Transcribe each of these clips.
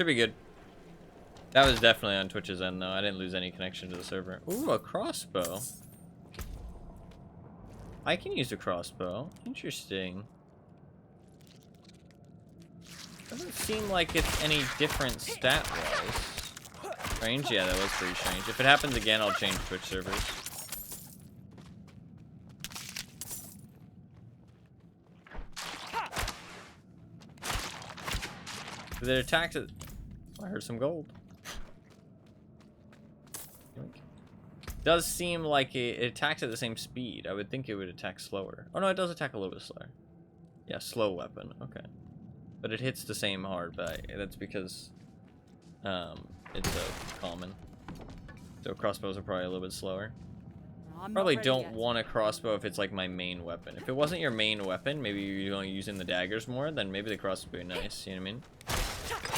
Should be good. That was definitely on Twitch's end, though. I didn't lose any connection to the server. Ooh, a crossbow. I can use a crossbow. Interesting. Doesn't seem like it's any different stat-wise. Strange? Yeah, that was pretty strange. If it happens again, I'll change Twitch servers. Because it attacks it. I heard some gold. Does seem like it attacks at the same speed. I would think it would attack slower. Oh no, it does attack a little bit slower. Yeah, slow weapon. Okay. But it hits the same hard, but that's because it's a common. So crossbows are probably a little bit slower. Probably don't want a crossbow if it's like my main weapon. If it wasn't your main weapon, maybe you're only using the daggers more, then maybe the crossbow would be nice, you know what I mean?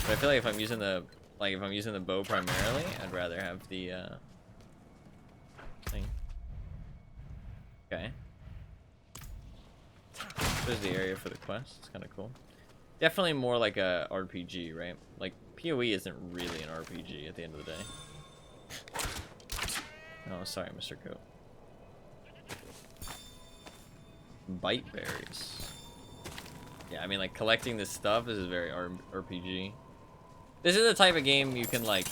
But I feel like if I'm using the bow primarily, I'd rather have the thing. Okay. There's the area for the quest. It's kind of cool. Definitely more like a RPG, right? Like PoE isn't really an RPG at the end of the day. Oh, sorry, Mr. Goat. Bite berries. Yeah, I mean, like collecting this stuff. This is very RPG. This is the type of game you can like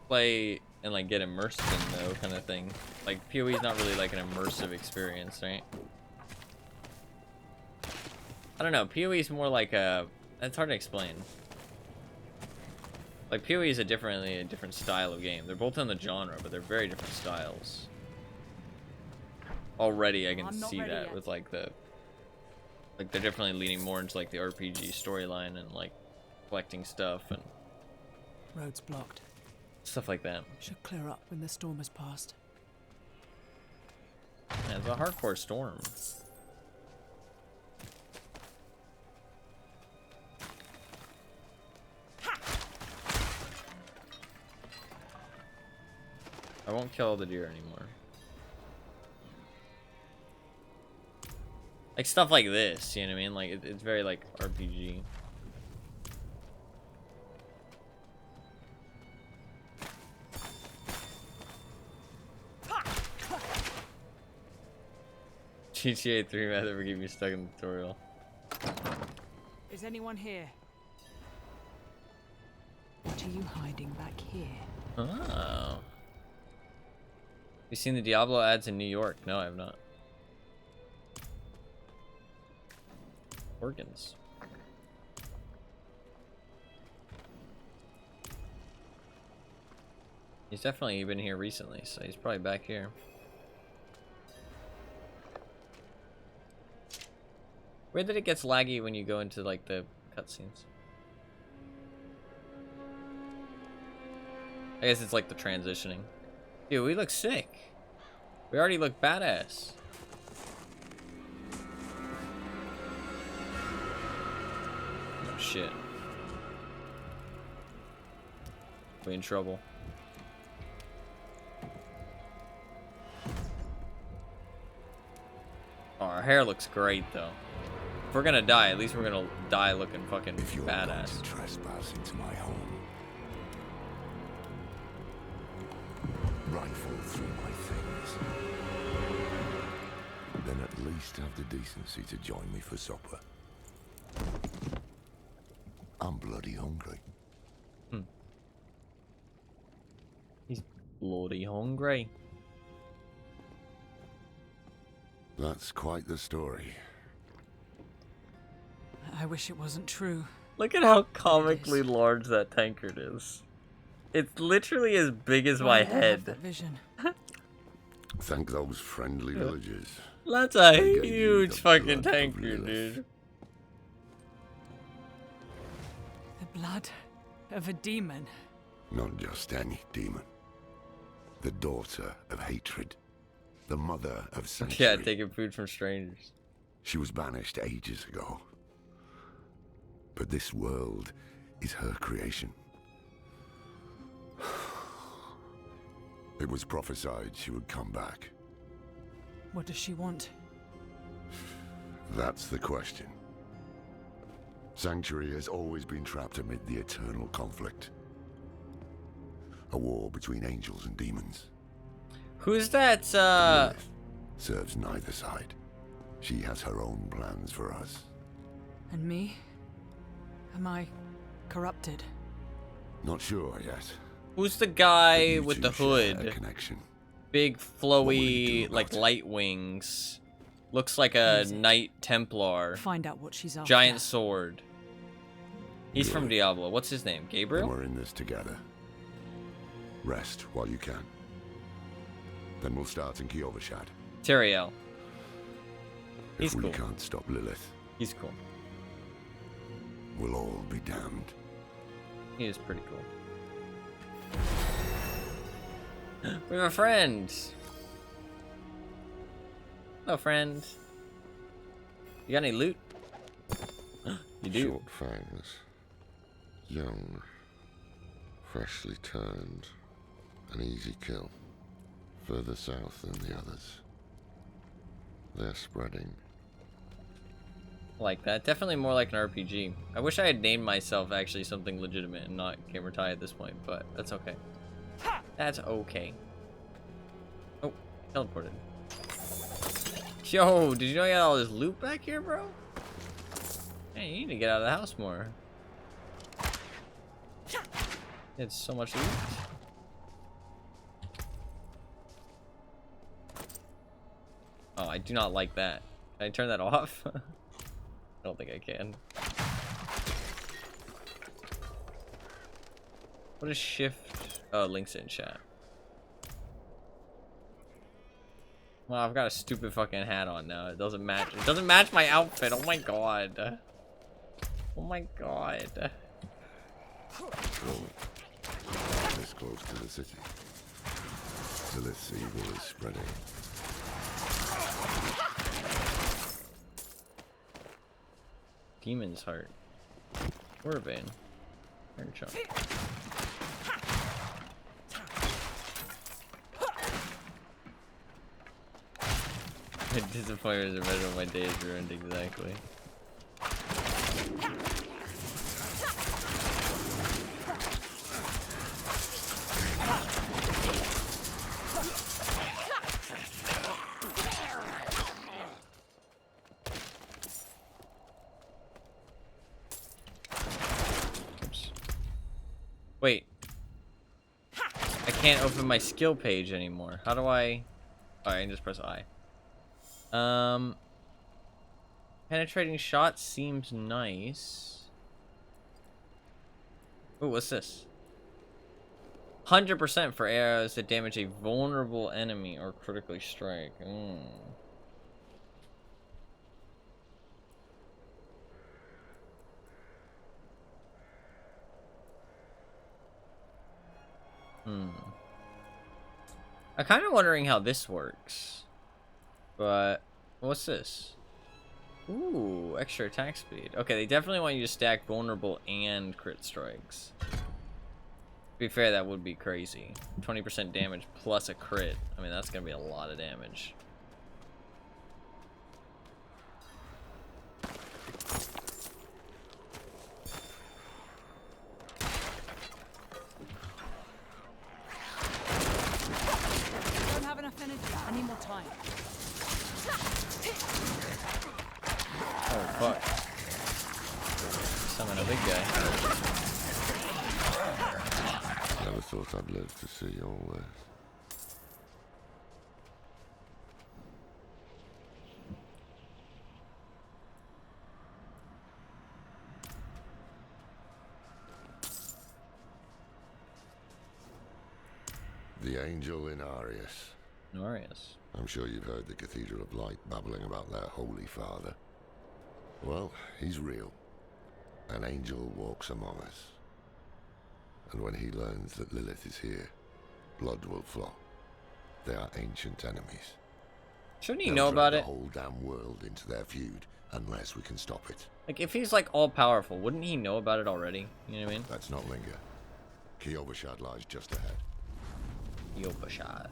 play and like get immersed in, though, kind of thing. Like PoE is not really like an immersive experience, right? I don't know. PoE is more like a. It's hard to explain. Like PoE is a different style of game. They're both in the genre, but they're very different styles. Already, I can see that yet. With like the. Like they're definitely leaning more into like the RPG storyline and like collecting stuff and. Roads blocked. Stuff like that. Should clear up when the storm has passed. Yeah, it's a hardcore storm. I won't kill all the deer anymore. Like stuff like this, you know what I mean? Like it's very like RPG. GTA 3 might ever get me stuck in the tutorial. Is anyone here? What are you hiding back here? Oh. You seen the Diablo ads in New York? No, I have not. Organs. He's definitely been here recently, so he's probably back here. Weird that it gets laggy when you go into like the cutscenes. I guess it's like the transitioning. Dude, we look sick. We already look badass. Oh shit. We in trouble. Oh, our hair looks great though. If we're gonna die, at least we're gonna die looking fucking if you're badass. Going to trespass into my home, rifle through my things, then at least have the decency to join me for supper. I'm bloody hungry. He's bloody hungry. That's quite the story. I wish it wasn't true. Look at how comically large that tankard is. It's literally as big as my head. Vision. Thank those friendly villagers. That's a They gave you huge the fucking blood of tankard, Lilith. dude. The blood of a demon. Not just any demon. The daughter of hatred. The mother of century. Yeah, taking food from strangers. She was banished ages ago. But this world is her creation. It was prophesied she would come back. What does she want? That's the question. Sanctuary has always been trapped amid the eternal conflict. A war between angels and demons. Who's that, Lilith serves neither side. She has her own plans for us. And me? Am I corrupted? Not sure yet. Who's the but guy you with two the share a hood? connection. Big, will you flowy, do like, about it? light wings. Looks like Who a is it? Knight Templar. Find out what she's after. Giant sword. He's from Good. Diablo. What's his name? Then Gabriel? we're in this together. Rest while you can. Then we'll start in Kiovashad. Teriel. If He's we cool. can't stop Lilith, He's cool. we'll all be damned. He is pretty cool. We have a friend. Hello, friend. You got any loot? You do. Short fangs, young, freshly turned, an easy kill. Further south than the others. They're spreading. Like that. Definitely more like an RPG. I wish I had named myself actually something legitimate and not Gamer Ty at this point, but that's okay. That's okay. Oh, teleported. Yo, did you know you got all this loot back here, bro? Hey, you need to get out of the house more. It's so much loot. Oh, I do not like that. Can I turn that off? I don't think I can. What is shift? Oh, links in chat. Well, I've got a stupid fucking hat on now. It doesn't match. It doesn't match my outfit. Oh my god. Oh my god. This close to the city. Lilith's evil is spreading. Demon's heart. Warbane. Iron chunk. My disappointment is better when my day is ruined, exactly. Oops. Wait. I can't open my skill page anymore. How do I... Oh, I can just press I. Penetrating shot seems nice. Ooh, what's this? 100% for arrows that damage a vulnerable enemy or critically strike. I'm kind of wondering how this works. But what's this? Ooh, extra attack speed. Okay, they definitely want you to stack vulnerable and crit strikes. To be fair, that would be crazy. 20% damage plus a crit. I mean, that's gonna be a lot of damage. Don't have enough energy. I need more time. Oh fuck. Summon a big guy. Never thought I'd live to see all this. The angel in Arius. Norius. I'm sure you've heard the Cathedral of Light babbling about their Holy Father. Well, he's real. An angel walks among us. And when he learns that Lilith is here, blood will flow. They are ancient enemies. Shouldn't he They'll know drag about the it? whole damn world into their feud, unless we can stop it. Like, if he's like all powerful, wouldn't he know about it already? You know what I mean? Let's not linger. Kiovashad lies just ahead. Yopashad.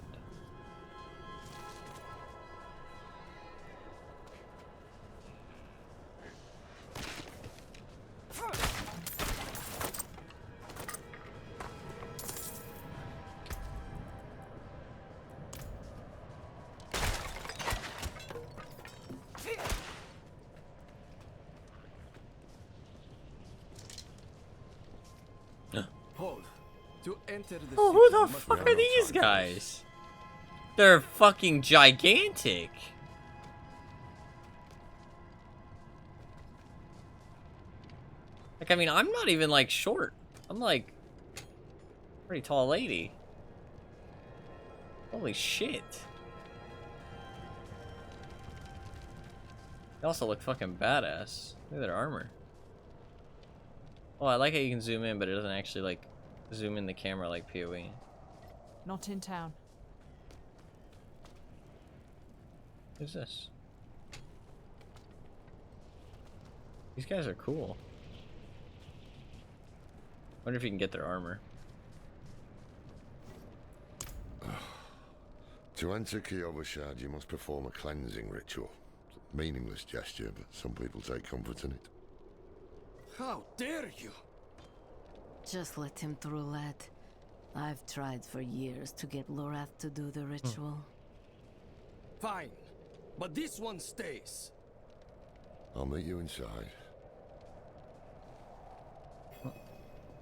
To enter the Oh, city, who you the must fuck have are no these choice. guys? They're fucking gigantic. Like, I mean, I'm not even, like, short. I'm, like, a pretty tall lady. Holy shit. They also look fucking badass. Look at their armor. Oh, I like how you can zoom in, but it doesn't actually, like, zoom in the camera like PoE. Not in town. Who's this? These guys are cool. Wonder if you can get their armor. To enter Kiyobushad, you must perform a cleansing ritual. It's a meaningless gesture, but some people take comfort in it. How dare you? Just let him through, lad. I've tried for years to get Lorath to do the ritual. Fine, but this one stays. I'll meet you inside.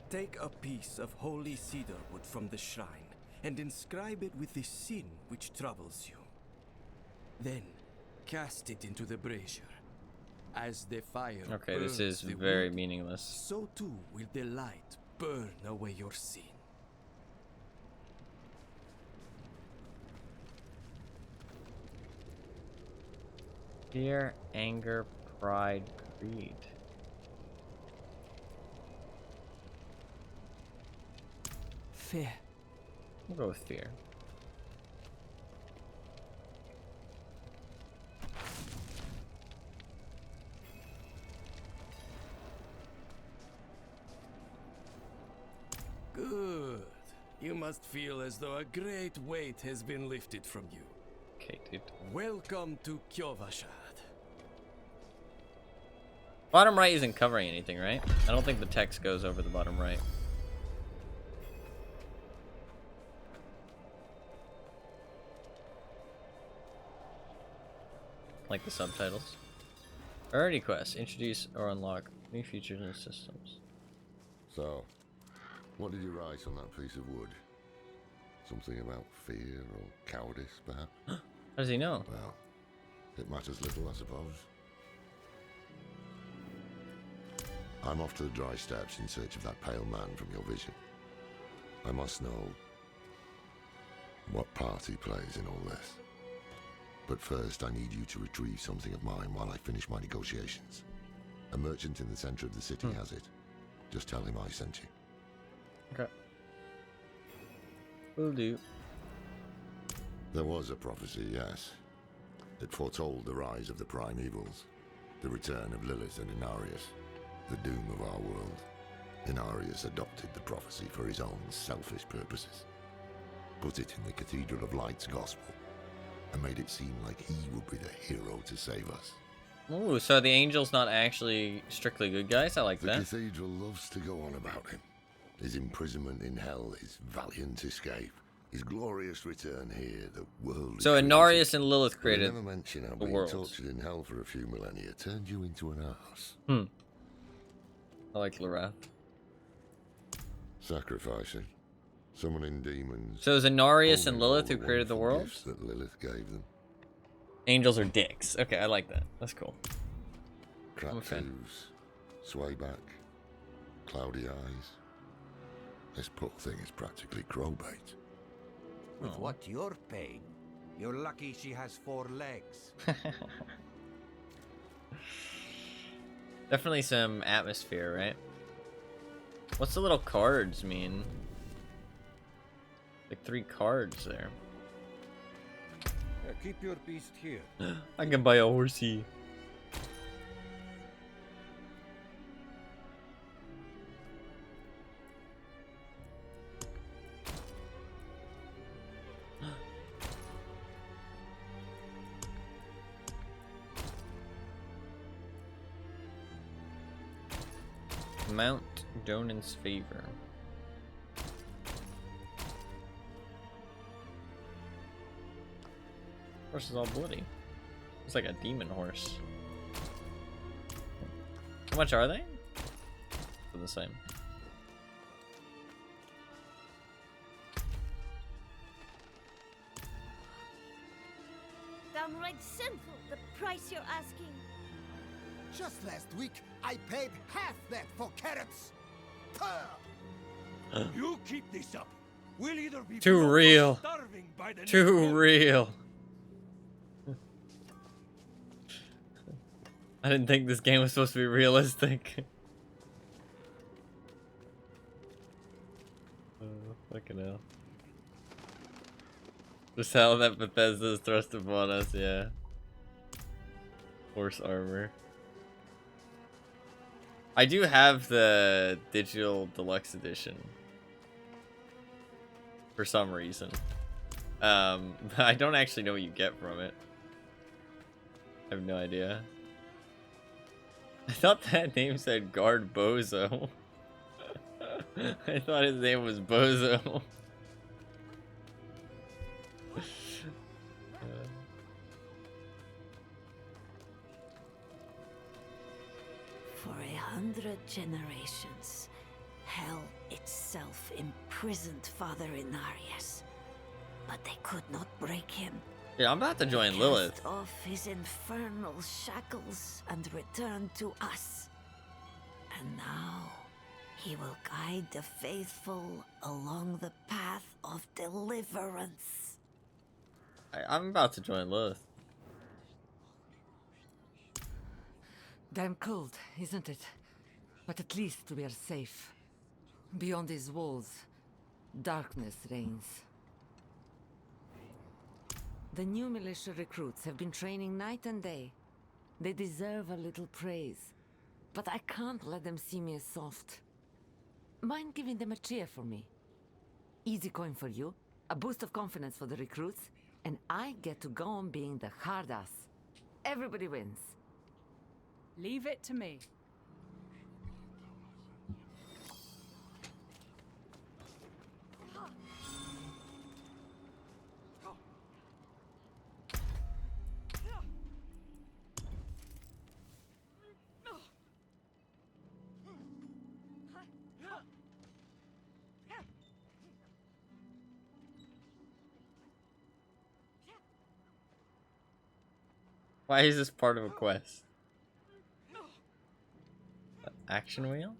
Take a piece of holy cedar wood from the shrine and inscribe it with the sin which troubles you. Then cast it into the brazier. As the fire Okay, this burns is the very wood, meaningless. so too will the light burn away your sin. Fear, anger, pride, greed. Fear. We'll go with fear. Good. You must feel as though a great weight has been lifted from you. Okay, dude. Welcome to Kyovashad. Bottom right isn't covering anything, right? I don't think the text goes over the bottom right. Like the subtitles. Priority quests. Introduce or unlock new features and systems. So, what did you write on that piece of wood? Something about fear or cowardice, perhaps? How does he know? Well, it matters little, I suppose. I'm off to the dry steppes in search of that pale man from your vision. I must know what part he plays in all this. But first, I need you to retrieve something of mine while I finish my negotiations. A merchant in the center of the city has it. Just tell him I sent you. Okay. Will do. There was a prophecy, yes. It foretold the rise of the primevals, the return of Lilith and Inarius, the doom of our world. Inarius adopted the prophecy for his own selfish purposes, put it in the Cathedral of Light's gospel, and made it seem like he would be the hero to save us. Ooh, so the angel's not actually strictly good guys? I like The that. cathedral loves to go on about him. His imprisonment in hell, his valiant escape, his glorious return here, the world. So Inarius and Lilith created They never mention how the being world. tortured in hell for a few millennia turned you into an ass. I like Lorath. Sacrificing, summoning demons. So is Inarius and holding all Lilith who created the wonderful world? gifts that Lilith gave them. Angels are dicks. Okay, I like that. That's cool. Cracked a fan. hooves, sway back, cloudy eyes. This poor thing is practically crowbait. With what you're paying, you're lucky she has 4 legs. Definitely some atmosphere, right? What's the little cards mean? Like 3 cards there. Yeah, keep your beast here. I can buy a horsey. Mount Donan's favor. Horse is all bloody. It's like a demon horse. How much are they? They're the same. downright sinful, the price you're asking. Just last week, I paid half that for carrots. You keep this up. We'll either be Too broke or real. starving by the next Too month. real. I didn't think this game was supposed to be realistic. Oh, fucking hell. Just how that Bethesda's thrust upon us, yeah. Horse armor. I do have the digital deluxe edition. For some reason. I don't actually know what you get from it. I have no idea. I thought that name said Guard Bozo. I thought his name was Bozo. For 100 generations, hell itself imprisoned Father Inarius. But they could not break him. Yeah, I'm about to join Lilith. Cast off his infernal shackles and return to us. And now, he will guide the faithful along the path of deliverance. I'm about to join Lilith. Damn cold, isn't it? But at least we are safe. Beyond these walls, darkness reigns. The new militia recruits have been training night and day. They deserve a little praise. But I can't let them see me as soft. Mind giving them a cheer for me? Easy coin for you, a boost of confidence for the recruits, and I get to go on being the hard ass. Everybody wins. Leave it to me. Why is this part of a quest? Action wheel?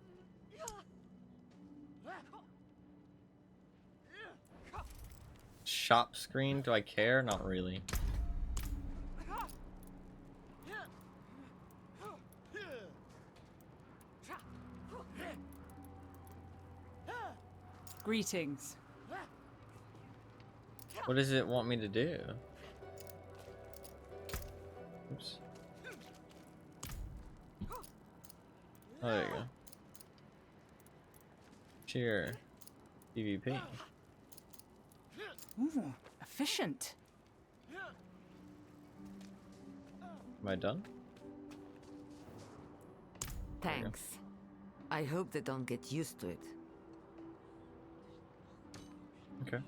Shop screen? Do I care? Not really. Greetings. What does it want me to do? Oops. Oh, there you go. Cheer. PvP. Ooh, efficient. Am I done? Thanks. I hope they don't get used to it. Okay.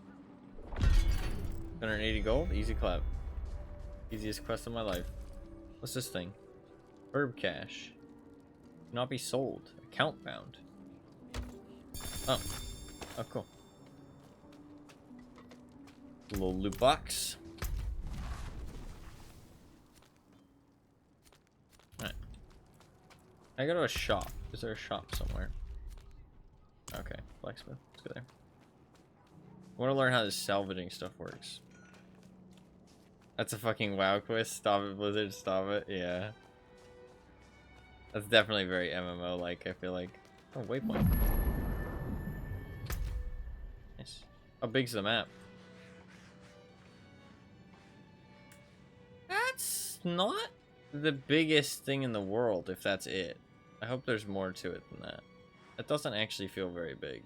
180 gold, easy clap. Easiest quest of my life. What's this thing? Herb cache. Cannot be sold. Account bound. Oh. Oh, cool. Little loot box. Alright. I go to a shop. Is there a shop somewhere? Okay, blacksmith. Let's go there. I want to learn how this salvaging stuff works. That's a fucking WoW quest. Stop it, Blizzard. Stop it. Yeah. That's definitely very MMO-like, I feel like. Oh, waypoint. Nice. How big's the map? That's not the biggest thing in the world, if that's it. I hope there's more to it than that. That doesn't actually feel very big.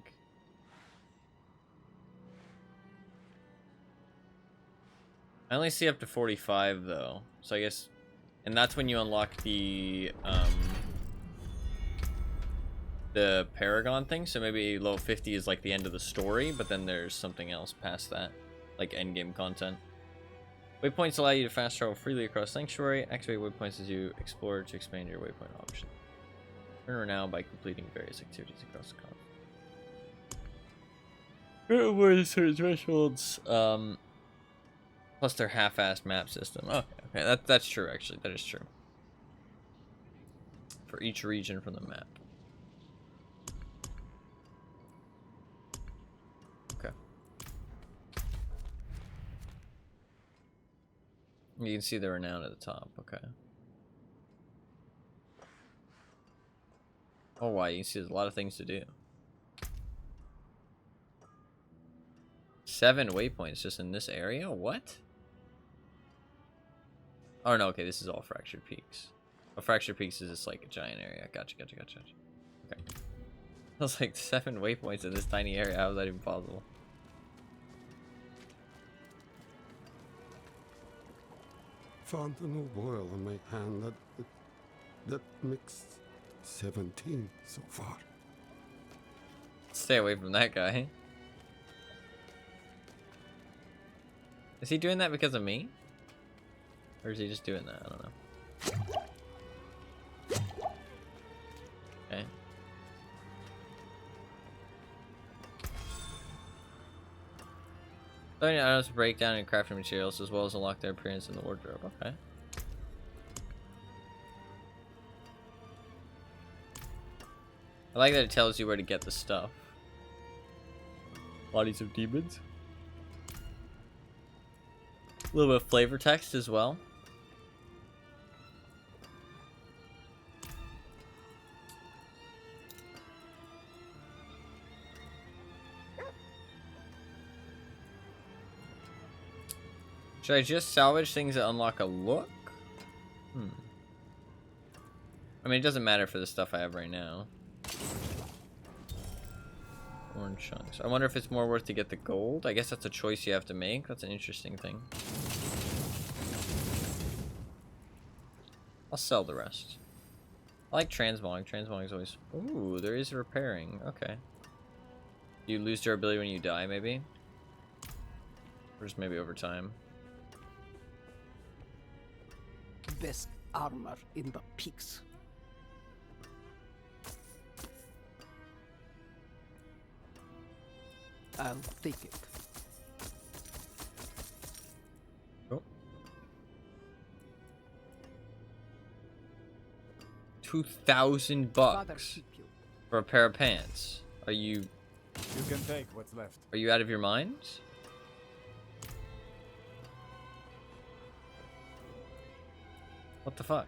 I only see up to 45 though, so I guess, and that's when you unlock the Paragon thing. So maybe level 50 is like the end of the story, but then there's something else past that, like endgame content. Waypoints allow you to fast travel freely across Sanctuary. Activate waypoints as you explore to expand your waypoint option. Earn renown by completing various activities across the continent. Avoid certain thresholds. Plus their half-assed map system. Okay. Yeah, that's true, actually. That is true. For each region from the map. Okay. You can see the renown at the top. Okay. Oh, wow. You can see there's a lot of things to do. 7 waypoints just in this area? What? Oh, no. Okay, this is all Fractured Peaks. Oh, Fractured Peaks is just like a giant area. Gotcha. Okay. I was like 7 waypoints in this tiny area. How is that even possible? Found an old boil on my hand that makes 17 so far. Stay away from that guy. Is he doing that because of me? Or is he just doing that? I don't know. Okay. Learning items to break down and crafting materials as well as unlock their appearance in the wardrobe. Okay. I like that it tells you where to get the stuff. Bodies of demons. A little bit of flavor text as well. Should I just salvage things that unlock a look? I mean, it doesn't matter for the stuff I have right now. Orange chunks. I wonder if it's more worth to get the gold. I guess that's a choice you have to make. That's an interesting thing. I'll sell the rest. I like transmog. Transmog is always... Ooh, there is repairing. Okay. You lose durability when you die, maybe? Or just maybe over time. Best armor in the peaks. I'll take it. Oh. 2,000 bucks for a pair of pants. Are you... You can take what's left. Are you out of your mind? What the fuck?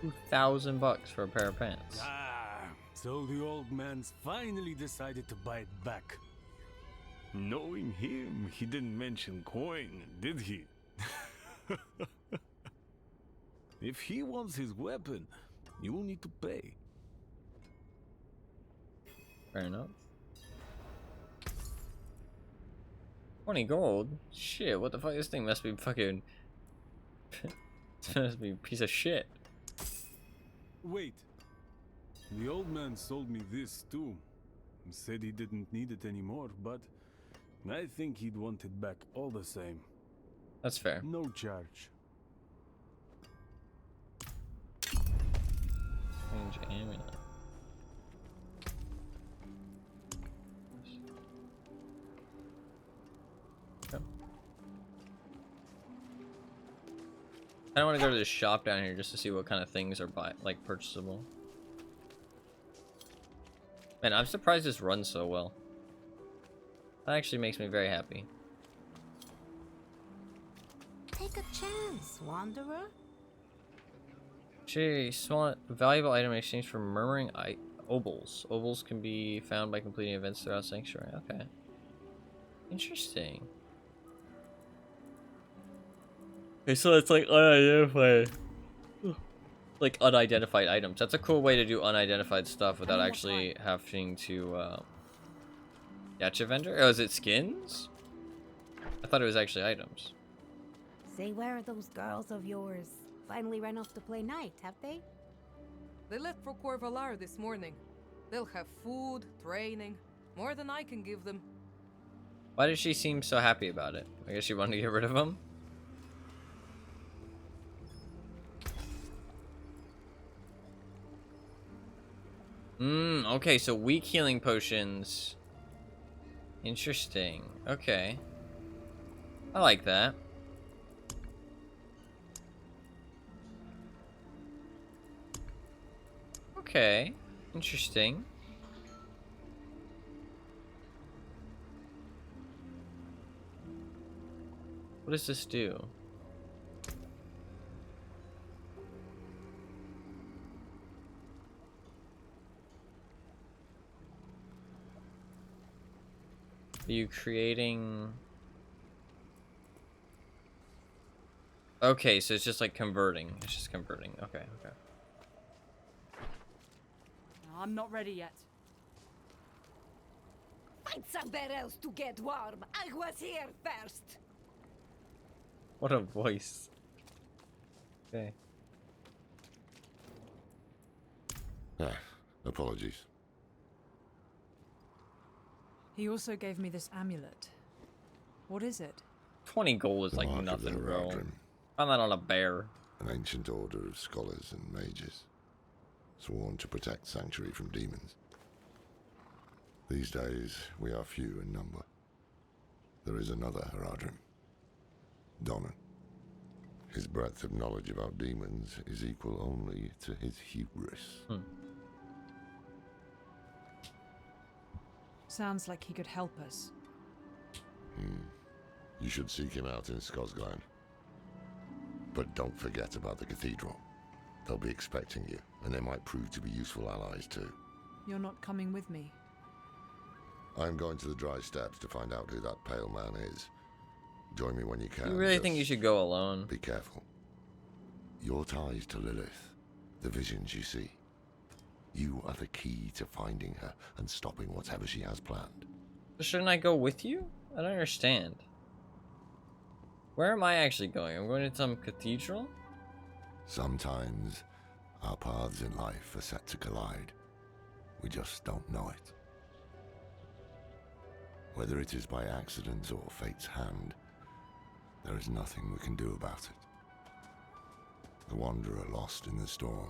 2,000 bucks for a pair of pants. Ah, so the old man's finally decided to buy it back. Knowing him, he didn't mention coin, did he? If he wants his weapon, you will need to pay. Fair enough. 20 gold? Shit, what the fuck? This thing must be fucking... This must be a piece of shit. Wait. The old man sold me this too. Said he didn't need it anymore, but I think he'd want it back all the same. That's fair. No charge. Change amulet. Okay. I want to go to the shop down here just to see what kind of things are purchasable. Man, I'm surprised this runs so well. That actually makes me very happy. Take a chance, wanderer. Gee, small valuable item in exchange for murmuring obols. Obols can be found by completing events throughout Sanctuary. Okay. Interesting. Okay, so it's like unidentified. Like unidentified items. That's a cool way to do unidentified stuff without actually having to catch a vendor. Oh, is it skins? I thought it was actually items. Say, where are those girls of yours? Finally ran off to play night, have they? They left for Corvalar this morning. They'll have food, training, more than I can give them. Why did she seem so happy about it? I guess she wanted to get rid of them. Okay, so weak healing potions. Interesting. Okay. I like that. Okay, interesting. What does this do? Are you creating... Okay, so it's just like converting. It's just converting. Okay, okay. I'm not ready yet. Find somewhere else to get warm. I was here first. What a voice. Okay. Ah, apologies. He also gave me this amulet. What is it? 20 gold is The like mark of nothing, their bro. Ardrim, Found that on a bear. an ancient order of scholars and mages, sworn to protect Sanctuary from demons. These days, we are few in number. There is another Ardrim, Donnan. His breadth of knowledge about demons is equal only to his hubris. Sounds like he could help us. You should seek him out in Skosglen. But don't forget about the cathedral. They'll be expecting you, and they might prove to be useful allies too. You're not coming with me. I'm going to the Dry Steppes to find out who that pale man is. Join me when you can. You really think you should go alone? Be careful. Your ties to Lilith, the visions you see. You are the key to finding her and stopping whatever she has planned. Shouldn't I go with you? I don't understand. Where am I actually going? I'm going to some cathedral? Sometimes our paths in life are set to collide. We just don't know it. Whether it is by accident or fate's hand, there is nothing we can do about it. The wanderer lost in the storm,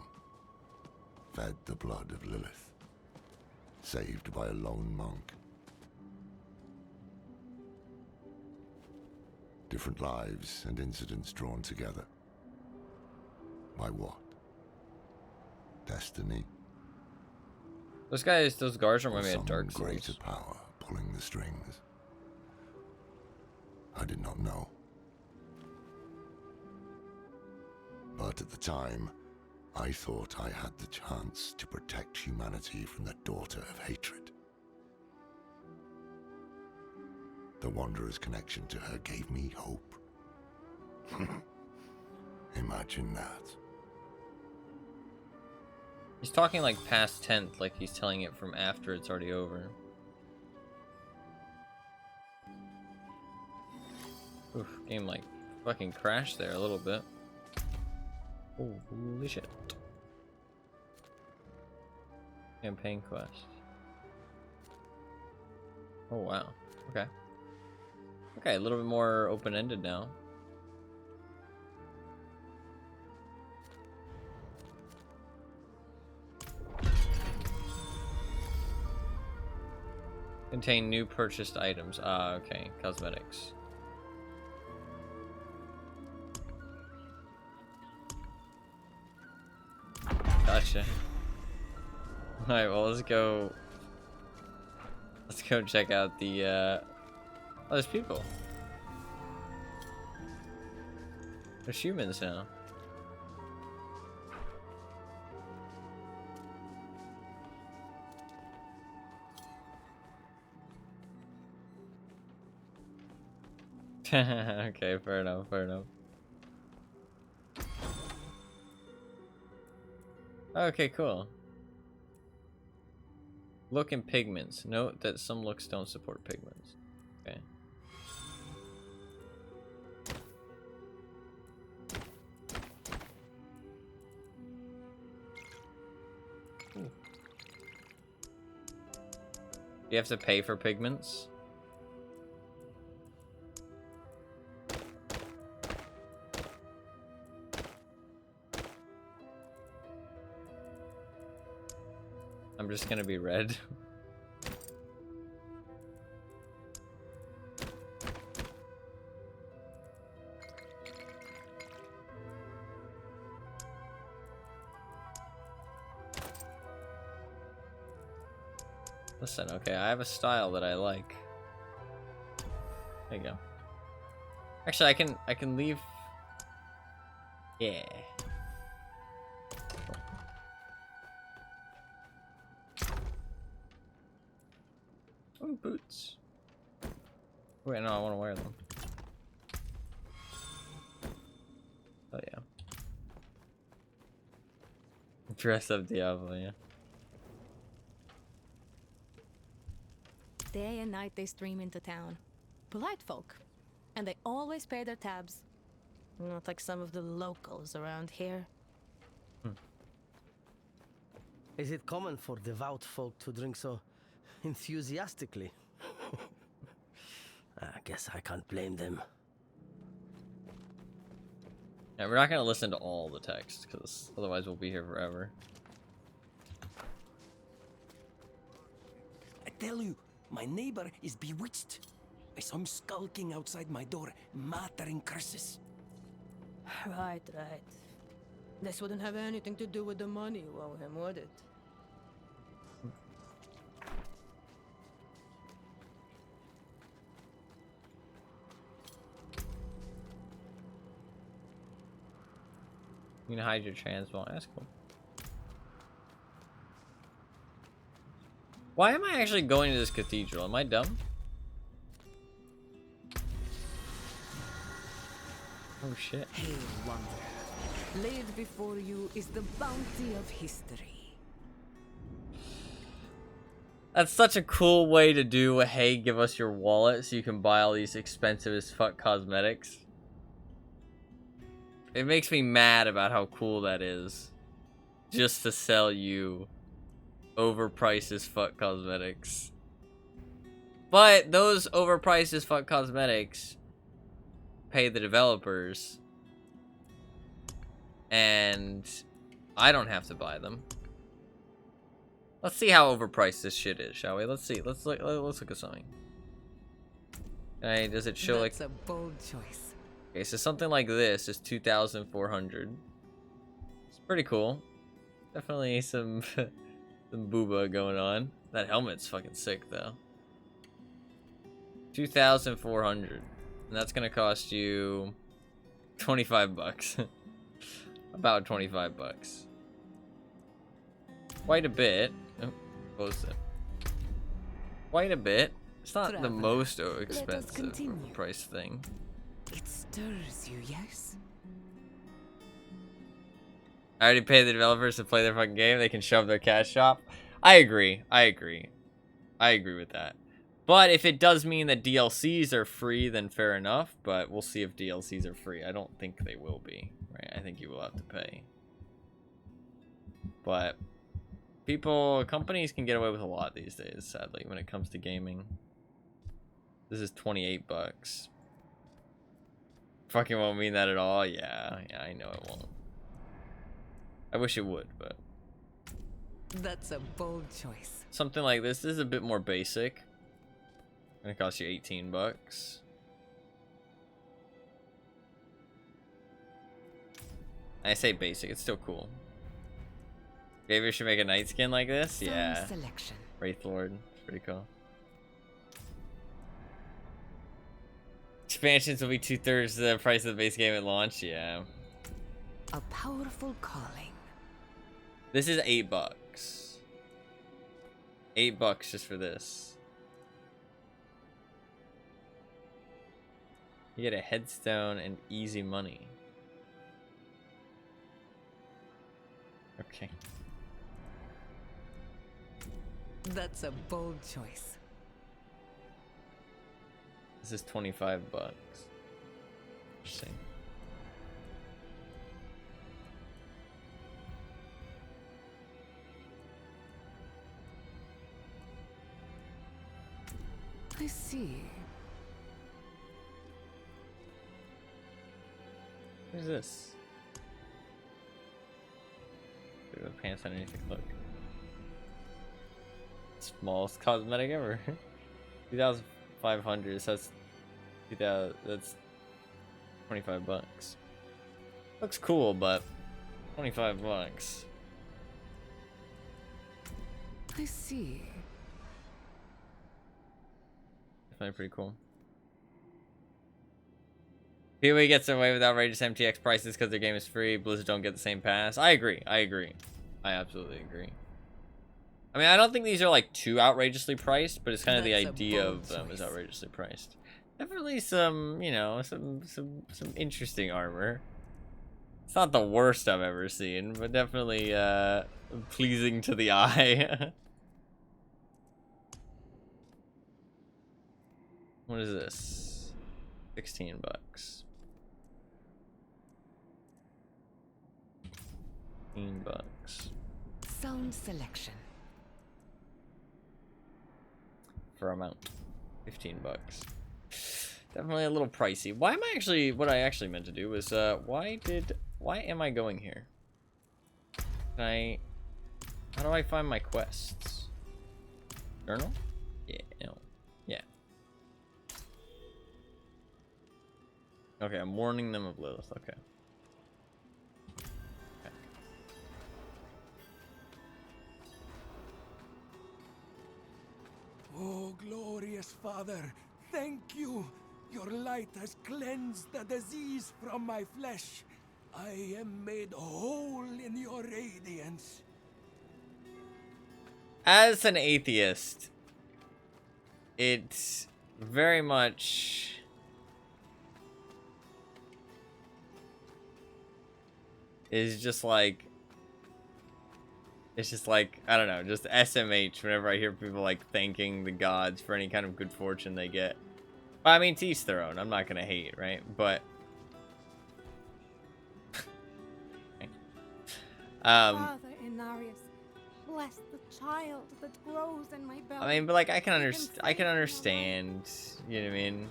fed the blood of Lilith, saved by a lone monk. Different lives and incidents drawn together. By what? Destiny? Those guards remind me Some of Dark Souls. greater power pulling the strings. I did not know. But at the time, I thought I had the chance to protect humanity from the daughter of hatred. The Wanderer's connection to her gave me hope. Imagine that. He's talking like past tense, like he's telling it from after it's already over. Oof, game like fucking crashed there a little bit. Oh, holy shit. Campaign quest. Oh wow. Okay. Okay, a little bit more open-ended now. Contain new purchased items. Ah, okay. Cosmetics. Gotcha. Alright, well, let's go. Let's go check out the, oh, there's people. There's humans now. Okay, fair enough, fair enough. Okay, cool. Look and pigments. Note that some looks don't support pigments. Okay. Ooh. You have to pay for pigments? I'm just gonna be red. Listen, okay, I have a style that I like. There you go. Actually, I can leave. Yeah. Oh, boots. Wait, no, I want to wear them. Oh yeah. Dress up Diablo, yeah. Day and night they stream into town. Polite folk. And they always pay their tabs. Not like some of the locals around here. Is it common for devout folk to drink so enthusiastically? I guess I can't blame them. Yeah, we're not gonna listen to all the text, because otherwise we'll be here forever. I tell you, my neighbor is bewitched. I saw him skulking outside my door, muttering curses. Right. This wouldn't have anything to do with the money you owe him, would it? You can hide your transmog. That's cool. Why am I actually going to this cathedral? Am I dumb? Oh shit. Hail, wanderer. Laid before you is the bounty of history. That's such a cool way to do a hey, give us your wallet so you can buy all these expensive as fuck cosmetics. It makes me mad about how cool that is. Just to sell you overpriced as fuck cosmetics. But those overpriced as fuck cosmetics pay the developers. And I don't have to buy them. Let's see how overpriced this shit is, shall we? Let's see. Let's look at something. Okay, does it show That's like a bold choice. Okay, so something like this is 2,400. It's pretty cool. Definitely some some booba going on. That helmet's fucking sick though. 2,400, and that's gonna cost you 25 bucks. About 25 bucks. Quite a bit. Oh, close it. Quite a bit. It's not the most expensive price thing. It stirs you, yes? I already paid the developers to play their fucking game. They can shove their cash shop. I agree with that. But if it does mean that DLCs are free, then fair enough. But we'll see if DLCs are free. I don't think they will be. Right? I think you will have to pay. But companies can get away with a lot these days, sadly, when it comes to gaming. This is 28 bucks. Fucking won't mean that at all. Yeah, I know it won't. I wish it would, but That's a bold choice. something like this is a bit more basic. Gonna cost you 18 bucks. I say basic, it's still cool. Maybe we should make a night skin like this. Some Yeah. selection. Wraith Lord, it's pretty cool. Expansions will be 2/3 the price of the base game at launch. Yeah. A powerful calling. This is 8 bucks. 8 bucks just for this. You get a headstone and easy money. Okay. That's a bold choice. This is 25 bucks. Interesting. I see. What is this? Bit of pants underneath the cloak. Smallest cosmetic ever. 2,500. So that's 2,000. That's 25 bucks. Looks cool, but 25 bucks. I see. definitely pretty cool. PoE gets away with outrageous MTX prices because their game is free. Blizzard don't get the same pass. I agree. I absolutely agree. I mean, I don't think these are like too outrageously priced, but it's kind of the idea of them is outrageously priced. Definitely some, you know, some interesting armor. It's not the worst I've ever seen, but definitely pleasing to the eye. What is this? 16 bucks. 15 bucks. Sound selection. For amount. 15 bucks. Definitely a little pricey. Why am I actually, what I actually meant to do was, why am I going here? How do I find my quests? Journal? Yeah, no. Yeah. Okay, I'm warning them of Lilith, okay. Oh, glorious Father, thank you. Your light has cleansed the disease from my flesh. I am made whole in your radiance. As an atheist, it's very much is just like, it's just like, I don't know, just SMH whenever I hear people like thanking the gods for any kind of good fortune they get. I mean, to each their own. I'm not gonna hate, right? But Father Inarius, bless the child that grows in my belly. I mean, but like I can understand, you know what I mean?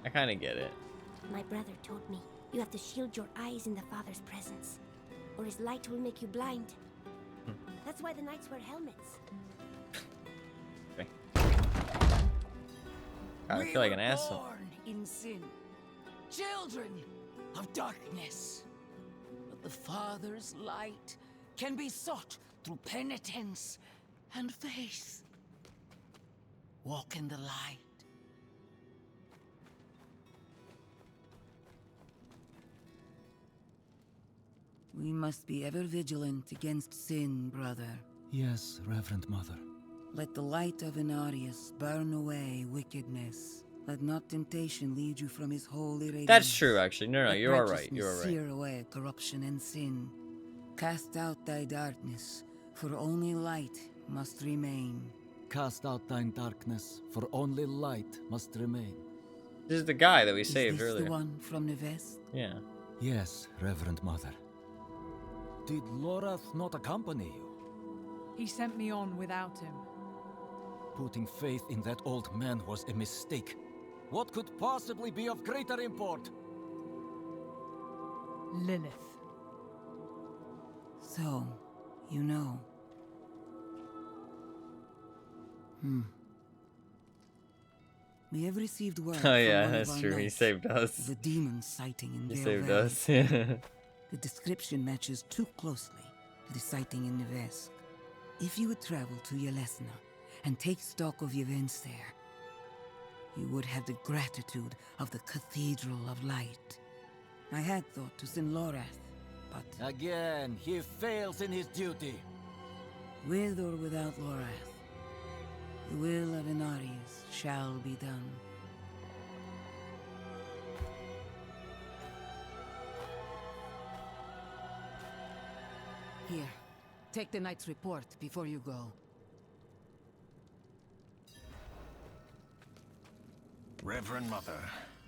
I kind of get it. My brother told me you have to shield your eyes in the Father's presence, or his light will make you blind. That's why the knights wear helmets. Okay. I feel like an asshole. Born in sin, children of darkness. But the Father's light can be sought through penitence and faith. Walk in the light. We must be ever vigilant against sin, brother. Yes, Reverend Mother. Let the light of Inarius burn away wickedness. Let not temptation lead you from his holy radiance. That's true, actually. No, Let you're all right. You're all righteousness right. Sear away corruption and sin. Cast out thy darkness, for only light must remain. Cast out thine darkness, for only light must remain. This is the guy that we saved Is this earlier. the one from Neves? Yeah. Yes, Reverend Mother. Did Lorath not accompany you? He sent me on without him. Putting faith in that old man was a mistake. What could possibly be of greater import? Lilith. So, you know. We have received word Oh from yeah, one of that's our true. He knights saved us. of a demon sighting in He Gale saved Valley. us. The description matches too closely to the sighting in Neves. If you would travel to Yelesna and take stock of the events there, you would have the gratitude of the Cathedral of Light. I had thought to send Lorath, but... Again, he fails in his duty. With or without Lorath, the will of Inarius shall be done. Here, take the knight's report before you go. Reverend Mother,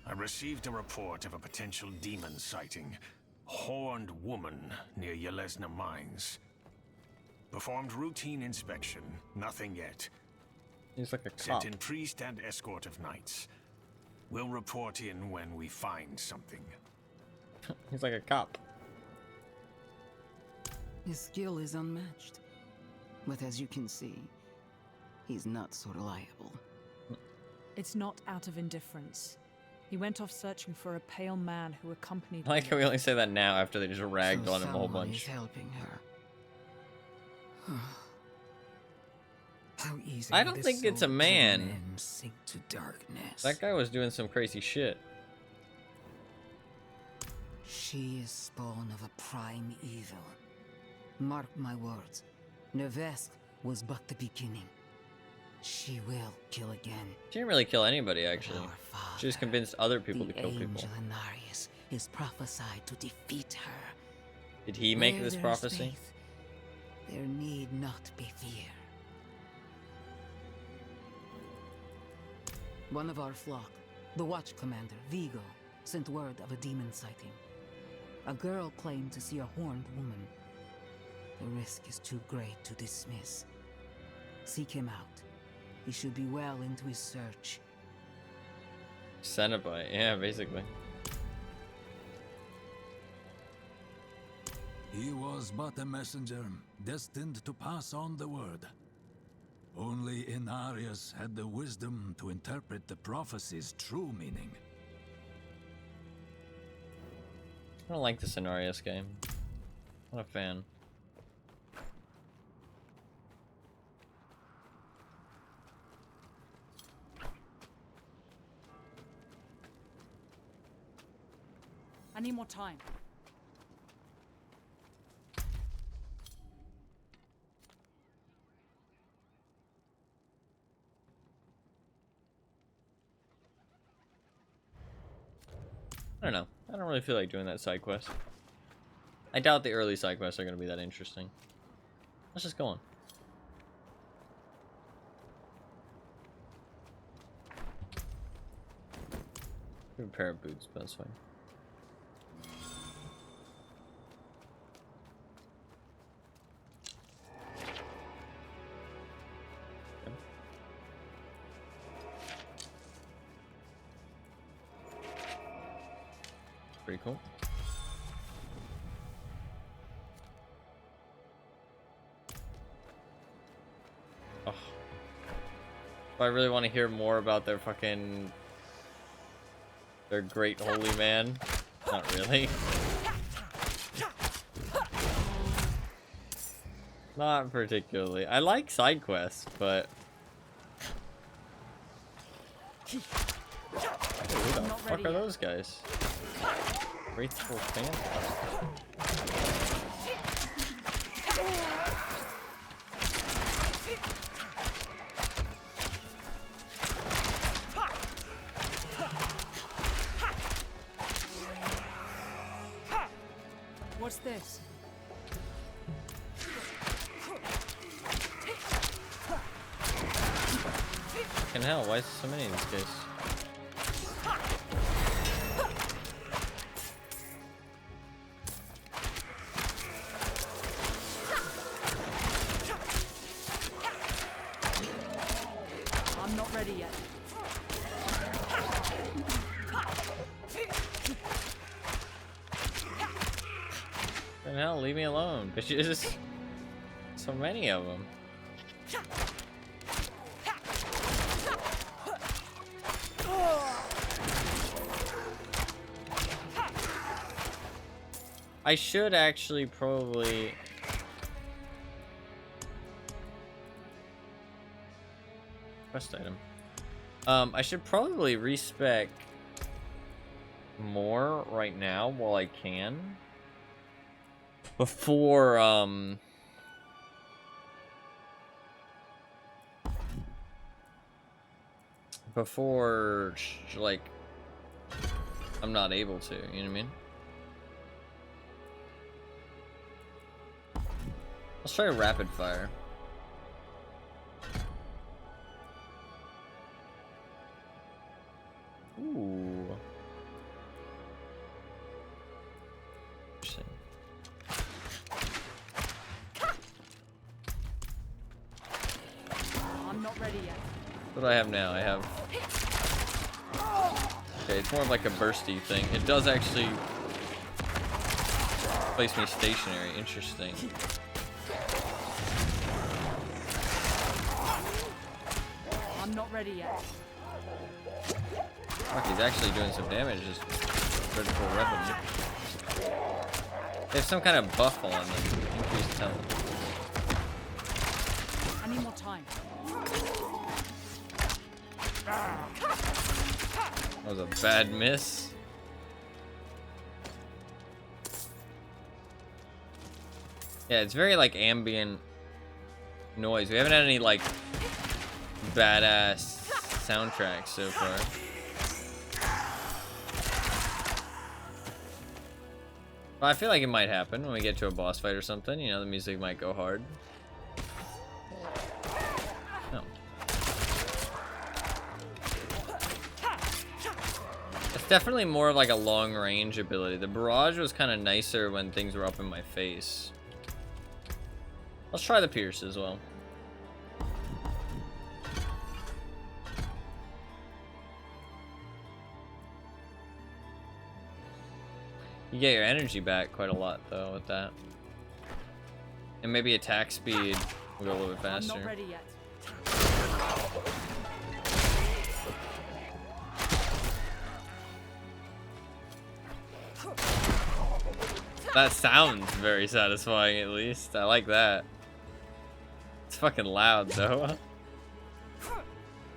I received a report of a potential demon sighting. Horned woman near Yelesna Mines. Performed routine inspection. Nothing yet. He's like a cop. Sent in priest and escort of knights. We'll report in when we find something. He's like a cop. His skill is unmatched. But as you can see, he's not so reliable. It's not out of indifference. He went off searching for a pale man who accompanied I like me. how we only say that now after they just ragged on him a whole someone bunch. is helping her. How easy I don't think it's a man. Sink to darkness. That guy was doing some crazy shit. She is spawn of a prime evil. Mark my words, Nevesk was but the beginning. She will kill again. She didn't really kill anybody, actually. She just convinced other people to kill people. Angel Inarius is prophesied to defeat her. Did he make Where this there is prophecy? faith, there need not be fear. One of our flock, the watch commander, Vigo, sent word of a demon sighting. A girl claimed to see a horned woman. The risk is too great to dismiss. Seek him out. He should be well into his search. Cenobite, yeah, basically. He was but a messenger, destined to pass on the word. Only Inarius had the wisdom to interpret the prophecy's true meaning. I don't like this Inarius game. Not a fan. I need more time. I don't know. I don't really feel like doing that side quest. I doubt the early side quests are going to be that interesting. Let's just go on. A pair of boots, but that's fine. Pretty cool. Oh. If I really want to hear more about their great holy man. Not really. Not particularly. I like side quests, but who the fuck are those guys? Wraithful Phantom. What's this? Fucking hell, why is there so many in this case? I'm not ready yet. Fucking hell, leave me alone, bitches. So many of them. I should actually probably quest item. I should probably respec more right now while I can. Before like I'm not able to, you know what I mean? Let's try a rapid fire. Ooh. Interesting. I'm not ready yet. What do I have now? I have... Okay, it's more of like a bursty thing. It does actually place me stationary. Interesting. I'm not ready yet. Fuck, he's actually doing some damage. Just critical weapon. They have some kind of buff on them. Increased health. I need more time. was a bad miss. Yeah, it's very like ambient noise. We haven't had any like badass soundtracks so far. Well, I feel like it might happen when we get to a boss fight or something. You know, the music might go hard. No. It's definitely more of like a long range ability. The barrage was kind of nicer when things were up in my face. Let's try the pierce as well. You get your energy back quite a lot though with that. And maybe attack speed will go a little bit faster. I'm not ready yet. That sounds very satisfying at least. I like that. It's fucking loud though.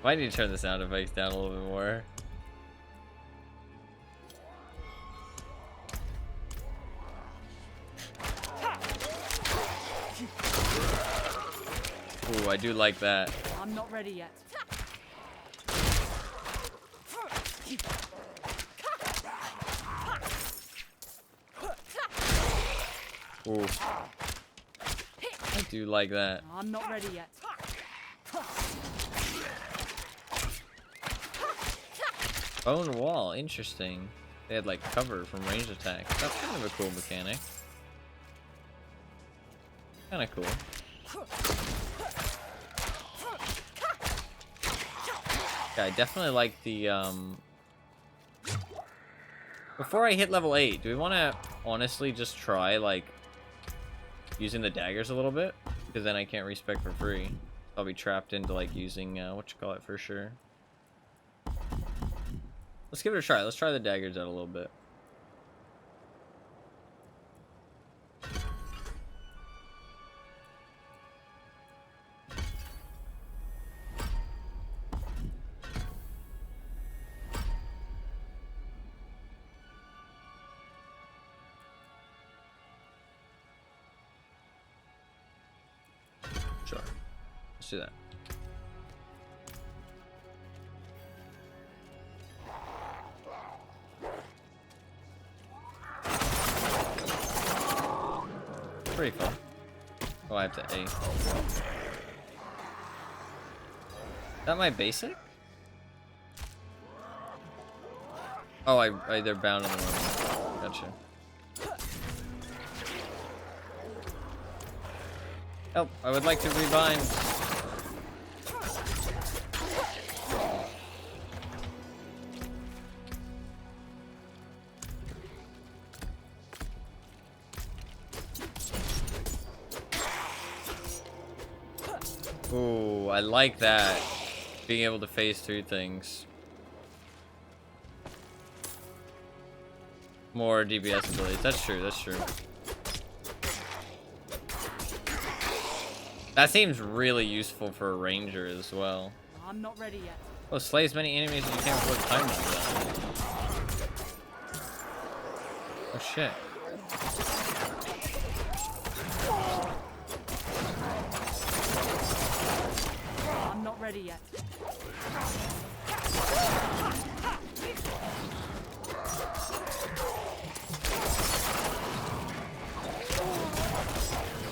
Why need to turn the sound effects down a little bit more? Ooh, I do like that. I'm not ready yet. Ooh. I do like that. I'm not ready yet. Bone wall, interesting. They had like cover from range attacks. That's kind of a cool mechanic. Kind of cool. Yeah, I definitely like the Before I hit level 8, do we want to honestly just try like using the daggers a little bit? Because then I can't respec for free. I'll be trapped into like using whatchamacallit for sure. Let's give it a try. Let's try the daggers out a little bit. Sure. Let's do that. Pretty fun. Oh, I have to A. Is that my basic? Oh, they're bound in the room. Gotcha. Oh, I would like to rebind. Ooh, I like that. Being able to phase through things. More DPS abilities. That's true, that's true. That seems really useful for a ranger as well. I'm not ready yet. Oh, slay as many enemies as you can before the time runs out. Oh shit. I'm not ready yet.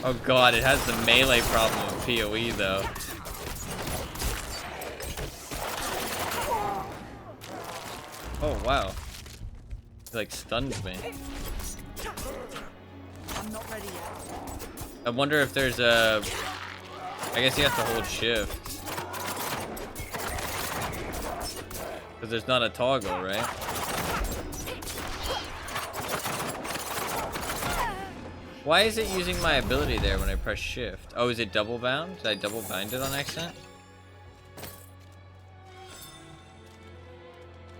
Oh god, it has the melee problem with PoE though. Oh wow. He like stunned me. I'm not ready yet. I wonder if there's a... I guess you have to hold shift. Because there's not a toggle, right? Why is it using my ability there when I press shift? Oh, is it double bound? Did I double bind it on accident?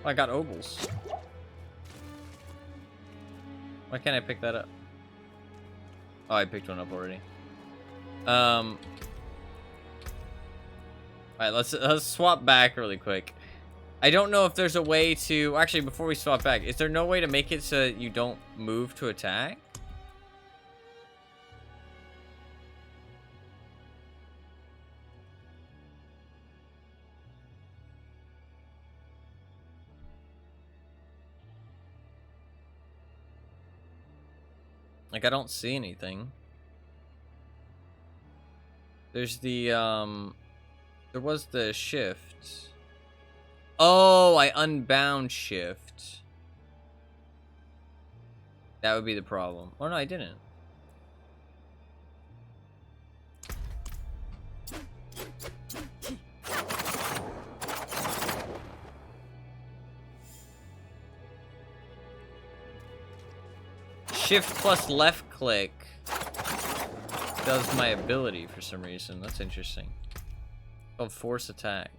Oh, I got obols. Why can't I pick that up? Oh, I picked one up already. Alright, let's swap back really quick. I don't know if there's a way to... Actually, before we swap back, is there no way to make it so that you don't move to attack? Like, I don't see anything. There's the, there was the shift. Oh, I unbound shift. That would be the problem. Oh, no, I didn't. Shift plus left click does my ability for some reason. That's interesting. Called force attack.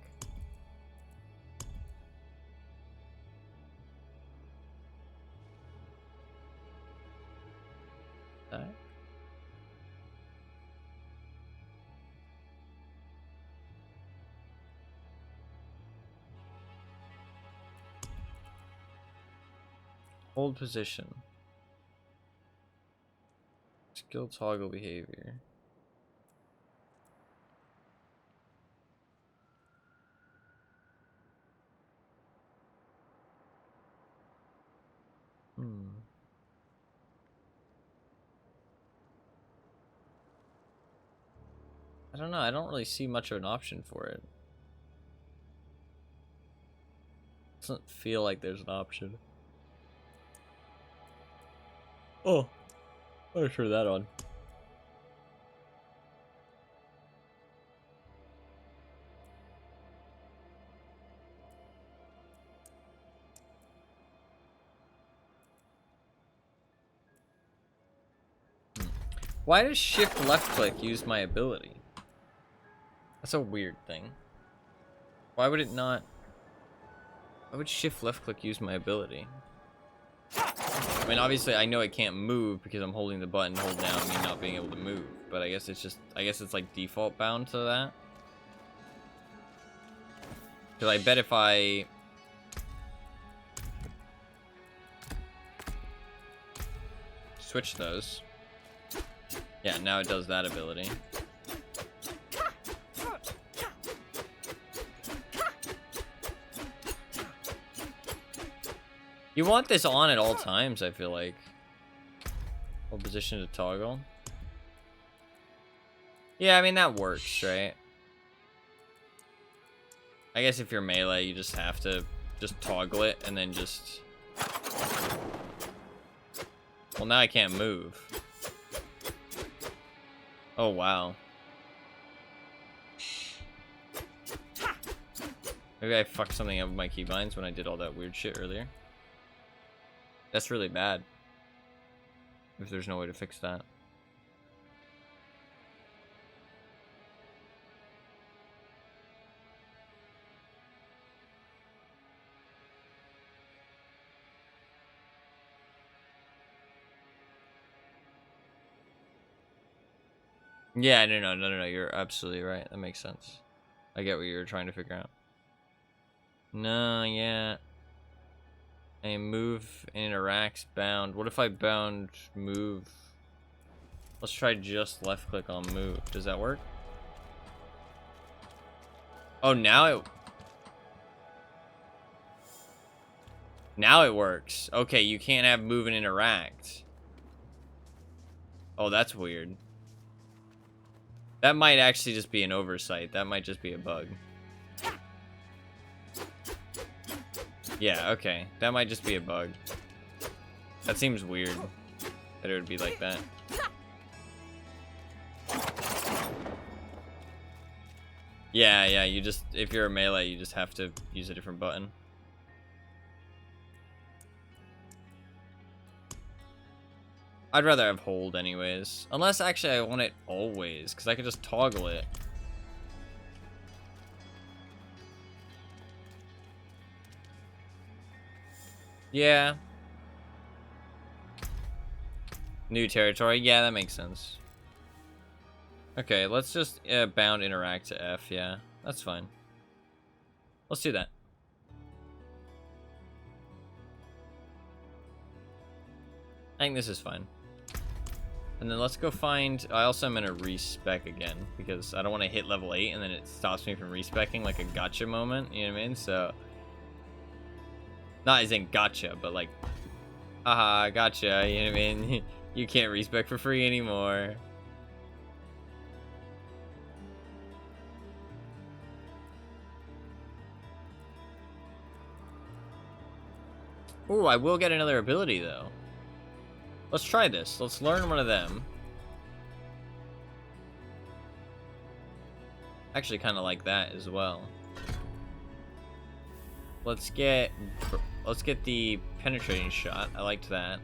Attack? Hold position. Skill toggle behavior. I don't know. I don't really see much of an option for it. Doesn't feel like there's an option. Oh, I'll turn that on. Why does shift left click use my ability? That's a weird thing. Why would it not? Why would shift left click use my ability? I mean, obviously I know I can't move because I'm holding the button, hold down, me not being able to move. But I guess it's just, I guess it's like default bound to that. Because I bet if I... switch those. Yeah, now it does that ability. You want this on at all times, I feel like. Hold position to toggle. Yeah, I mean, that works, right? I guess if you're melee, you just have to just toggle it and then just... Well, now I can't move. Oh, wow. Maybe I fucked something up with my keybinds when I did all that weird shit earlier. That's really bad. If there's no way to fix that. Yeah, no, you're absolutely right. That makes sense. I get what you're trying to figure out. No, yeah. A move interacts bound. What if I bound move? Let's try just left click on move. Does that work? Oh, now it works. Okay, you can't have move and interact. Oh, that's weird. That might actually just be an oversight. That might just be a bug. Yeah, okay. That might just be a bug. That seems weird that it would be like that. Yeah, you just, if you're a melee, you just have to use a different button. I'd rather have hold anyways. Unless actually I want it always, because I could just toggle it. Yeah. New territory. Yeah, that makes sense. Okay, let's just bound interact to F. Yeah, that's fine. Let's do that. I think this is fine. And then let's go find... I also am going to respec again, because I don't want to hit level 8 and then it stops me from respecking, like a gotcha moment, you know what I mean? So, not as in gotcha, but like, haha, gotcha, you know what I mean? You can't respec for free anymore. Ooh, I will get another ability, though. Let's try this. Let's learn one of them. Actually, kind of like that as well. Let's get the penetrating shot. I liked that.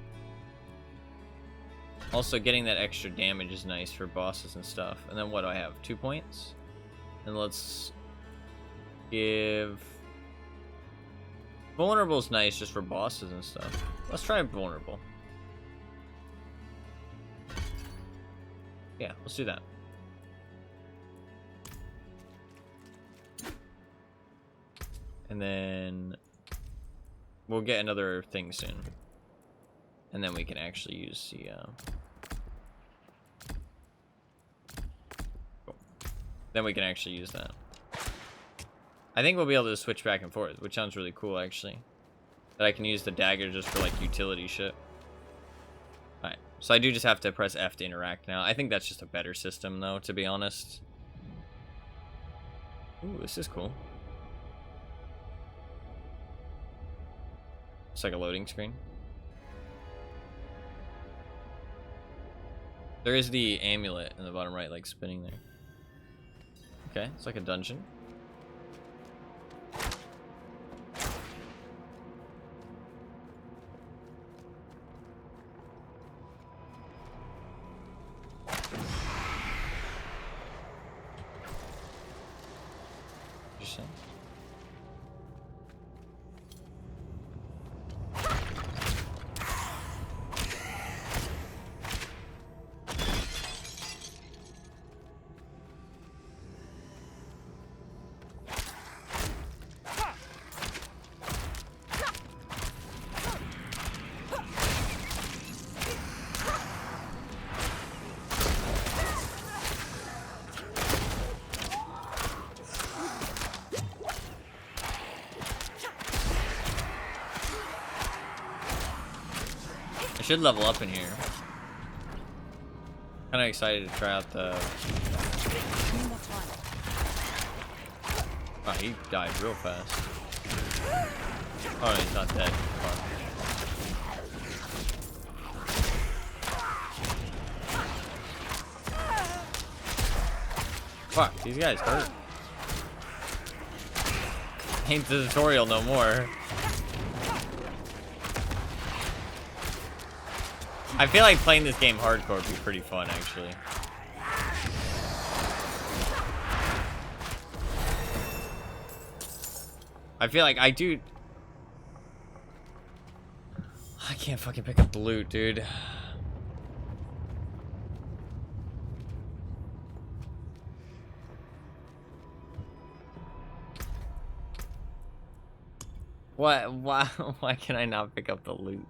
Also, getting that extra damage is nice for bosses and stuff. And then what do I have? 2 points? And let's give... Vulnerable's nice just for bosses and stuff. Let's try vulnerable. Yeah, let's do that. And then we'll get another thing soon. And then we can actually use the cool. Then we can actually use that. I think we'll be able to switch back and forth, which sounds really cool actually. That I can use the dagger just for like utility shit. Alright, so I do just have to press F to interact now. I think that's just a better system though, to be honest. Ooh, this is cool. It's like a loading screen. There is the amulet in the bottom right, like spinning there. Okay, it's like a dungeon. Interesting. I should level up in here. Kind of excited to try out the... Oh, he died real fast. Oh, no, he's not dead. Fuck, these guys hurt. Ain't the tutorial no more. I feel like playing this game hardcore would be pretty fun, actually. I feel like I do... I can't fucking pick up the loot, dude. What? Why can I not pick up the loot?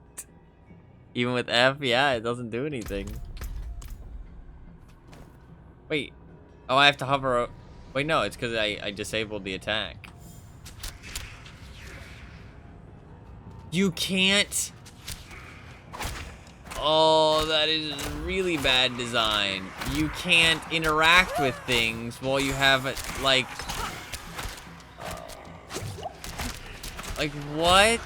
Even with F, yeah, it doesn't do anything. Wait. Oh, I have to hover. Wait, no, it's because I disabled the attack. You can't. Oh, that is really bad design. You can't interact with things while you have it, like... Like, what?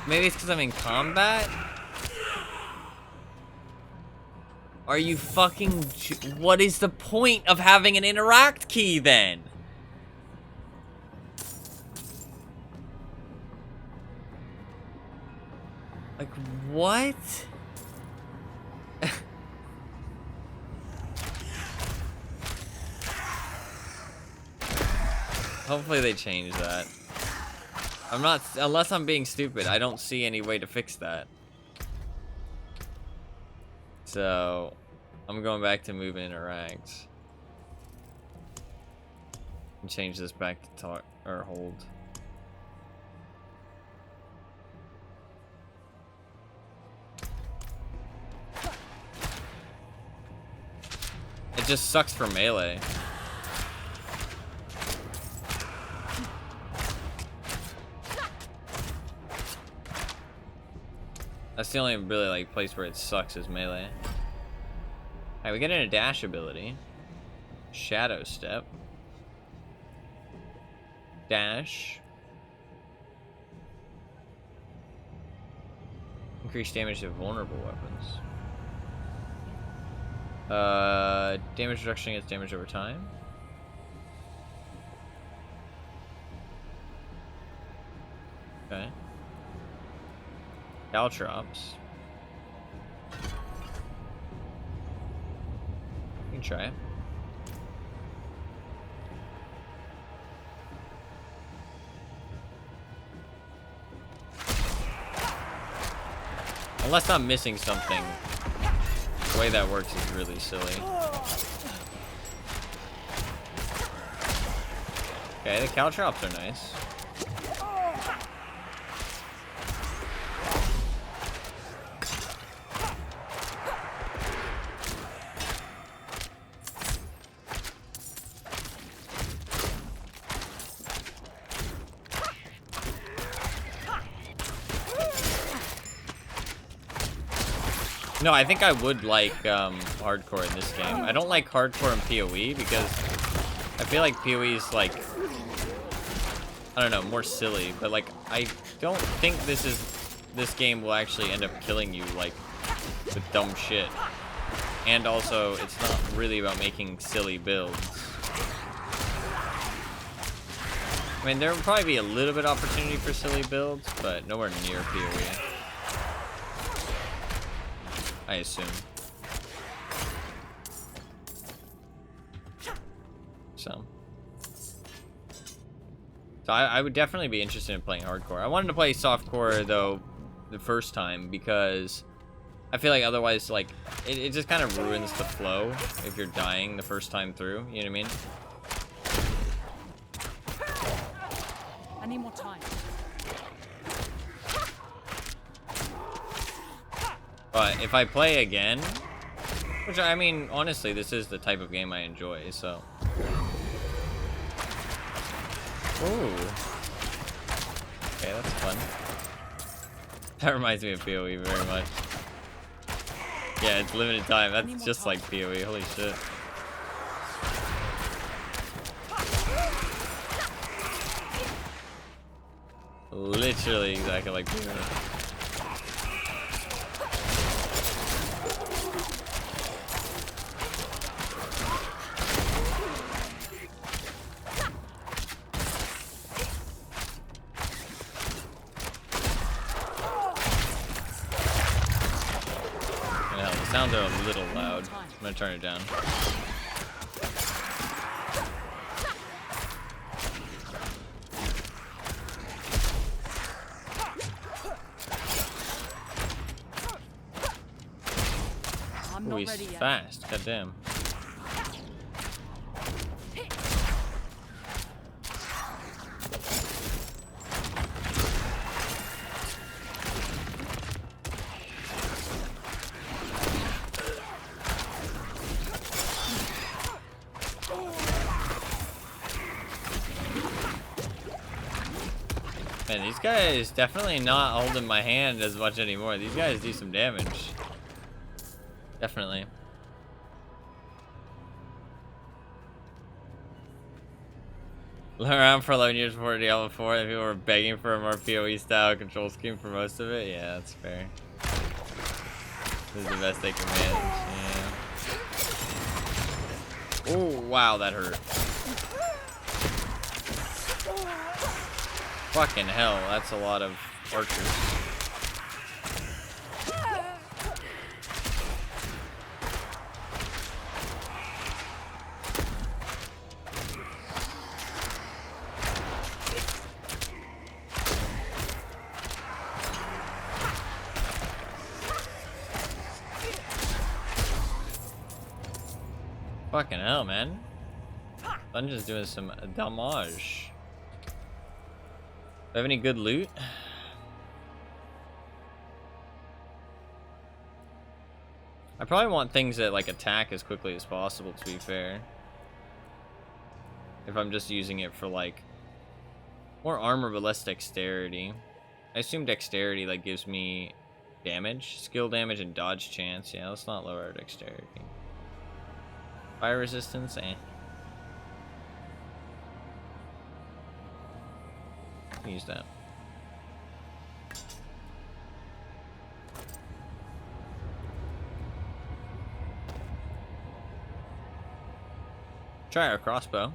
Maybe it's because I'm in combat? Are you fucking... What is the point of having an interact key, then? Like, what? Hopefully they change that. I'm not, unless I'm being stupid, I don't see any way to fix that. So, I'm going back to move and interact. And change this back to talk, or hold. just sucks for melee. That's the only really like place where it sucks is melee. Alright, we get in a dash ability. Shadow step. Dash. Increase damage to vulnerable weapons. Damage reduction gets damage over time. Okay. Caltrops. You can try it. Unless I'm missing something. The way that works is really silly. Okay, the caltrops are nice. No, I think I would like hardcore in this game. I don't like hardcore in PoE because I feel like PoE is like, I don't know, more silly. But like, I don't think this game will actually end up killing you like with dumb shit. And also, it's not really about making silly builds. I mean, there will probably be a little bit of opportunity for silly builds, but nowhere near PoE. I assume. So I would definitely be interested in playing hardcore. I wanted to play softcore though the first time because I feel like otherwise like it just kind of ruins the flow if you're dying the first time through, you know what I mean? I need more time. But if I play again, which I mean, honestly, this is the type of game I enjoy, so. Ooh. Okay, that's fun. That reminds me of PoE very much. Yeah, it's limited time. That's just like PoE. Holy shit. Literally exactly like PoE. Sounds are a little loud. I'm gonna turn it down. Ooh, he's fast. God damn. Man, these guys definitely not holding my hand as much anymore. These guys do some damage. Definitely. Learn around for 11 years before Diablo 4 and people were begging for a more PoE style control scheme for most of it. Yeah, that's fair. This is the best they can manage. Yeah. Oh, wow, that hurt. Fucking hell, that's a lot of archers. Fucking hell, man. Dungeon's doing some damage. Do I have any good loot? I probably want things that like attack as quickly as possible, to be fair. If I'm just using it for like more armor but less dexterity. I assume dexterity like gives me damage, skill damage, and dodge chance. Yeah, let's not lower our dexterity. Fire resistance, eh. Use that. Try our crossbow.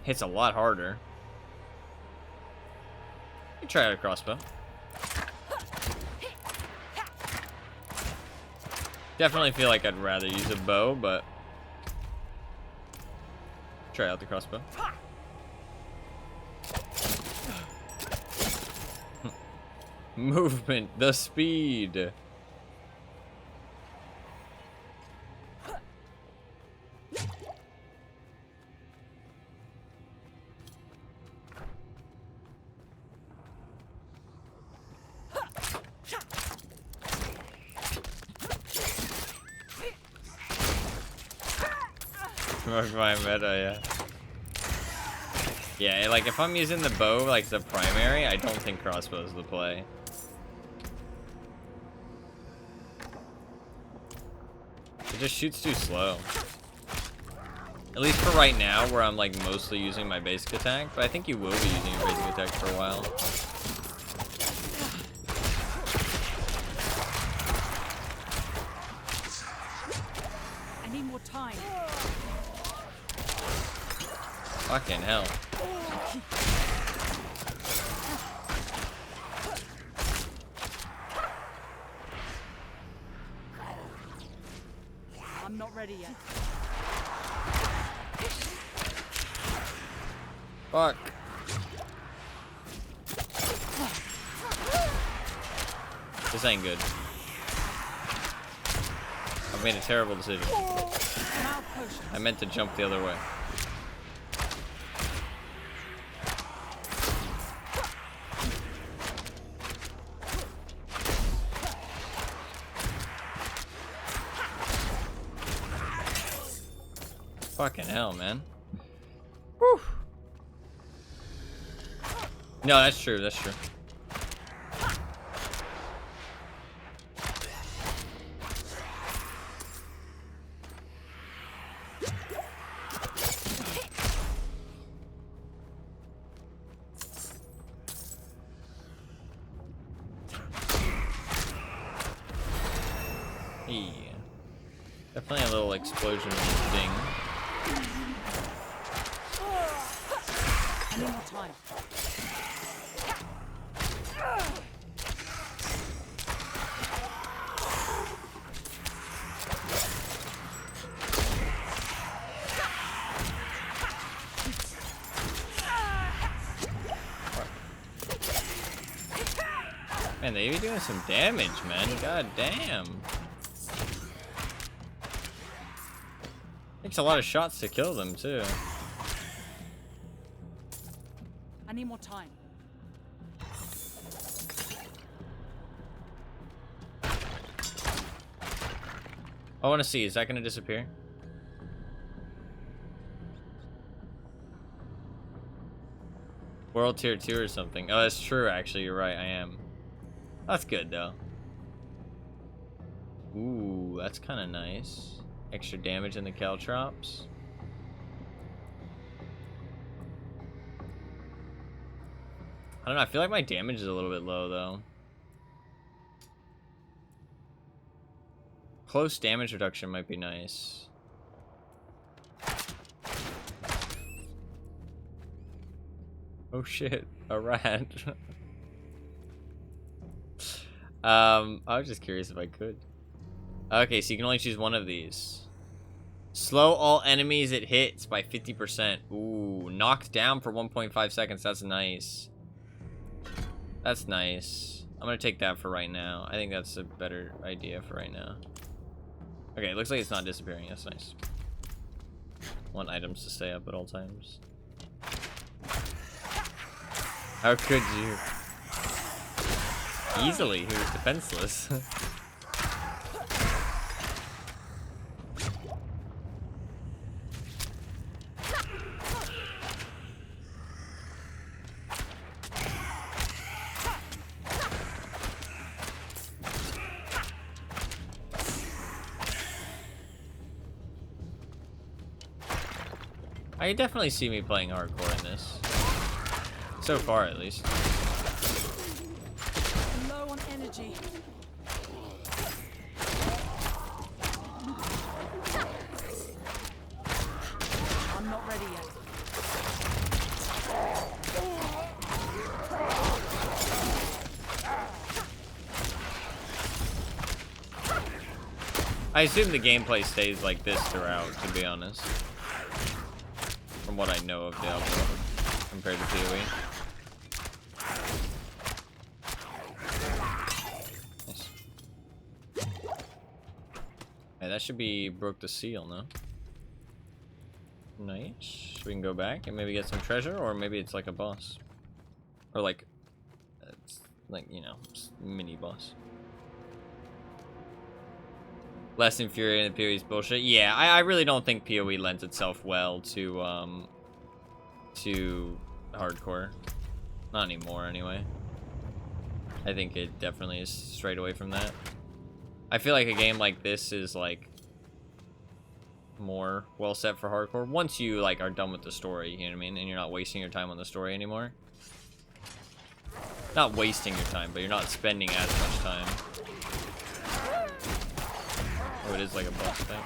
Hits a lot harder. Try our crossbow. Definitely feel like I'd rather use a bow, but try out the crossbow. Movement, the speed. My meta, yeah, like if I'm using the bow like the primary, I don't think crossbow's the play. It just shoots too slow. At least for right now, where I'm like mostly using my basic attack, but I think you will be using your basic attack for a while. I need more time. Fucking hell. I'm not ready yet. Fuck. This ain't good. I've made a terrible decision. I meant to jump the other way. Fucking hell, man. Whew. No, that's true, that's true. Yeah. Definitely a little explosion thing. I need more time. Man, they be doing some damage, man. God damn. Takes a lot of shots to kill them, too. I need more time. I want to see, is that going to disappear? World tier 2 or something. Oh, that's true, actually. You're right, I am. That's good, though. Ooh, that's kind of nice. Extra damage in the caltrops. I don't know, I feel like my damage is a little bit low, though. Close damage reduction might be nice. Oh shit, a rat. I was just curious if I could. Okay, so you can only choose one of these. Slow all enemies it hits by 50%. Ooh, knocked down for 1.5 seconds. That's nice. That's nice. I'm gonna take that for right now. I think that's a better idea for right now. Okay, it looks like it's not disappearing. That's nice. Want items to stay up at all times. How could you? Easily, he was defenseless. I definitely see me playing hardcore in this. So far, at least. I'm low on energy. I'm not ready yet. I assume the gameplay stays like this throughout, to be honest. From what I know of Diablo, compared to PoE. Nice. Hey, that should be broke the seal, no? Nice. We can go back and maybe get some treasure, or maybe it's like a boss. Or like, it's like, you know, mini boss. Less infuriating than PoE's bullshit. Yeah, I really don't think PoE lends itself well to hardcore. Not anymore, anyway. I think it definitely is straight away from that. I feel like a game like this is like more well set for hardcore once you like are done with the story, you know what I mean, and you're not wasting your time on the story anymore. Not wasting your time, but you're not spending as much time. Oh, it is like a boss thing.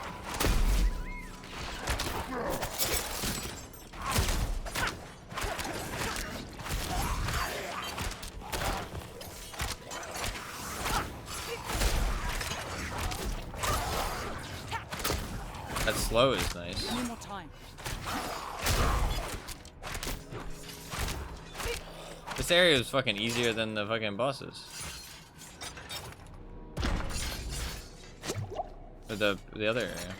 That slow is nice. One more time. This area is fucking easier than the fucking bosses. Or the other area.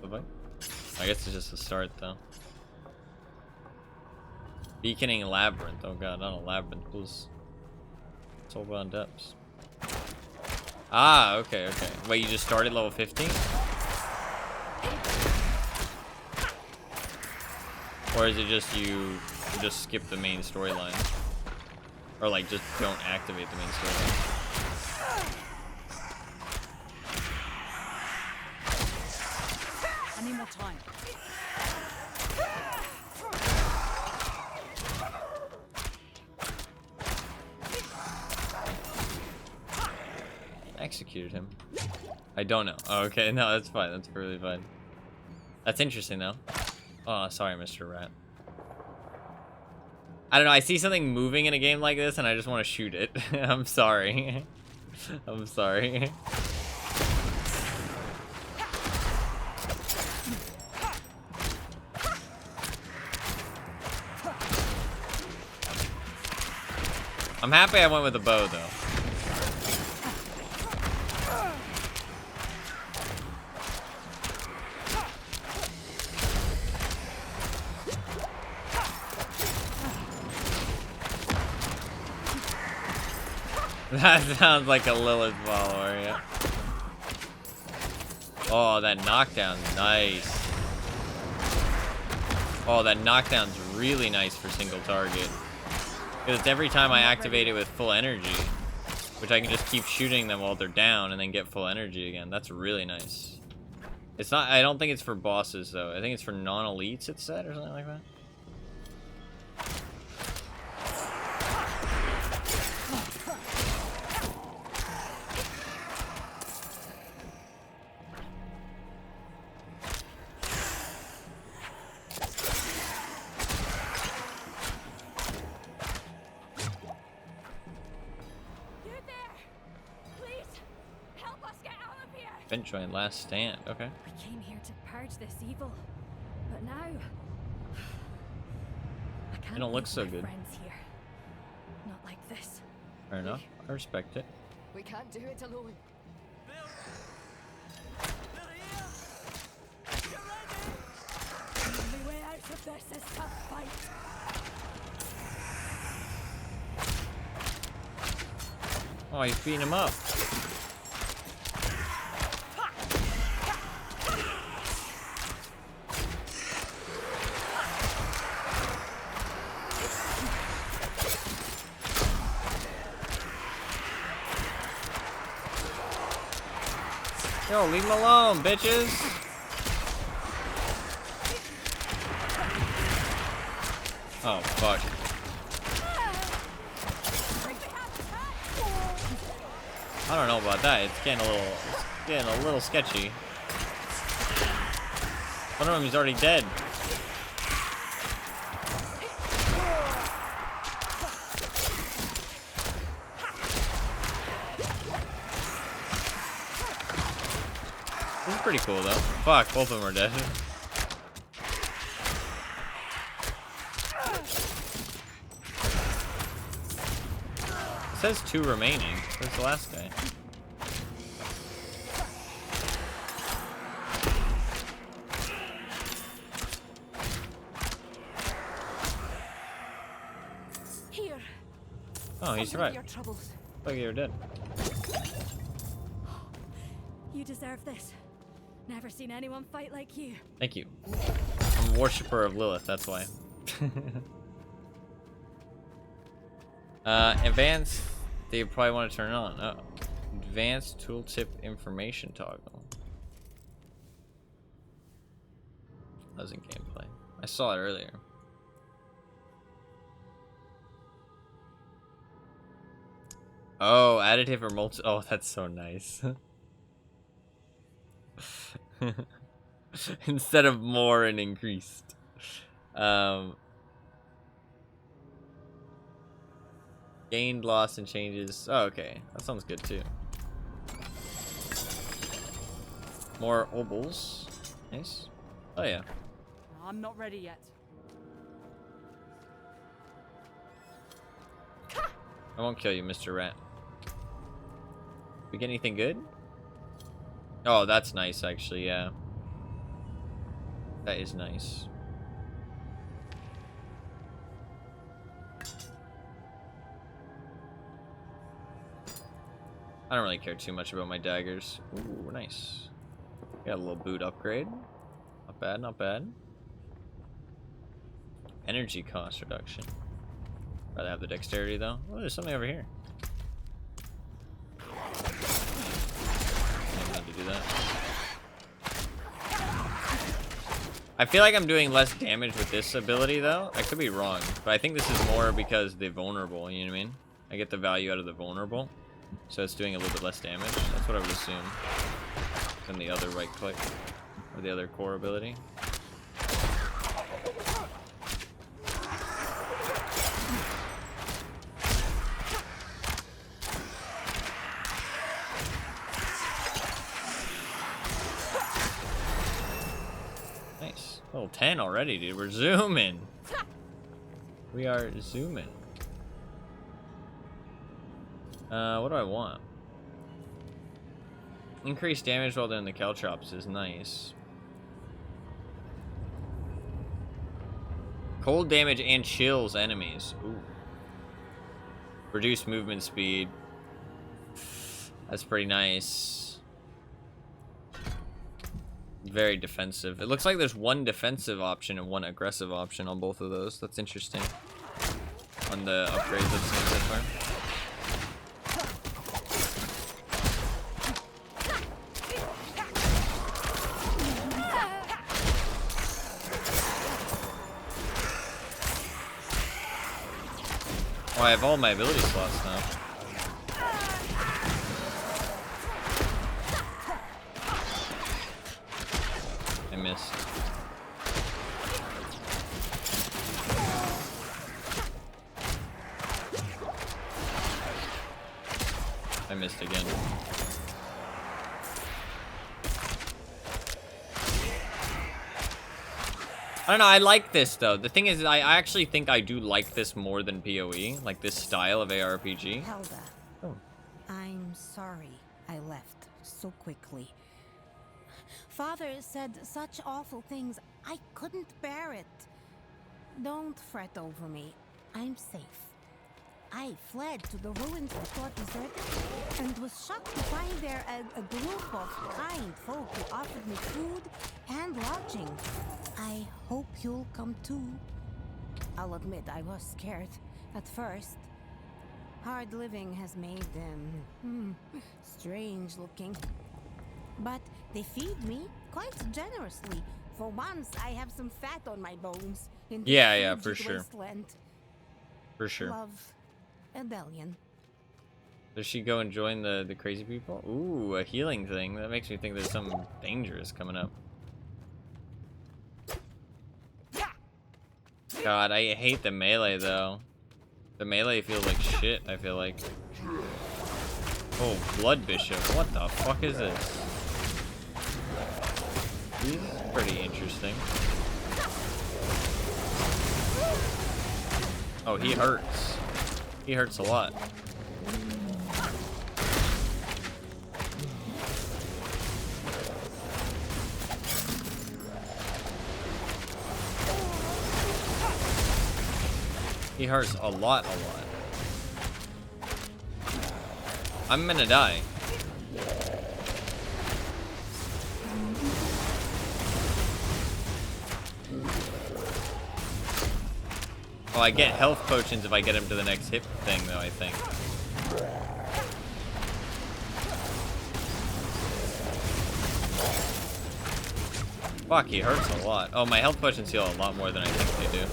The fuck? I guess it's just a start though. Beaconing labyrinth. Oh god, not a labyrinth, please. It's all about depths. Ah, okay, okay. Wait, you just started level 15? Or is it just you just skip the main storyline? Or like just don't activate the main storyline? I need more time. Executed him. I don't know. Oh, okay, no, that's fine. That's really fine. That's interesting, though. Oh, sorry, Mr. Rat. I don't know. I see something moving in a game like this, and I just want to shoot it. I'm sorry. I'm sorry. I'm happy I went with the bow, though. That sounds like a Lilith follower, yeah. Oh, that knockdown's nice. Oh, that knockdown's really nice for single target. Because it's every time I activate it with full energy, which I can just keep shooting them while they're down and then get full energy again. That's really nice. It's not, I don't think it's for bosses though. I think it's for non-elites, it said, or something like that. Join last stand. Okay. We came here to purge this evil, but now I can't. You don't look so good. Friends here. Not like this. Fair enough. I respect it. We can't do it alone. The only way out of this is to fight. Oh, he's beating him up. Yo, leave him alone, bitches. Oh, fuck. I don't know about that. It's getting a little sketchy. One of them is already dead. This is pretty cool though. Fuck, both of them are dead. It says 2 remaining. Where's the last guy? Here. Oh, he survived. Your troubles. Look, you're dead. You deserve this. Never seen anyone fight like you. Thank you. I'm a worshipper of Lilith, that's why. Advanced, they probably want to turn it on. Oh. Advanced tooltip information toggle. That was in gameplay. I saw it earlier. Oh, additive or multi. Oh, that's so nice. Instead of more and increased. Gained, loss, and changes. Oh, okay. That sounds good too. More obols. Nice. Oh, yeah. I'm not ready yet. I won't kill you, Mr. Rat. We get anything good? Oh, that's nice, actually, yeah. That is nice. I don't really care too much about my daggers. Ooh, nice. Got a little boot upgrade. Not bad, not bad. Energy cost reduction. Rather have the dexterity, though. Oh, there's something over here. I need to do that. I feel like I'm doing less damage with this ability, though. I could be wrong, but I think this is more because the vulnerable, you know what I mean? I get the value out of the vulnerable, so it's doing a little bit less damage. That's what I would assume than the other right click, or the other core ability. Nice. Level 10 already, dude. We're zooming. We are zooming. What do I want? Increased damage while doing the caltrops is nice. Cold damage and chills enemies. Ooh. Reduced movement speed. That's pretty nice. Very defensive. It looks like there's one defensive option and one aggressive option on both of those. That's interesting. On the upgrades I've seen so far. Oh, I have all my ability slots now. I missed. I missed again. I don't know, I like this though. The thing is, I actually think I do like this more than PoE, like this style of ARPG. Helda, Oh. I'm sorry I left so quickly. Father said such awful things, I couldn't bear it. Don't fret over me. I'm safe. I fled to the ruins of Fort Desert and was shocked to find there a group of kind folk who offered me food and lodging. I hope you'll come too. I'll admit I was scared at first. Hard living has made them strange looking. But they feed me quite generously For once, I have some fat on my bones. In this Yeah, for frigid sure. wasteland. For sure. Love, rebellion. Does she go and join the crazy people? Ooh, a healing thing. That makes me think there's something dangerous coming up. God, I hate the melee though. The melee feels like shit, I feel like. Oh, Blood Bishop. What the fuck is this? This is pretty interesting. Oh, he hurts. He hurts a lot. He hurts a lot. I'm gonna die. Oh, I get health potions if I get him to the next hit thing, though, I think. Fuck, he hurts a lot. Oh, my health potions heal a lot more than I think they do.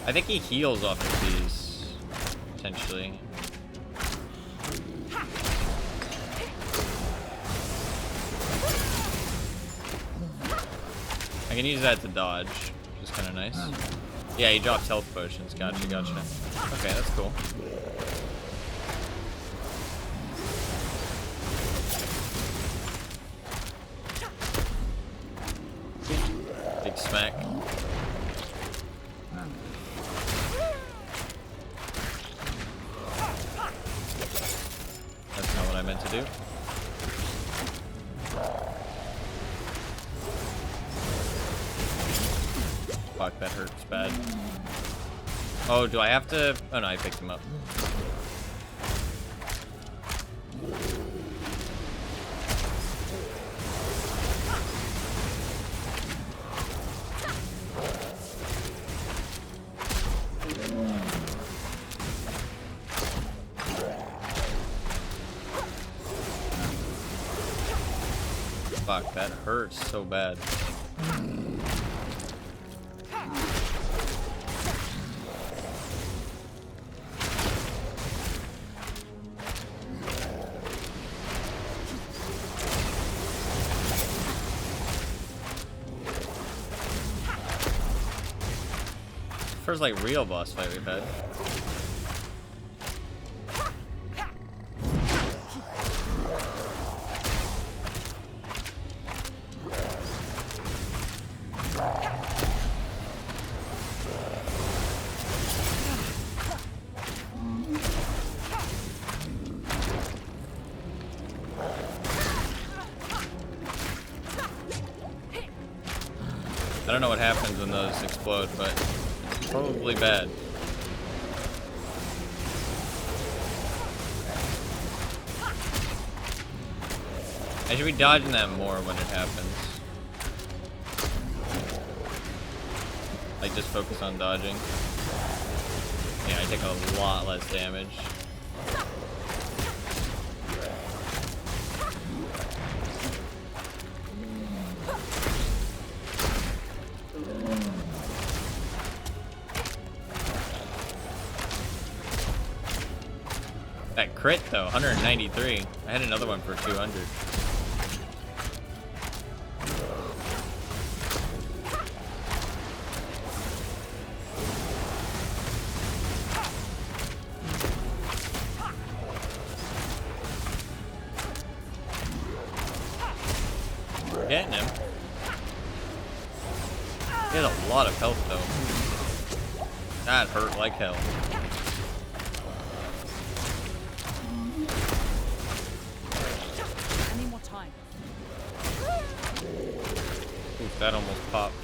I think he heals off of these, potentially. I can use that to dodge, which is kind of nice. Yeah, he drops health potions. Gotcha. Okay, that's cool. Big smack. That's not what I meant to do. Fuck, that hurts bad. Oh, do I have to? Oh no, I picked him up. Fuck, that hurts so bad. First, like, real boss fight we've had. I don't know what happens when those explode, but it's probably bad. I should be dodging that more when it happens. Like, just focus on dodging. Yeah, I take a lot less damage. That crit though, 193. I had another one for 200. We're getting him. He has a lot of health though. That hurt like hell. Oof, that almost popped.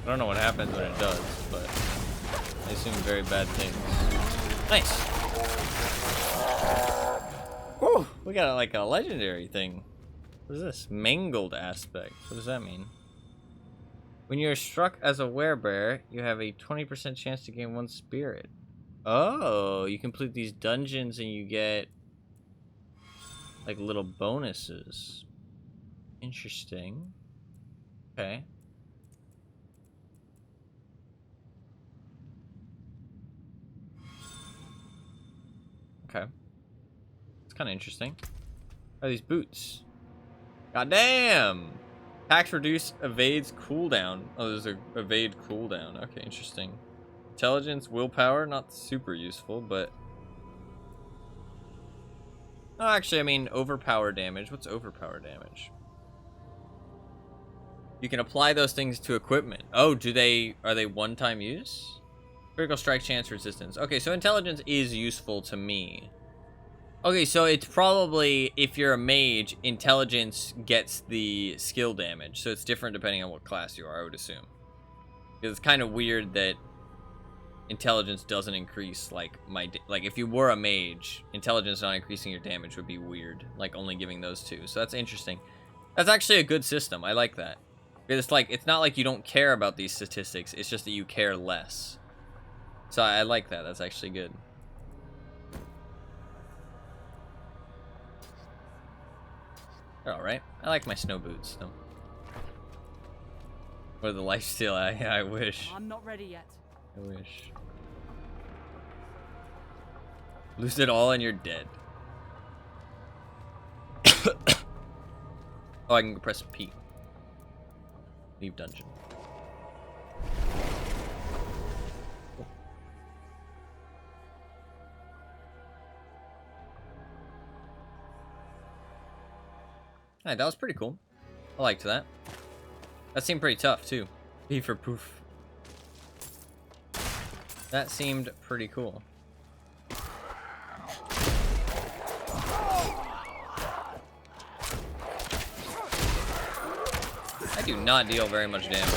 I don't know what happens when it does, but I assume very bad things. Nice! Woo! We got like a legendary thing. What is this? Mangled aspect. What does that mean? When you're struck as a werebear, you have a 20% chance to gain 1 spirit. Oh, you complete these dungeons and you get like little bonuses. Interesting. Okay. Okay. It's kind of interesting. Oh, these boots. God damn! Tax reduce evades cooldown. Oh, there's a evade cooldown. Okay, interesting. Intelligence, willpower, not super useful, but... Oh, actually, I mean, overpower damage. What's overpower damage? You can apply those things to equipment. Oh, are they one-time use? Critical strike chance resistance. Okay, so intelligence is useful to me. Okay, so it's probably, if you're a mage, intelligence gets the skill damage. So it's different depending on what class you are, I would assume. Because it's kind of weird that intelligence doesn't increase, like, if you were a mage, intelligence not increasing your damage would be weird. Like, only giving those two. So that's interesting. That's actually a good system. I like that. Because it's like, it's not like you don't care about these statistics. It's just that you care less. So I like that. That's actually good. They're alright. I like my snow boots, though. Or the lifesteal. I wish. I'm not ready yet. I wish. Lose it all and you're dead. Oh, I can press P. Leave dungeon. Alright, that was pretty cool. I liked that. That seemed pretty tough, too. P for poof. That seemed pretty cool. I do not deal very much damage.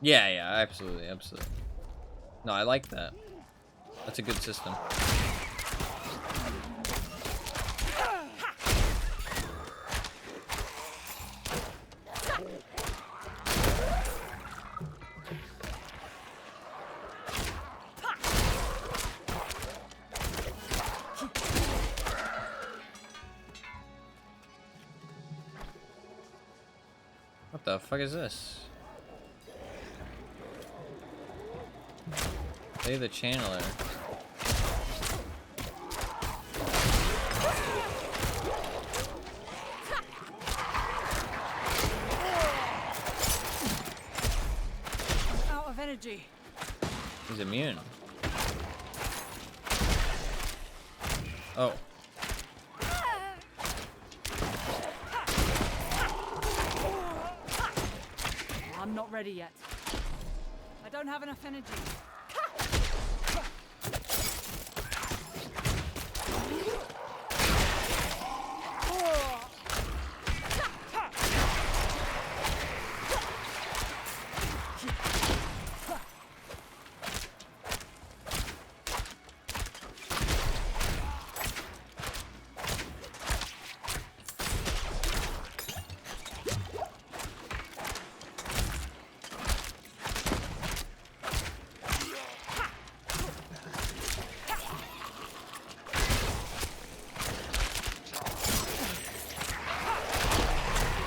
Yeah, absolutely. No, I like that. That's a good system. What the fuck is this? Play the channeler. I'm out of energy. He's immune. Oh. I'm not ready yet. I don't have enough energy.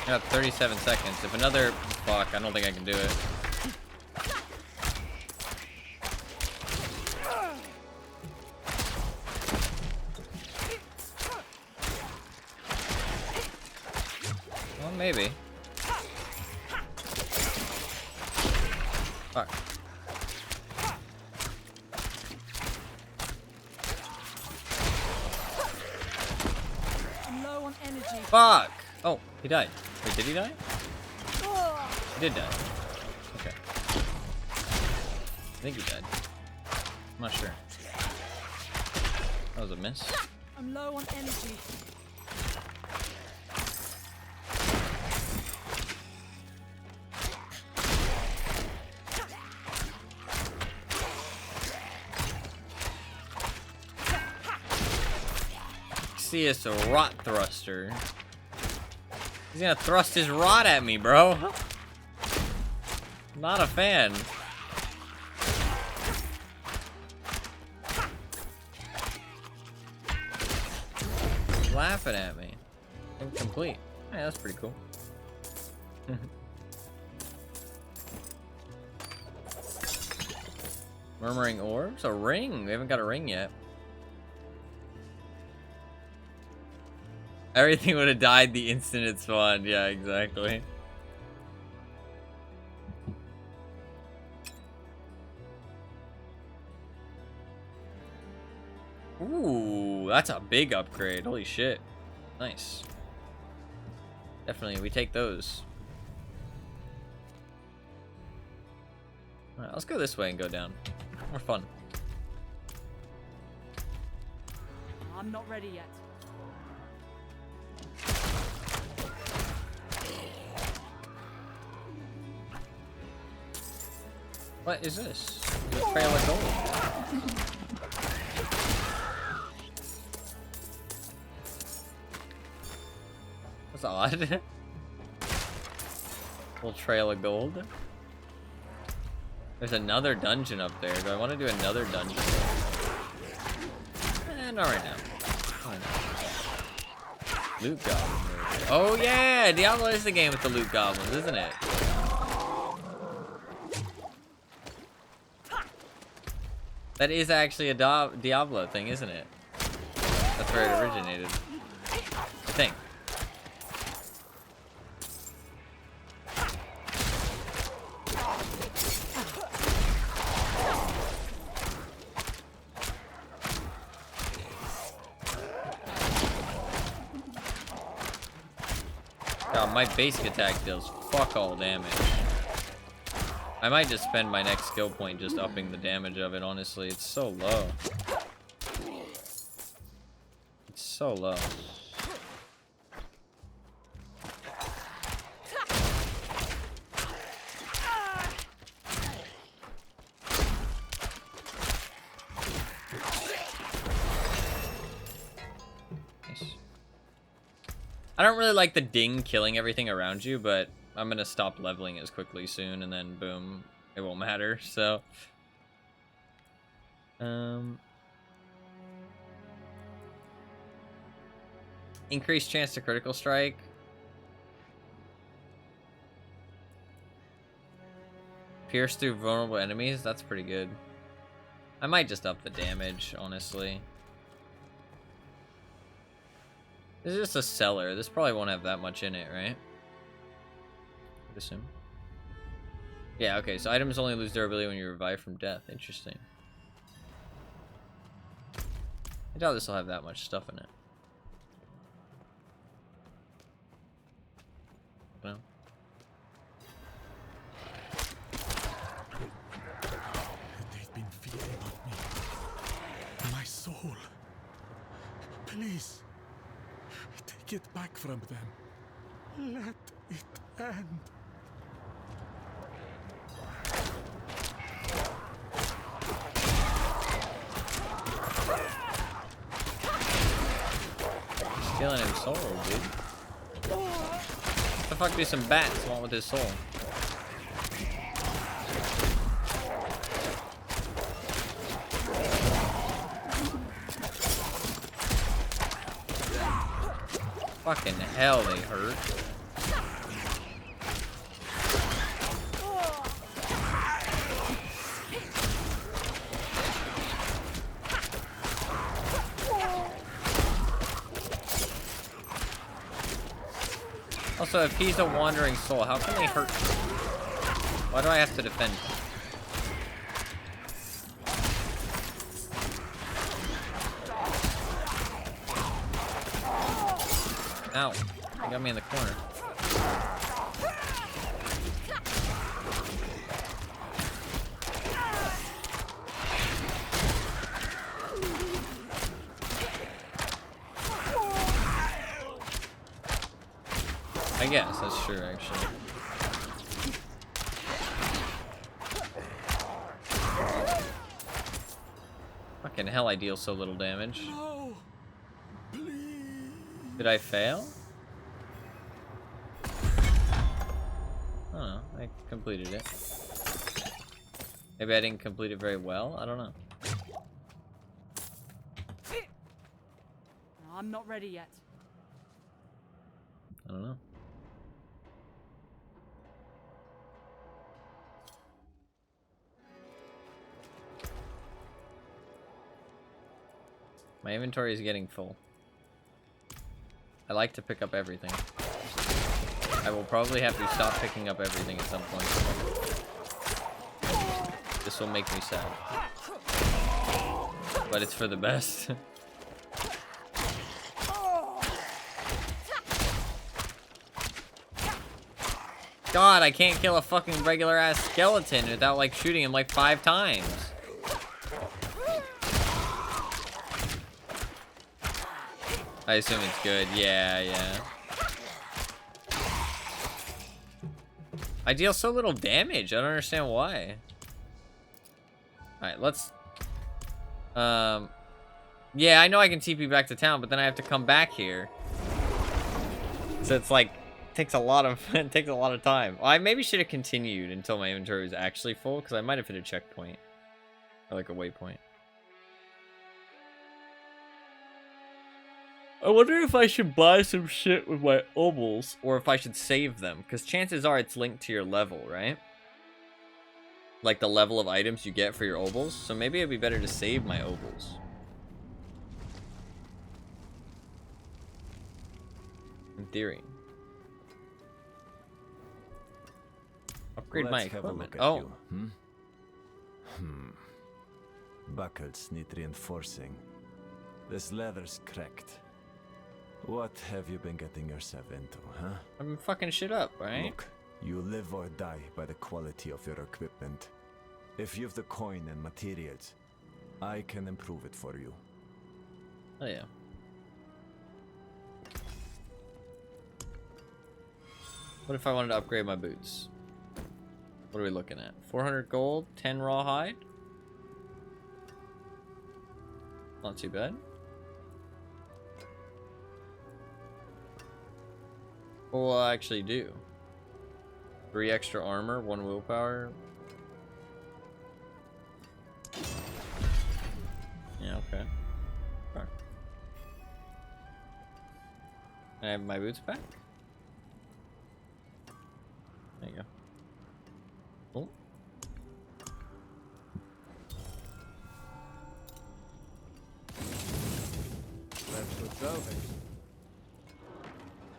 I got 37 seconds. If another... Fuck, I don't think I can do it. Well, maybe. Fuck. I'm low on energy. Fuck! Oh, he died. Wait, did he die? He did die. Okay. I think he died. I'm not sure. That was a miss. I'm low on energy. See, it's a rot thruster. He's gonna thrust his rod at me, bro. Not a fan. He's laughing at me. Incomplete. Yeah, that's pretty cool. Murmuring orbs? A ring? We haven't got a ring yet. Everything would have died the instant it spawned. Yeah, exactly. Ooh, that's a big upgrade. Holy shit. Nice. Definitely, we take those. Alright, let's go this way and go down. More fun. I'm not ready yet. What is this? The trail of gold. That's odd. Little trail of gold. There's another dungeon up there. Do I want to do another dungeon? Not right now. Loot goblin. Oh yeah, Diablo is the game with the loot goblins, isn't it? That is actually a Diablo thing, isn't it? That's where it originated. I think. God, my basic attack deals fuck all damage. I might just spend my next skill point just upping the damage of it, honestly. It's so low. It's so low. I don't really like the ding killing everything around you, but I'm gonna stop leveling as quickly soon, and then boom, it won't matter. So, increased chance to critical strike. Pierce through vulnerable enemies. That's pretty good. I might just up the damage, honestly. This is just a cellar. This probably won't have that much in it, right? I'd assume. Yeah, okay, so items only lose durability when you revive from death. Interesting. I doubt this will have that much stuff in it. No. They've been feeding on me. My soul. Please. Take it back from them. Let it end. Stealing his soul, dude. What the fuck do some bats want with his soul? Fucking hell, they hurt. Also, if he's a wandering soul, how can they hurt me? Why do I have to defend him? Ow. He got me in the corner. I guess that's true, actually. Fucking hell, I deal so little damage. No. Did I fail? I completed it. Maybe I didn't complete it very well. I don't know. I'm not ready yet. I don't know. My inventory is getting full. I like to pick up everything. I will probably have to stop picking up everything at some point. This will make me sad. But it's for the best. God, I can't kill a fucking regular ass skeleton without like shooting him like 5 times. I assume it's good. Yeah. I deal so little damage. I don't understand why. Alright, let's... Yeah, I know I can TP back to town, but then I have to come back here. So it's like... takes a lot of time. Well, I maybe should have continued until my inventory was actually full, because I might have hit a checkpoint. Or like a waypoint. I wonder if I should buy some shit with my obols, or if I should save them, because chances are it's linked to your level, right? Like the level of items you get for your obols, so maybe it'd be better to save my obols. In theory. Upgrade my equipment. Oh. Buckles need reinforcing. This leather's cracked. What have you been getting yourself into, huh? I've been fucking shit up, right? Look, you live or die by the quality of your equipment. If you've the coin and materials, I can improve it for you. Oh yeah. What if I wanted to upgrade my boots? What are we looking at? 400 gold, 10 rawhide? Not too bad. What will I actually do? 3 extra armor, 1 willpower. Yeah, okay. Alright. Can I have my boots back? There you go. Oh.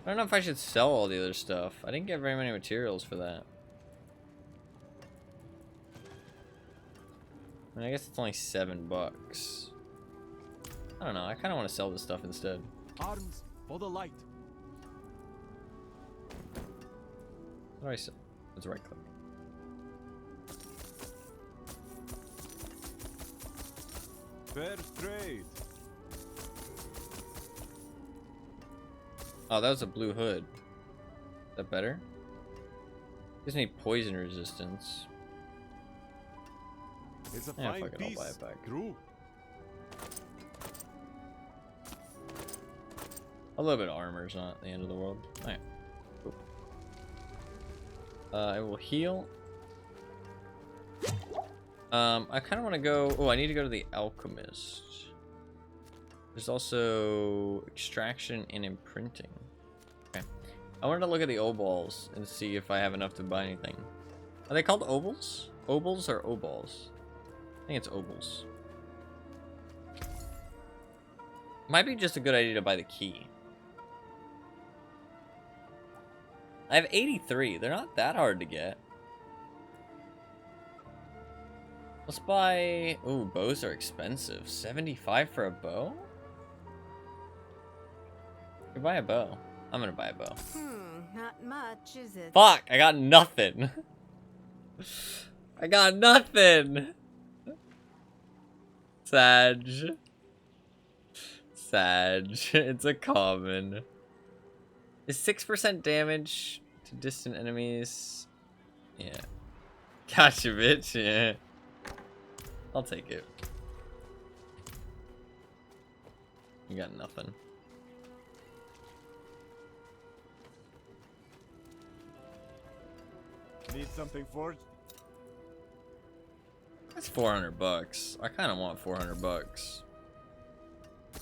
I don't know if I should sell all the other stuff. I didn't get very many materials for that. I mean, I guess it's only $7. I don't know. I kind of want to sell this stuff instead. Arms for the light. What do I sell? Let's right click. Fair trade. Oh, that was a blue hood. Is that better? Gives me poison resistance. It's a yeah, fine fuck it, piece. I'll buy it back. True. A little bit of armor is not the end of the world. Alright. Cool. I will heal. I kind of want to go... Oh, I need to go to the Alchemist. There's also extraction and imprinting. Okay. I wanted to look at the obols and see if I have enough to buy anything. Are they called obols? Obols or obols? I think it's obols. Might be just a good idea to buy the key. I have 83. They're not that hard to get. Let's buy... Ooh, bows are expensive. 75 for a bow? You buy a bow. I'm gonna buy a bow. Not much, is it? Fuck! I got nothing. I got nothing. Sag. It's a common. Is 6% damage to distant enemies? Yeah. Gotcha, bitch. Yeah. I'll take it. You got nothing. Need something forged? That's 400 bucks. I kind of want 400 bucks. Did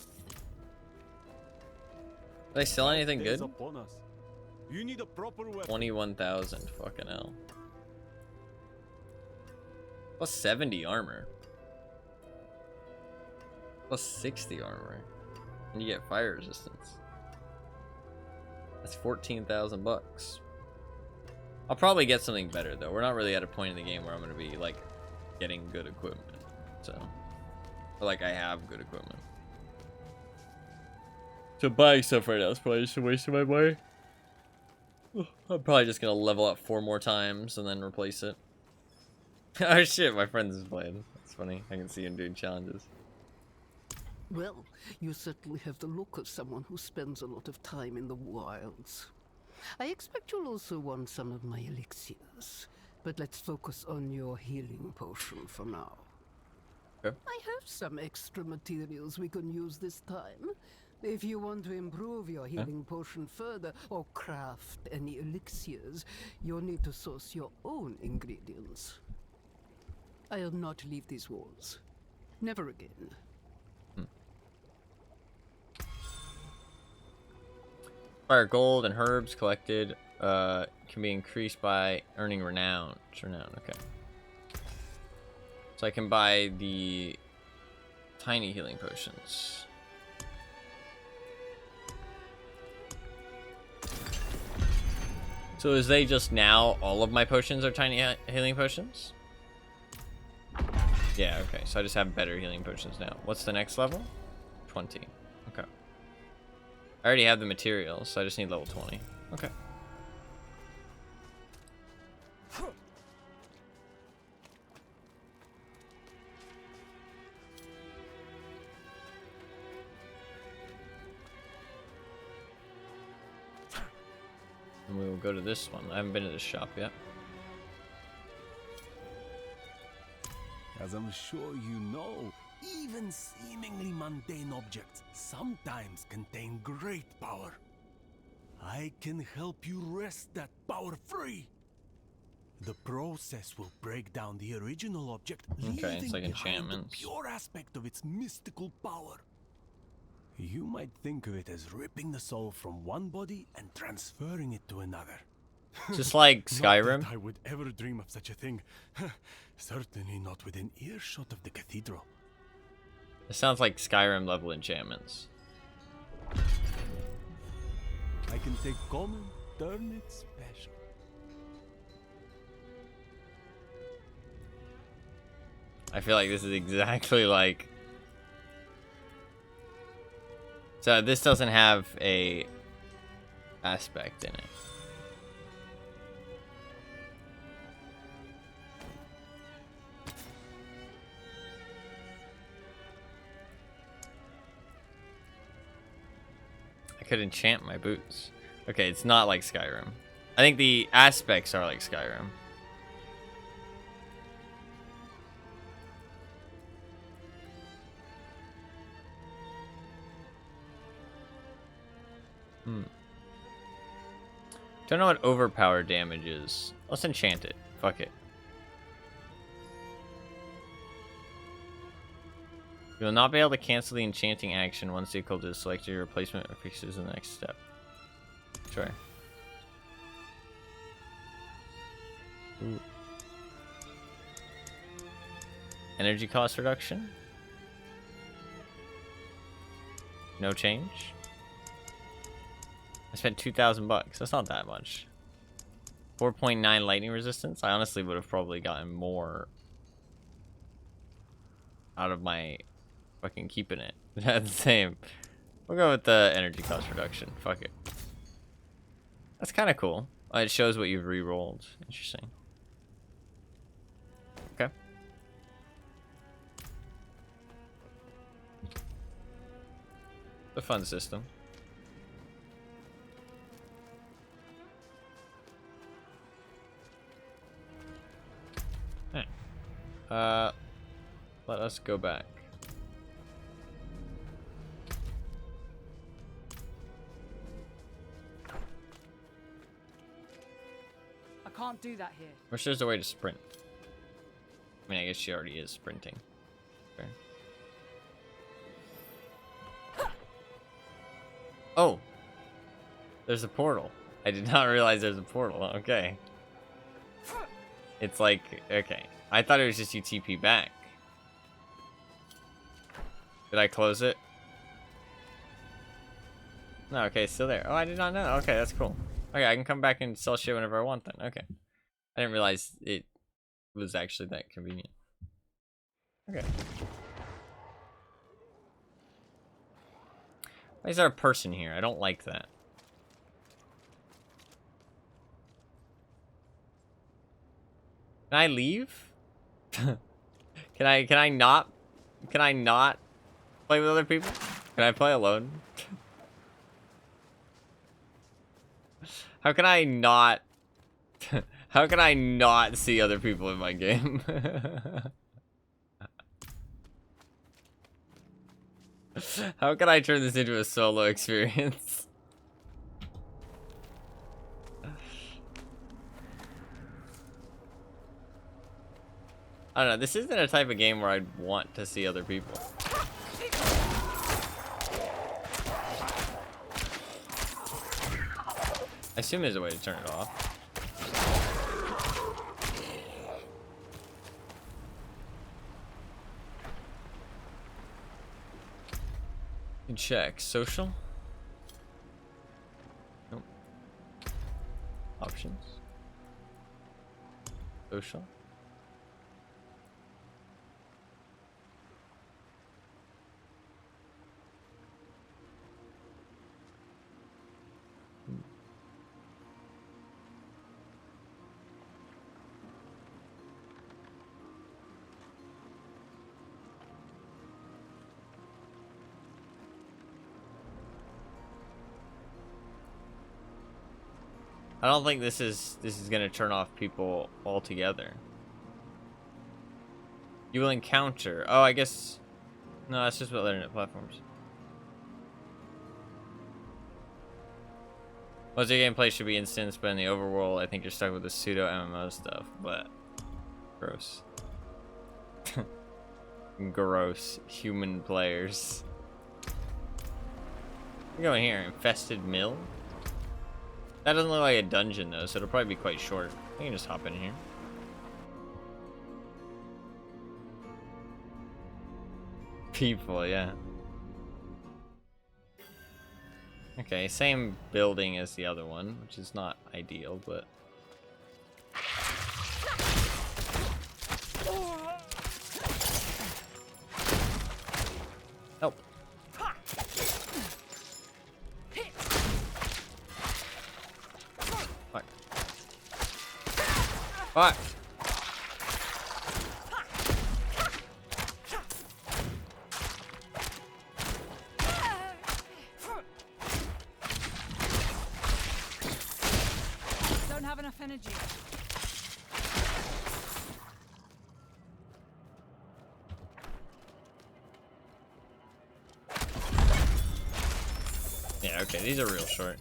they sell anything Days good? upon us. You need a proper weapon. 21,000. Fucking hell. Plus 70 armor. Plus 60 armor. And you get fire resistance. That's 14,000 bucks. I'll probably get something better though. We're not really at a point in the game where I'm gonna be like getting good equipment. So, or like I have good equipment. So buying stuff right now is probably just a waste of my money. I'm probably just gonna level up 4 more times and then replace it. Oh shit, my friend is playing. That's funny. I can see him doing challenges. Well, you certainly have the look of someone who spends a lot of time in the wilds. I expect you'll also want some of my elixirs, but let's focus on your healing potion for now. Okay. I have some extra materials we can use this time. If you want to improve your healing potion further or craft any elixirs, you'll need to source your own ingredients. I'll not leave these walls. Never again. Fire gold and herbs collected can be increased by earning renown. Okay. So I can buy the tiny healing potions. So is they just now all of my potions are tiny healing potions? Yeah, okay. So I just have better healing potions now. What's the next level? 20. Okay. I already have the materials, so I just need level 20. Okay. And we will go to this one. I haven't been to this shop yet. As I'm sure you know, even seemingly mundane objects sometimes contain great power. I can help you wrest that power free. The process will break down the original object, Okay, it's like leaving behind enchantments. the pure aspect of its mystical power. You might think of it as ripping the soul from one body and transferring it to another. Just like Not Skyrim? that I would ever dream of such a thing. Certainly not within earshot of the cathedral. It sounds like Skyrim level enchantments. I can take common, turn it special. I feel like this is exactly like... So this doesn't have a aspect in it. I could enchant my boots. Okay, it's not like Skyrim. I think the aspects are like Skyrim. Don't know what overpower damage is. Let's enchant it. Fuck it. You will not be able to cancel the enchanting action once the occult is selected. Your replacement fixes the next step. Sure. Ooh. Energy cost reduction? No change? I spent 2,000 bucks. That's not that much. 4.9 lightning resistance. I honestly would have probably gotten more out of my fucking keeping it. That's the same. We'll go with the energy cost reduction. Fuck it. That's kind of cool. It shows what you've re-rolled. Interesting. Okay. The fun system. Let us go back. I can't can't do that here. Wish there's a way to sprint. I mean, I guess she already is sprinting. Fair. Oh! There's a portal. I did not realize there's a portal. Okay. It's like, okay. I thought it was just you TP back. Did I close it? No, okay, it's still there. Oh, I did not know. Okay, that's cool. Okay, I can come back and sell shit whenever I want then. Okay. I didn't realize it was actually that convenient. Okay. Why is there a person here? I don't like that. Can I leave? Can I not play with other people? Can I play alone? How can I not how can I not see other people in my game? How can I turn this into a solo experience? I don't know, this isn't a type of game where I'd want to see other people. I assume there's a way to turn it off. You can check. Social? Nope. Options? Social? I don't think this is gonna turn off people altogether. You will encounter. Oh, I guess. No, that's just about internet platforms. Most of your gameplay should be instanced, but in the overworld, I think you're stuck with the pseudo MMO stuff. But gross. Gross human players. We're going here. Infested mill. That doesn't look like a dungeon though, so it'll probably be quite short. I can just hop in here. People, yeah. Okay, same building as the other one, which is not ideal, but... Help. Fuck. Don't have enough energy. Yeah, okay, these are real short.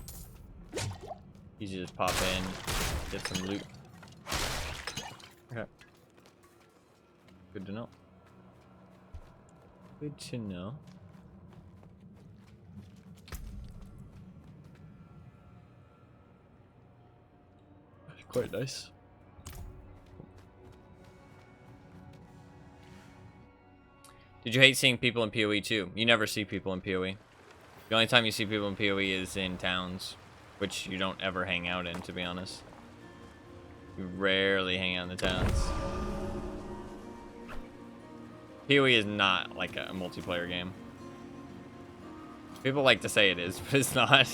Easy to just pop in, get some loot. Okay. Good to know. Good to know. Quite nice. Did you hate seeing people in PoE too? You never see people in PoE. The only time you see people in PoE is in towns, which you don't ever hang out in, to be honest. You rarely hang out in the towns. PoE is not like a multiplayer game. People like to say it is, but it's not.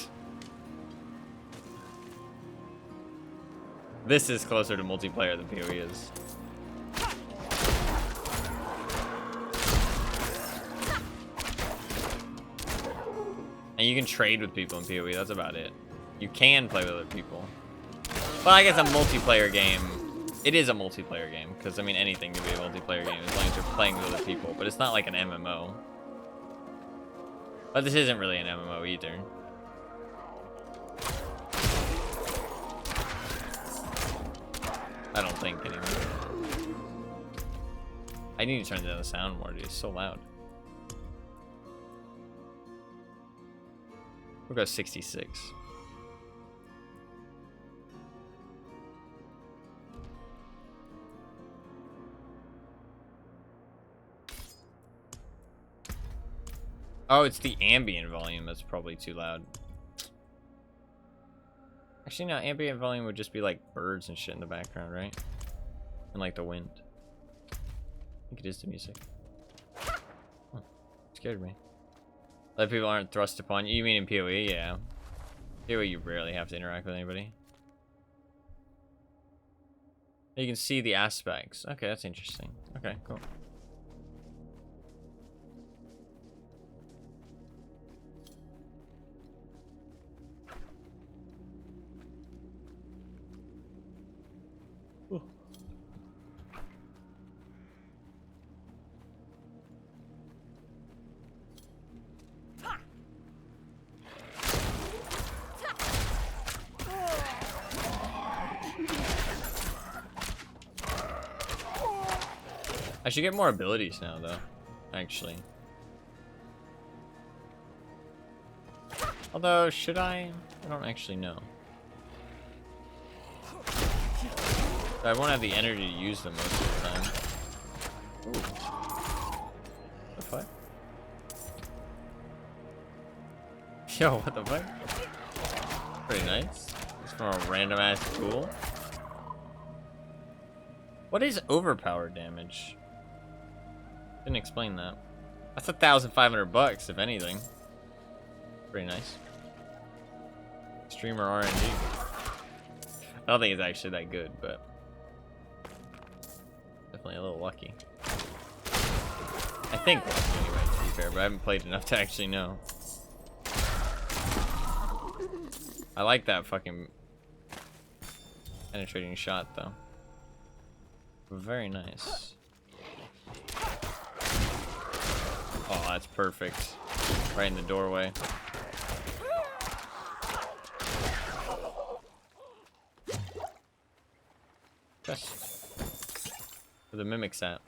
This is closer to multiplayer than PoE is. And you can trade with people in PoE, that's about it. You can play with other people. But I guess a multiplayer game, it is a multiplayer game, because I mean anything can be a multiplayer game as long as you're playing with other people, but it's not like an MMO. But this isn't really an MMO either. I don't think anyway. I need to turn down the sound more, dude. It's so loud. We'll go 66. Oh, it's the ambient volume that's probably too loud. Actually, no, ambient volume would just be like birds and shit in the background, right? And like the wind. I think it is the music. Oh, scared me. Other people aren't thrust upon you. You mean in PoE? Yeah. PoE, you rarely have to interact with anybody. You can see the aspects. Okay, that's interesting. Okay, cool. Ooh. I should get more abilities now, though. Actually. Although, should I? I don't actually know. I won't have the energy to use them most of the time. Ooh. The fuck? Yo, what the fuck? Pretty nice. It's from a random ass tool. What is overpowered damage? Didn't explain that. That's $1,500 if anything. Pretty nice. Streamer R&D. I don't think it's actually that good, but definitely a little lucky. I think lucky anyway, to be fair, but I haven't played enough to actually know. I like that fucking penetrating shot though. Very nice. Oh, that's perfect. Right in the doorway. Just for the mimics at.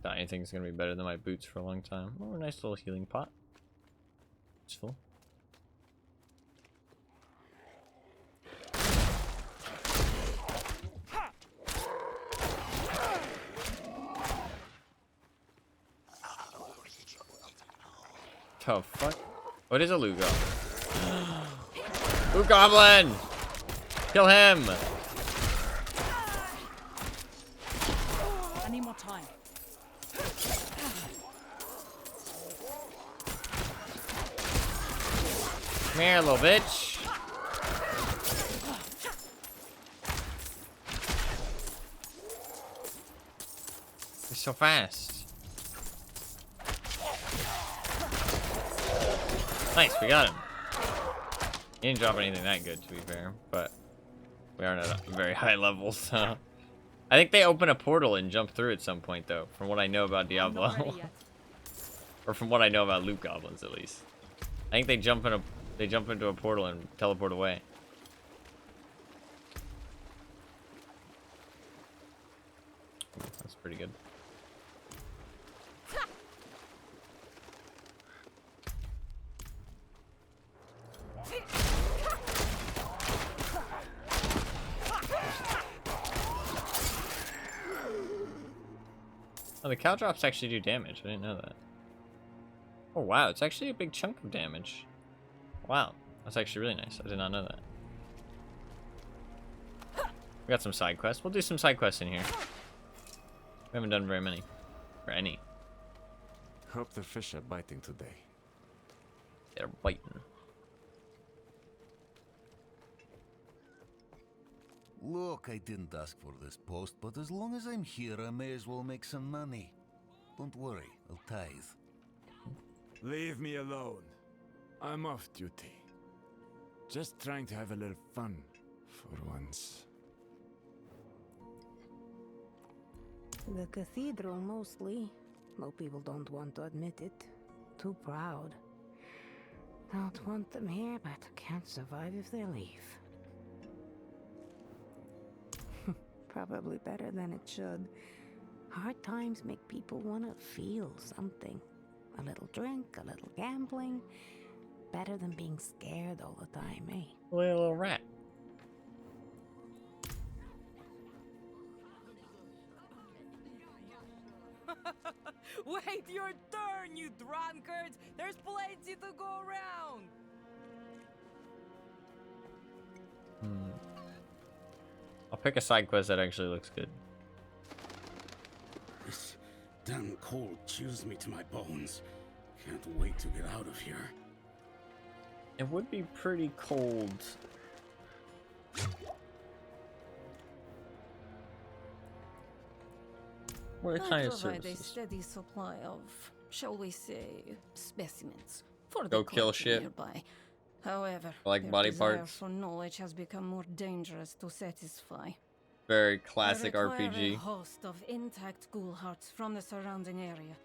Thought anything's gonna be better than my boots for a long time. Oh, a nice little healing pot. It's full. Oh fuck! What is a loot goblin? Loot goblin! Kill him! I need more time. Come here, little bitch. He's so fast. Nice, we got him. He didn't drop anything that good, to be fair, but we aren't at a very high level, so. I think they open a portal and jump through at some point, though, from what I know about Diablo. Or from what I know about loot goblins, at least. I think they jump into a portal and teleport away. Ooh, that's pretty good. Oh, the cow drops actually do damage. I didn't know that. Oh, wow. It's actually a big chunk of damage. Wow. That's actually really nice. I did not know that. We got some side quests. We'll do some side quests in here. We haven't done very many. Or any. Hope the fish are biting today. They're biting. Look, I didn't ask for this post, but as long as I'm here, I may as well make some money. Don't worry, I'll tithe. Leave me alone. I'm off duty. Just trying to have a little fun for once. The cathedral, mostly. Though people don't want to admit it. too proud. Don't want them here, but can't survive if they leave. Probably better than it should. Hard times make people want to feel something. A little drink, a little gambling. Better than being scared all the time, eh? Little rat. Wait your turn, you drunkards! There's plenty to go around! I'll pick a side quest that actually looks good. This damn cold chills me to my bones. Can't wait to get out of here. It would be pretty cold. What kind of provide a services? steady supply of, shall we say, specimens for the Go kill collector shit. nearby. However, Like their body desire parts. for knowledge has become more dangerous to satisfy. Very classic I require RPG. a host of intact ghoul hearts from the surrounding area.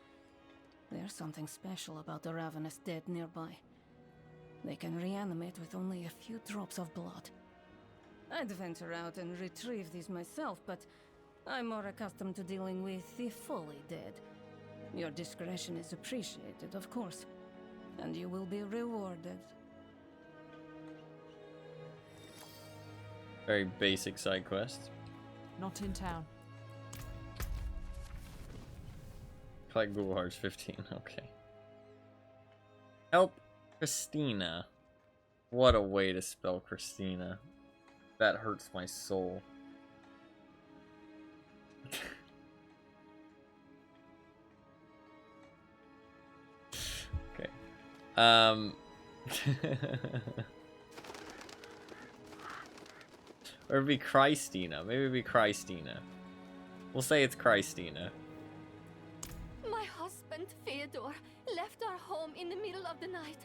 There's something special about the ravenous dead nearby. They can reanimate with only a few drops of blood. I'd venture out and retrieve these myself, but I'm more accustomed to dealing with the fully dead. Your discretion is appreciated, of course, and you will be rewarded. Very basic side quest. Not in town. Collect Google Hearts 15. Okay. Help Christina. What a way to spell Christina. That hurts my soul. Okay. Or it'd be Christina. Maybe it'd be Christina. We'll say it's Christina. My husband, Fyodor, left our home in the middle of the night.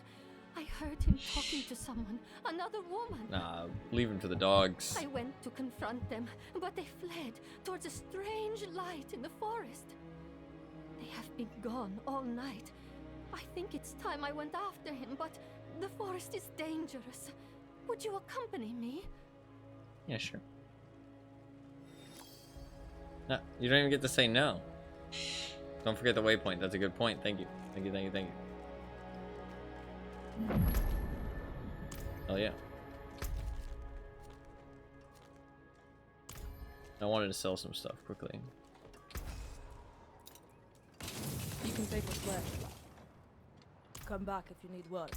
I heard him talking to someone, another woman. Nah, leave him to the dogs. I went to confront them, but they fled towards a strange light in the forest. They have been gone all night. I think it's time I went after him, but the forest is dangerous. Would you accompany me? Yeah, sure. No, you don't even get to say no. Don't forget the waypoint. That's a good point. Thank you. Thank you, thank you, thank you. Oh yeah. I wanted to sell some stuff quickly. You can take what's left. Come back if you need work.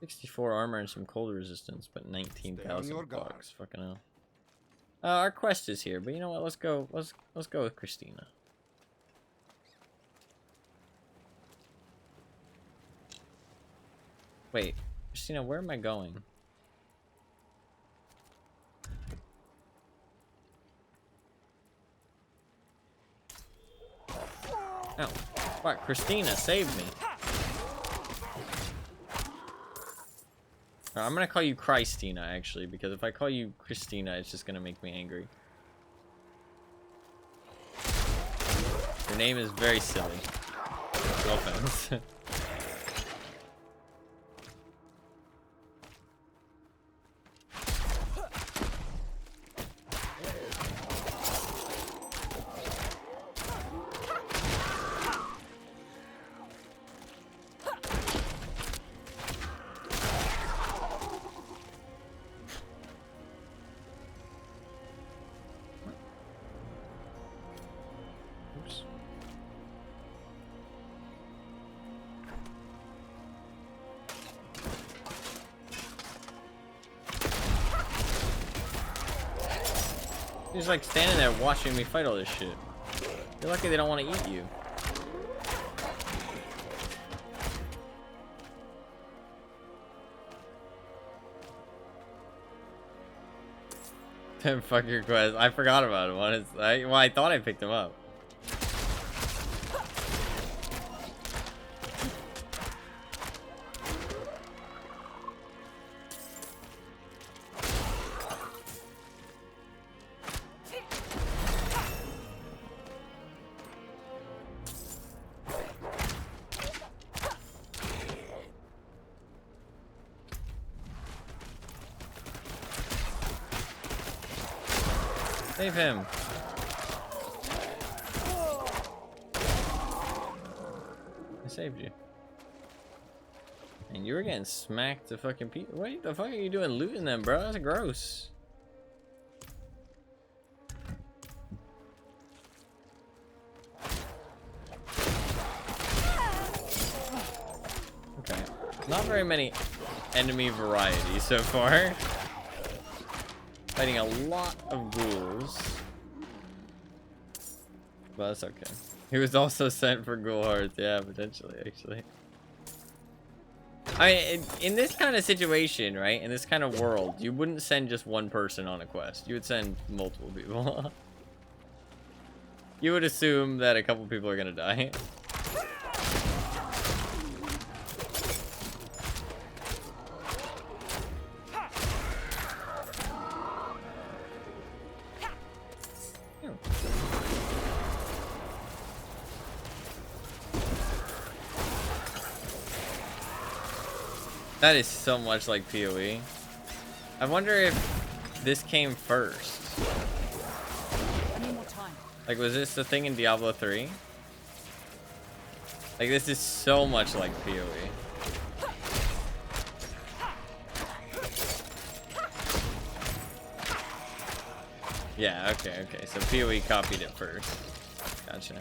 $64 armor and some cold resistance, but 19,000 your guard. bucks. Fucking hell. Our quest is here, but you know what? Let's go. Let's go with Christina. Wait, Christina, where am I going? Oh, what? Christina, save me. I'm gonna call you Christina, actually, because if I call you Christina, it's just gonna make me angry. Your name is very silly. No offense. He's like standing there watching me fight all this shit. You're lucky they don't want to eat you. Fuck your quest. I forgot about him. Well, I thought I picked him up. Save him. I saved you. And you were getting smacked to fucking people. What the fuck are you doing looting them, bro? That's gross. Okay. Not very many enemy varieties so far. Fighting a lot of ghouls. But that's okay. He was also sent for ghoul hearts. Yeah, potentially, actually. I mean, in this kind of situation, right? In this kind of world, you wouldn't send just one person on a quest. You would send multiple people. You would assume that a couple people are gonna die. That is so much like PoE. I wonder if this came first. Like, was this the thing in Diablo 3? Like, this is so much like PoE. Yeah, okay. So PoE copied it first. Gotcha.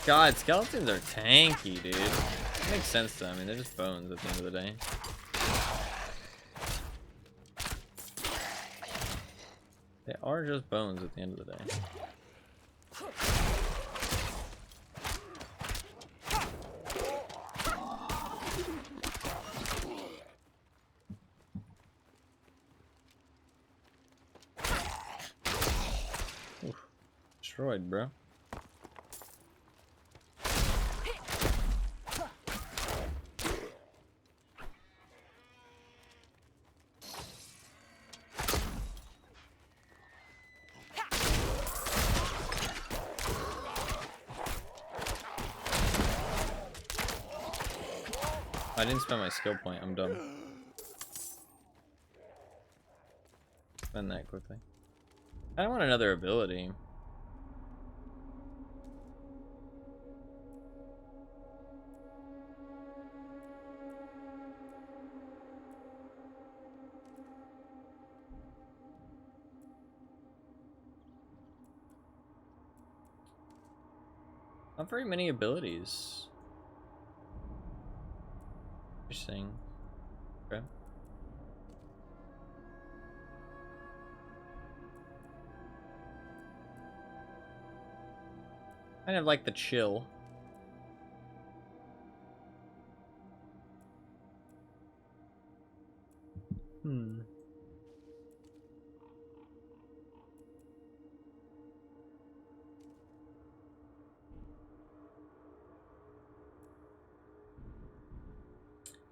God, skeletons are tanky, dude. It makes sense though. I mean, they're just bones at the end of the day. They are just bones at the end of the day. Oof. Destroyed, bro. I didn't spend my skill point. I'm dumb. Spend that quickly. I don't want another ability. Not very many abilities. Interesting. Okay. Kind of like the chill.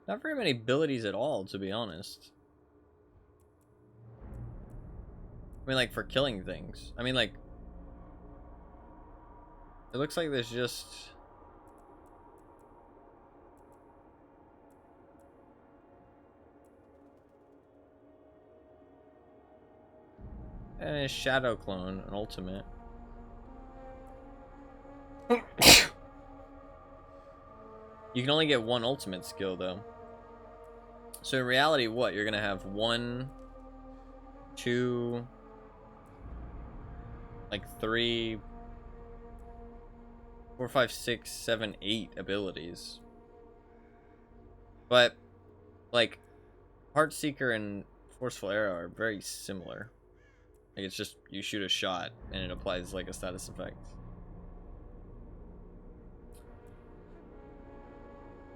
Not very many abilities at all, to be honest. I mean, like, for killing things. I mean, like... It looks like there's just... a shadow clone, an ultimate. You can only get one ultimate skill, though. So in reality, what? You're gonna have 1, 2, like 3, 4, 5, 6, 7, 8 abilities. But, like, Heartseeker and Forceful Arrow are very similar. Like, it's just, you shoot a shot, and it applies, like, a status effect.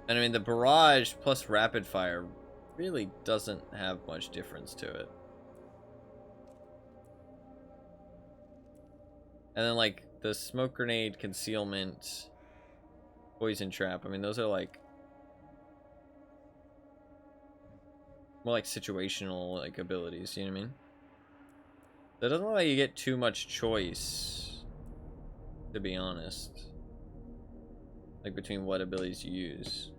And I mean, the barrage plus rapid fire really doesn't have much difference to it. And then, like, the smoke grenade, concealment, poison trap, I mean, those are like more like situational, like, abilities, you know what I mean? So it doesn't look like you get too much choice, to be honest, like, between what abilities you use.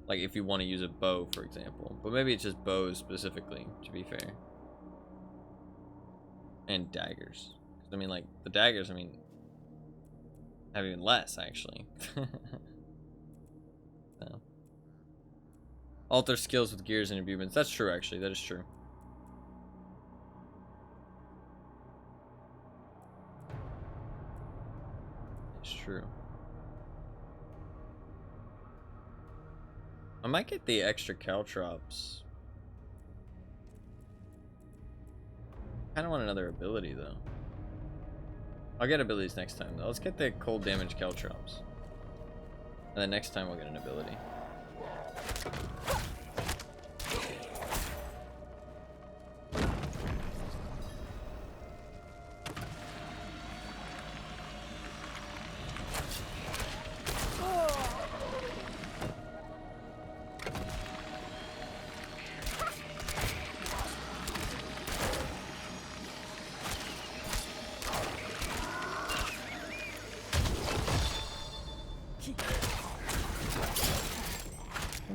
Like if you want to use a bow, for example. But maybe it's just bows specifically, to be fair. And daggers. 'Cause, I mean, like, the daggers, I mean, have even less, actually. So. Alter skills with gears and imbuements. That's true, actually. That is true. It's true. I might get the extra caltrops. I kind of want another ability, though. I'll get abilities next time, though. Let's get the cold damage caltrops. And then next time we'll get an ability.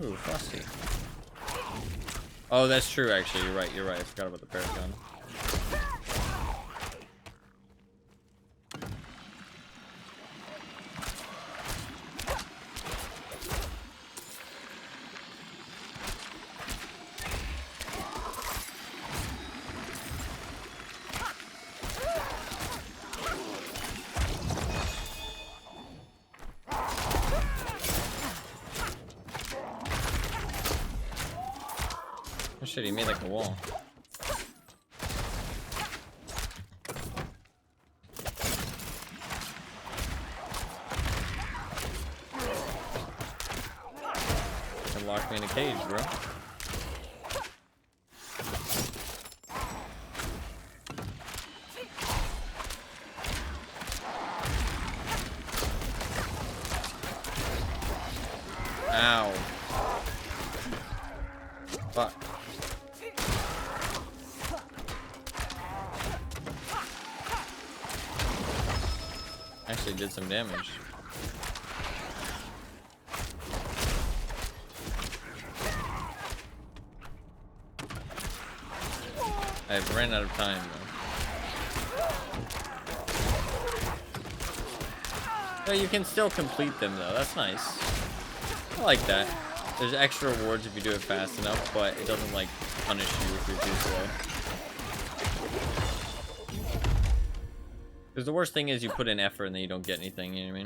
Ooh, frosty. Oh, that's true, actually. You're right. You're right. I forgot about the paragon. Oh shit, he made like a wall. And locked me in a cage, bro. Ow. Fuck. Actually did some damage. I've ran out of time though. No, you can still complete them though. That's nice. I like that. There's extra rewards if you do it fast enough, but it doesn't like punish you if you're too slow. Because the worst thing is you put in effort and then you don't get anything, you know what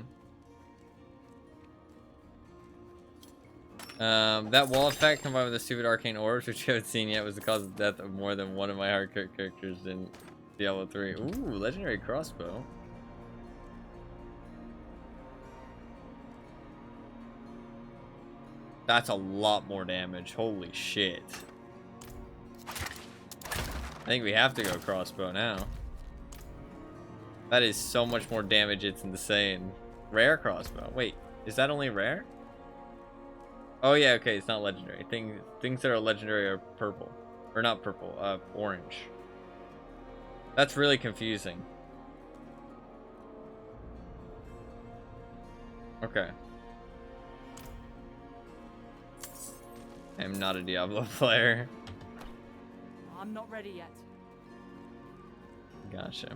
I mean? That wall effect combined with the stupid arcane orbs, which you haven't seen yet, was the cause of death of more than one of my hardcore characters in Diablo 3. Ooh, legendary crossbow. That's a lot more damage. Holy shit. I think we have to go crossbow now. That is so much more damage, it's insane. Rare crossbow. Wait, is that only rare? Oh yeah, okay, it's not legendary. Things that are legendary are purple. Or not purple, orange. That's really confusing. Okay. I am not a Diablo player. I'm not ready yet. Gotcha.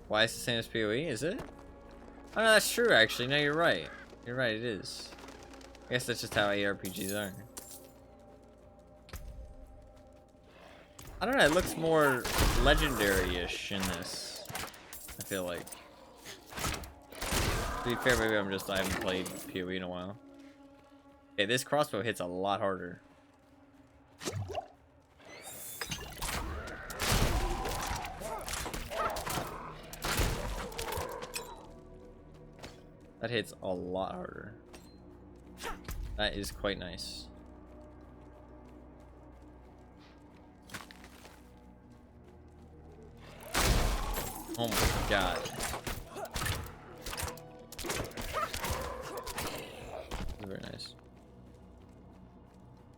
Why is it the same as PoE? Is it? Oh no, that's true actually. No, you're right. You're right, it is. I guess that's just how ARPGs are. I don't know, it looks more legendary-ish in this. I feel like. To be fair, maybe I haven't played PoE in a while. Okay, this crossbow hits a lot harder. That hits a lot harder. That is quite nice. Oh my god. Very nice.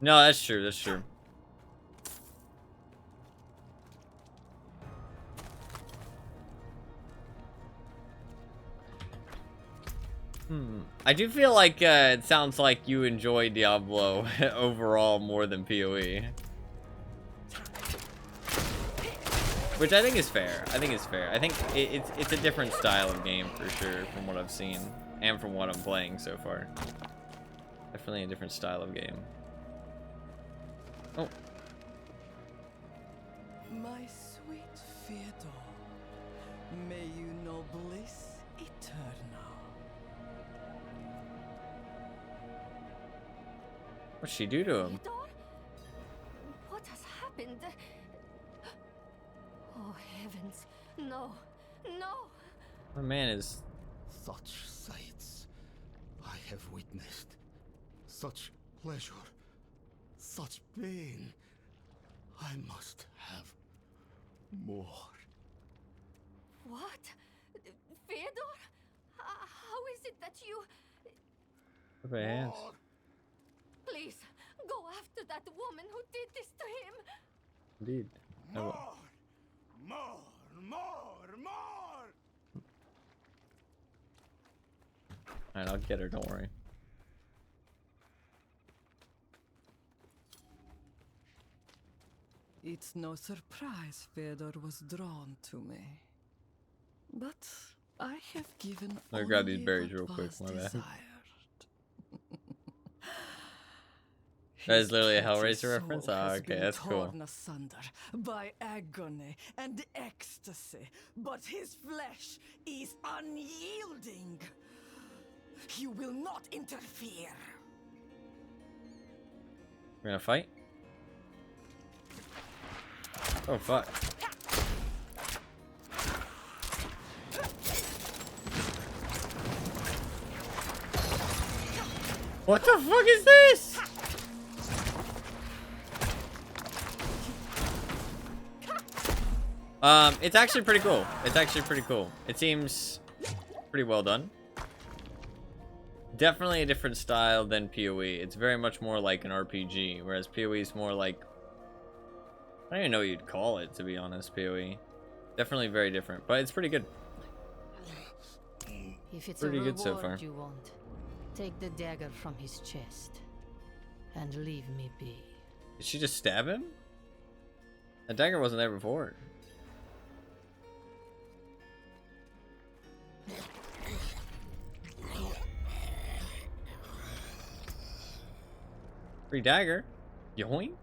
No, that's true, that's true. I do feel like it sounds like you enjoy Diablo overall more than PoE. Which I think is fair. I think it's fair. I think it's a different style of game for sure from what I've seen and from what I'm playing so far. Definitely a different style of game. Oh. My sweet Theodore, may you know bliss eternal. What'd she do to him? What has happened? Oh heavens, no, no! My man is... Such sights I have witnessed. Such pleasure. Such pain. I must have more. What? Fyodor? How is it that you... My hands. Please, go after that woman who did this to him! Indeed. I will. More! Alright, I'll get her, don't worry. It's no surprise Fyodor was drawn to me. But I have given Let me grab these only berries what real quick, was my bad. desired. That is literally a His Hellraiser soul reference? Ah, has okay, been that's cool. torn asunder by agony and ecstasy, but his flesh is unyielding. You will not interfere. We're gonna fight? Oh, fuck. What the fuck is this? It's actually pretty cool. It's actually pretty cool. It seems pretty well done. Definitely a different style than PoE. It's very much more like an RPG, whereas PoE is more like... I don't even know what you'd call it, to be honest, PoE. Definitely very different, but it's pretty good. If it's Pretty a good so reward far. you want, take the dagger from his chest and leave me be. Did she just stab him? That dagger wasn't there before. Free dagger. Yoink.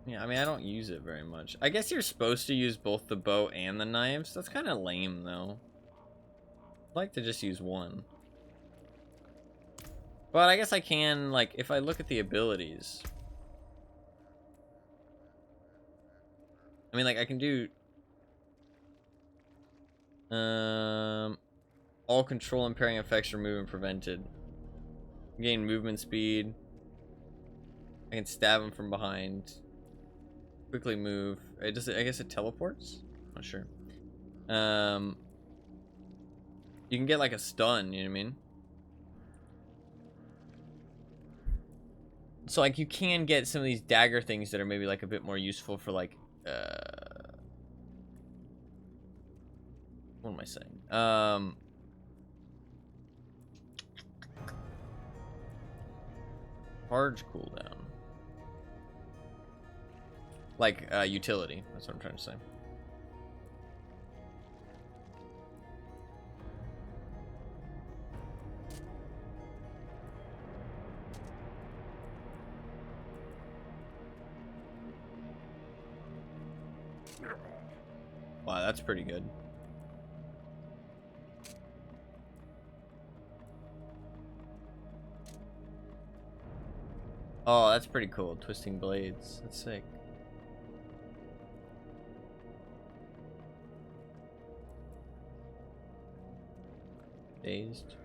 Yeah, I mean, I don't use it very much. I guess you're supposed to use both the bow and the knives. That's kind of lame, though. I'd like to just use one. But I guess I can, like, if I look at the abilities. I mean, like, I can do... all control impairing effects removed and prevented. Gain movement speed. I can stab him from behind. Quickly move. I guess it teleports? I'm not sure. You can get like a stun, you know what I mean? So like you can get some of these dagger things that are maybe like a bit more useful for like what am I saying? Charge cooldown. Like utility, that's what I'm trying to say. Wow, that's pretty good. Oh, that's pretty cool. Twisting blades. That's sick. Dazed.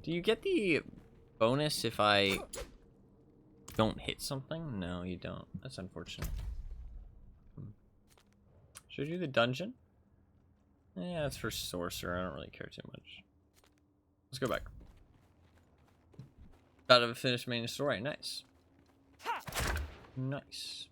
Do you get the bonus if I don't hit something? No, you don't. That's unfortunate. Should I do the dungeon? Yeah, that's for sorcerer. I don't really care too much. Let's go back. About to finish main story. Nice. Nice.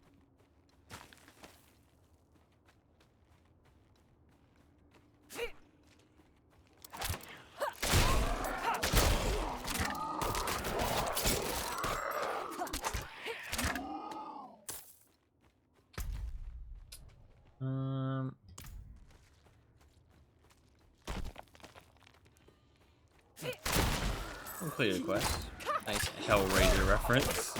Completed quest. Nice Hellraiser reference.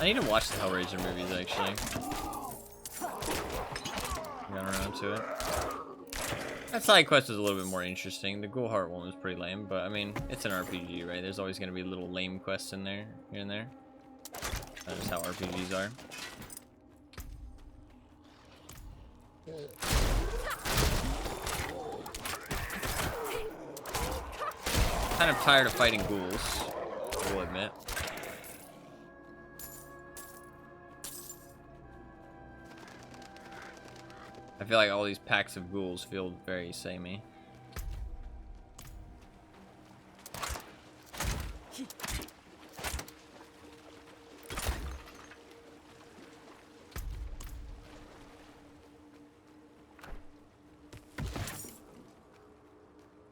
I need to watch the Hellraiser movies actually. Got around to it. That side quest is a little bit more interesting. The Ghoul Heart one was pretty lame, but I mean, it's an RPG, right? There's always going to be little lame quests in there, here and there. That's just how RPGs are. Kind of tired of fighting ghouls, I will admit. I feel like all these packs of ghouls feel very samey.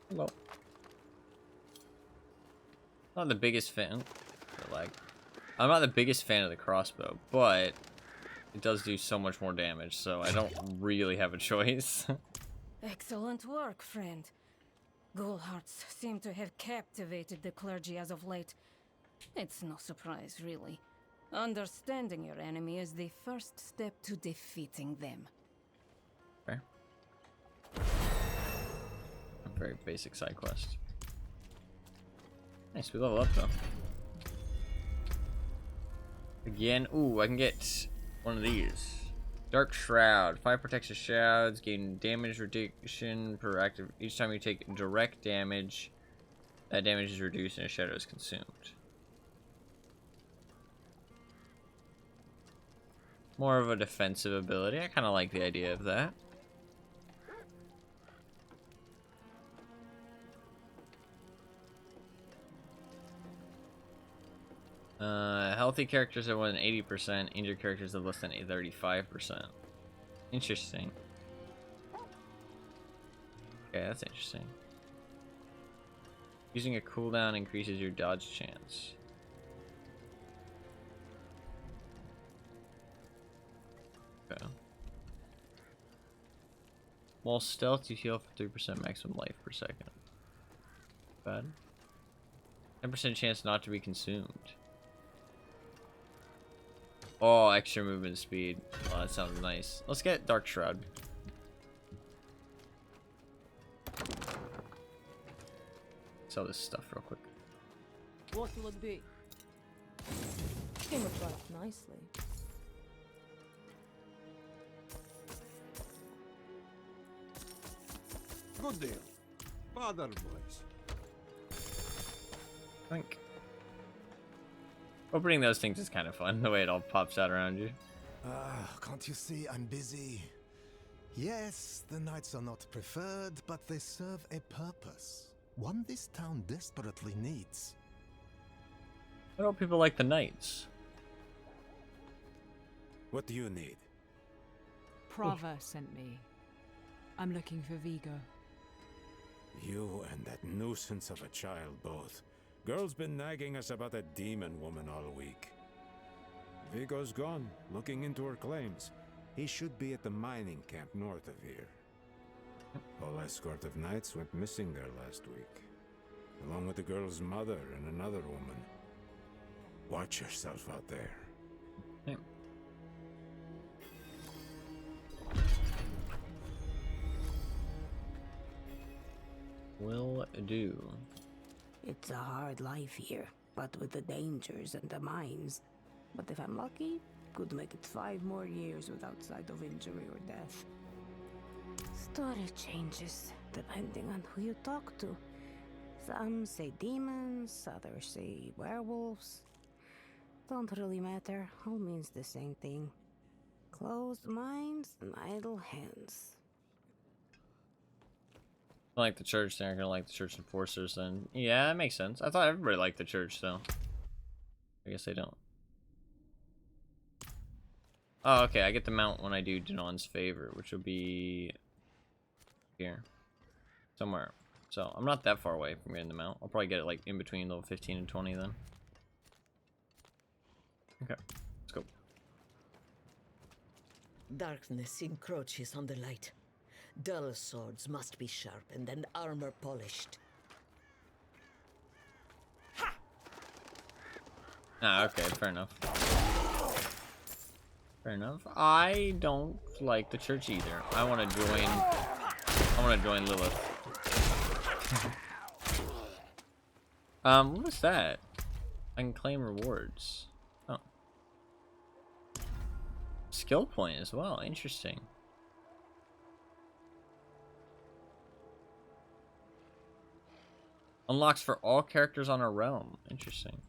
Hello. Not the biggest fan, but like, I'm not the biggest fan of the crossbow, but it does do so much more damage, so I don't really have a choice. Excellent work, friend. Ghoul hearts seem to have captivated the clergy as of late. It's no surprise, really. Understanding your enemy is the first step to defeating them. Okay. A very basic side quest. Nice, we level up though. Again, ooh, I can get one of these. Dark Shroud. 5 protection shrouds. Gain damage reduction per active. Each time you take direct damage, that damage is reduced and a shadow is consumed. More of a defensive ability. I kind of like the idea of that. Healthy characters have more than 80%. Injured characters have less than 35%. Interesting. Okay, that's interesting. Using a cooldown increases your dodge chance. Okay. While stealth, you heal for 3% maximum life per second. Bad. 10% chance not to be consumed. Oh, extra movement speed. Oh, that sounds nice. Let's get Dark Shroud. Sell this stuff real quick. What will it be? Came about nicely. Good deal. Father boys. Think. Opening those things is kind of fun, the way it all pops out around you. Can't you see I'm busy? Yes, the knights are not preferred, but they serve a purpose. One this town desperately needs. Why don't people like the knights? What do you need? Prava sent me. I'm looking for Vigo. You and that nuisance of a child both. Girl's been nagging us about that demon woman all week. Vigo's gone, looking into her claims. He should be at the mining camp north of here. Whole escort of knights went missing there last week, along with the girl's mother and another woman. Watch yourself out there. Yeah. Will do. It's a hard life here, but with the dangers and the mines. But if I'm lucky, could make it 5 more years without sight of injury or death. Story changes, depending on who you talk to. Some say demons, others say werewolves. Don't really matter, all means the same thing. Closed minds and idle hands. Like the church, they're gonna like the church enforcers then. Yeah, that makes sense. I thought everybody liked the church, though. I guess they don't. Oh, okay, I get the mount when I do Danon's favor, which will be here. Somewhere. So, I'm not that far away from getting the mount. I'll probably get it like in between level 15 and 20 then. Okay, let's go. Darkness encroaches on the light. Dull swords must be sharpened and armor polished. Ah, okay, fair enough. Fair enough. I don't like the church either. I want to join Lilith. What is that? I can claim rewards. Oh. Skill point as well. Interesting. Unlocks for all characters on a realm. Interesting.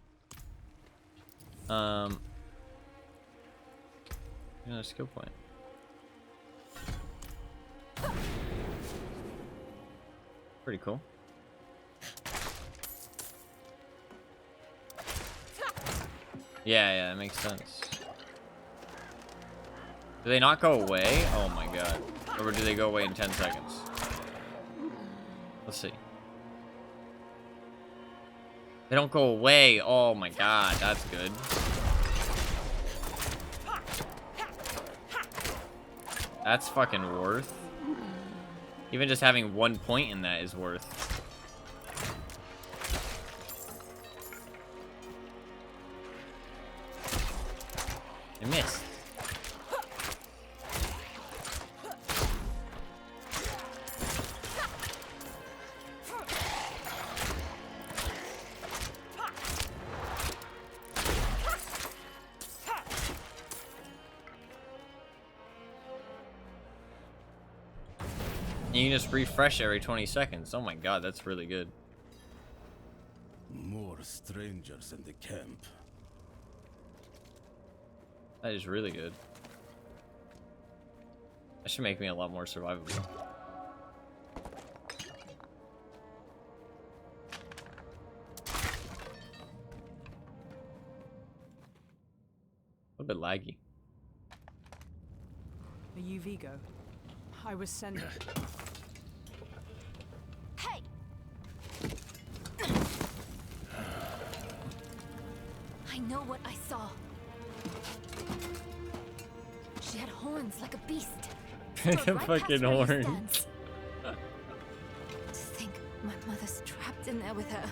Another skill point. Pretty cool. Yeah, it makes sense. Do they not go away? Oh my god. Or do they go away in 10 seconds? Let's see. They don't go away. Oh my god, that's good. That's fucking worth. Even just having 1 point in that is worth. I missed. You just refresh every 20 seconds. Oh my god, that's really good. More strangers in the camp. That is really good. That should make me a lot more survivable. A bit laggy. Are you Vigo? I was sent. Hey! I know what I saw. She had horns like a beast. The fucking horns. To think my mother's trapped in there with her.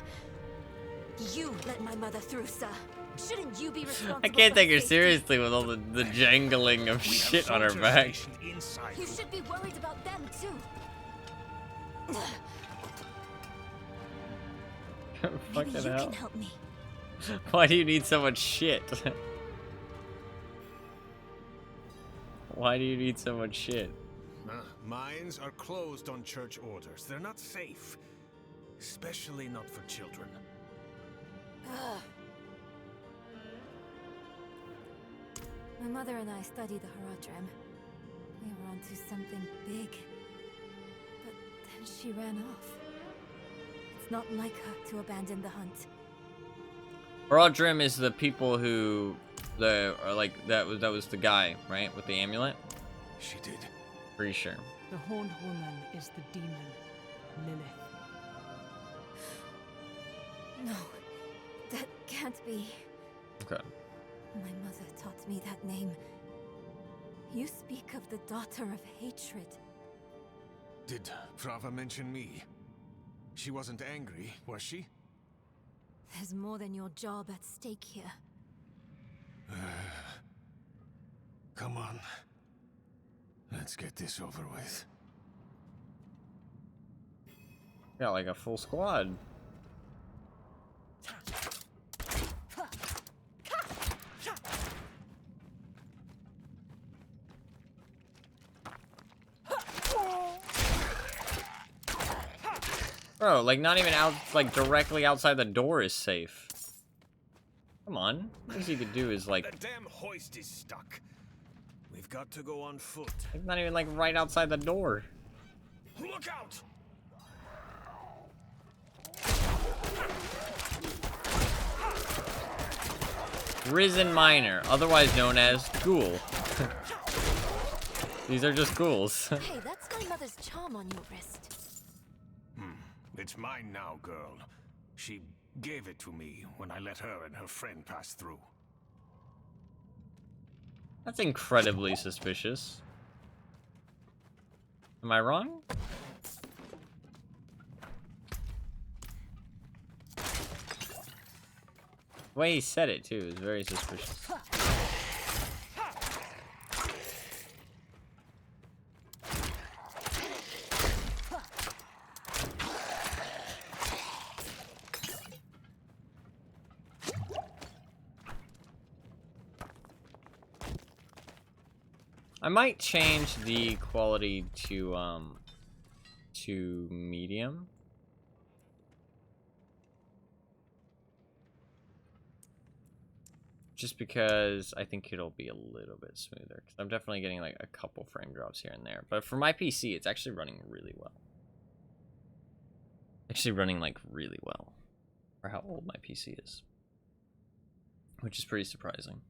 You let my mother through, sir. Shouldn't you be responsible? I can't for take her safety? seriously with all the jangling of shit on her back. You should be worried about them too. Maybe Fucking you hell. can help me. Why do you need so much shit? Why do you need so much shit? Mines are closed on church orders. They're not safe. Especially not for children. Ugh. My mother and I studied the Haradrim. We were onto something big. But then she ran off. It's not like her to abandon the hunt. Haradrim is the people who that was the guy, right? With the amulet? She did. Pretty sure. The Horned Woman is the demon, Lilith. No, that can't be. Okay. My mother taught me that name. You speak of the daughter of hatred. Did Prava mention me? She wasn't angry, was she? There's more than your job at stake here. Come on. Let's get this over with. Got like a full squad. Bro, like not even out, like directly outside the door is safe. Come on. What you could do is like. The damn hoist is stuck. We've got to go on foot. It's not even like right outside the door. Look out! Risen Miner, otherwise known as Ghoul. These are just ghouls. Hey, that's my mother's charm on your wrist. It's mine now, girl. She gave it to me when I let her and her friend pass through. That's incredibly suspicious. Am I wrong? The way he said it, too, is very suspicious. I might change the quality to medium. Just because I think it'll be a little bit smoother. Because I'm definitely getting like a couple frame drops here and there. But for my PC, it's actually running really well. Actually running like really well. For how old my PC is. Which is pretty surprising.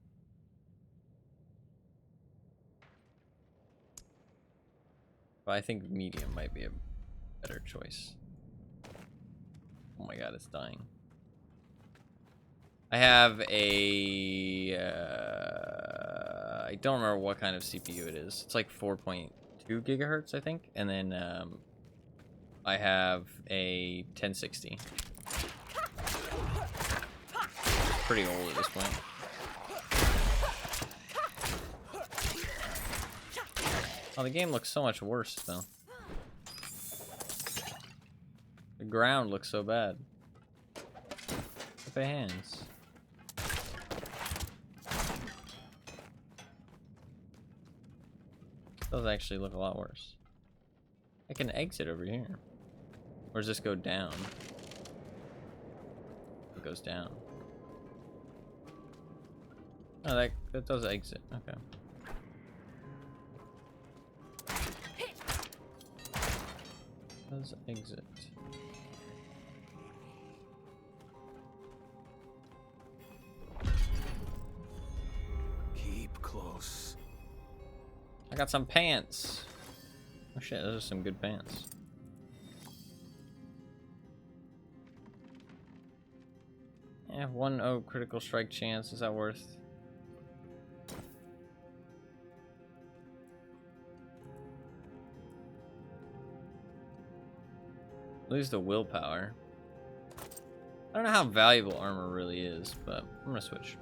But I think medium might be a better choice. Oh my god, it's dying. I have a... I don't remember what kind of CPU it is. It's like 4.2 gigahertz, I think. And then I have a 1060. Pretty old at this point. Oh, the game looks so much worse, though. The ground looks so bad. Look at hands. Does actually look a lot worse. I can exit over here. Or does this go down? It goes down. Oh, that does exit. Okay. Does exit. Keep close. I got some pants. Oh shit, those are some good pants. Yeah, 1-0 critical strike chance. Is that worth? Lose the willpower. I don't know how valuable armor really is, but I'm gonna switch.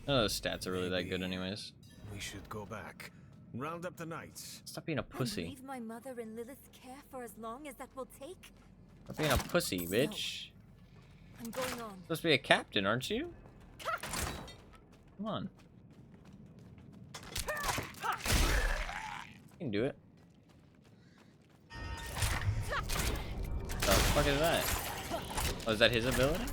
None of those stats are really that good anyways. We should go back. Round up the knights. Stop being a pussy. And leave my mother in Lilith's care for as long as that will take? Stop being a pussy, bitch. No. I'm going on. Supposed to be a captain, aren't you? Come on. You can do it. What the fuck is that? Oh, is that his ability?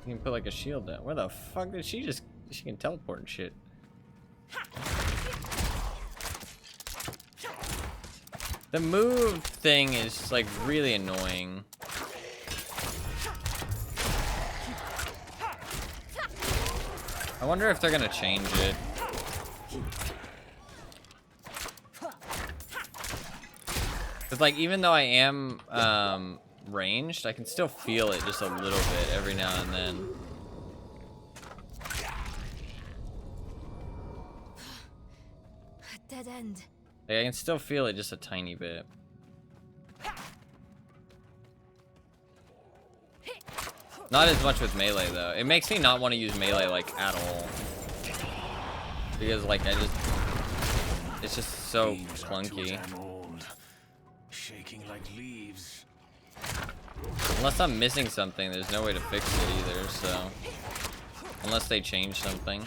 You can put like a shield down. Where the fuck did she just... She can teleport and shit. The move thing is like really annoying. I wonder if they're gonna change it. Cause like even though I am ranged, I can still feel it just a little bit every now and then. Dead end. Like, I can still feel it just a tiny bit. Not as much with melee though. It makes me not want to use melee like at all. Because like it's just so clunky. Shaking like leaves. Unless I'm missing something, there's no way to fix it either, so. Unless they change something.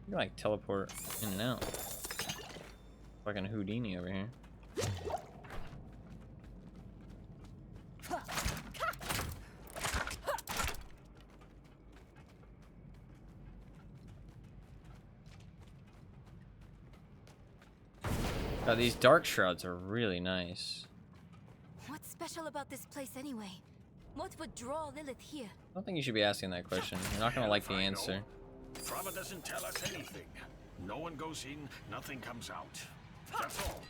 You can like teleport in and out. Fucking Houdini over here. God, these dark shrouds are really nice. What's special about this place anyway? What would draw Lilith here? I don't think you should be asking that question. You're not gonna like the answer. Fraba doesn't tell us anything. No one goes in, nothing comes out. That's all.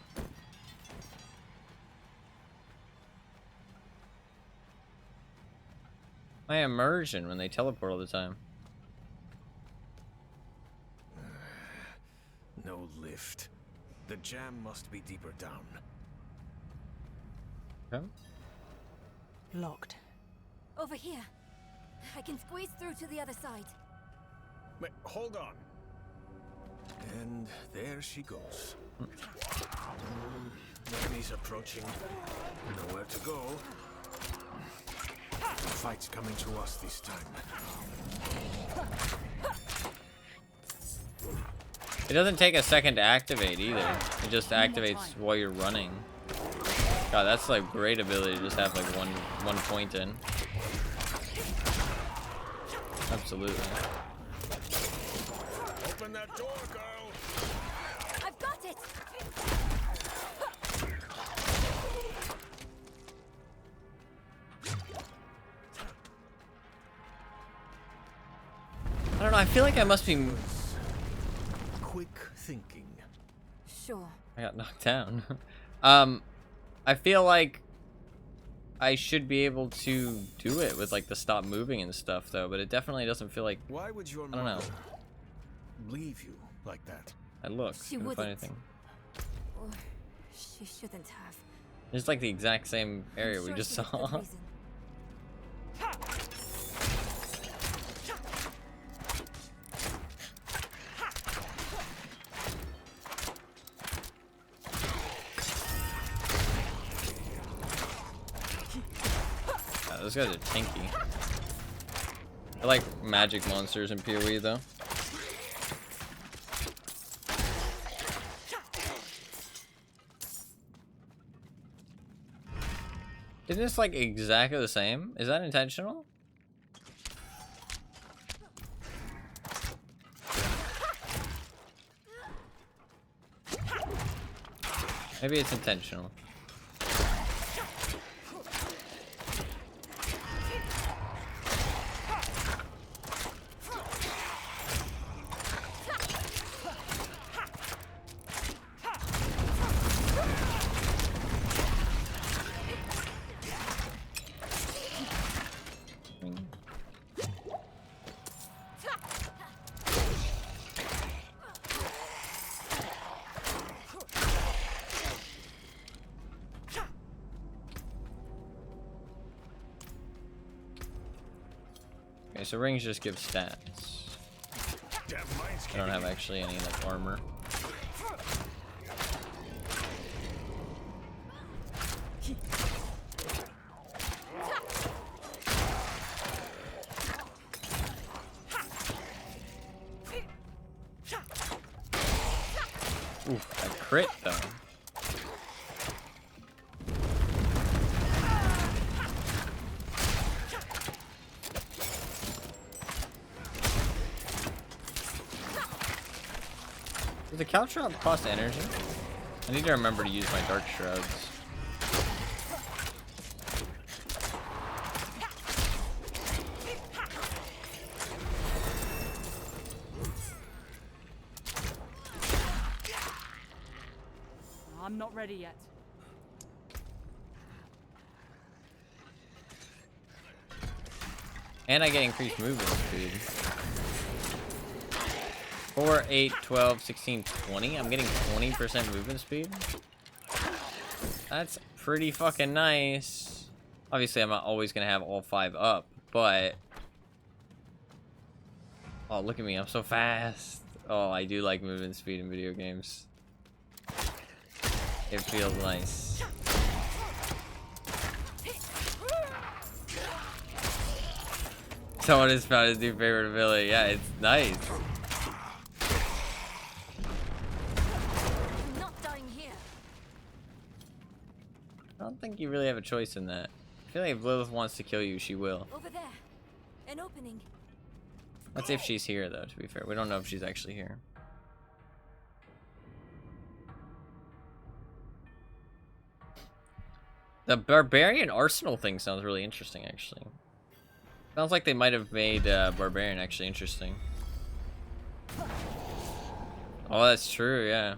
My immersion when they teleport all the time. No lift. The jam must be deeper down. Okay. Locked. Over here. I can squeeze through to the other side. Wait, hold on. And there she goes. Enemies approaching. Nowhere to go. The fight's coming to us this time. It doesn't take a second to activate either. It just activates while you're running. God, that's like great ability to just have like one point in. Absolutely. Open that door, girl. I've got it. I don't know, I feel like I must be... Quick thinking. Sure. I got knocked down. I feel like I should be able to do it with like the stop moving and stuff though, but it definitely doesn't feel like... Why would your I don't know. mother leave you like that? I looked, She couldn't find wouldn't. anything. Or she shouldn't have. It's like the exact same area I'm we sure just she had good saw. reason. Those guys are tanky. I like magic monsters in PoE though. Isn't this like exactly the same? Is that intentional? Maybe it's intentional. Okay, so rings just give stats. I don't have actually any like armor. Oof, that crit though. Does the couch drop cost energy? I need to remember to use my dark shrouds. I'm not ready yet. And I get increased movement speed. 4, 8, 12, 16, 20. I'm getting 20% movement speed. That's pretty fucking nice. Obviously, I'm not always gonna have all 5 up, but... Oh, look at me. I'm so fast. Oh, I do like movement speed in video games. It feels nice. Someone has found his new favorite ability. Yeah, it's nice. I'm not dying here. I don't think you really have a choice in that. I feel like if Lilith wants to kill you, she will. Over there. An opening. That's if she's here, though, to be fair. We don't know if she's actually here. The Barbarian Arsenal thing sounds really interesting, actually. Sounds like they might have made Barbarian actually interesting. Oh, that's true, yeah.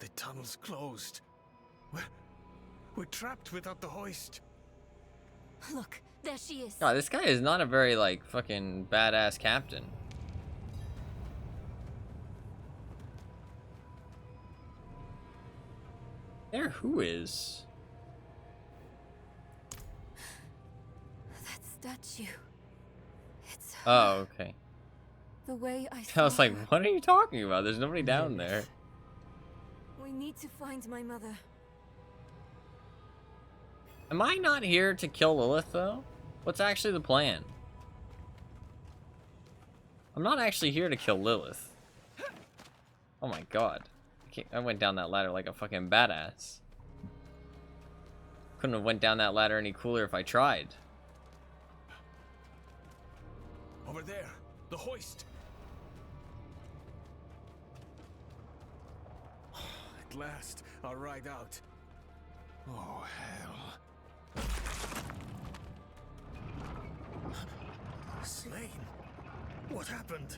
The tunnel's closed. We're trapped without the hoist. Look, there she is. God, this guy is not a very, like, fucking badass captain. There, who is? That statue. It's her. Oh, okay. The way I I was saw like, her. what are you talking about? There's nobody down there. We need to find my mother. Am I not here to kill Lilith, though? What's actually the plan? I'm not actually here to kill Lilith. Oh my god. I went down that ladder like a fucking badass. Couldn't have went down that ladder any cooler if I tried. Over there, the hoist. At last, I'll ride out. Oh, hell. Slain? What happened?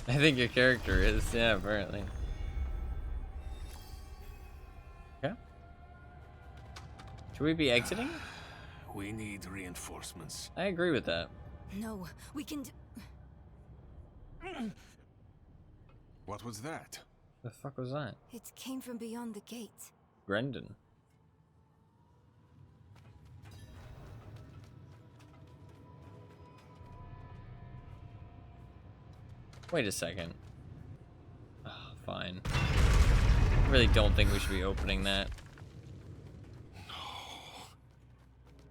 I think your character is, yeah, apparently. Okay. Should we be exiting? We need reinforcements. I agree with that. No, we can do... What was that? The fuck was that? It came from beyond the gate. Brendan. Wait a second. Oh, fine. I really don't think we should be opening that.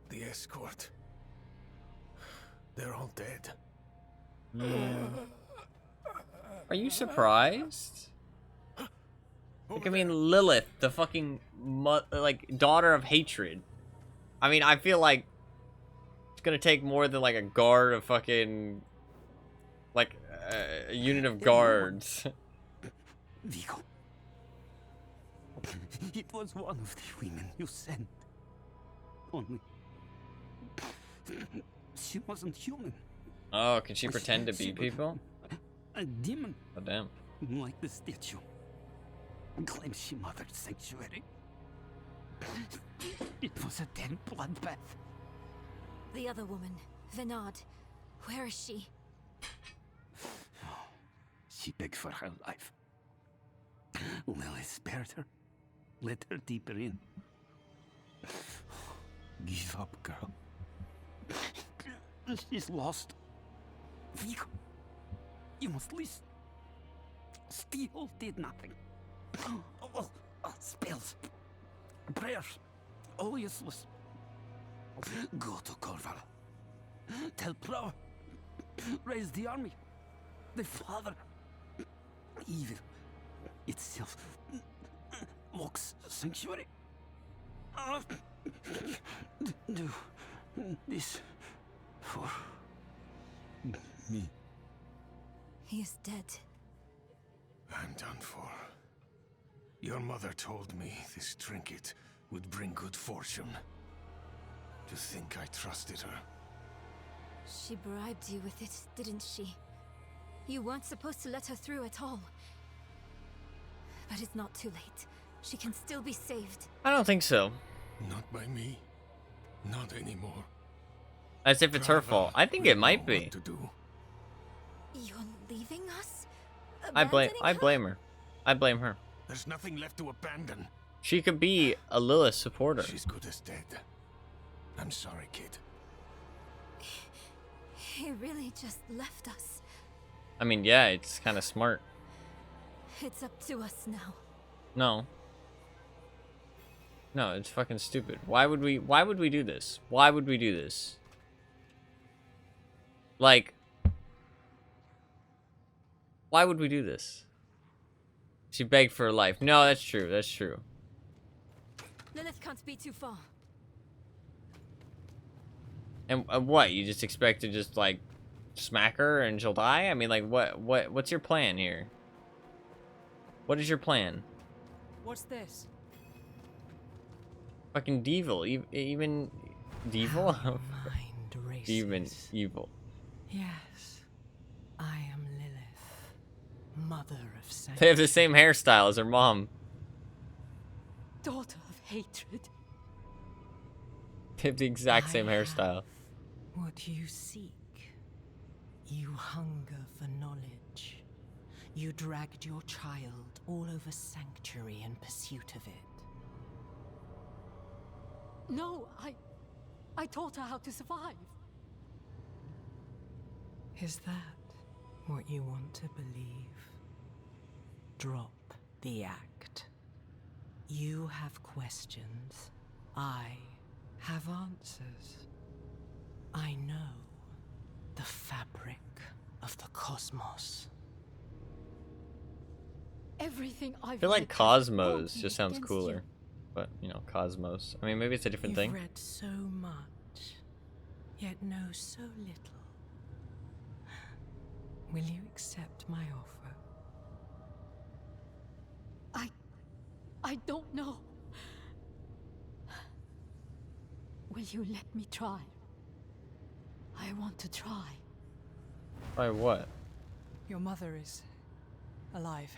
The escort. They're all dead. Yeah. Are you surprised? Like, I mean, Lilith, the fucking like daughter of hatred. I mean, I feel like it's gonna take more than like a guard of fucking like a unit of guards. Vigo. It was one of the women you sent. Only she wasn't human. Oh, can she pretend to be people? A demon. Oh, damn. Like the statue. Claims she mothered sanctuary. It was a dead bloodbath. The other woman, Venard. Where is she? She begged for her life. Lilith spared her. Let her deeper in. Give up, girl. She's lost. Vigo, you must listen. Steel did nothing. Spells, prayers, all useless. Go to Corval. Tell Plow. Raise the army. The father. Evil itself mocks sanctuary. Do this for me. He is dead. I'm done for. Your mother told me this trinket would bring good fortune. To think I trusted her. She bribed you with it, didn't she? You weren't supposed to let her through at all. But it's not too late. She can still be saved. I don't think so. Not by me. Not anymore. As if it's her fault. I think it might be. You're leaving us? I blame her. I blame her. There's nothing left to abandon. She could be a Lilith supporter. She's good as dead. I'm sorry, kid. He really just left us. I mean, yeah, it's kind of smart. It's up to us now. No. No, it's fucking stupid. Why would we do this? Why would we do this? Like, why would we do this? She begged for her life. No, that's true. That's true. Lilith can't be too far. And what? You just expect to just like smack her and she'll die? I mean, like, what's your plan here? What is your plan? What's this? Fucking devil. Even devil? Demon evil. Yes, I am Lilith, mother of sanctity. They have the same hairstyle as her mom. Daughter of hatred. They have the exact same hairstyle. What you seek. You hunger for knowledge. You dragged your child all over Sanctuary in pursuit of it. No, I taught her how to survive. Is that what you want to believe? Drop the act. You have questions. I have answers. I know the fabric of the cosmos. Everything I I've feel like read has Cosmos warned me just sounds against cooler. you. But, you know, Cosmos. I mean, maybe it's a different You've thing. read so much, yet know so little. Will you accept my offer? I don't know. Will you let me try? I want to try. By what? Your mother is alive.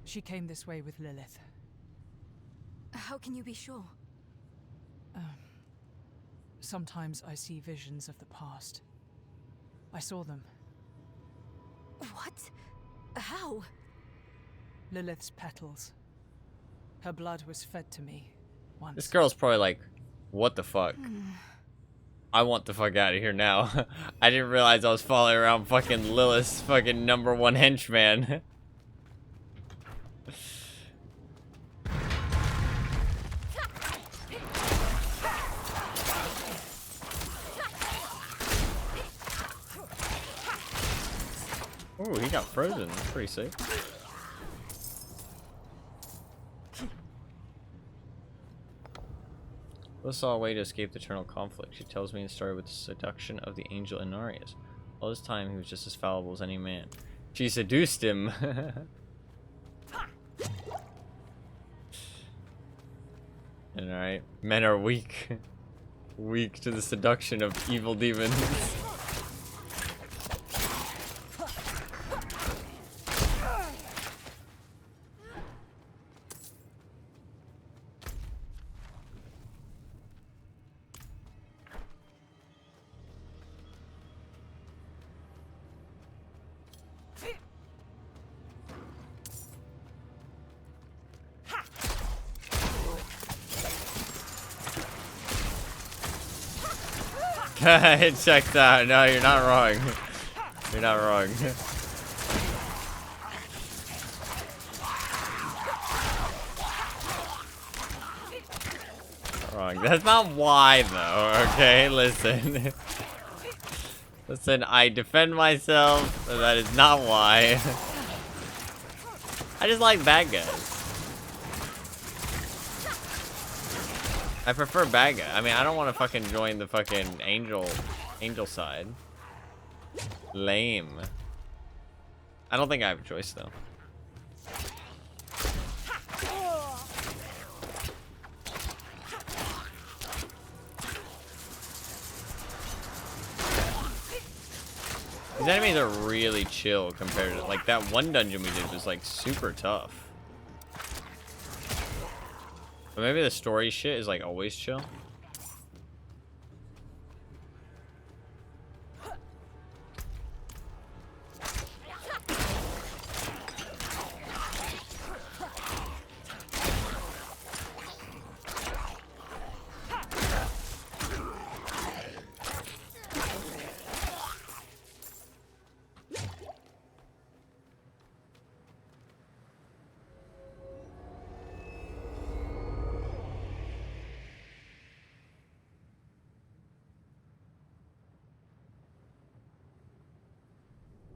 She came this way with Lilith. How can you be sure? Sometimes I see visions of the past. I saw them. What? How? Lilith's petals. Her blood was fed to me once. This girl's probably like, what the fuck? I want the fuck out of here now. I didn't realize I was following around fucking Lilith's fucking #1 henchman. Ooh, he got frozen. That's pretty sick. Liz saw a way to escape the eternal conflict. She tells me the story with the seduction of the angel Inarius. All this time, he was just as fallible as any man. She seduced him. And alright, men are weak. Weak to the seduction of evil demons. It checked out. No, you're not wrong. You're not wrong. Wrong. That's not why, though. Okay, listen. Listen, I defend myself. That is not why. I just like bad guys. I prefer bad guy. I mean, I don't want to fucking join the fucking angel side. Lame. I don't think I have a choice though. These enemies are really chill compared to like that one dungeon we did was like super tough. But maybe the story shit is like always chill.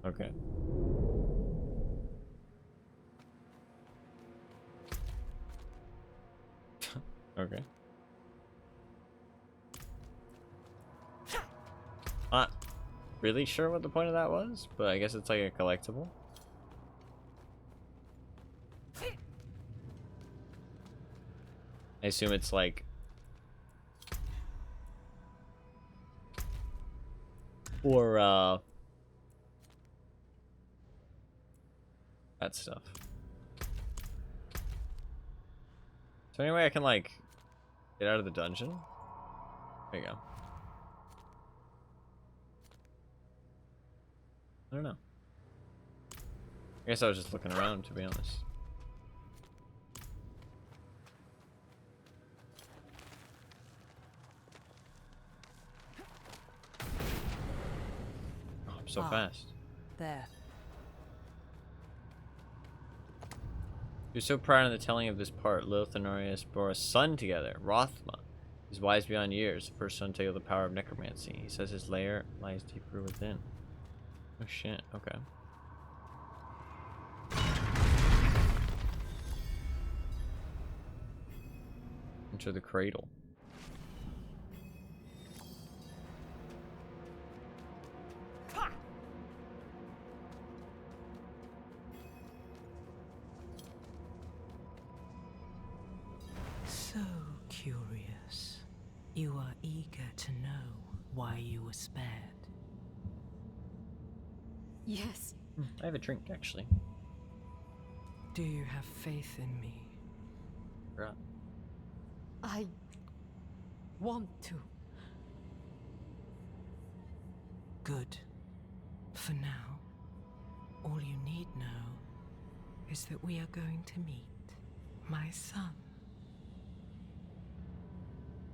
Okay. Okay. Not really sure what the point of that was, but I guess it's like a collectible. I assume it's like... or, that stuff. So anyway, I can, like, get out of the dungeon? There you go. I don't know. I guess I was just looking around, to be honest. Oh, I'm so fast. There. You're so proud of the telling of this part. Lilith and Arius bore a son together, Rothma. He's wise beyond years, the first son to take the power of necromancy. He says his lair lies deeper within. Oh shit, okay. Enter the cradle. So curious. You are eager to know why you were spared. Yes. I have a drink, actually. Do you have faith in me? Right. I want to. Good. For now, all you need know is that we are going to meet my son.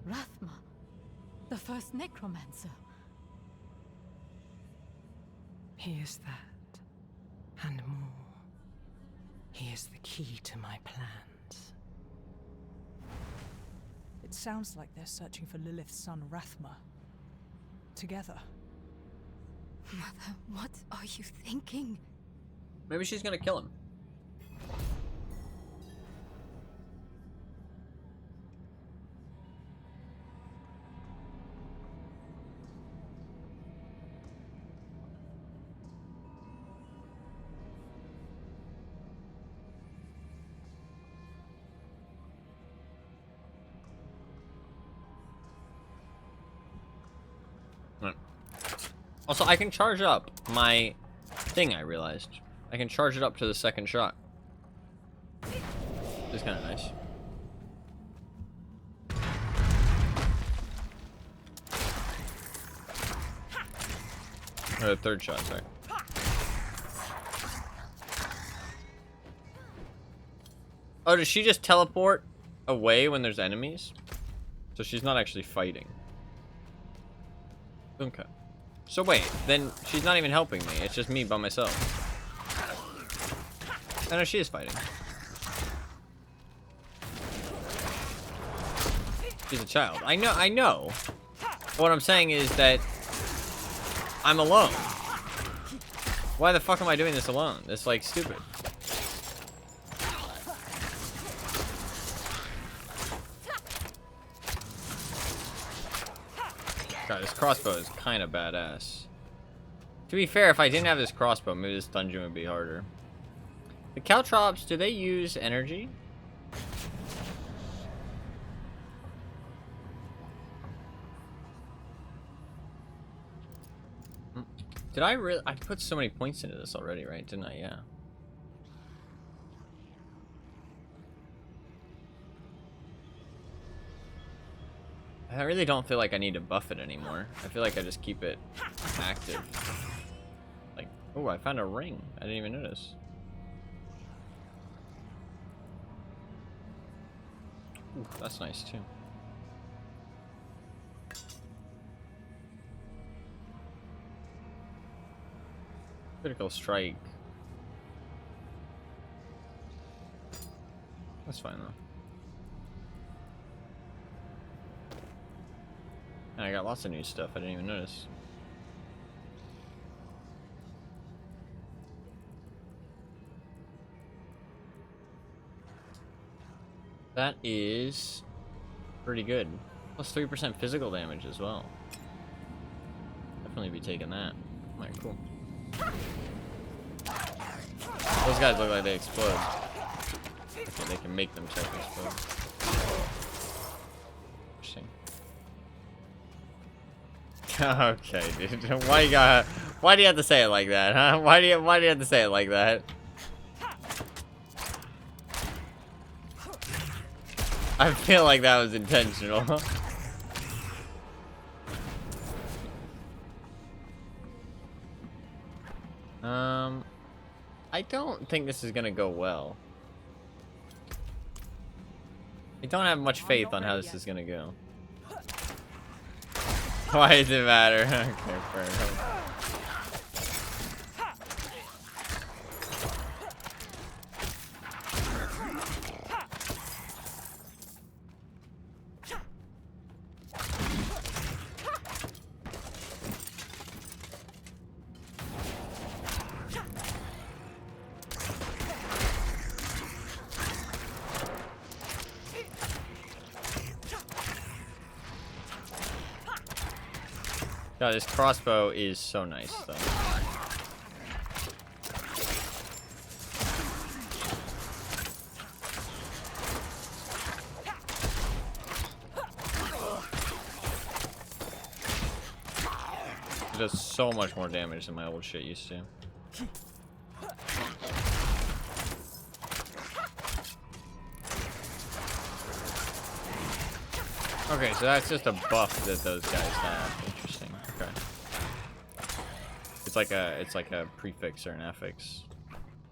Rathma, the first necromancer. He is that, and more. He is the key to my plans. It sounds like they're searching for Lilith's son, Rathma. Together. Mother, what are you thinking? Maybe she's gonna kill him. Also, I can charge up my thing, I realized. I can charge it up to the second shot. Which is kind of nice. Or the third shot, sorry. Oh, does she just teleport away when there's enemies? So she's not actually fighting. Okay. So wait, then she's not even helping me. It's just me by myself. I know she is fighting. She's a child. I know. What I'm saying is that I'm alone. Why the fuck am I doing this alone? It's like stupid. God, this crossbow is kind of badass. To be fair, if I didn't have this crossbow, maybe this dungeon would be harder. The caltrops, do they use energy? Did I really? I put so many points into this already, right? Didn't I? Yeah. I really don't feel like I need to buff it anymore. I feel like I just keep it active. Like, oh, I found a ring. I didn't even notice. Ooh, that's nice too. Critical strike. That's fine though. And I got lots of new stuff I didn't even notice. That is pretty good. Plus 3% physical damage as well. Definitely be taking that. Alright, cool. Those guys look like they explode. Okay, they can make themselves explode. Okay, dude. Why do you have to say it like that, huh? Why do you have to say it like that? I feel like that was intentional. I don't think this is gonna go well. I don't have much faith on how this is gonna go. Why does it matter? Okay, fair enough. God, this crossbow is so nice, though. It does so much more damage than my old shit used to. Okay, so that's just a buff that those guys have. Interesting. Okay. It's like a prefix or an affix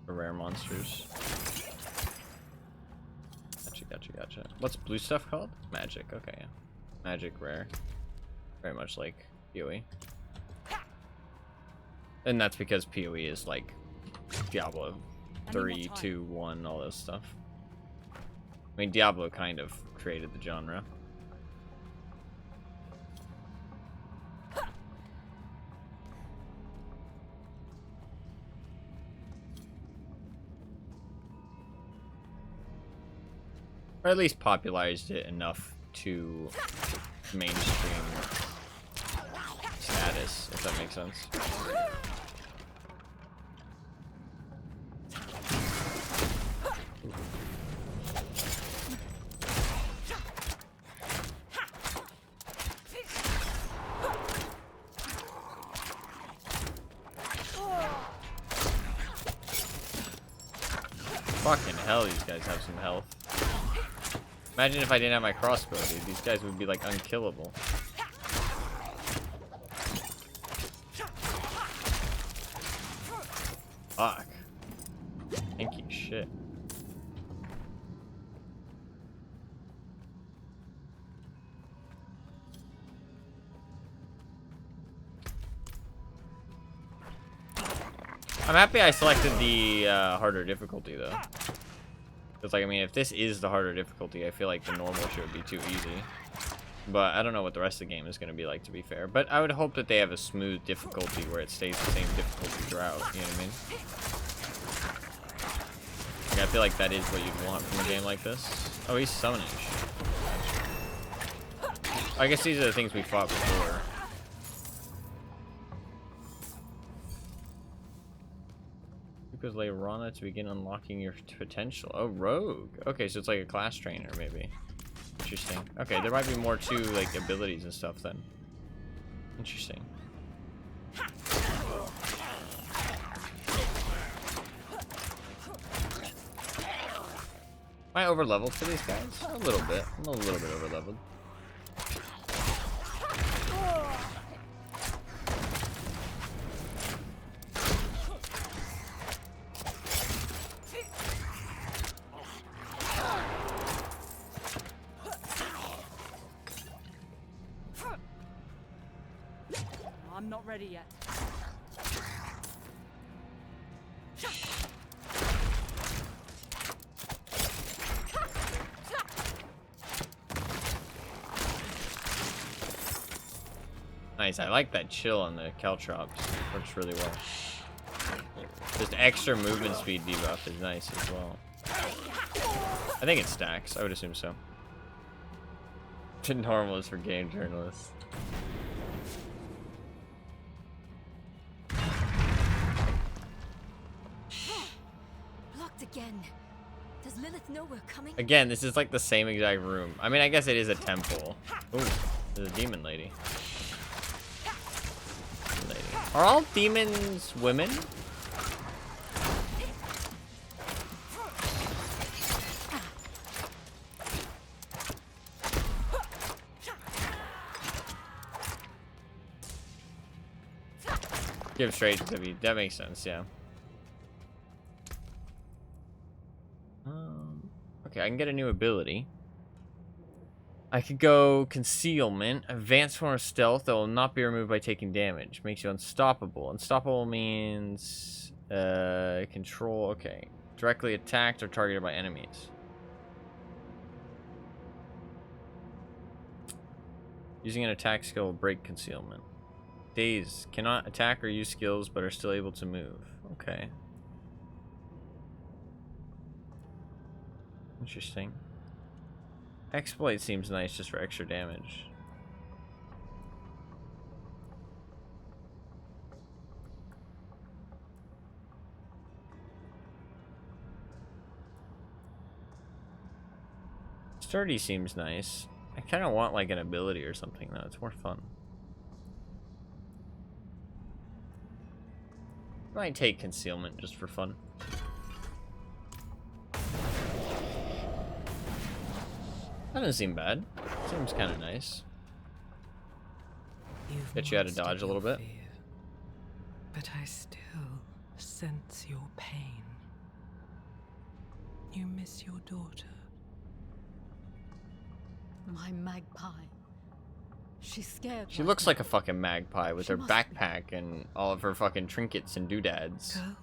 for rare monsters. Gotcha. What's blue stuff called? Magic. Okay, yeah. Magic rare. Very much like PoE. And that's because PoE is like Diablo 3, 2, 1, all this stuff. I mean, Diablo kind of created the genre. Or at least popularized it enough to mainstream status, if that makes sense. Fucking hell, these guys have some health. Imagine if I didn't have my crossbow, dude. These guys would be like unkillable. Fuck. Tanky shit. I'm happy I selected the harder difficulty though. Because, like, I mean, if this is the harder difficulty, I feel like the normal shit would be too easy. But I don't know what the rest of the game is going to be like, to be fair. But I would hope that they have a smooth difficulty where it stays the same difficulty throughout, you know what I mean? Like, I feel like that is what you'd want from a game like this. Oh, he's summoning shit. I guess these are the things we fought before. Because Laurana to begin unlocking your potential. Oh, rogue. Okay, so it's like a class trainer, maybe. Interesting. Okay, there might be more to like abilities and stuff then. Interesting. Am I over leveled for these guys? A little bit. I'm a little bit over leveled. I'm not ready yet. Nice, I like that chill on the caltrops. Works really well. Just extra movement speed debuff is nice as well. I think it stacks, I would assume so. Normal is for game journalists. Blocked again. Does Lilith know we're coming? Again, this is like the same exact room. I mean, I guess it is a temple. Ooh, there's a demon lady. Are all demons women? Give straight to W. That makes sense, yeah. Okay, I can get a new ability. I could go concealment, advanced form of stealth that will not be removed by taking damage. Makes you unstoppable. Unstoppable means control. Okay, directly attacked or targeted by enemies. Using an attack skill will break concealment. Daze cannot attack or use skills, but are still able to move. Okay. Interesting. Exploit seems nice just for extra damage. Sturdy seems nice. I kind of want like an ability or something though. It's more fun. Might take concealment just for fun. That doesn't seem bad. Seems kind of nice. Get you out of dodge a little bit. Fear, but I still sense your pain. You miss your daughter. My magpie. She's scared. She looks like a fucking magpie with her backpack and all of her fucking trinkets and doodads. Go.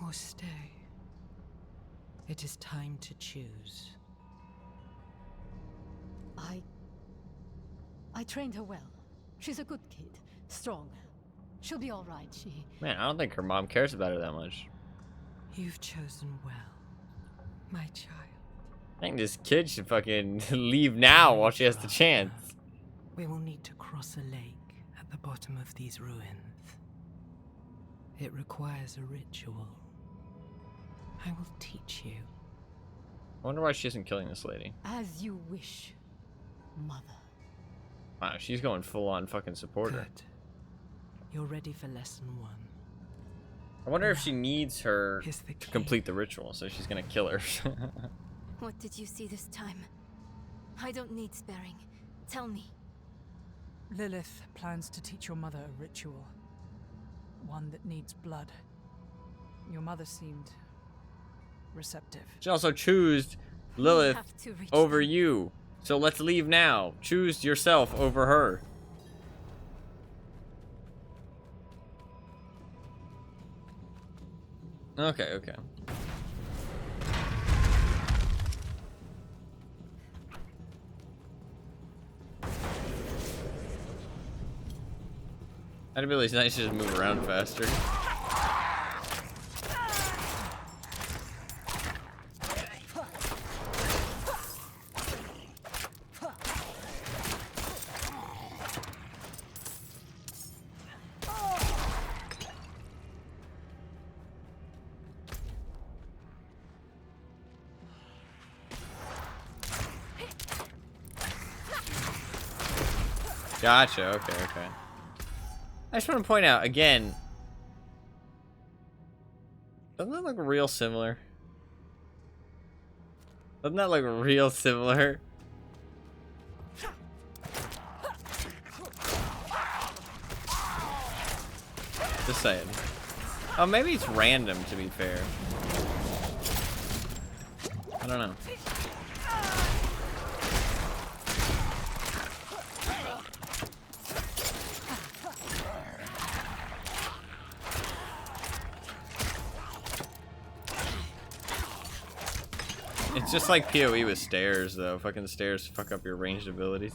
Or stay. It is time to choose. I trained her well. She's a good kid. Strong. She'll be alright, Man, I don't think her mom cares about her that much. You've chosen well, my child. I think this kid should fucking leave now while she has the chance. We will need to cross a lake at the bottom of these ruins. It requires a ritual. I will teach you. I wonder why she isn't killing this lady. As you wish, mother. Wow, she's going full on fucking supporter. Good. You're ready for lesson 1. I wonder if she needs her to complete the ritual, so she's gonna kill her. What did you see this time? I don't need sparing. Tell me. Lilith plans to teach your mother a ritual. One that needs blood. Your mother seemed receptive. She also chose Lilith over you. So let's leave now. Choose yourself over her. Okay, okay. That ability's nice to just move around faster. Gotcha, okay, okay. I just want to point out, again, doesn't that look real similar? Doesn't that look real similar? Just saying. Oh, maybe it's random, to be fair. I don't know. It's just like PoE with stairs, though. Fucking stairs fuck up your ranged abilities.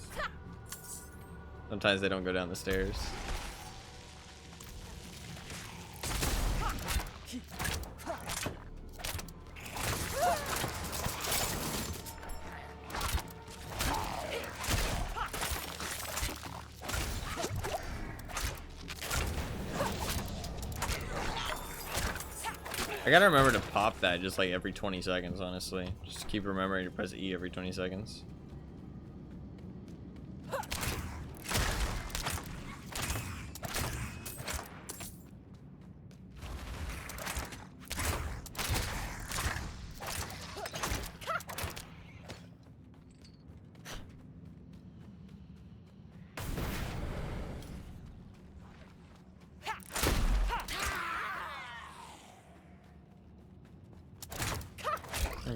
Sometimes they don't go down the stairs. I gotta remember to pop that just like every 20 seconds, honestly. Just keep remembering to press E every 20 seconds.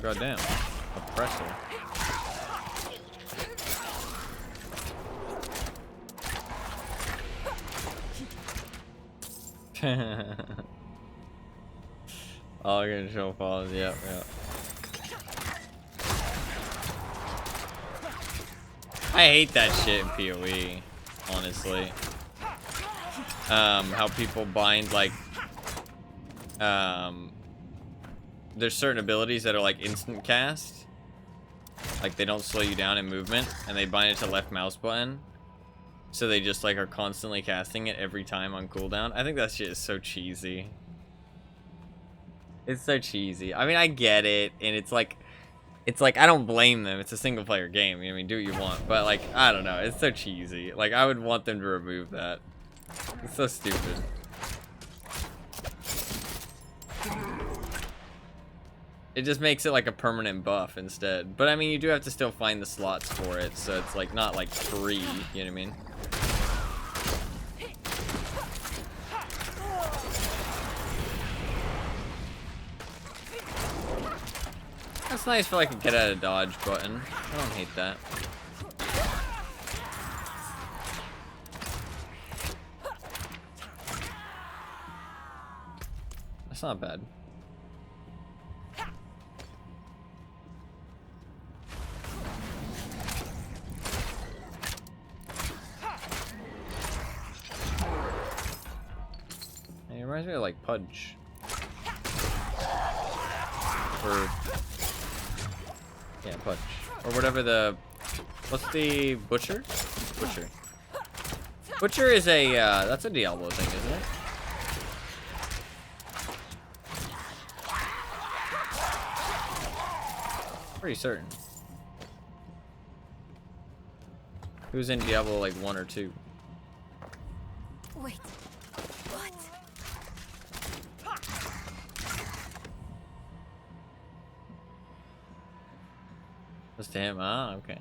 goddamn. Oppressor. All control falls, yep. I hate that shit in PoE, honestly. How people bind, like, there's certain abilities that are like instant cast. Like, they don't slow you down in movement, and they bind it to left mouse button. So they just, like, are constantly casting it every time on cooldown. I think that shit is so cheesy. It's so cheesy. I mean, I get it, and it's like, I don't blame them. It's a single-player game. I mean, do what you want. But, like, I don't know. It's so cheesy. Like, I would want them to remove that. It's so stupid. It just makes it like a permanent buff instead. But I mean, you do have to still find the slots for it, so it's like not like free, you know what I mean? That's nice for like a get out of dodge button. I don't hate that. That's not bad. It reminds me of like Pudge. Or yeah, Pudge. Or whatever the what's the Butcher? Butcher. Butcher is a that's a Diablo thing, isn't it? Pretty certain. It was in Diablo like 1 or 2. Wait. What? That's to him. Ah, okay.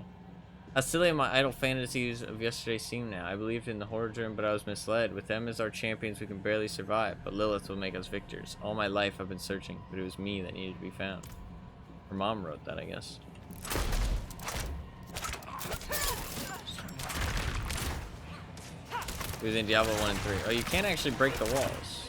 How silly my idle fantasies of yesterday seem now. I believed in the horror dream, but I was misled. With them as our champions, we can barely survive, but Lilith will make us victors. All my life I've been searching, but it was me that needed to be found. Her mom wrote that, I guess. It was in Diablo 1 and 3. Oh, you can't actually break the walls.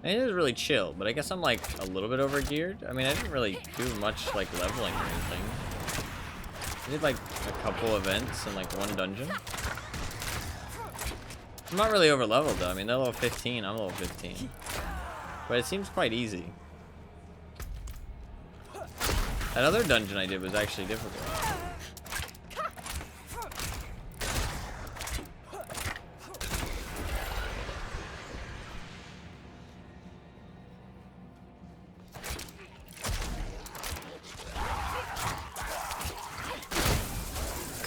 It is really chill, but I guess I'm like a little bit over geared. I mean, I didn't really do much like leveling or anything. I did like a couple events and like 1 dungeon. I'm not really over leveled though. I mean, they're level 15, I'm level 15. But it seems quite easy. That other dungeon I did was actually difficult.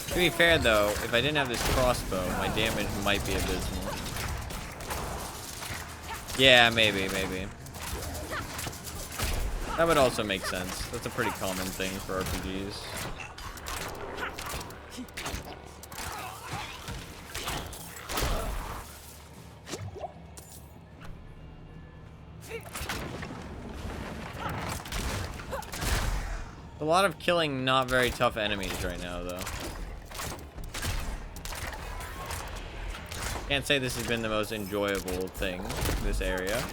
To be fair though, if I didn't have this crossbow, my damage might be abysmal. Yeah, maybe. That would also make sense. That's a pretty common thing for RPGs. A lot of killing not very tough enemies right now though. Can't say this has been the most enjoyable thing, this area.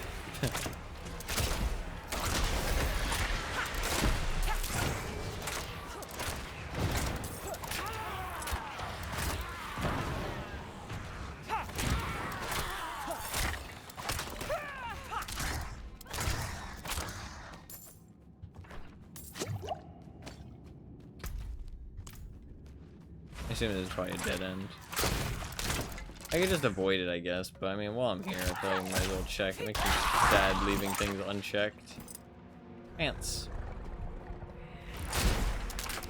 I assume this is probably a dead end. I could just avoid it, I guess, but I mean, while I'm here, I feel like I might as well check. It makes me sad leaving things unchecked. Pants.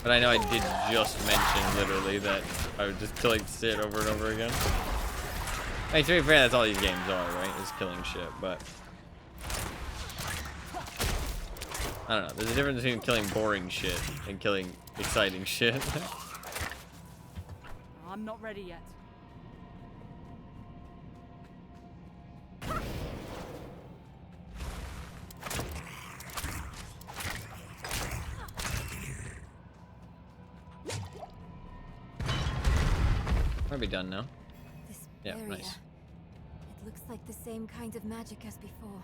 But I know I did just mention, literally, that I would just like sit over and over again. Hey, to be fair, that's all these games are, right? Is killing shit, but I don't know. There's a difference between killing boring shit and killing exciting shit. I'm not ready yet. Might be done now. This Yeah, barrier. nice. It looks like the same kind of magic as before.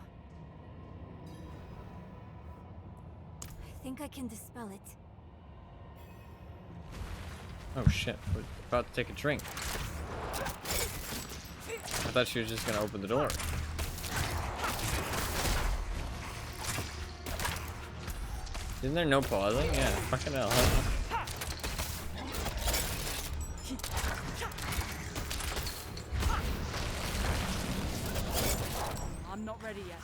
I think I can dispel it. Oh shit, we're about to take a drink. I thought she was just gonna open the door. Isn't there no pausing? Yeah, fucking hell. I'm not ready yet.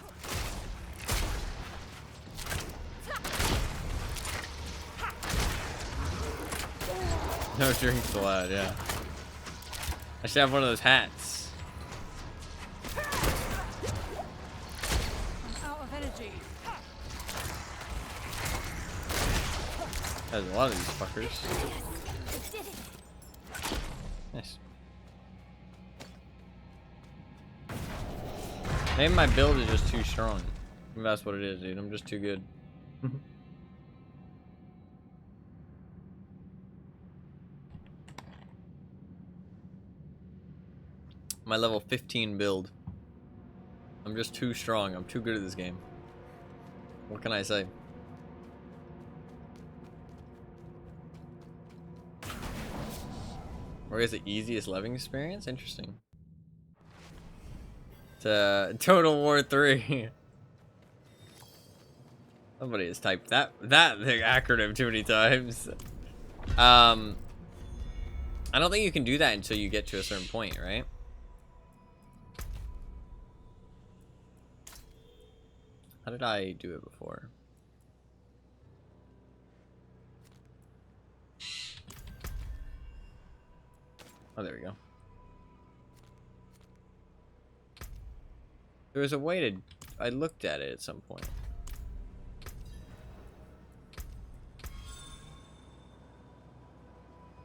No drinks allowed, yeah. I should have one of those hats. I'm out of energy. There's a lot of these fuckers. Nice. Maybe my build is just too strong. Maybe that's what it is, dude. I'm just too good. My level 15 build. I'm just too strong. I'm too good at this game. What can I say? Or is the easiest living experience? Interesting. It's Total War 3. Somebody has typed that acronym too many times. I don't think you can do that until you get to a certain point, right? How did I do it before? Oh, there we go. There was a way to... I looked at it at some point.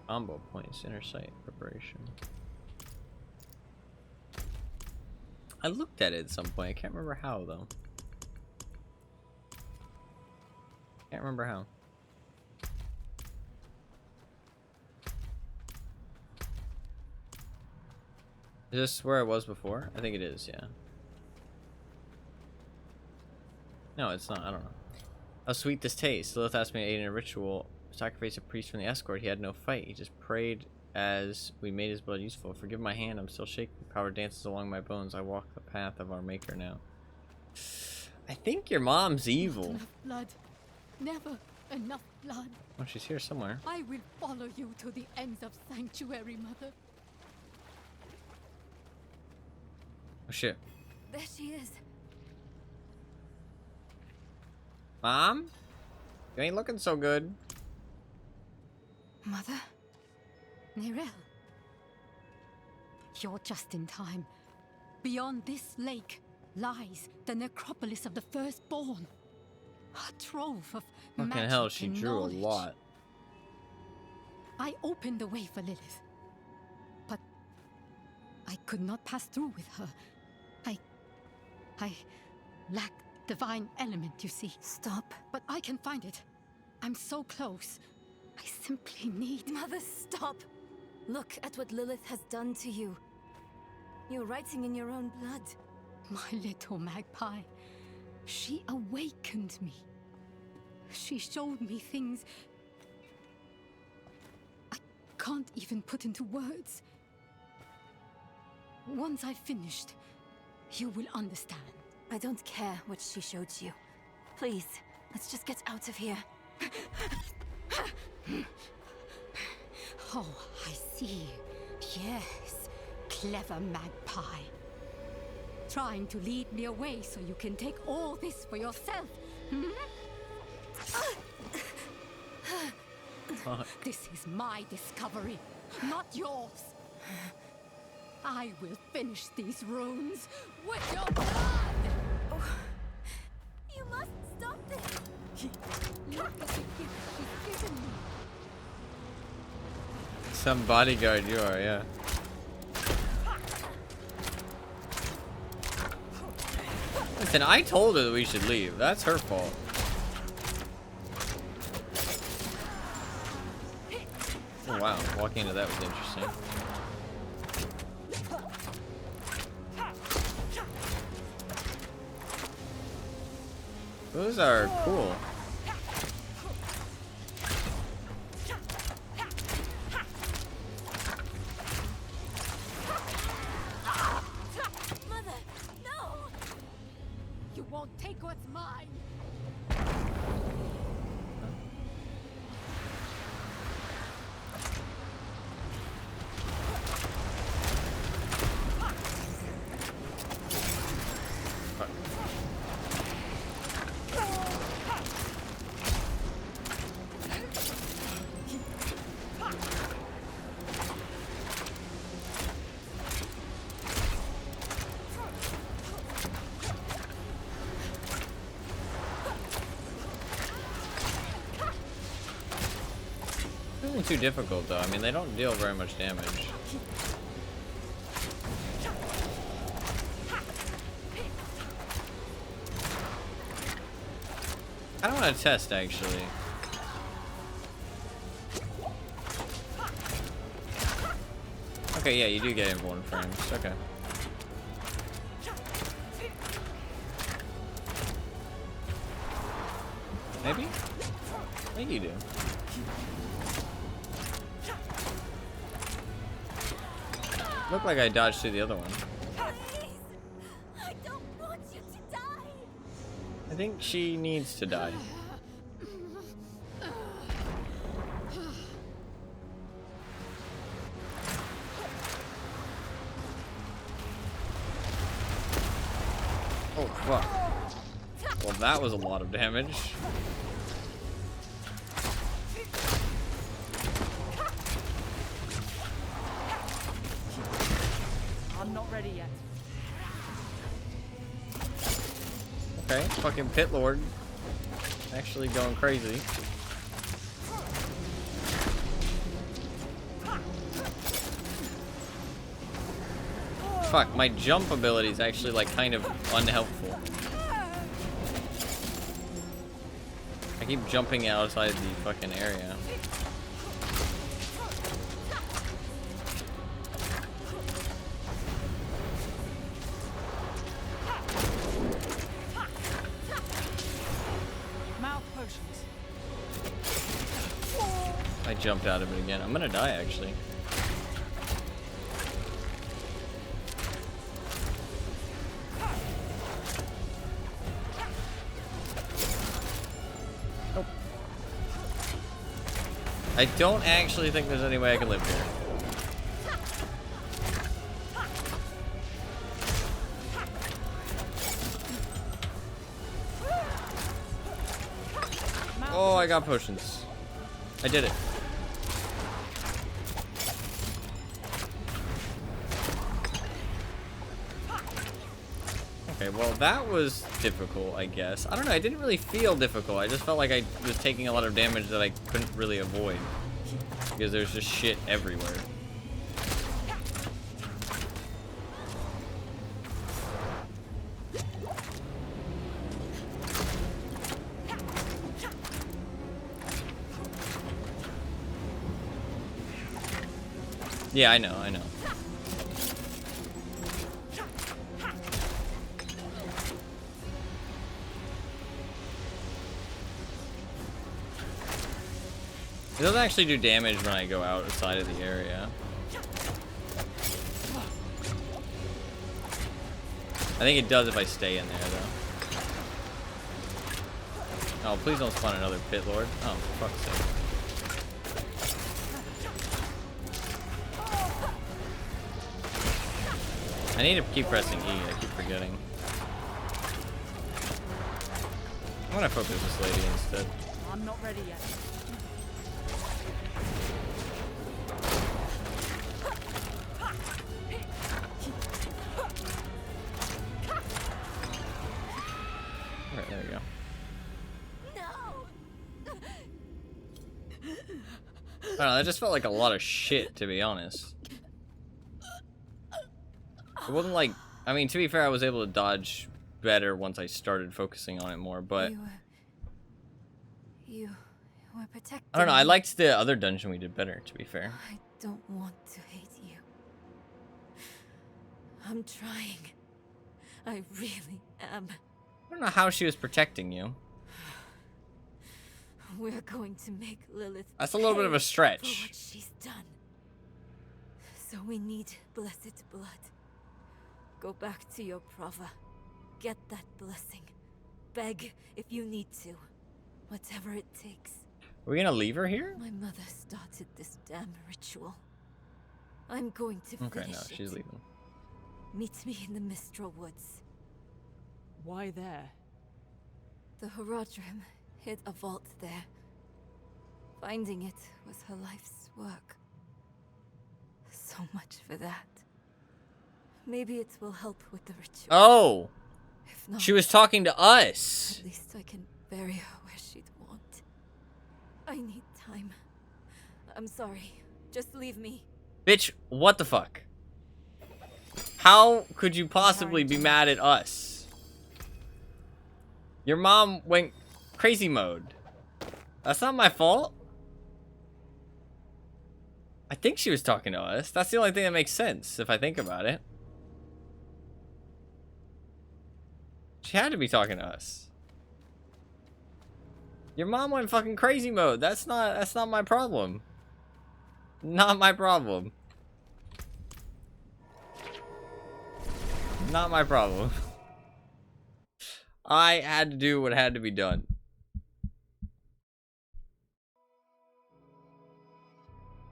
Combo points, inner sight, preparation. I looked at it at some point. I can't remember how, though. Can't remember how. Is this where I was before? I think it is, yeah. No, it's not. I don't know. How sweet this tastes. Lilith asked me to aid in a ritual. Sacrifice a priest from the escort. He had no fight. He just prayed as we made his blood useful. Forgive my hand. I'm still shaking. Power dances along my bones. I walk the path of our maker now. I think your mom's evil. Not enough blood. Never enough blood. Oh, she's here somewhere. I will follow you to the ends of Sanctuary, Mother. Oh shit. There she is. Mom? You ain't looking so good. Mother? Nirel? You're just in time. Beyond this lake lies the necropolis of the firstborn. A trove of Fucking magic hell, she and drew knowledge. a lot. I opened the way for Lilith, but I could not pass through with her. I lack divine element, you see. Stop. But I can find it. I'm so close. I simply need... Mother, stop. Look at what Lilith has done to you. You're writing in your own blood. My little magpie. She awakened me. She showed me things I can't even put into words. Once I've finished, you will understand. I don't care what she showed you. Please, let's just get out of here. Oh, I see. Yes, clever magpie. Trying to lead me away so you can take all this for yourself. Fuck. This is my discovery, not yours. I will finish these runes with your blood! Oh, you must stop this! Look at the gift he's given me. Some bodyguard you are, yeah. Listen, I told her that we should leave. That's her fault. Oh wow, walking into that was interesting. Those are cool. Mother, no! You won't take what's mine! Isn't too difficult though. I mean, they don't deal very much damage. I don't want to test actually. Okay, yeah, you do get inborn frames. Okay. Maybe? I think you do. Looked like I dodged through the other one. Please! I don't want you to die! I think she needs to die. Oh, fuck. Well, that was a lot of damage. I'm not ready yet. Okay, fucking Pit Lord. Actually going crazy. Fuck, my jump ability is actually like kind of unhelpful. I keep jumping outside the fucking area. Mouth potions. I jumped out of it again. I'm gonna die actually. Nope. I don't actually think there's any way I can live here. Oh, I got potions. I did it. Okay, well that was difficult, I guess. I don't know, I didn't really feel difficult. I just felt like I was taking a lot of damage that I couldn't really avoid. Because there's just shit everywhere. Yeah, I know, I know. It doesn't actually do damage when I go outside of the area. I think it does if I stay in there, though. Oh, please don't spawn another Pit Lord. Oh, for fuck's sake. I need to keep pressing E. I keep forgetting. I'm gonna focus this lady instead. I'm not ready yet. Okay, there we go. I don't know, that just felt like a lot of shit, to be honest. It wasn't like, I mean, to be fair, I was able to dodge better once I started focusing on it more, but You were protecting I don't know, I me. liked the other dungeon we did better, to be fair. I don't want to hate you. I'm trying. I really am. I don't know how she was protecting you. We're going to make Lilith That's a little bit of a pay stretch. for what she's done. So we need blessed blood. Go back to your Prava. Get that blessing. Beg if you need to. Whatever it takes. Are we gonna leave her here? My mother started this damn ritual. I'm going to Okay, finish no, it. she's leaving. Meet me in the Mistral Woods. Why there? The Horadrim hid a vault there. Finding it was her life's work. So much for that. Maybe it will help with the ritual. Oh! If not, She was talking to us! at least I can bury her where she'd want. I need time. I'm sorry. Just leave me. Bitch, what the fuck? How could you possibly be mad at us? Your mom went crazy mode. That's not my fault. I think she was talking to us. That's the only thing that makes sense, if I think about it. She had to be talking to us. Your mom went fucking crazy mode. That's not my problem. Not my problem. Not my problem. I had to do what had to be done.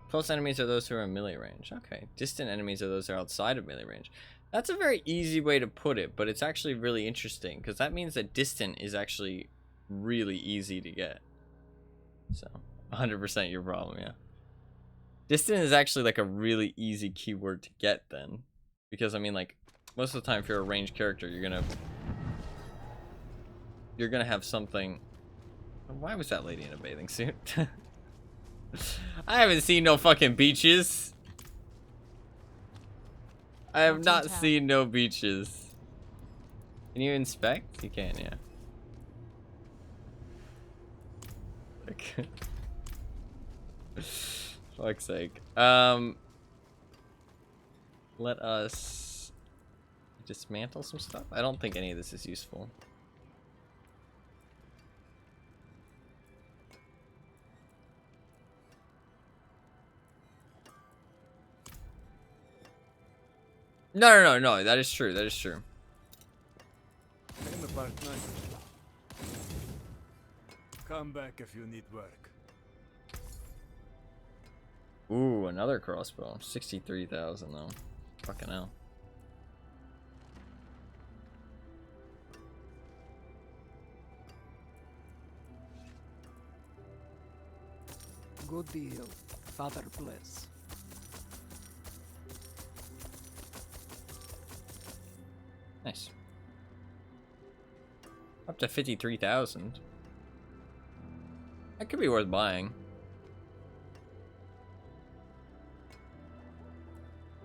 Close enemies are those who are in melee range. Okay. Distant enemies are those who are outside of melee range. That's a very easy way to put it, but it's actually really interesting because that means that distant is actually really easy to get. So, 100% your problem, yeah. Distant is actually like a really easy keyword to get then. Because, I mean, like, most of the time if you're a ranged character, you're gonna have something. Why was that lady in a bathing suit? I haven't seen no fucking beaches. I have not seen no beaches. Can you inspect? You can, yeah. Okay. Fuck's sake. Let us dismantle some stuff. I don't think any of this is useful. No. That is true. That is true. Come back if you need work. Ooh, another crossbow. 63,000 though. Fucking hell. Good deal. Father bless. Nice. Up to 53,000. That could be worth buying.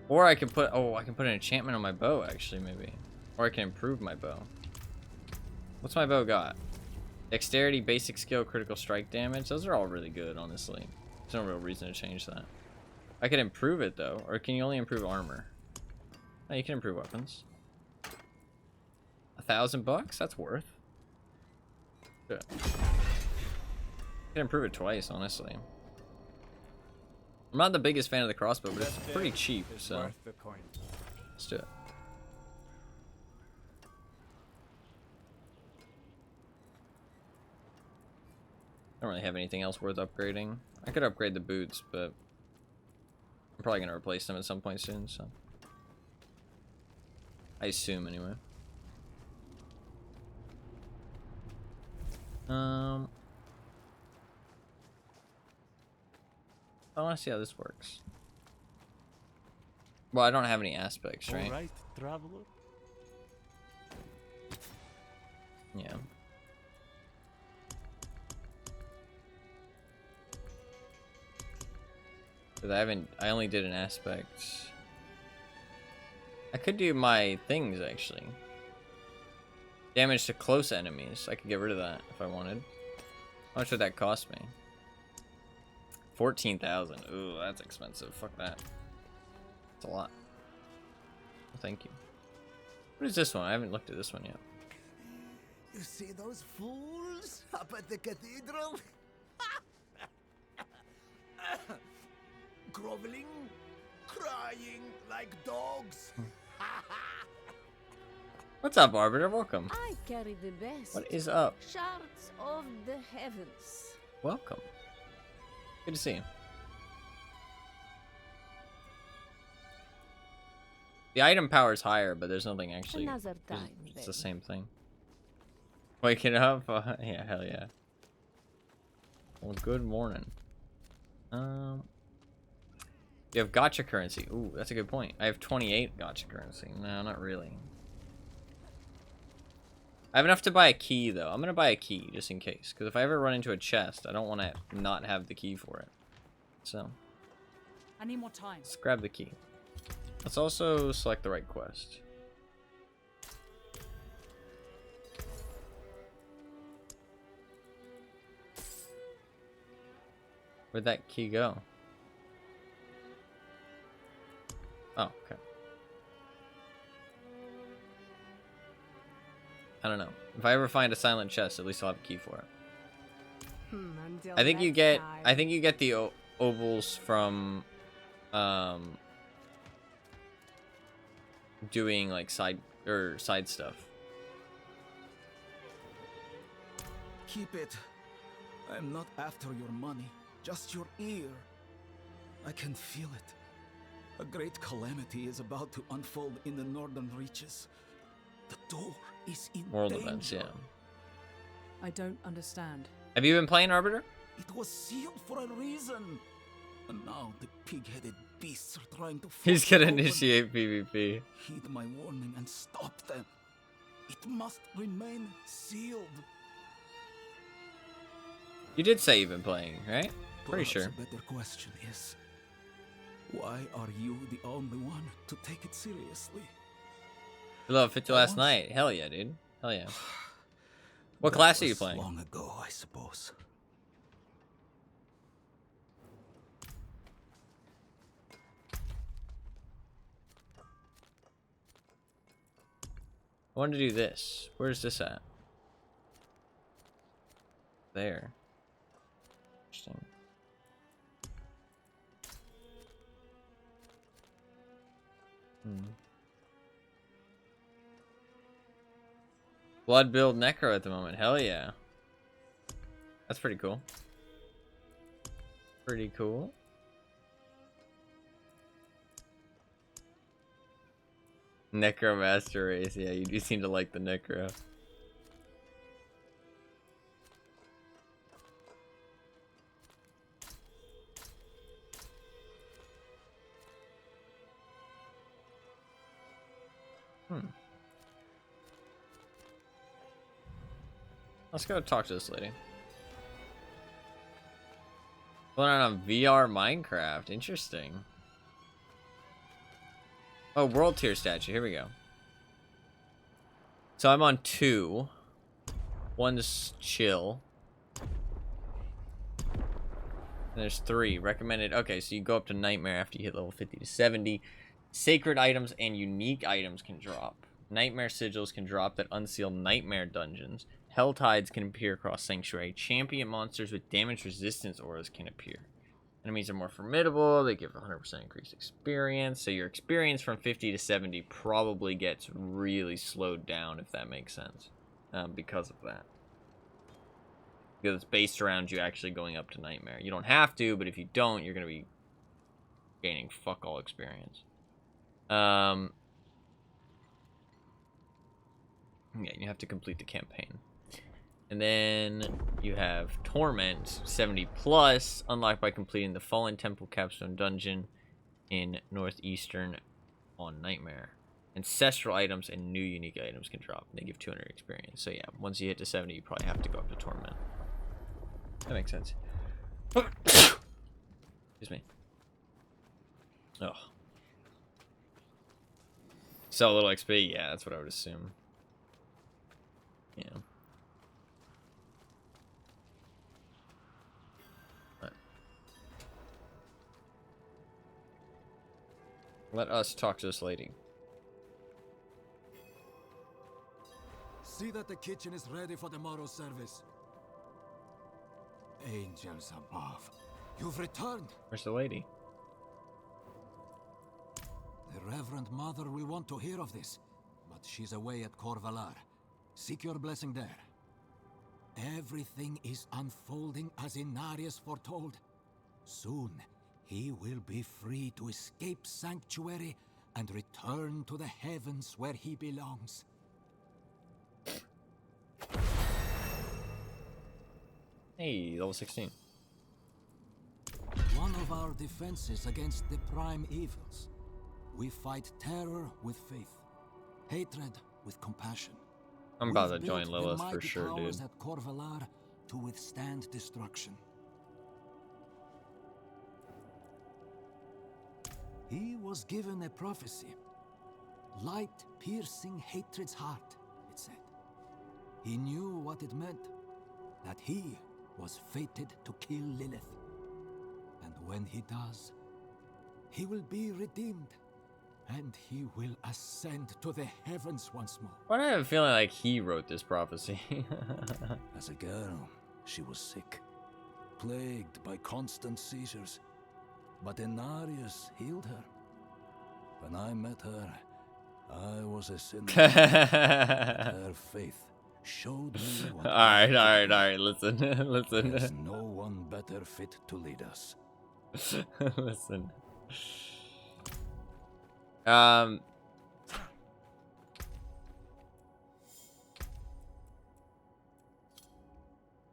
Or I could put, I can put an enchantment on my bow actually maybe. Or I can improve my bow. What's my bow got? Dexterity, basic skill, critical strike damage. Those are all really good, honestly. There's no real reason to change that. I could improve it though, or can you only improve armor? No, you can improve weapons. $1,000? That's worth. Good. I can improve it twice, honestly. I'm not the biggest fan of the crossbow, but it's pretty cheap, so let's do it. I don't really have anything else worth upgrading. I could upgrade the boots, but I'm probably gonna replace them at some point soon, so I assume anyway. I want to see how this works. Well, I don't have any aspects, right? All right, traveler. Yeah. Because I only did an aspect. I could do my things, actually. Damage to close enemies. I could get rid of that if I wanted. How much would that cost me? 14,000. Ooh, that's expensive. Fuck that. That's a lot. Well, thank you. What is this one? I haven't looked at this one yet. You see those fools up at the cathedral? Groveling, crying like dogs. What's up, Arbiter? Welcome. I carry the best. What is up? Shards of the heavens. Welcome. Good to see you. The item power is higher, but there's nothing actually. Another time, it's the same thing. Waking up? Yeah, hell yeah. Well, good morning. You have gacha currency. Ooh, that's a good point. I have 28 gacha currency. No, not really. I have enough to buy a key, though. I'm gonna buy a key, just in case. Because if I ever run into a chest, I don't want to not have the key for it. So. I need more time. Let's grab the key. Let's also select the right quest. Where'd that key go? Oh, okay. I don't know. If I ever find a silent chest, at least I'll have a key for it. I think you get. I think you get the ovals from, doing like side stuff. Keep it. I'm not after your money, just your ear. I can feel it. A great calamity is about to unfold in the northern reaches. The door is in World danger. events, yeah. I don't understand. Have you been playing Arbiter? It was sealed for a reason. And now the pig-headed beasts are trying to He's force gonna it open. initiate PvP. Heed my warning and stop them. It must remain sealed. You did say you've been playing, right? Pretty Perhaps sure. a better question is, why are you the only one to take it seriously? Hello, 50 last night. Hell yeah, dude. Hell yeah. What class are you playing? Long ago, I suppose. I wanted to do this. Where's this at? There. Interesting. Blood build necro at the moment. Hell yeah. That's pretty cool. Pretty cool. Necromaster race. Yeah, you do seem to like the necro. Let's go talk to this lady. Learn on VR Minecraft. Interesting. Oh, world tier statue. Here we go. So I'm on 2. 1's chill. And there's 3. Recommended. Okay, so you go up to Nightmare after you hit level 50 to 70. Sacred items and unique items can drop. Nightmare sigils can drop that unseal Nightmare dungeons. Hell tides can appear across Sanctuary. Champion monsters with damage resistance auras can appear. Enemies are more formidable. They give 100% increased experience. So your experience from 50 to 70 probably gets really slowed down, if that makes sense. Because of that. Because it's based around you actually going up to Nightmare. You don't have to, but if you don't, you're going to be gaining fuck all experience. Yeah, you have to complete the campaign. And then you have Torment, 70 plus, unlocked by completing the Fallen Temple Capstone Dungeon in Northeastern on Nightmare. Ancestral items and new unique items can drop. They give 200 experience. So yeah, once you hit to 70, you probably have to go up to Torment. That makes sense. Excuse me. Oh. Sell a little XP? Yeah, that's what I would assume. Yeah. Right. Let us talk to this lady. See that the kitchen is ready for tomorrow's service. Angels above, you've returned. Where's the lady? The Reverend Mother will want to hear of this, but she's away at Corvalar. Seek your blessing there. Everything is unfolding as Inarius foretold. Soon, he will be free to escape Sanctuary and return to the heavens where he belongs. Hey, level 16. One of our defenses against the prime evils. We fight terror with faith, hatred with compassion. I'm about We've to join built the Lilith for mighty sure, dude. towers at Corvalar to withstand destruction. He was given a prophecy. Light piercing hatred's heart, it said. He knew what it meant. That he was fated to kill Lilith. And when he does, he will be redeemed. And he will ascend to the heavens once more. Why do I have a feeling like he wrote this prophecy? As a girl, she was sick, plagued by constant seizures. But Inarius healed her. When I met her, I was a sinner. Her faith showed me what Alright, listen, listen. There's no one better fit to lead us. Listen.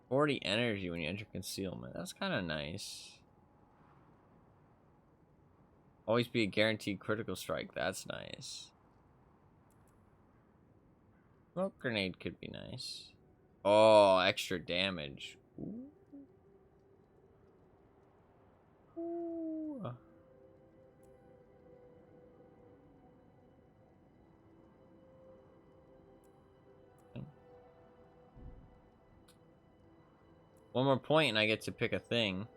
40 energy when you enter concealment. That's kind of nice. Always be a guaranteed critical strike. That's nice. Smoke grenade could be nice. Oh, extra damage. Ooh. Ooh. One more point and I get to pick a thing.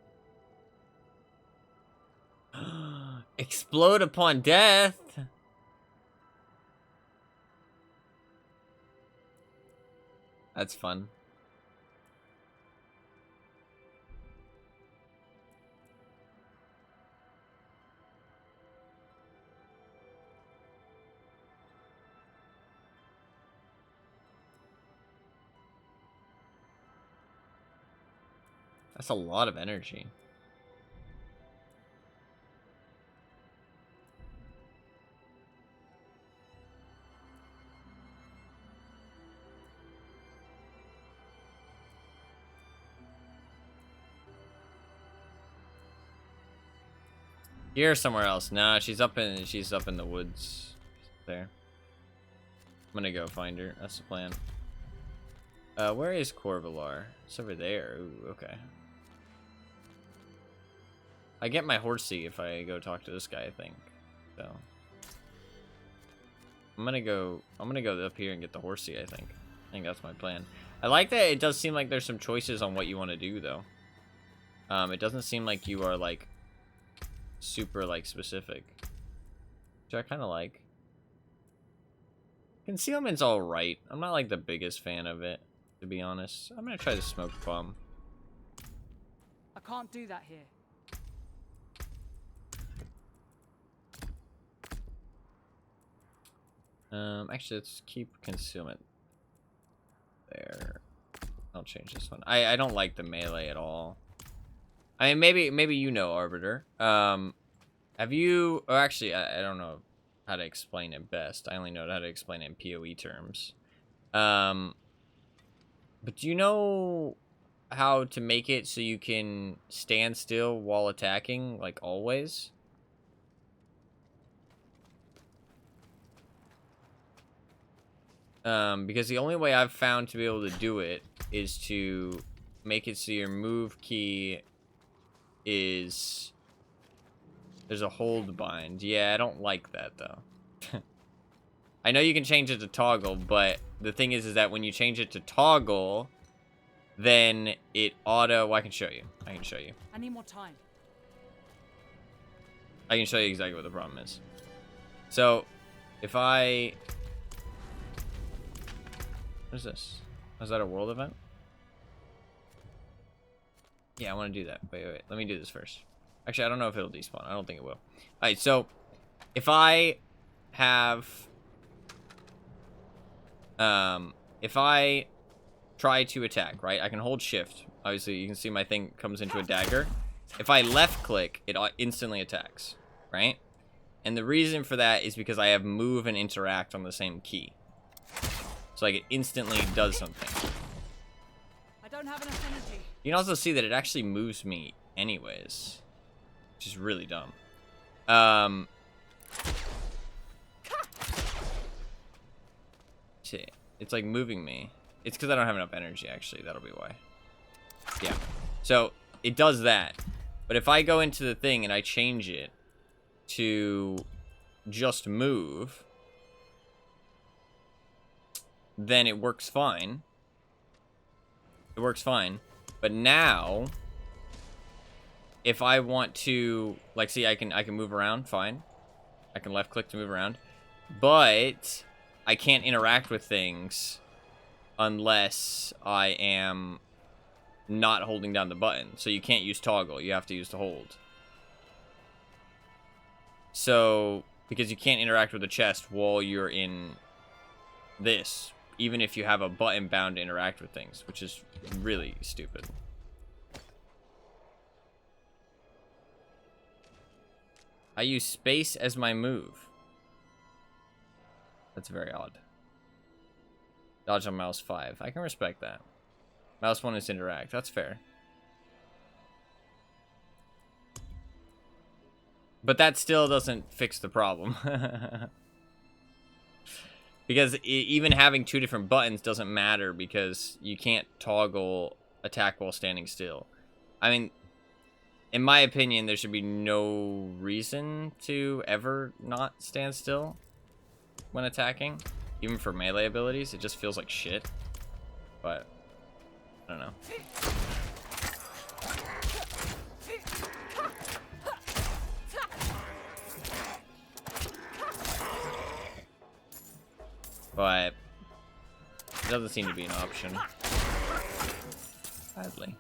Explode upon death. That's fun. That's a lot of energy. Here somewhere else. Nah, she's up in the woods. There. I'm gonna go find her. That's the plan. Where is Corvalar? It's over there. Ooh, okay. I get my horsey if I go talk to this guy, I think. So I'm gonna go up here and get the horsey, I think. I think that's my plan. I like that it does seem like there's some choices on what you want to do though. It doesn't seem like you are like super like specific. Which I kinda like. Concealment's alright. I'm not like the biggest fan of it, to be honest. I'm gonna try the smoke bomb. I can't do that here. Actually, let's keep concealment there. I'll change this one. I don't like the melee at all. I mean, maybe you know, Arbiter. Have you... Oh, actually, I don't know how to explain it best. I only know how to explain it in PoE terms. But do you know how to make it so you can stand still while attacking, like always? Because the only way I've found to be able to do it is to make it so your move key is There's a hold bind. Yeah, I don't like that, though. I know you can change it to toggle, but the thing is that when you change it to toggle, then it auto... Well, I can show you. I can show you. I need more time. I can show you exactly what the problem is. So, if I... What is this? Is that a world event? Yeah, I want to do that. Wait. Let me do this first. Actually, I don't know if it'll despawn. I don't think it will. Alright, so if I have... if I try to attack, right? I can hold shift. Obviously, you can see my thing comes into a dagger. If I left click, it instantly attacks, right? And the reason for that is because I have move and interact on the same key. So like it instantly does something. I don't have enough energy. You can also see that it actually moves me anyways, which is really dumb. See, it's like moving me. It's because I don't have enough energy, actually. That'll be why. Yeah. So it does that. But if I go into the thing and I change it to just move, then it works fine. It works fine. But now, if I want to, like, see, I can move around, fine. I can left click to move around. But I can't interact with things unless I am not holding down the button. So you can't use toggle, you have to use the hold. So, because you can't interact with the chest while you're in this, even if you have a button bound to interact with things, which is really stupid. I use space as my move. That's very odd. Dodge on mouse 5. I can respect that. Mouse 1 is interact. That's fair. But that still doesn't fix the problem. Because even having two different buttons doesn't matter because you can't toggle attack while standing still. I mean, in my opinion, there should be no reason to ever not stand still when attacking. Even for melee abilities, it just feels like shit. But, I don't know. But it doesn't seem to be an option. Sadly.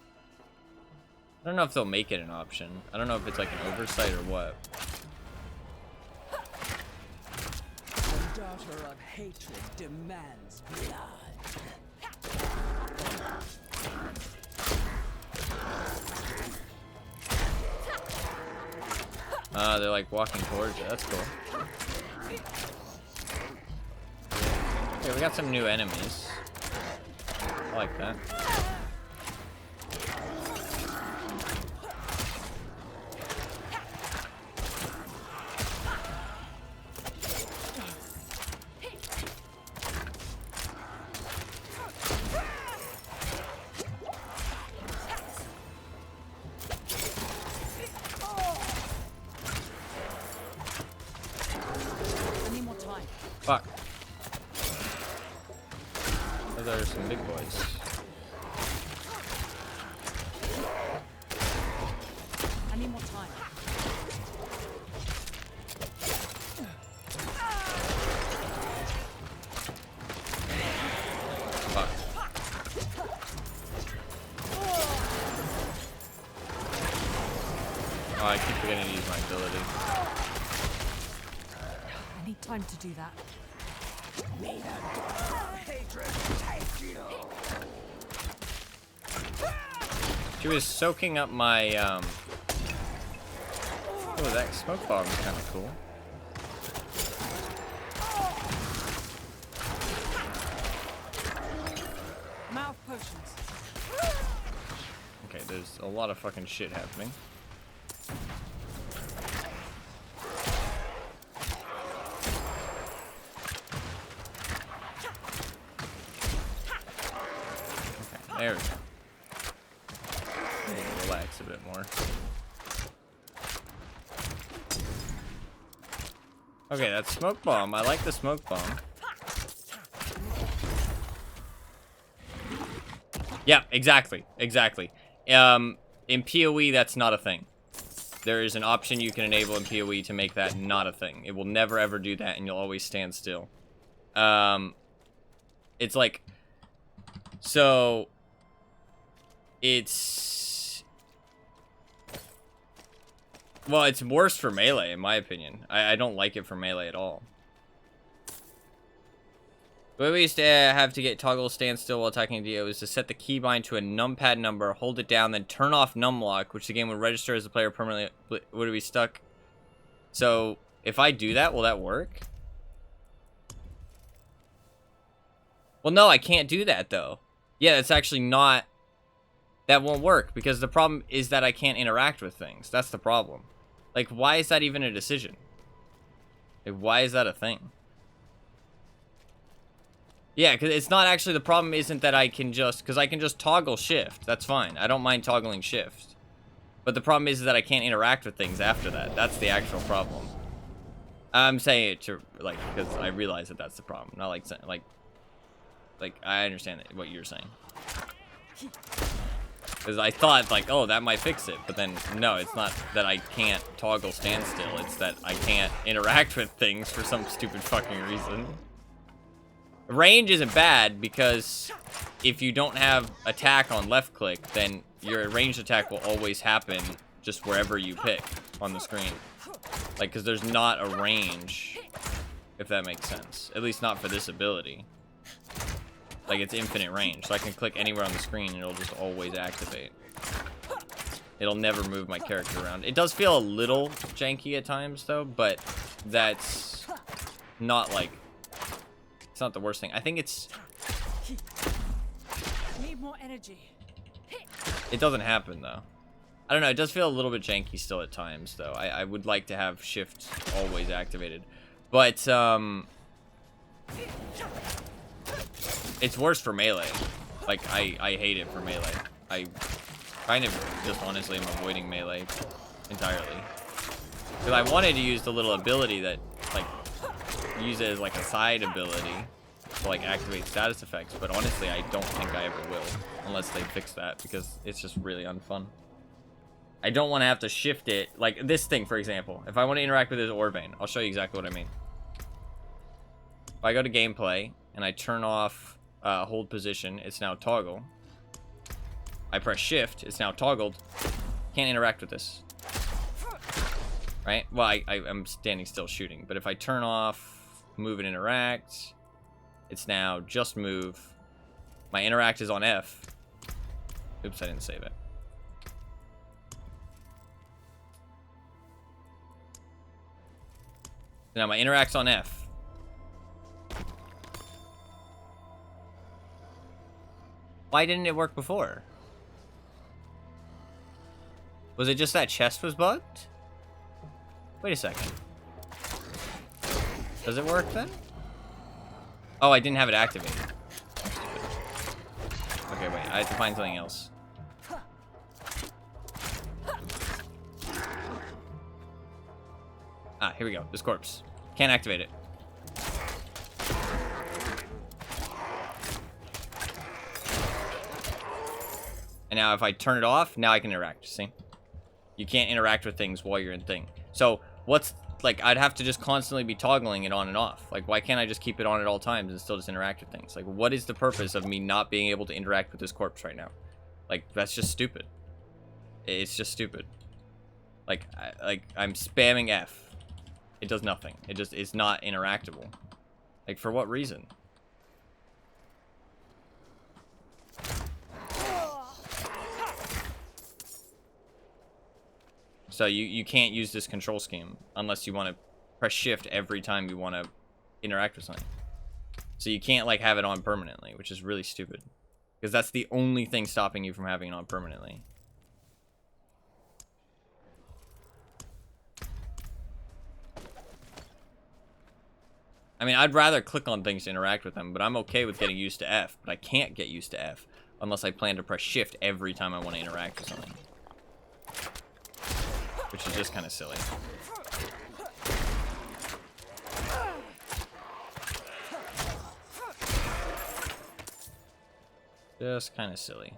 I don't know if they'll make it an option. I don't know if it's like an oversight or what. The daughter of hatred demands blood. They're like walking towards it. That's cool. Okay, we got some new enemies. I like that. Fuck. Those are some big boys. I need more time. Fuck. Oh, I keep forgetting to use my ability. I need time to do that. May the daughter of hatred take you. She was soaking up my, Oh, that smoke bomb is kind of cool. Mouth potions. Okay, there's a lot of fucking shit happening. There we go. Relax a bit more. Okay, that's smoke bomb. I like the smoke bomb. Yeah, exactly. Exactly. In PoE, that's not a thing. There is an option you can enable in PoE to make that not a thing. It will never ever do that, and you'll always stand still. It's like... So... It's... Well, it's worse for melee, in my opinion. I don't like it for melee at all. The way we used to have to get toggle stand still while attacking Dio is to set the keybind to a numpad number, hold it down, then turn off numlock, which the game would register as the player permanently would be stuck. So, if I do that, will that work? Well, no, I can't do that, though. Yeah, that's actually not... That won't work, because the problem is that I can't interact with things. That's the problem. Like, why is that even a decision? Like, why is that a thing? Yeah, because it's not actually... The problem isn't that I can just... Because I can just toggle shift. That's fine. I don't mind toggling shift. But the problem is that I can't interact with things after that. That's the actual problem. I'm saying it to... Like, because I realize that that's the problem. Not like... Like, I understand what you're saying. Because I thought, like, oh, that might fix it. But then, no, it's not that I can't toggle standstill. It's that I can't interact with things for some stupid fucking reason. Range isn't bad, because if you don't have attack on left click, then your ranged attack will always happen just wherever you pick on the screen. Like, because there's not a range, if that makes sense. At least not for this ability. Like, it's infinite range, so I can click anywhere on the screen and it'll just always activate. It'll never move my character around. It does feel a little janky at times, though, but that's not, like... It's not the worst thing. I think it's... Need more energy. It doesn't happen, though. I don't know, it does feel a little bit janky still at times, though. I would like to have shift always activated. But, it's worse for melee. Like, I hate it for melee. I kind of just honestly am avoiding melee entirely. Because I wanted to use the little ability that, like, use it as, like, a side ability to, like, activate status effects. But honestly, I don't think I ever will. Unless they fix that, because it's just really unfun. I don't want to have to shift it. Like, this thing, for example. If I want to interact with this Orbane, I'll show you exactly what I mean. If I go to gameplay, and I turn off hold position, it's now toggle. I press shift, it's now toggled. Can't interact with this. Right? Well, I'm standing still shooting. But if I turn off move and interact, it's now just move. My interact is on F. Oops, I didn't save it. Now my interact's on F. Why didn't it work before? Was it just that chest was bugged? Wait a second. Does it work then? Oh, I didn't have it activated. Okay, wait. I have to find something else. Ah, here we go. This corpse. Can't activate it. And now if I turn it off, now I can interact. See? You can't interact with things while you're in thing. So what's... Like, I'd have to just constantly be toggling it on and off. Like, why can't I just keep it on at all times and still just interact with things? Like, what is the purpose of me not being able to interact with this corpse right now? Like, that's just stupid. It's just stupid. Like, I'm spamming F. It does nothing. It just is not interactable. Like, for what reason? So you can't use this control scheme unless you want to press shift every time you want to interact with something. So you can't, like, have it on permanently, which is really stupid. Because that's the only thing stopping you from having it on permanently. I mean, I'd rather click on things to interact with them, but I'm okay with getting used to F. But I can't get used to F unless I plan to press shift every time I want to interact with something. Which is just kind of silly. Just kind of silly.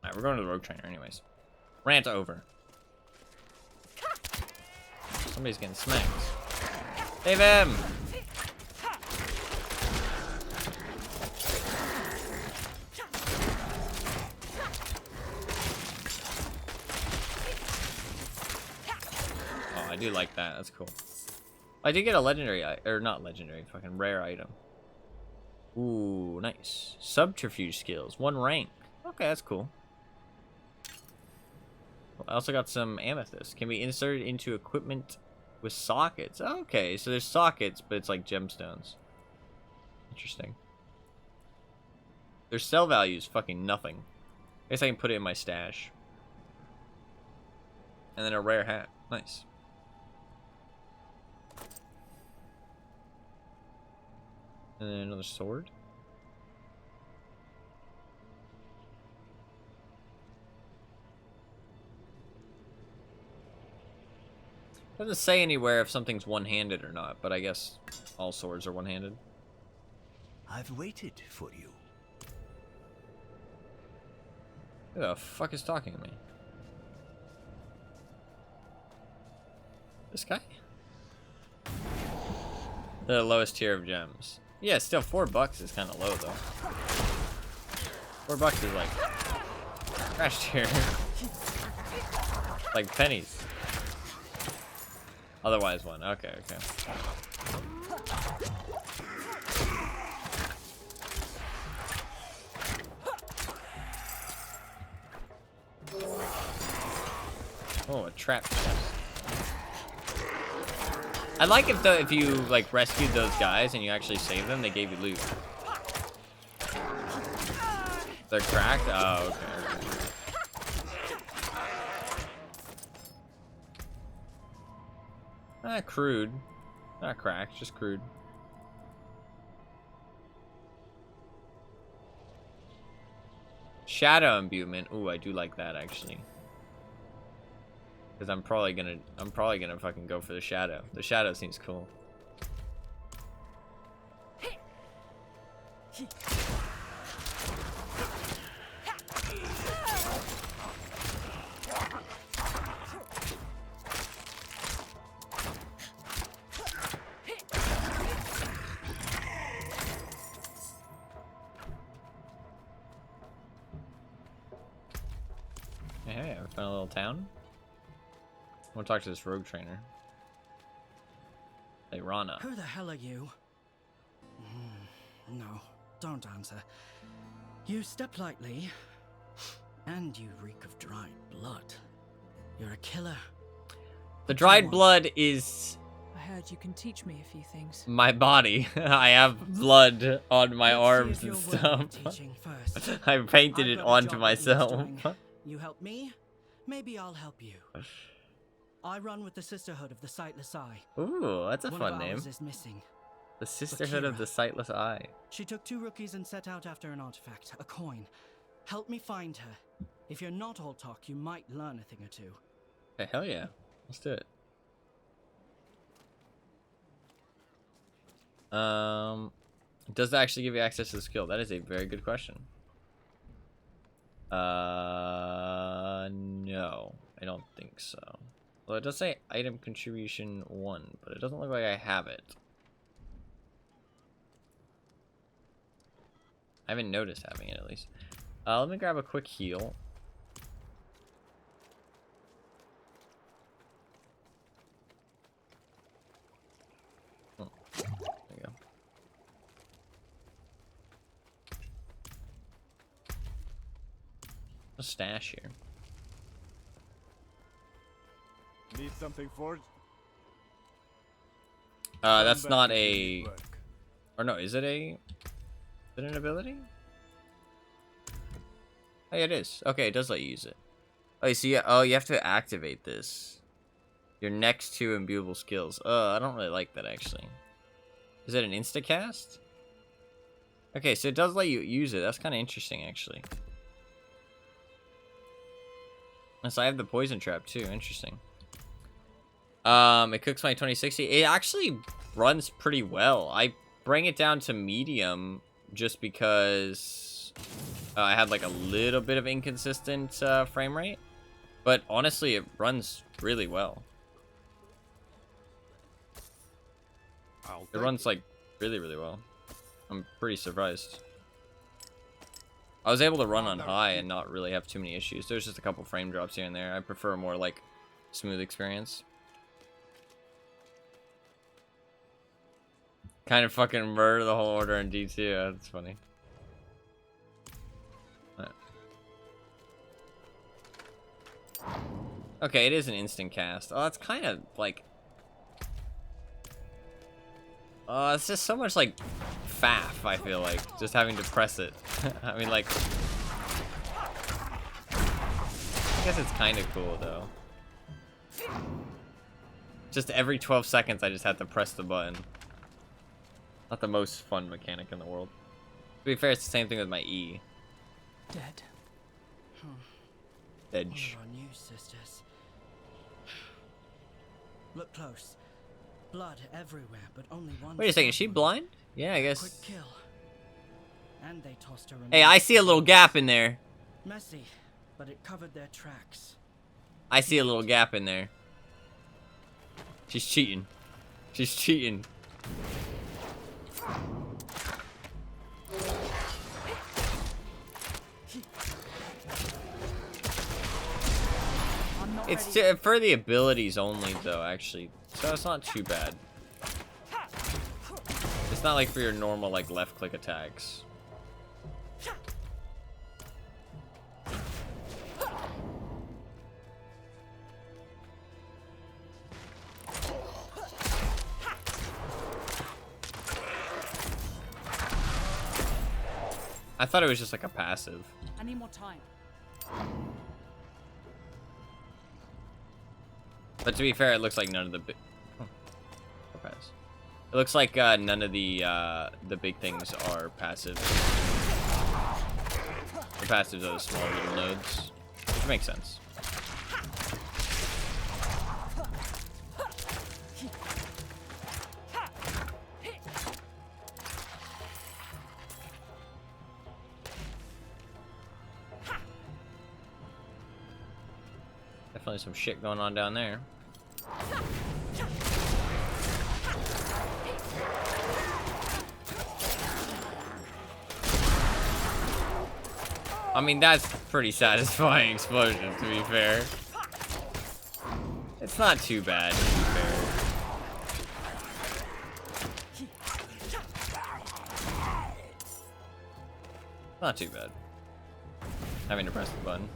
Alright, we're going to the rogue trainer anyways. Rant over. Somebody's getting smacked. Save him! Oh, I do like that. That's cool. I did get a legendary, or not legendary, fucking rare item. Ooh, nice. Subterfuge skills, 1 rank. Okay, that's cool. I also got some amethyst. Can be inserted into equipment with sockets. Okay, so there's sockets, but it's like gemstones. Interesting. Their sell value is fucking nothing. I guess I can put it in my stash. And then a rare hat. Nice. And then another sword. Doesn't say anywhere if something's one-handed or not, but I guess all swords are one-handed. I've waited for you. Who the fuck is talking to me? This guy? The lowest tier of gems. Yeah, still $4 is kind of low though. $4 is like crash tier. Like pennies. Otherwise one. Okay, okay. Oh, a trap chest. I like if you like rescued those guys and you actually saved them, they gave you loot. They're cracked? Oh, okay. Crude. Not cracked, just crude. Shadow imbuement. Ooh, I do like that actually. Because I'm probably gonna fucking go for the shadow. The shadow seems cool. Hey, I found a little town. I want to talk to this rogue trainer. Hey, Rana. Who the hell are you? No, don't answer. You step lightly, and you reek of dried blood. You're a killer. The dried blood is... I heard you can teach me a few things. my body. I have blood on my arms and stuff. I painted it onto myself. You help me, maybe I'll help you. I run with the Sisterhood of the Sightless Eye. Ooh, that's a One fun of name. ours is missing. The Sisterhood of the Sightless Eye. She took 2 rookies and set out after an artifact, a coin. Help me find her. If you're not all talk, you might learn a thing or two. Okay, hell yeah. Let's do it. Does that actually give you access to the skill? That is a very good question. No, I don't think so. Well, it does say item contribution 1, but it doesn't look like I have it. I haven't noticed having it, at least. Let me grab a quick heal. Oh, there you go. A stash here. Need something forged? That's not a... Or no, is it a... Is it an ability? Hey, it is. Okay, it does let you use it. Oh, you see, oh, you have to activate this. Your next 2 imbuable skills. I don't really like that, actually. Is it an insta-cast? Okay, so it does let you use it. That's kind of interesting, actually. And so I have the poison trap, too. Interesting. It cooks my 2060. It actually runs pretty well. I bring it down to medium just because I had like a little bit of inconsistent frame rate. But honestly, it runs really well. It runs like really, really well. I'm pretty surprised. I was able to run on high and not really have too many issues. There's just a couple frame drops here and there. I prefer a more like smooth experience. Kind of fucking murder the whole order in D2. That's funny. Okay, it is an instant cast. Oh, it's kind of like... it's just so much like faff, I feel like, just having to press it. I mean, like... I guess it's kind of cool, though. Just every 12 seconds, I just have to press the button. Not the most fun mechanic in the world. To be fair, it's the same thing with my E. Dead. Edge. One of our new sisters. Look close. Blood everywhere, but only one. Wait a second, is she blind? Yeah, I guess. Quick kill. And they tossed her. Hey, I see a little gap in there. Messy, but it covered their tracks. I see a little gap in there. She's cheating. She's cheating. It's for the abilities only, though, actually. So it's not too bad. It's not like for your normal, like, left-click attacks. I thought it was just like a passive. I need more time. But to be fair, it looks like none of the big... Oh, pass. It looks like none of the big things are passive. The passives are the small little nodes, which makes sense. Definitely some shit going on down there. I mean, that's pretty satisfying explosion, to be fair. It's not too bad, to be fair. Not too bad. Having to press the button.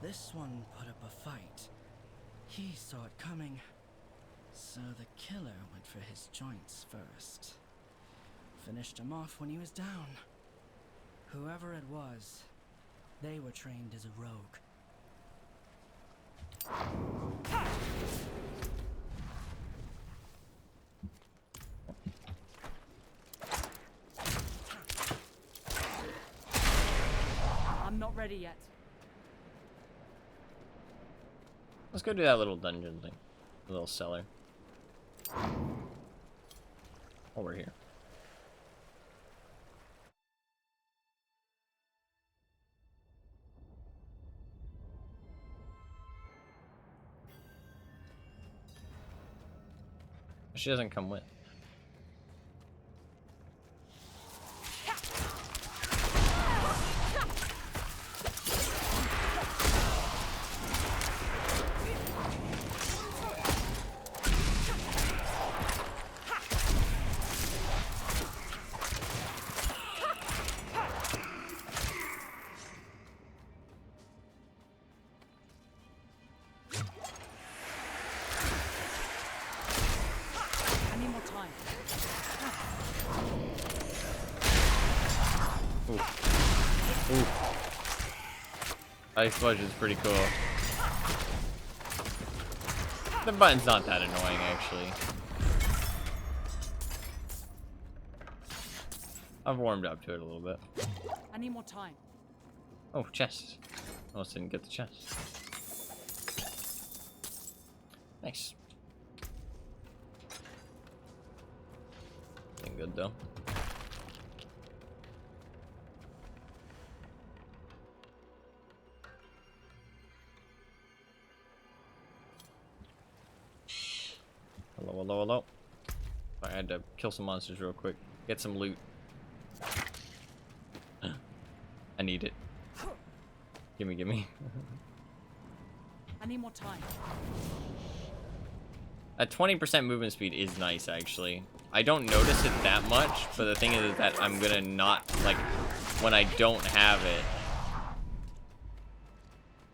This one put up a fight. He saw it coming. So the killer went for his joints first. Finished him off when he was down. Whoever it was, they were trained as a rogue. I'm not ready yet. Let's go do that little dungeon thing. A little cellar. Over here. She doesn't come with. That explosion's pretty cool. The button's not that annoying, actually. I've warmed up to it a little bit. I need more time. Oh, chest. Almost didn't get the chest. Nice. Ain't good though. Hello, hello, hello. I had to kill some monsters real quick. Get some loot. I need it. Gimme, gimme. I need more time. A 20% movement speed is nice, actually. I don't notice it that much, but the thing is that I'm gonna not, like, when I don't have it,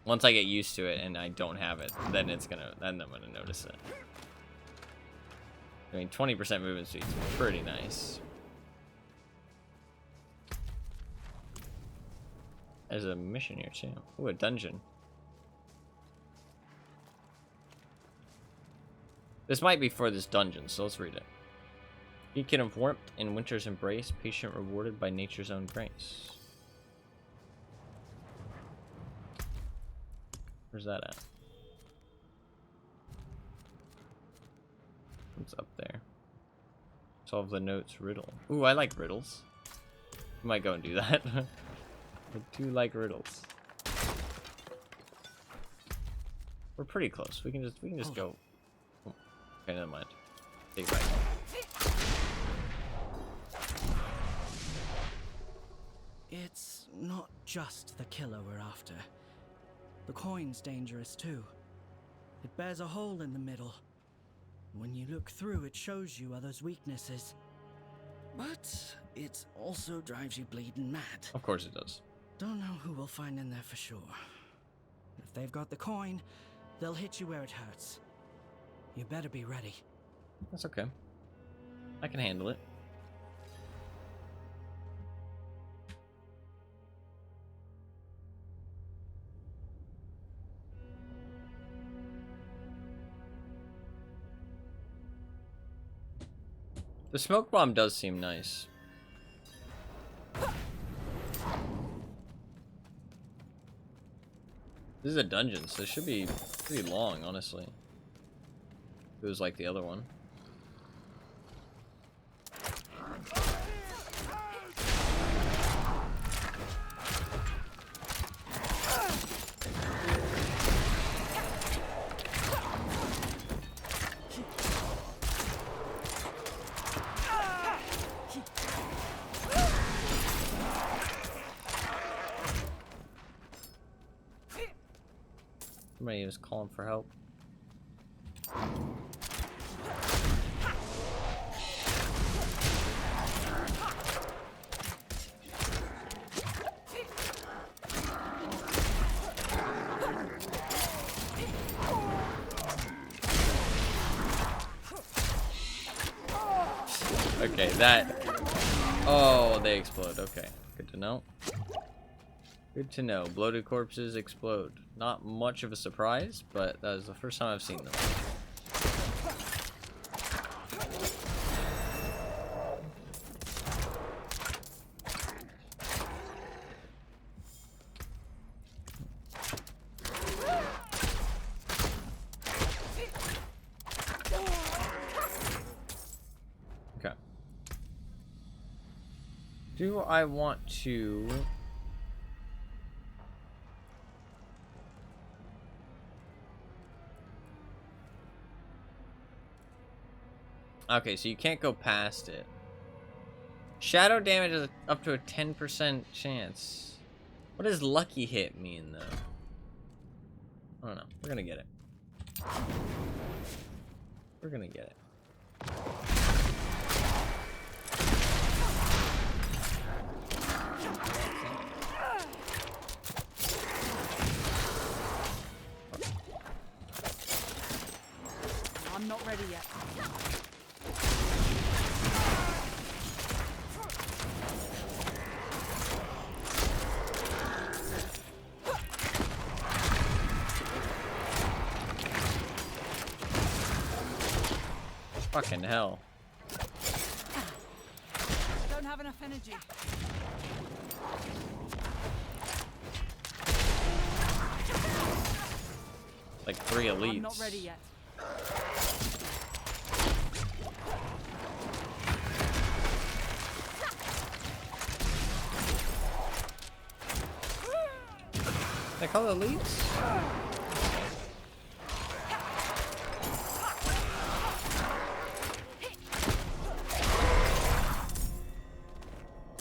once I get used to it and I don't have it, then I'm gonna notice it. I mean, 20% movement speed is pretty nice. There's a mission here, too. Ooh, a dungeon. This might be for this dungeon, so let's read it. Beacon of warmth in winter's embrace, patient rewarded by nature's own grace. Where's that at? What's up there? Solve the notes riddle. Ooh, I like riddles. I might go and do that. I do like riddles. We're pretty close. We can just go. Oh. Okay, never mind. Take it back. It's not just the killer we're after. The coin's dangerous too. It bears a hole in the middle. When you look through, it shows you others' weaknesses. But it also drives you bleeding mad. Of course it does. Don't know who we'll find in there for sure. If they've got the coin, they'll hit you where it hurts. You better be ready. That's okay. I can handle it. The smoke bomb does seem nice. This is a dungeon, so it should be pretty long, honestly. It was like the other one. Somebody was calling for help. Okay, that... Oh, they explode. Okay, good to know. Good to know. Bloated corpses explode. Not much of a surprise, but that is the first time I've seen them. Okay. Do I want to... Okay, so you can't go past it. Shadow damage is up to a 10% chance. What does lucky hit mean, though? I don't know. We're gonna get it. We're gonna get it. I'm not ready yet. Fucking hell. Don't have enough energy. Like 3 elites. I'm not ready yet. They call it elites?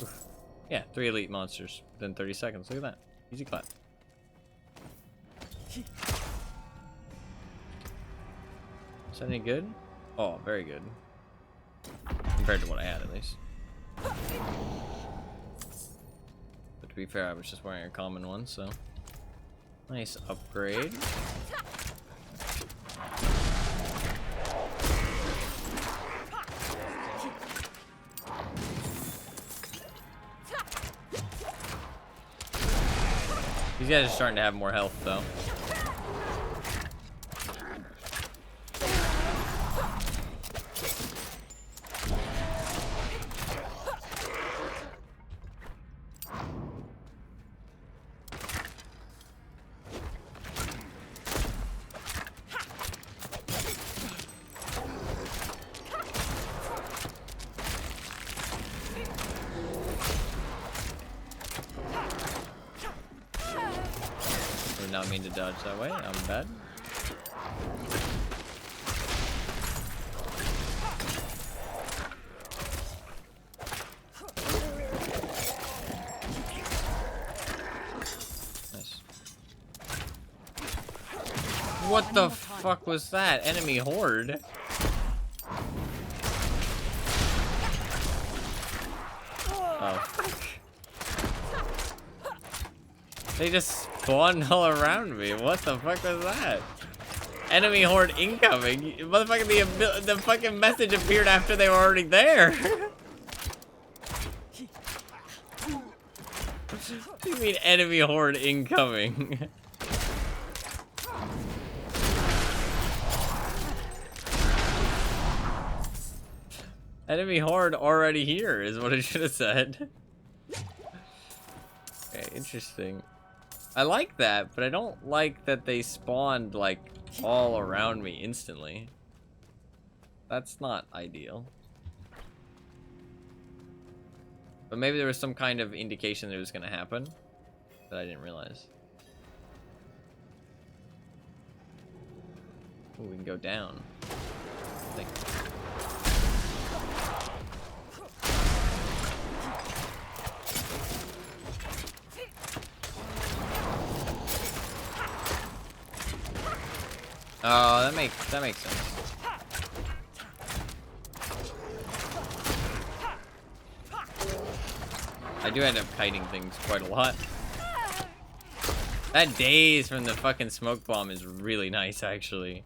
Oof. Yeah, 3 elite monsters within 30 seconds. Look at that. Easy clap. Is that any good? Oh, very good. Compared to what I had, at least. But to be fair, I was just wearing a common one, so... Nice upgrade. These guys are starting to have more health, though. Did not mean to dodge that way. I'm bad. Nice. What the fuck was that? Enemy horde? Oh. They just spawned all around me. What the fuck was that? Enemy horde incoming. Motherfucking the fucking message appeared after they were already there. What do you mean enemy horde incoming? Enemy horde already here is what it should have said. Okay, interesting. I like that, but I don't like that they spawned, like, all around me instantly. That's not ideal. But maybe there was some kind of indication that it was going to happen that I didn't realize. Ooh, we can go down. I think. Oh, that makes sense. I do end up kiting things quite a lot. That daze from the fucking smoke bomb is really nice, actually.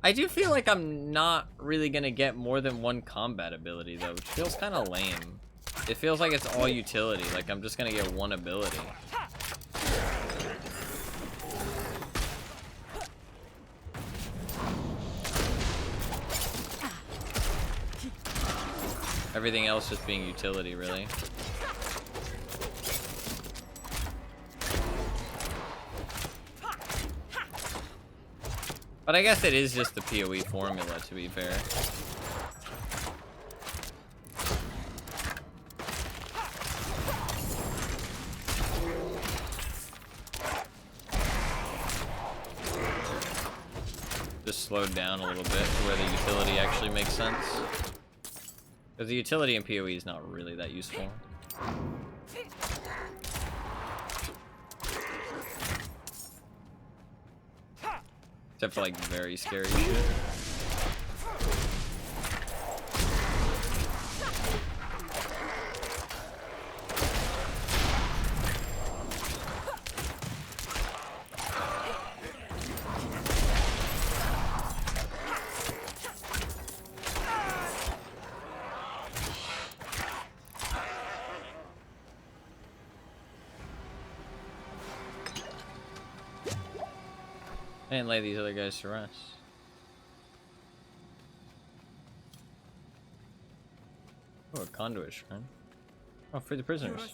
I do feel like I'm not really gonna get more than one combat ability, though, which feels kind of lame. It feels like it's all utility, like I'm just gonna get one ability. Everything else just being utility, really. But I guess it is just the PoE formula, to be fair. Just slowed down a little bit to where the utility actually makes sense. Because the utility in PoE is not really that useful. Except for like very scary shit. I didn't lay these other guys to rest. Oh, a conduit shrine. Oh, free the prisoners.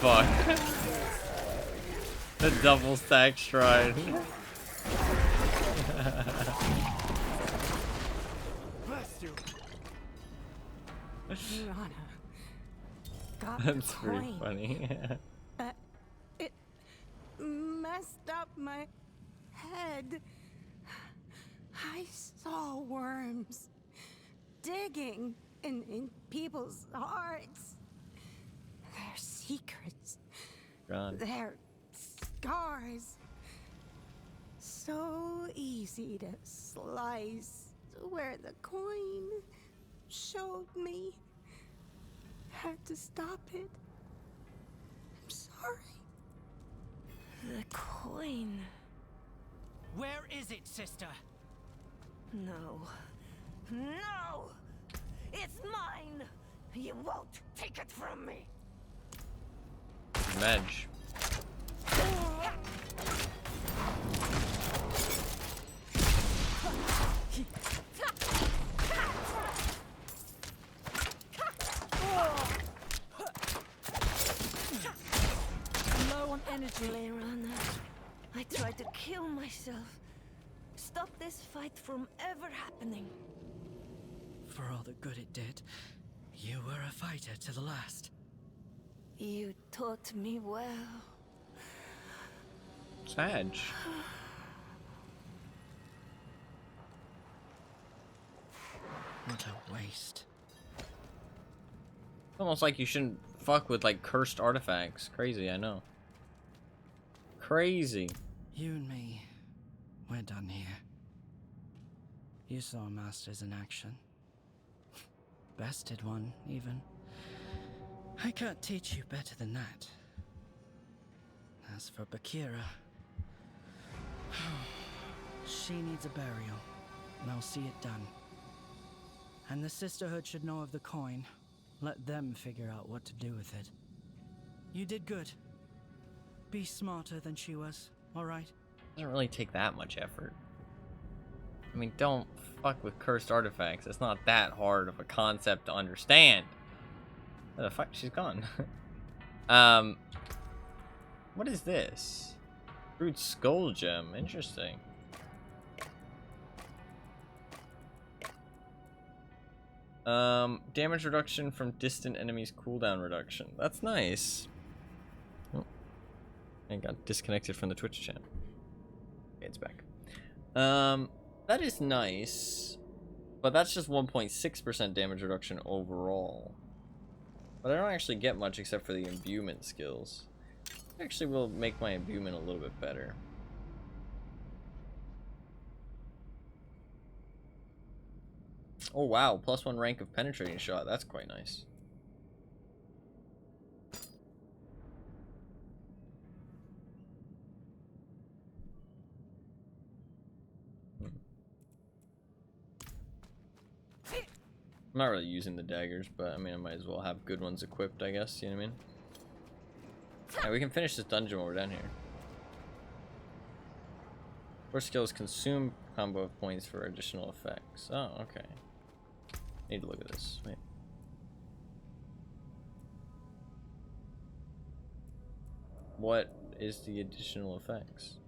fuck? The double stack shrine. Your Honor, got That's the pretty coin, funny. but it messed up my head. I saw worms digging in people's hearts. Their secrets. God. Their scars. So easy to slice where the coin showed me. Had to stop it. I'm sorry. The coin. Where is it, sister? No. No! It's mine! You won't take it from me! Medj. Low on energy. Leirana, I tried to kill myself. Stop this fight from ever happening. For all the good it did, you were a fighter to the last. You taught me well. Sag. What a waste. It's almost like you shouldn't fuck with like cursed artifacts. Crazy, I know. Crazy. You and me, we're done here. You saw masters in action. Bested one, even. I can't teach you better than that. As for Bakira, she needs a burial, and I'll see it done. And the Sisterhood should know of the coin. Let them figure out what to do with it. You did good. Be smarter than she was, alright? Doesn't really take that much effort. I mean, don't fuck with cursed artifacts. It's not that hard of a concept to understand. Oh, fuck, she's gone. What is this? Brute Skull Gem. Interesting. Damage reduction from distant enemies, cooldown reduction. That's nice. Oh, I got disconnected from the Twitch channel. Okay, it's back. That is nice, but that's just 1.6% damage reduction overall. But I don't actually get much except for the imbuement skills. Actually will make my imbuement a little bit better. Oh wow, +1 rank of penetrating shot. That's quite nice. I'm not really using the daggers, but I mean, I might as well have good ones equipped, I guess, you know what I mean? Alright, we can finish this dungeon while we're down here. First skills consume combo of points for additional effects. Oh, okay. Need to look at this. Wait. What is the additional effects?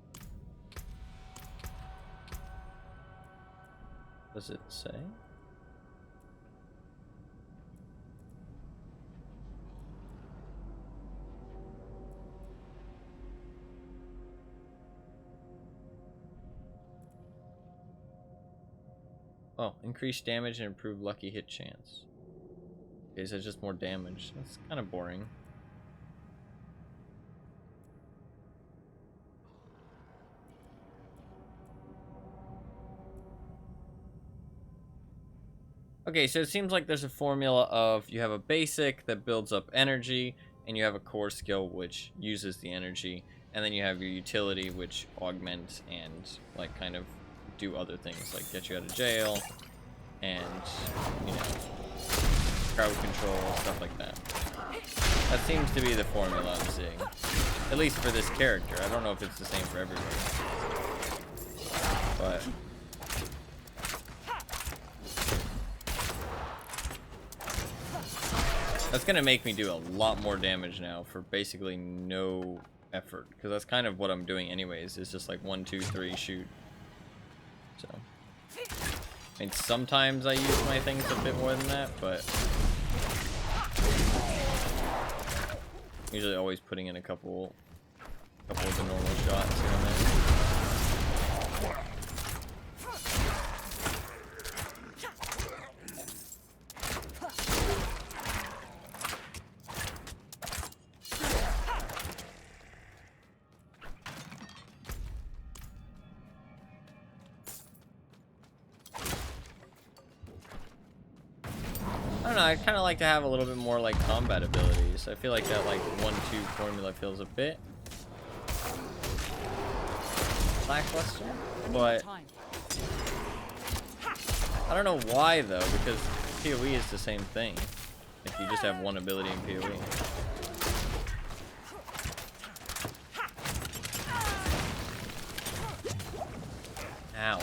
Does it say? Oh, increased damage and improved lucky hit chance. Okay, so it's just more damage. That's kind of boring. Okay, so it seems like there's a formula of you have a basic that builds up energy, and you have a core skill which uses the energy, and then you have your utility which augments and like kind of do other things like get you out of jail and, you know, crowd control, stuff like that. That seems to be the formula I'm seeing, at least for this character. I don't know if it's the same for everybody, but That's gonna make me do a lot more damage now for basically no effort, because that's kind of what I'm doing anyways. It's just like 1, 2, 3, shoot. So, I mean, sometimes I use my things a bit more than that, but usually always putting in a couple of the normal shots here and there. I don't know, I kind of like to have a little bit more like combat abilities. I feel like that like 1-2 formula feels a bit lackluster, but I don't know why though, because PoE is the same thing. Like you just have one ability in PoE. Ow.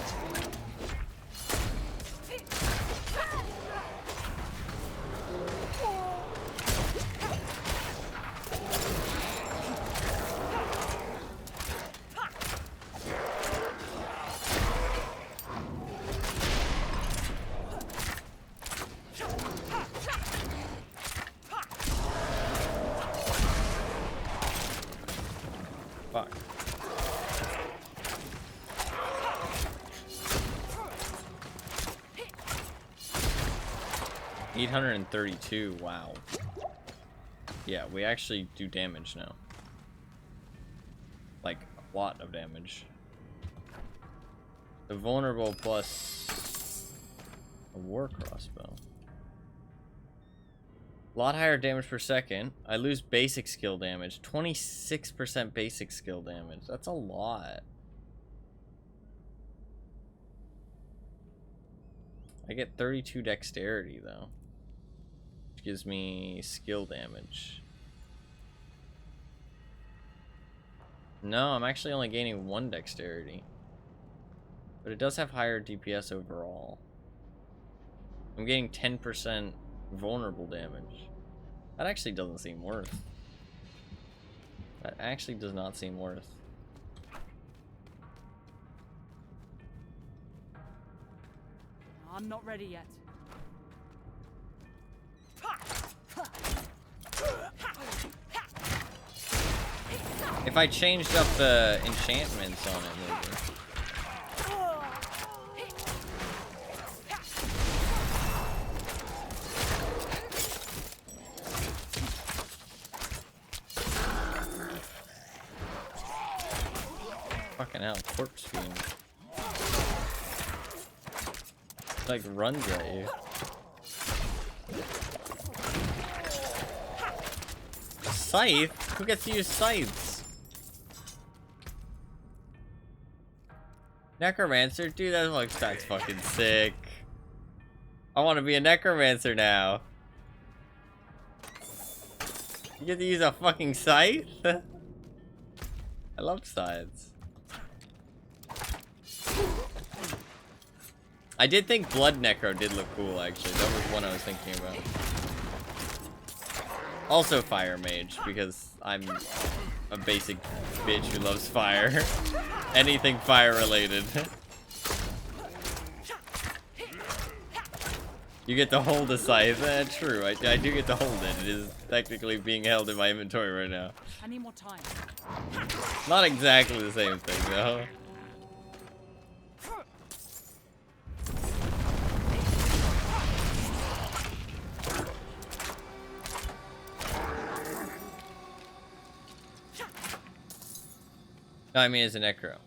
Fuck. $832, wow. Yeah, we actually do damage now. Like, a lot of damage. The vulnerable plus a war crossbow. A lot higher damage per second. I lose basic skill damage. 26% basic skill damage. That's a lot. I get 32 dexterity though, which gives me skill damage. No, I'm actually only gaining 1 dexterity, but it does have higher DPS overall. I'm getting 10% vulnerable damage. That actually doesn't seem worth. That actually does not seem worth. I'm not ready yet. If I changed up the enchantments on it, maybe. Fucking hell, corpse fiend. It, like runs at you. Scythe? Who gets to use scythes? Necromancer? Dude, that's fucking sick. I want to be a necromancer now. You get to use a fucking scythe? I love scythes. I did think Blood Necro did look cool, actually. That was one I was thinking about. Also Fire Mage, because I'm a basic bitch who loves fire. Anything fire related. You get to hold a scythe. True, I do get to hold it. It is technically being held in my inventory right now. I need more time. Not exactly the same thing, though. No, I mean as a necro.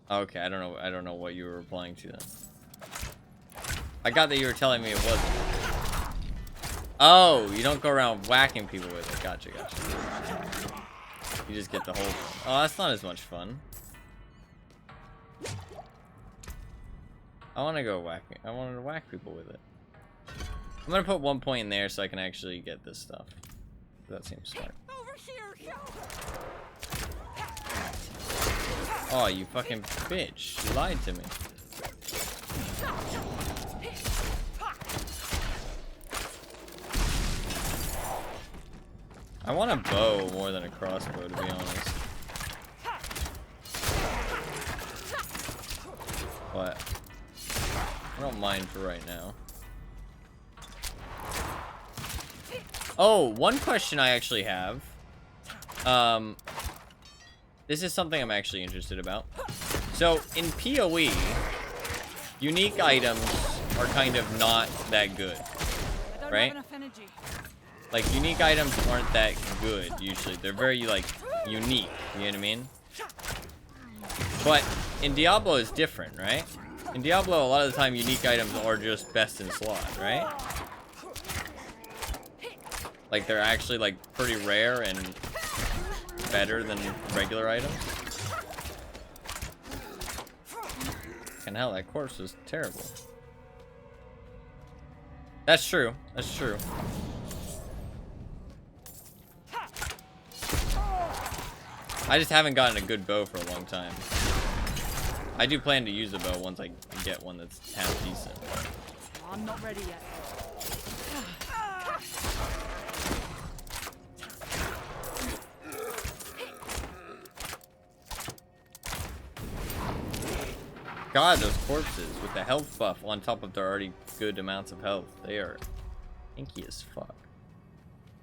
Okay, I don't know what you were replying to then. I got that you were telling me it wasn't. Oh, you don't go around whacking people with it. Gotcha. You just get the whole thing. Oh, that's not as much fun. I want to go whacking. I wanted to whack people with it. I'm gonna put 1 point in there so I can actually get this stuff. That seems smart. Oh, you fucking bitch. You lied to me. I want a bow more than a crossbow, to be honest. But I don't mind for right now. Oh, one question I actually have. This is something I'm actually interested about. So in PoE, unique items are kind of not that good, right? Like, unique items aren't that good usually. They're very, like, unique, you know what I mean? But in Diablo it's different, right? In Diablo, a lot of the time unique items are just best in slot, right? Like, they're actually, like, pretty rare and better than regular items. And hell, that corpse was terrible. That's true. That's true. I just haven't gotten a good bow for a long time. I do plan to use a bow once I get one that's half decent. I'm not ready yet. God, those corpses with the health buff on top of their already good amounts of health, they are inky as fuck.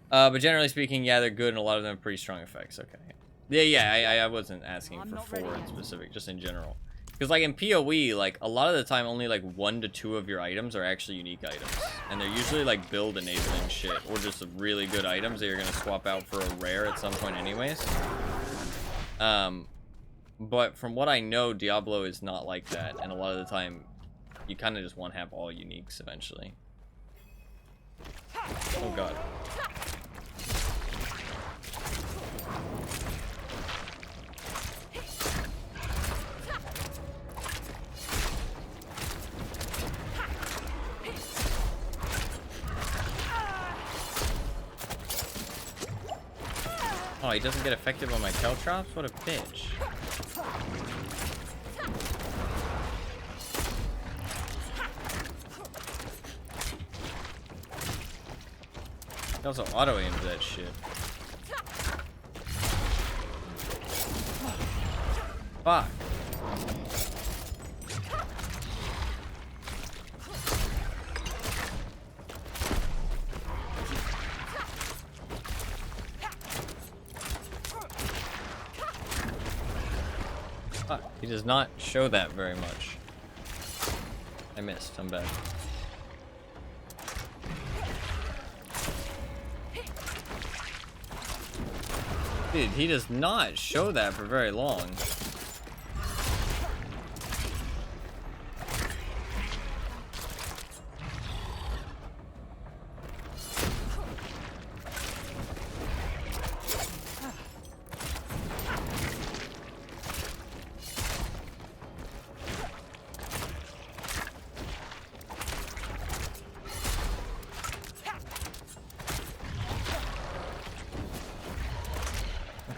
But generally speaking, yeah, they're good, and a lot of them have pretty strong effects. Okay. I wasn't asking for 4 in specific, just in general. Because, like, in PoE, like, a lot of the time, only, like, 1 to 2 of your items are actually unique items. And they're usually, like, build-enabling shit, or just really good items that you're gonna swap out for a rare at some point anyways. But from what I know, Diablo is not like that, and a lot of the time, you kind of just want to have all uniques eventually. Oh god. Oh, he doesn't get effective on my caltrops? What a bitch. He also auto-aims that shit. Fuck. Fuck. He does not show that very much. I missed. I'm bad. Dude, he does not show that for very long.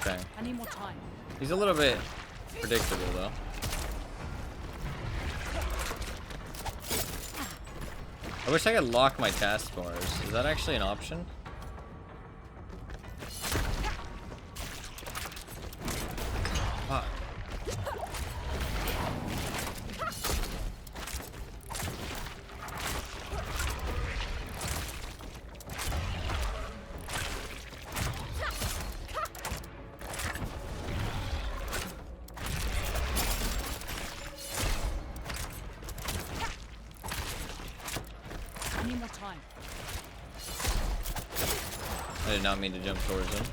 Okay. I need more time. He's a little bit predictable, though. I wish I could lock my taskbars. Is that actually an option? Fuck. I need more time. I did not mean to jump towards him.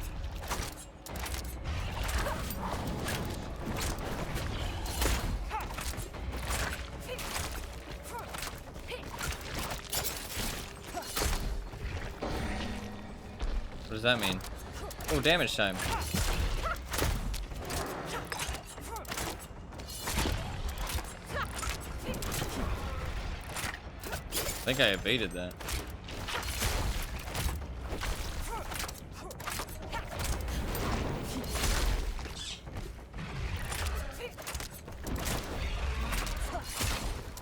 What does that mean? Oh, damage time. I think I evaded that.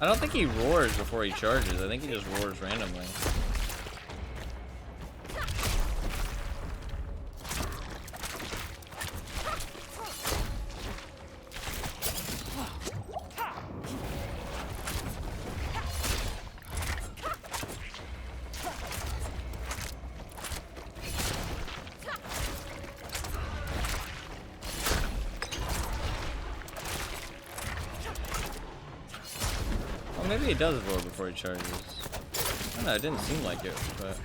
I don't think he roars before he charges. I think he just roars randomly. Maybe it does absorb before he charges. I don't know, it didn't seem like it, but...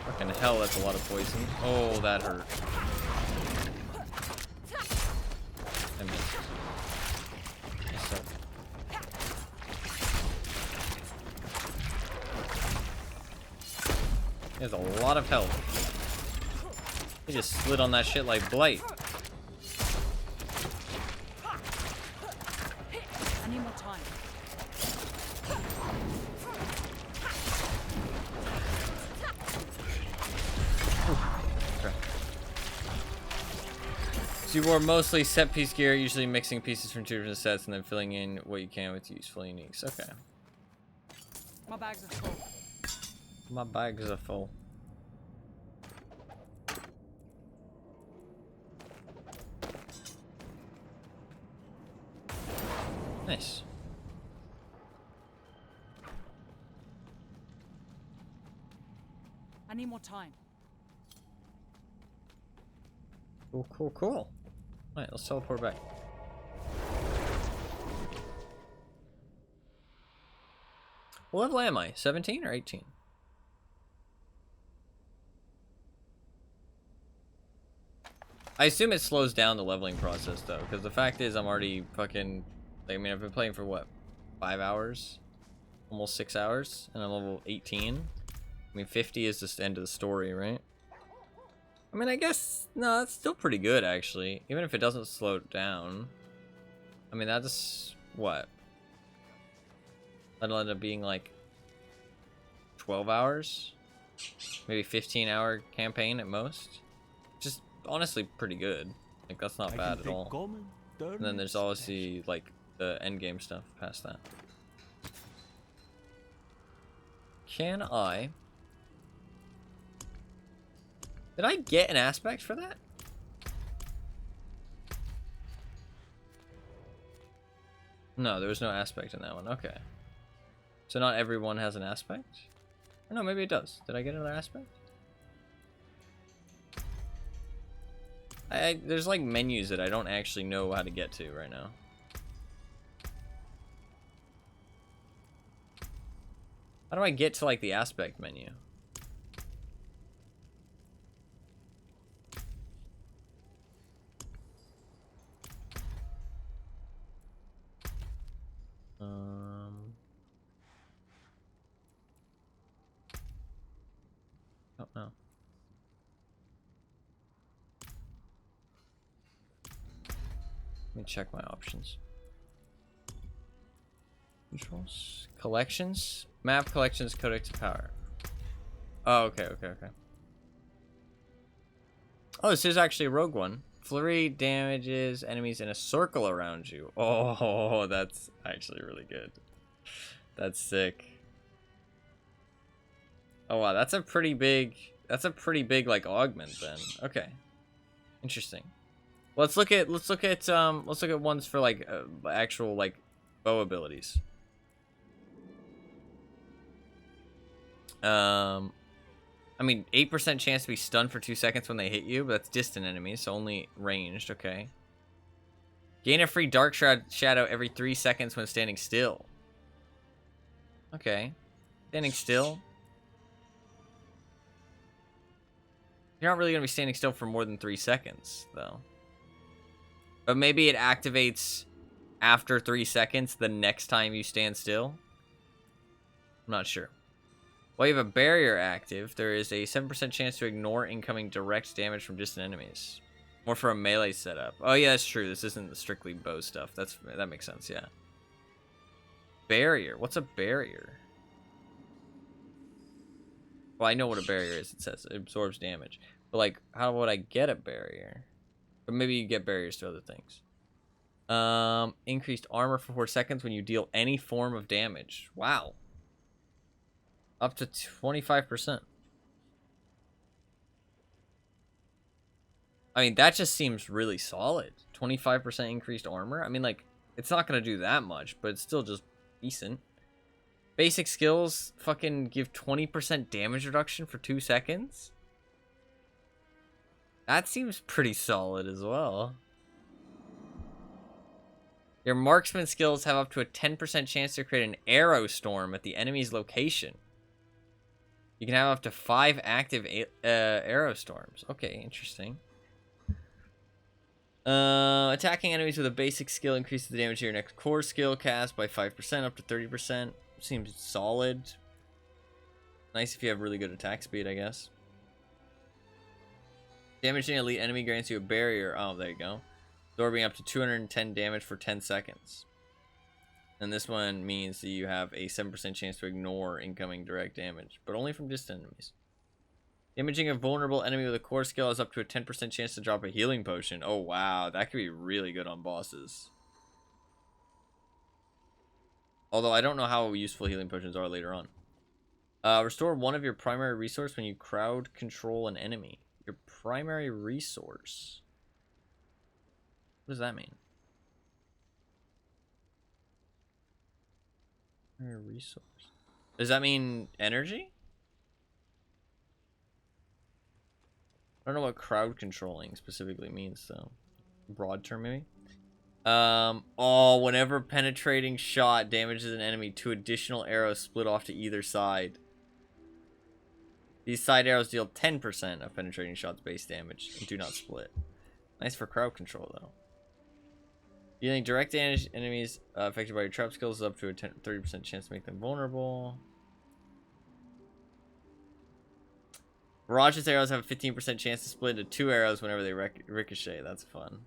Fucking hell, that's a lot of poison. Oh, that hurt. I missed. I suck. He has a lot of health. He just slid on that shit like Blight. I need more time. Okay. So you wore mostly set piece gear, usually mixing pieces from two different sets and then filling in what you can with useful uniques. Okay. My bags are full. My bags are full. Nice. I need more time. Cool, cool, cool. Alright, let's teleport back. What level am I? 17 or 18? I assume it slows down the leveling process though, because the fact is I'm already fucking, like, I mean, I've been playing for what, 5 hours? Almost 6 hours, and I'm level 18. I mean, 50 is just the end of the story, right? I mean, I guess, no, that's still pretty good actually, even if it doesn't slow down. I mean, that's, what? That'll end up being like 12 hours? Maybe 15-hour campaign at most? Just honestly pretty good. Like, that's not bad at all. And then there's obviously like the end game stuff past that. Can I? Did I get an aspect for that? No, there was no aspect in that one. Okay. So not everyone has an aspect? Or no, maybe it does. Did I get another aspect? There's like menus that I don't actually know how to get to right now. How do I get to like the aspect menu? Oh no. Let me check my options. Controls, collections, map collections, codex of power. Oh, okay. Oh, this is actually a rogue one. Flurry damages enemies in a circle around you. Oh, that's actually really good. That's sick. Oh wow, that's a pretty big like augment then. Okay. Interesting. Let's look at ones for like actual like bow abilities. I mean, 8% chance to be stunned for 2 seconds when they hit you, but that's distant enemies, so only ranged, okay. Gain a free dark shadow every 3 seconds when standing still. Okay. Standing still. You're not really going to be standing still for more than 3 seconds, though. But maybe it activates after 3 seconds the next time you stand still. I'm not sure. While you have a barrier active, there is a 7% chance to ignore incoming direct damage from distant enemies. More for a melee setup. Oh yeah, that's true. This isn't strictly bow stuff. That makes sense, yeah. Barrier. What's a barrier? Well, I know what a barrier is. It says it absorbs damage. But like, how would I get a barrier? Or maybe you get barriers to other things. Increased armor for 4 seconds when you deal any form of damage. Wow. Up to 25%. I mean, that just seems really solid. 25% increased armor. I mean, like, it's not going to do that much, but it's still just decent. Basic skills fucking give 20% damage reduction for 2 seconds. That seems pretty solid as well. Your marksman skills have up to a 10% chance to create an arrow storm at the enemy's location. You can have up to 5 active arrow storms. Okay, interesting. Attacking enemies with a basic skill increases the damage of your next core skill cast by 5% up to 30%. Seems solid. Nice if you have really good attack speed, I guess. Damaging an elite enemy grants you a barrier. Oh, there you go. Absorbing up to 210 damage for 10 seconds. And this one means that you have a 7% chance to ignore incoming direct damage, but only from distant enemies. Damaging a vulnerable enemy with a core skill has up to a 10% chance to drop a healing potion. Oh, wow. That could be really good on bosses. Although I don't know how useful healing potions are later on. Restore one of your primary resource when you crowd control an enemy. Your primary resource. What does that mean? Primary resource. Does that mean energy? I don't know what crowd controlling specifically means, though. Broad term, maybe? Oh, whenever penetrating shot damages an enemy, 2 additional arrows split off to either side. These side arrows deal 10% of penetrating shots base damage and do not split. Nice for crowd control, though. Dealing direct damage to enemies affected by your trap skills is up to a 30% chance to make them vulnerable. Mirage's arrows have a 15% chance to split into 2 arrows whenever they ricochet. That's fun.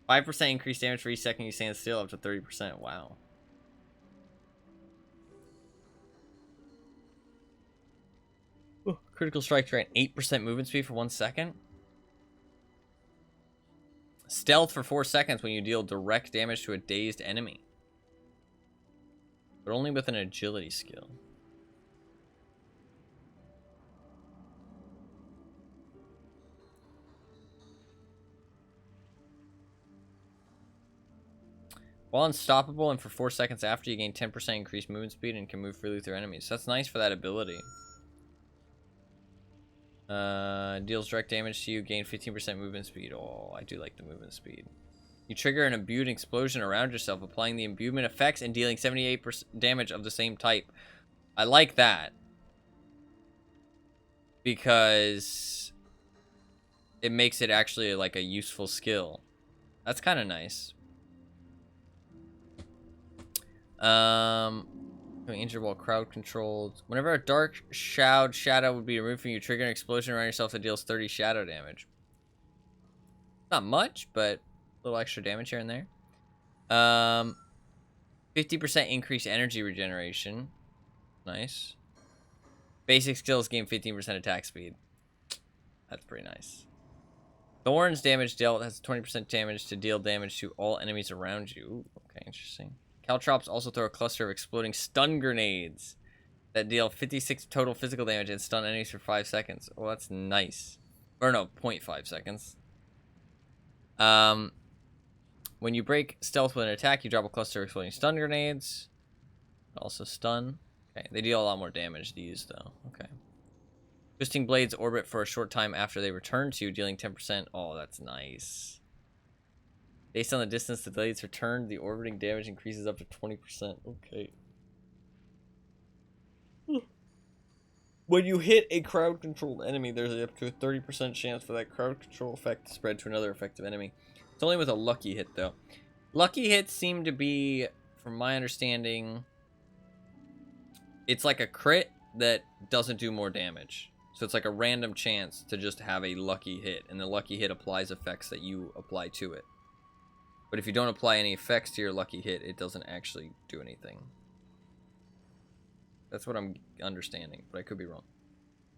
5% increased damage for each second you stand still, up to 30%. Wow. Ooh, critical strike grant 8% movement speed for 1 second. Stealth for 4 seconds when you deal direct damage to a dazed enemy. But only with an agility skill. While unstoppable and for 4 seconds after, you gain 10% increased movement speed and can move freely through enemies. So that's nice for that ability. Deals direct damage to you, gain 15% movement speed. Oh, I do like the movement speed. You trigger an imbued explosion around yourself, applying the imbuement effects and dealing 78% damage of the same type. I like that. Because it makes it actually like a useful skill. That's kind of nice. Injured while crowd controlled. Whenever a dark shadow would be removed from you, trigger an explosion around yourself that deals 30 shadow damage. Not much, but a little extra damage here and there. 50% increased energy regeneration. Nice. Basic skills gain 15% attack speed. That's pretty nice. Thorns damage dealt has 20% damage to deal damage to all enemies around you. Ooh, okay, interesting. Caltrops also throw a cluster of exploding stun grenades that deal 56 total physical damage and stun enemies for 5 seconds. Oh, that's nice. Or no, 0.5 seconds. When you break stealth with an attack, you drop a cluster of exploding stun grenades. Also stun. Okay, they deal a lot more damage, these, though. Okay. Twisting blades orbit for a short time after they return to you, dealing 10%. Oh, that's nice. Based on the distance the blades return, the orbiting damage increases up to 20%. Okay. When you hit a crowd-controlled enemy, there's up to a 30% chance for that crowd control effect to spread to another effective enemy. It's only with a lucky hit, though. Lucky hits seem to be, from my understanding, it's like a crit that doesn't do more damage. So it's like a random chance to just have a lucky hit, and the lucky hit applies effects that you apply to it. But if you don't apply any effects to your lucky hit, it doesn't actually do anything. That's what I'm understanding, but I could be wrong.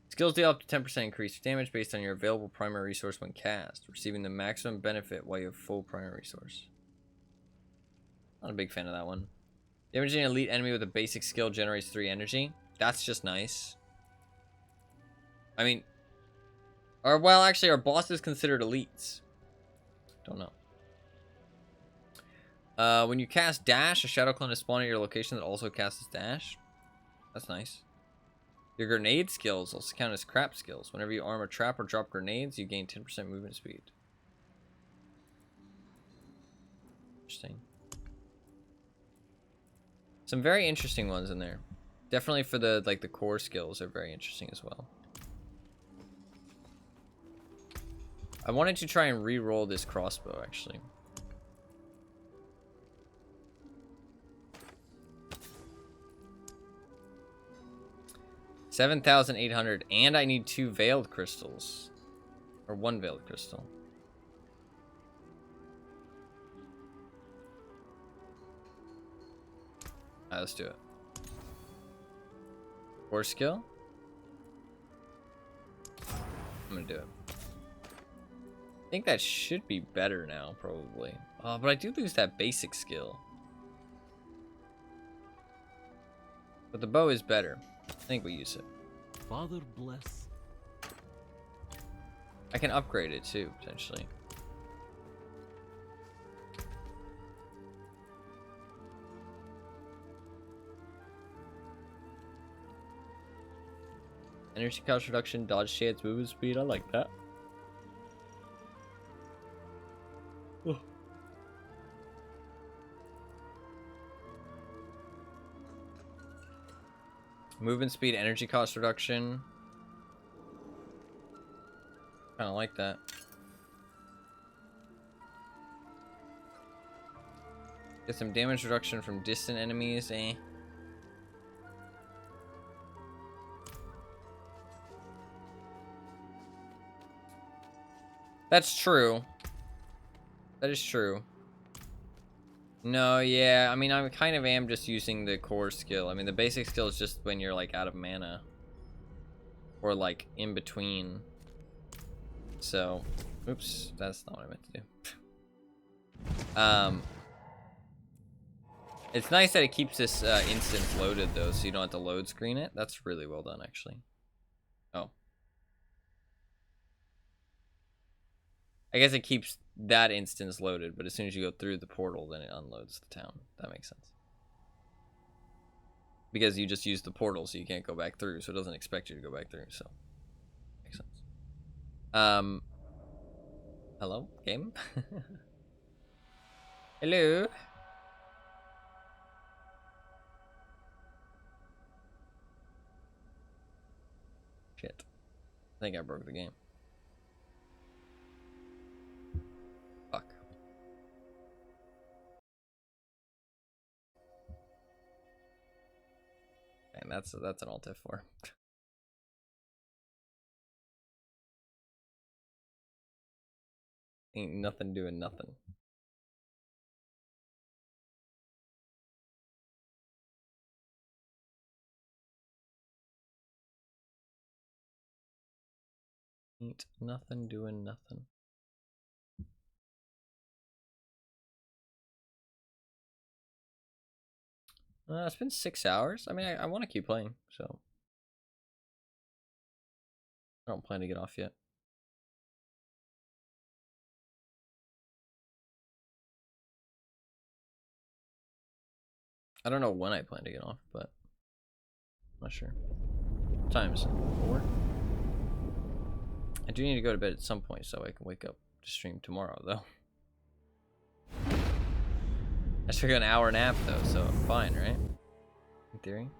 Skills deal up to 10% increased damage based on your available primary resource when cast, receiving the maximum benefit while you have full primary resource. Not a big fan of that one. Damaging an elite enemy with a basic skill generates 3 energy. That's just nice. I mean, well, actually, are bosses considered elites? Don't know. When you cast Dash, a shadow clone is spawned at your location that also casts Dash. That's nice. Your grenade skills also count as crap skills. Whenever you arm a trap or drop grenades, you gain 10% movement speed. Interesting. Some very interesting ones in there. Definitely for the like the core skills are very interesting as well. I wanted to try and re-roll this crossbow actually. $7,800, and I need 2 veiled crystals, or 1 veiled crystal. Alright, let's do it. Core skill? I'm gonna do it. I think that should be better now, probably. Oh, but I do lose that basic skill. But the bow is better. I think we use it. Father bless. I can upgrade it too, potentially. Energy cost reduction, dodge chance, movement speed. I like that. Oh. Movement speed, energy cost reduction. Kind of like that. Get some damage reduction from distant enemies, eh? That's true. That is true. No, yeah, I mean, I kind of am just using the core skill. I mean, the basic skill is just when you're, like, out of mana. Or, like, in between. So, oops, that's not what I meant to do. It's nice that it keeps this instance loaded, though, so you don't have to load screen it. That's really well done, actually. Oh. I guess it keeps that instance loaded, but as soon as you go through the portal, then it unloads the town. That makes sense. Because you just use the portal, so you can't go back through, so it doesn't expect you to go back through, so makes sense. Hello, game? Hello? Shit. I think I broke the game. Fuck. And that's an alt F4. Ain't nothing doing nothing. Ain't nothing doing nothing. It's been 6 hours. I mean, I want to keep playing, so I don't plan to get off yet. I don't know when I plan to get off, but I'm not sure. What time is it? 4? I do need to go to bed at some point so I can wake up to stream tomorrow, though. I took an hour nap, though, so I'm fine, right? In theory.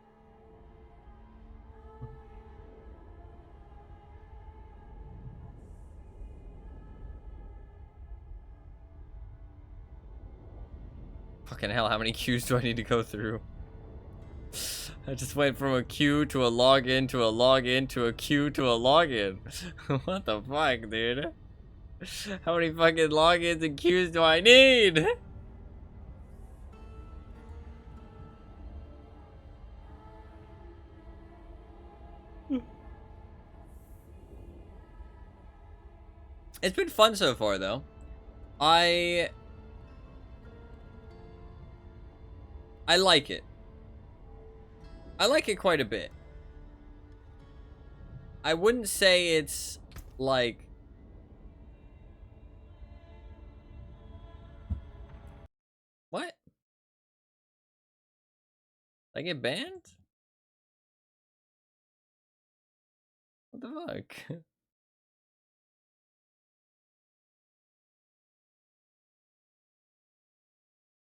Fucking hell, how many queues do I need to go through? I just went from a queue to a login to a login to a queue to a login. What the fuck, dude? How many fucking logins and queues do I need? It's been fun so far, though. I like it. I like it quite a bit. I wouldn't say it's like what? Did I get banned? What the fuck?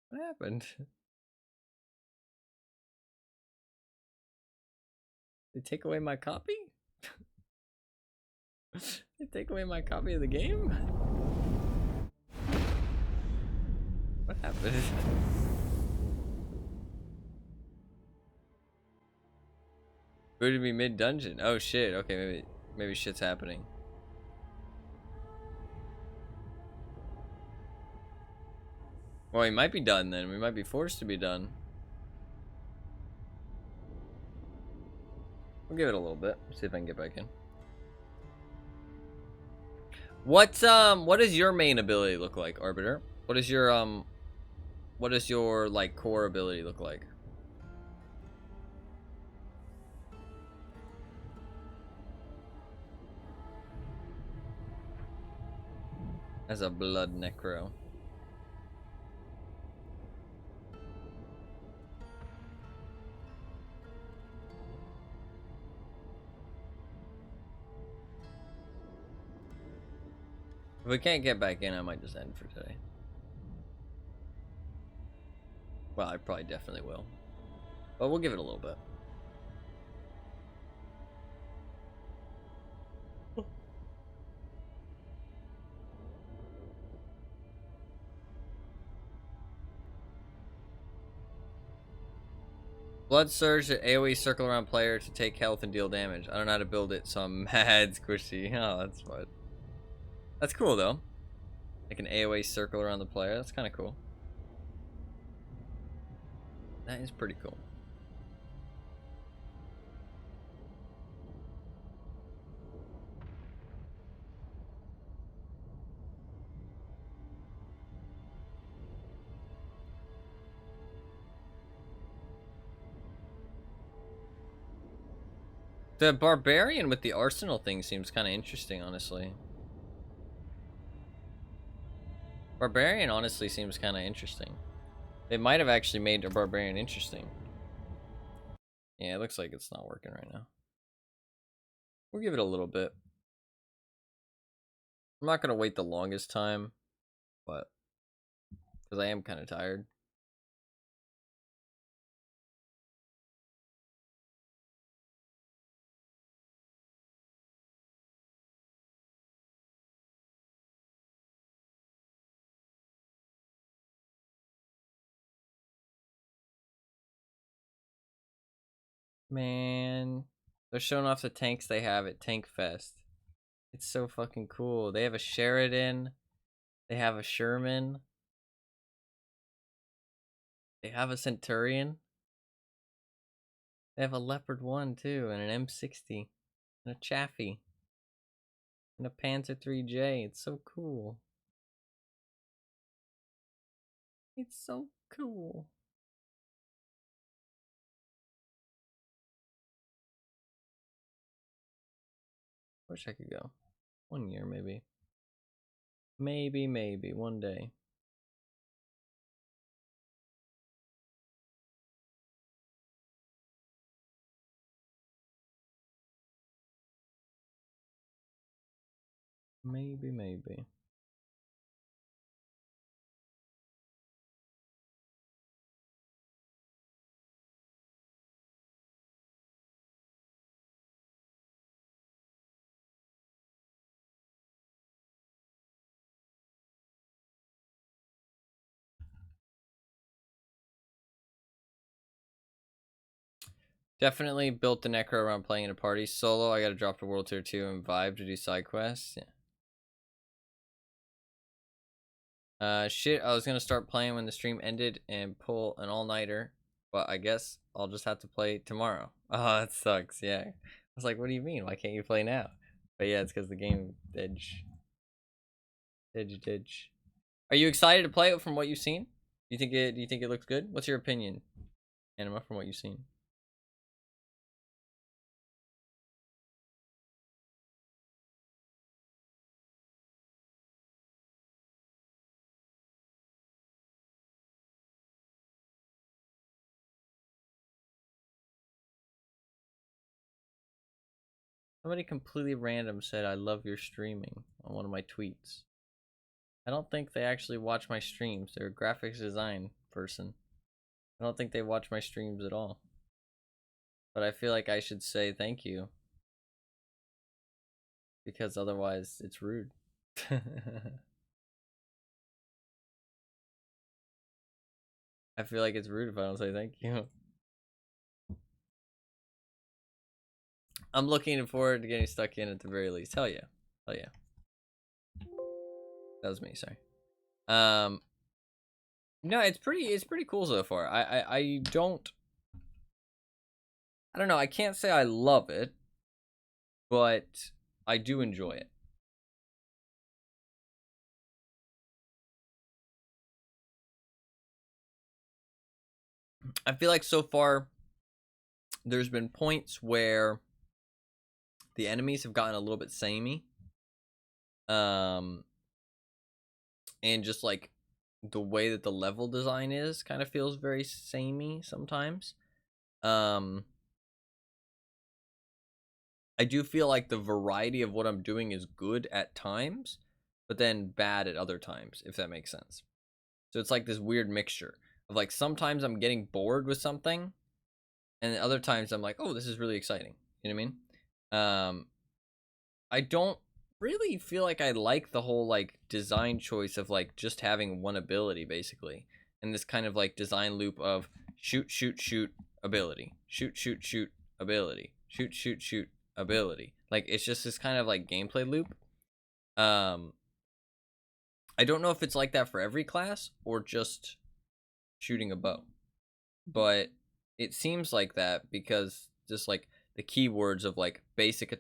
What happened? They take away my copy? They take away my copy of the game? What happened? Booted me mid-dungeon. Oh shit, okay, maybe shit's happening. Well, we might be done then. We might be forced to be done. We'll give it a little bit. See if I can get back in. What does your main ability look like, Arbiter? What does your like core ability look like? As a blood necro. If we can't get back in, I might just end for today. Well, I probably definitely will. But we'll give it a little bit. Blood Surge at AoE circle around player to take health and deal damage. I don't know how to build it, so I'm mad squishy. Oh, that's fun. That's cool, though. Like an AoE circle around the player. That's kind of cool. That is pretty cool. The barbarian with the arsenal thing seems kind of interesting, honestly. Barbarian honestly seems kind of interesting. They might have actually made a barbarian interesting. Yeah, it looks like it's not working right now. We'll give it a little bit. I'm not gonna wait the longest time, but because I am kind of tired. Man, they're showing off the tanks they have at Tank Fest. It's so fucking cool. They have a Sheridan. They have a Sherman. They have a Centurion. They have a Leopard 1 too, and an M60, and a Chaffee, and a Panzer 3J. It's so cool. It's so cool. Wish I could go. 1 year, maybe. Maybe, one day. Maybe. Definitely built the Necro around playing in a party. Solo, I gotta drop to World Tier 2 and Vibe to do side quests. Yeah. Shit, I was gonna start playing when the stream ended and pull an all-nighter, but I guess I'll just have to play tomorrow. Oh, that sucks, yeah. I was like, what do you mean? Why can't you play now? But yeah, it's because the game Didge. Are you excited to play it from what you've seen? Do you think it looks good? What's your opinion, Anima, from what you've seen? Somebody completely random said, I love your streaming on one of my tweets. I don't think they actually watch my streams. They're a graphics design person. I don't think they watch my streams at all. But I feel like I should say thank you. Because otherwise it's rude. I feel like it's rude if I don't say thank you. I'm looking forward to getting stuck in at the very least. Hell yeah. Hell yeah. That was me, sorry. No, it's pretty cool so far. I don't know, I can't say I love it, but I do enjoy it. I feel like so far there's been points where the enemies have gotten a little bit samey. And just like the way that the level design is kind of feels very samey sometimes. I do feel like the variety of what I'm doing is good at times, but then bad at other times, if that makes sense. So it's like this weird mixture of like sometimes I'm getting bored with something, and other times I'm like, oh, this is really exciting. You know what I mean? I don't really feel like I like the whole like design choice of like just having one ability basically, and this kind of like design loop of shoot, shoot, shoot ability, shoot, shoot, shoot ability, shoot, shoot, shoot ability. Like it's just this kind of like gameplay loop. I don't know if it's like that for every class or just shooting a bow, but it seems like that because just like the keywords of like basic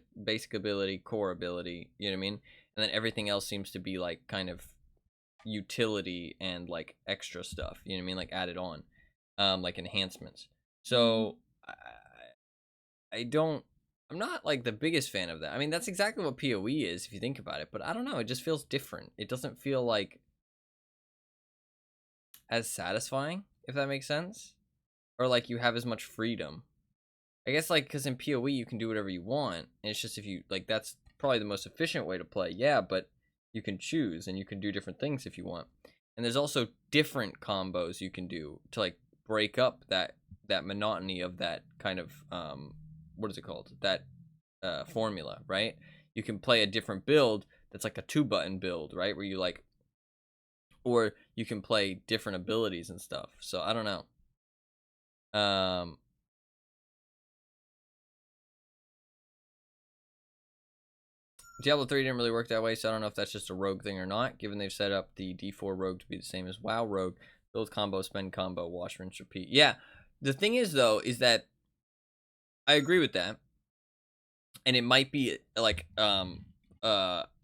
ability, core ability, you know what I mean? And then everything else seems to be like kind of utility and like extra stuff, you know what I mean? Like added on, like enhancements. So I'm not like the biggest fan of that. I mean, that's exactly what PoE is if you think about it, but I don't know, it just feels different. It doesn't feel like as satisfying, if that makes sense, or like you have as much freedom. I guess like because in PoE you can do whatever you want, and it's just if you like that's probably the most efficient way to play. Yeah, but you can choose and you can do different things if you want. And there's also different combos you can do to like break up that monotony of that kind of what is it called? That formula, right? You can play a different build that's like a 2-button build, right? Where you like, or you can play different abilities and stuff. So I don't know. Diablo 3 didn't really work that way, so I don't know if that's just a rogue thing or not, given they've set up the D4 rogue to be the same as WoW rogue. Build combo, spend combo, wash, rinse, repeat. Yeah, the thing is, though, is that I agree with that, and it might be, like,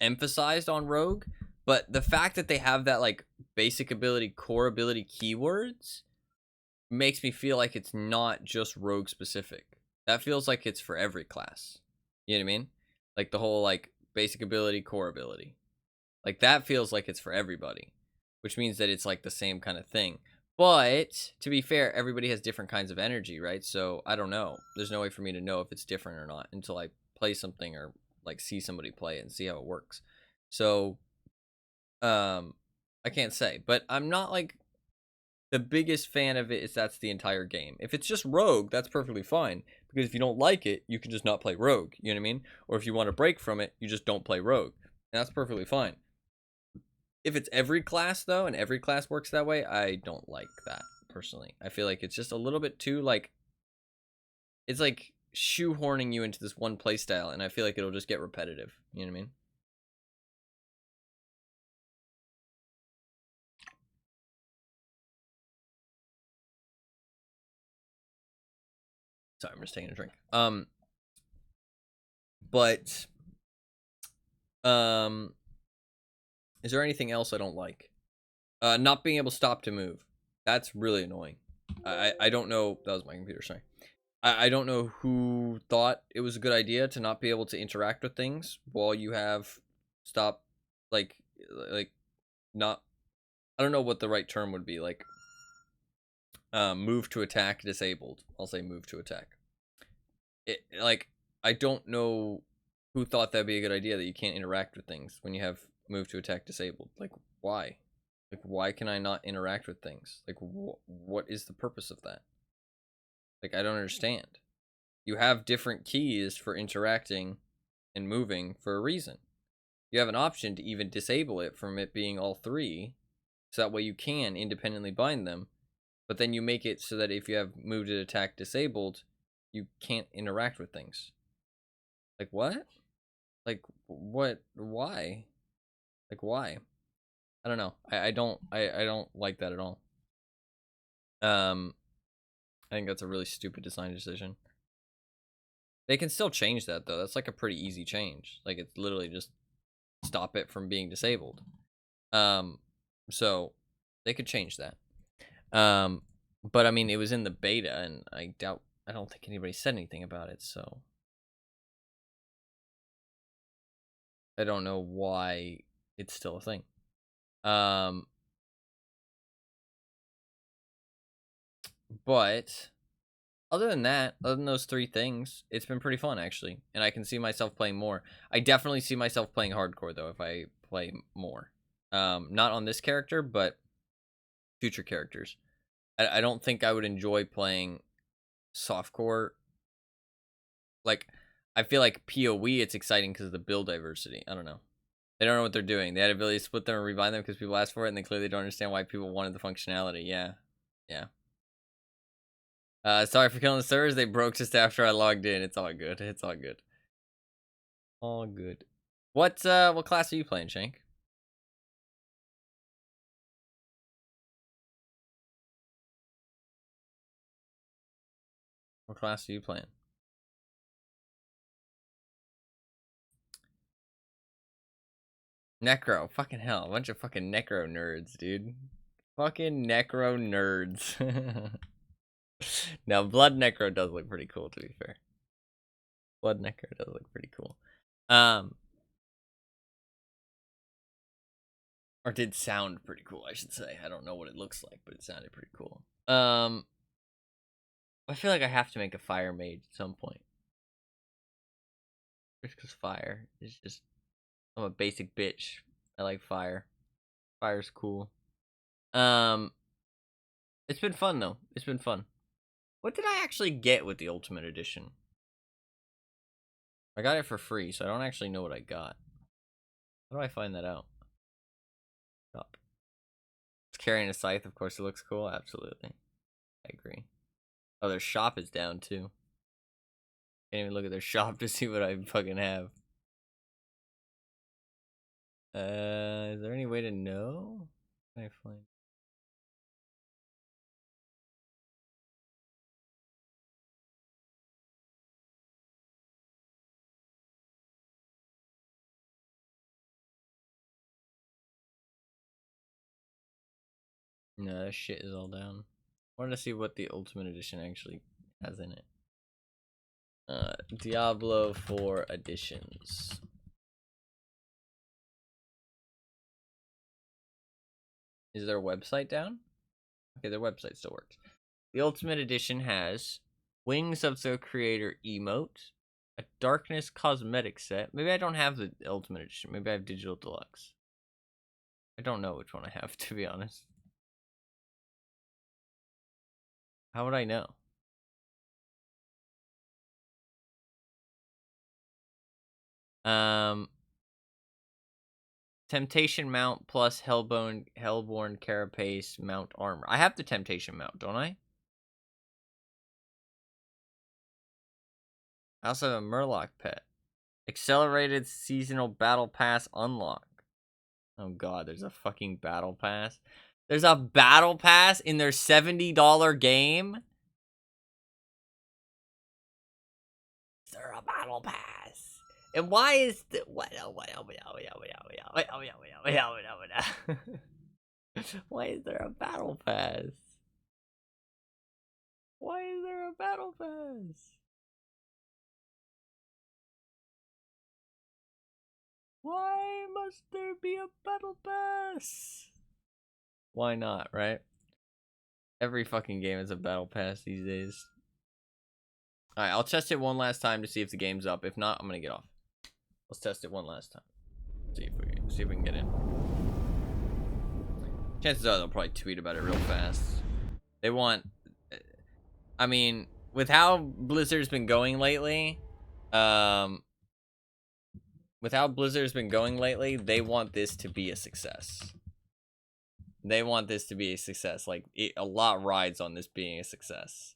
emphasized on rogue, but the fact that they have that, like, basic ability, core ability keywords makes me feel like it's not just rogue specific. That feels like it's for every class. You know what I mean? Like, the whole, like, basic ability, core ability. Like, that feels like it's for everybody, which means that it's, like, the same kind of thing. But, to be fair, everybody has different kinds of energy, right? So, I don't know. There's no way for me to know if it's different or not until I play something or, like, see somebody play it and see how it works. So, I can't say. But I'm not, like, the biggest fan of it is that's the entire game. If it's just rogue, that's perfectly fine. Because if you don't like it, you can just not play rogue. You know what I mean? Or if you want to break from it, you just don't play rogue. And that's perfectly fine. If it's every class, though, and every class works that way, I don't like that, personally. I feel like it's just a little bit too, like... It's like shoehorning you into this one playstyle, and I feel like it'll just get repetitive. You know what I mean? Sorry, I'm just taking a drink. But is there anything else I don't like? Not being able to stop to move. That's really annoying. I don't know. That was my computer, sorry. I don't know who thought it was a good idea to not be able to interact with things while you have stop, like not, I don't know what the right term would be, like, move to attack disabled. I'll say move to attack. Like, I don't know Who thought that'd be a good idea that you can't interact with things when you have move to attack disabled? Like, why? Like, why can I not interact with things? Like, what is the purpose of that? Like, I don't understand. You have different keys for interacting and moving for a reason. You have an option to even disable it from it being all three, so that way you can independently bind them, but then you make it so that if you have move to attack disabled, you can't interact with things. Like, what? Like, what? Why? Like, why? I don't know. I don't like that at all. I think that's a really stupid design decision. They can still change that though. That's like a pretty easy change. Like, it's literally just stop it from being disabled. So they could change that. But I mean, it was in the beta, and I don't think anybody said anything about it, so I don't know why it's still a thing. But other than that, other than those three things, it's been pretty fun actually, and I can see myself playing more. I definitely see myself playing hardcore though if I play more. Not on this character, but future characters. I don't think I would enjoy playing softcore. Like, I feel like PoE, it's exciting because of the build diversity. I don't know. They don't know what they're doing. They had the ability to split them and rebind them because people asked for it, and they clearly don't understand why people wanted the functionality. Yeah. Sorry for killing the servers. They broke just after I logged in. It's all good. It's all good. All good. What class are you playing, Shank? What class are you playing? Necro. Fucking hell. A bunch of fucking Necro nerds, dude. Fucking Necro nerds. Now, Blood Necro does look pretty cool, to be fair. Blood Necro does look pretty cool. Or did sound pretty cool, I should say. I don't know what it looks like, but it sounded pretty cool. I feel like I have to make a fire mage at some point. Just because fire is just... I'm a basic bitch. I like fire. Fire's cool. It's been fun, though. It's been fun. What did I actually get with the Ultimate Edition? I got it for free, so I don't actually know what I got. How do I find that out? Shop. It's carrying a scythe, of course it looks cool. Absolutely. I agree. Oh, their shop is down, too. Can't even look at their shop to see what I fucking have. Is there any way to know? Can I find... No, that shit is all down. I wanted to see what the Ultimate Edition actually has in it. Diablo 4 editions. Is their website down? Okay, their website still works. The Ultimate Edition has Wings of the Creator emote, a Darkness cosmetic set. Maybe I don't have the Ultimate Edition. Maybe I have Digital Deluxe. I don't know which one I have, to be honest. How would I know? Temptation mount plus Hellborn carapace mount armor. I have the Temptation mount, don't I? I also have a Murloc pet. Accelerated seasonal battle pass unlock. Oh god, there's a fucking battle pass. There's a battle pass in their $70 game? Is there a battle pass? And why is the why is there a battle pass? Why is there a battle pass? Why must there be a battle pass? Why not, right? Every fucking game is a battle pass these days. Alright, I'll test it one last time to see if the game's up. If not, I'm gonna get off. Let's test it one last time. See if we can get in. Chances are they'll probably tweet about it real fast. They want, I mean, with how Blizzard's been going lately, they want this to be a success. They want this to be a success. Like, a lot rides on this being a success.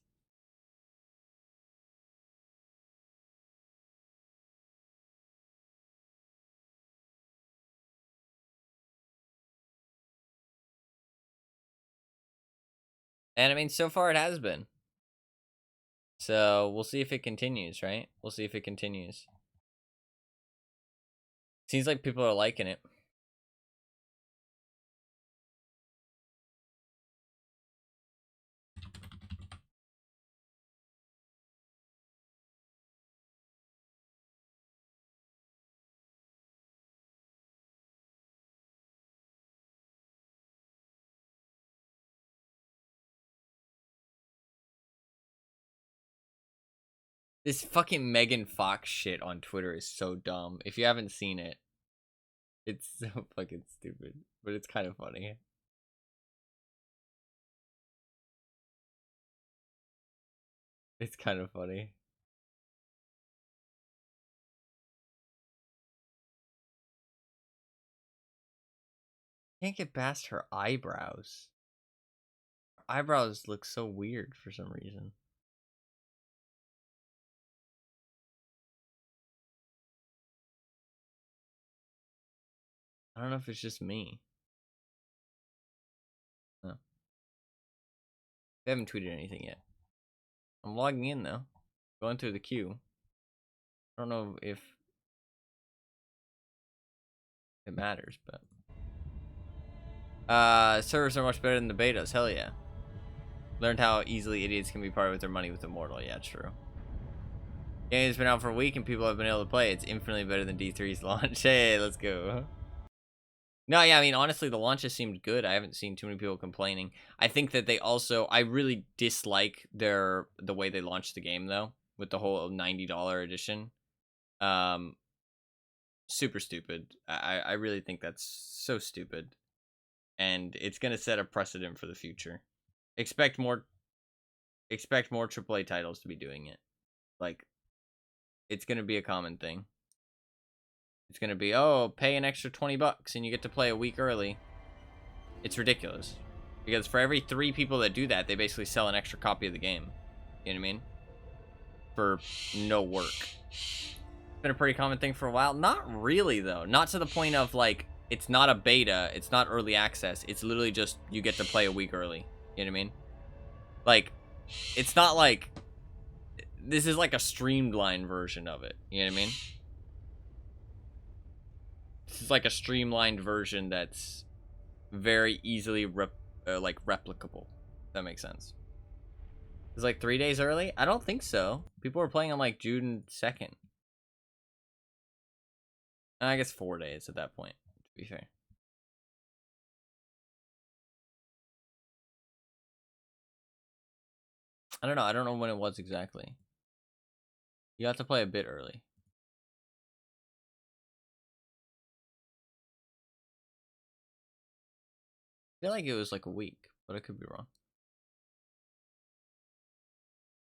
And I mean, so far it has been. So we'll see if it continues, right? We'll see if it continues. Seems like people are liking it. This fucking Megan Fox shit on Twitter is so dumb. If you haven't seen it, it's so fucking stupid, but it's kind of funny. It's kind of funny. Can't get past her eyebrows. Her eyebrows look so weird for some reason. I don't know if it's just me. No. They haven't tweeted anything yet. I'm logging in though. Going through the queue. I don't know if it matters, but servers are much better than the betas. Hell yeah. Learned how easily idiots can be parted with their money with Immortal. Yeah, true. Game's been out for a week and people have been able to play. It's infinitely better than D3's launch. Hey, let's go. No, yeah, I mean, honestly, the launches seemed good. I haven't seen too many people complaining. I think that they also, I really dislike the way they launched the game, though, with the whole $90 edition. Super stupid. I really think that's so stupid. And it's going to set a precedent for the future. Expect more AAA titles to be doing it. Like, it's going to be a common thing. It's going to be, oh, pay an extra $20 and you get to play a week early. It's ridiculous. Because for every 3 people that do that, they basically sell an extra copy of the game. You know what I mean? For no work. It's been a pretty common thing for a while. Not really, though. Not to the point of, like, it's not a beta. It's not early access. It's literally just you get to play a week early. You know what I mean? Like, it's not like... This is like a streamlined version of it. You know what I mean? This is like a streamlined version that's very easily replicable. If that makes sense. It's like 3 days early? I don't think so. People were playing on like June 2nd. I guess 4 days at that point, to be fair. I don't know. I don't know when it was exactly. You have to play a bit early. I feel like it was like a week, but I could be wrong.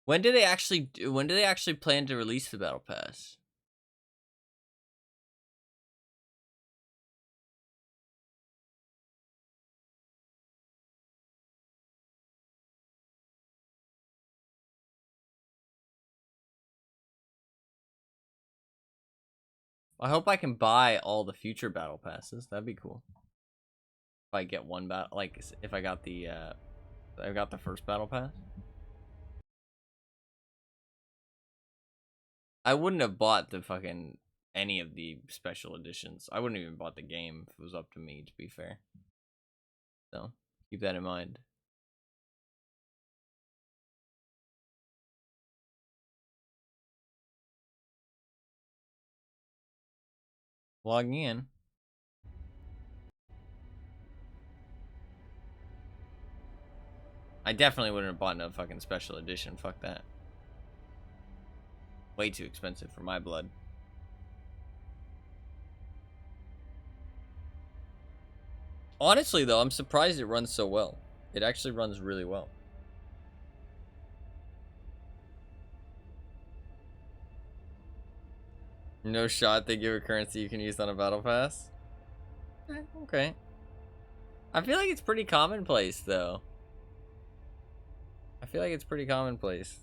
When do they actually plan to release the Battle Pass? I hope I can buy all the future Battle Passes. That'd be cool. If I get one battle, like if I got the first Battle Pass. I wouldn't have bought the fucking any of the special editions. I wouldn't even bought the game if it was up to me, to be fair. So keep that in mind. Logging in. I definitely wouldn't have bought no fucking special edition. Fuck that. Way too expensive for my blood. Honestly, though, I'm surprised it runs so well. It actually runs really well. No shot they give a currency you can use on a battle pass? Okay. I feel like it's pretty commonplace, though. I feel like it's pretty commonplace.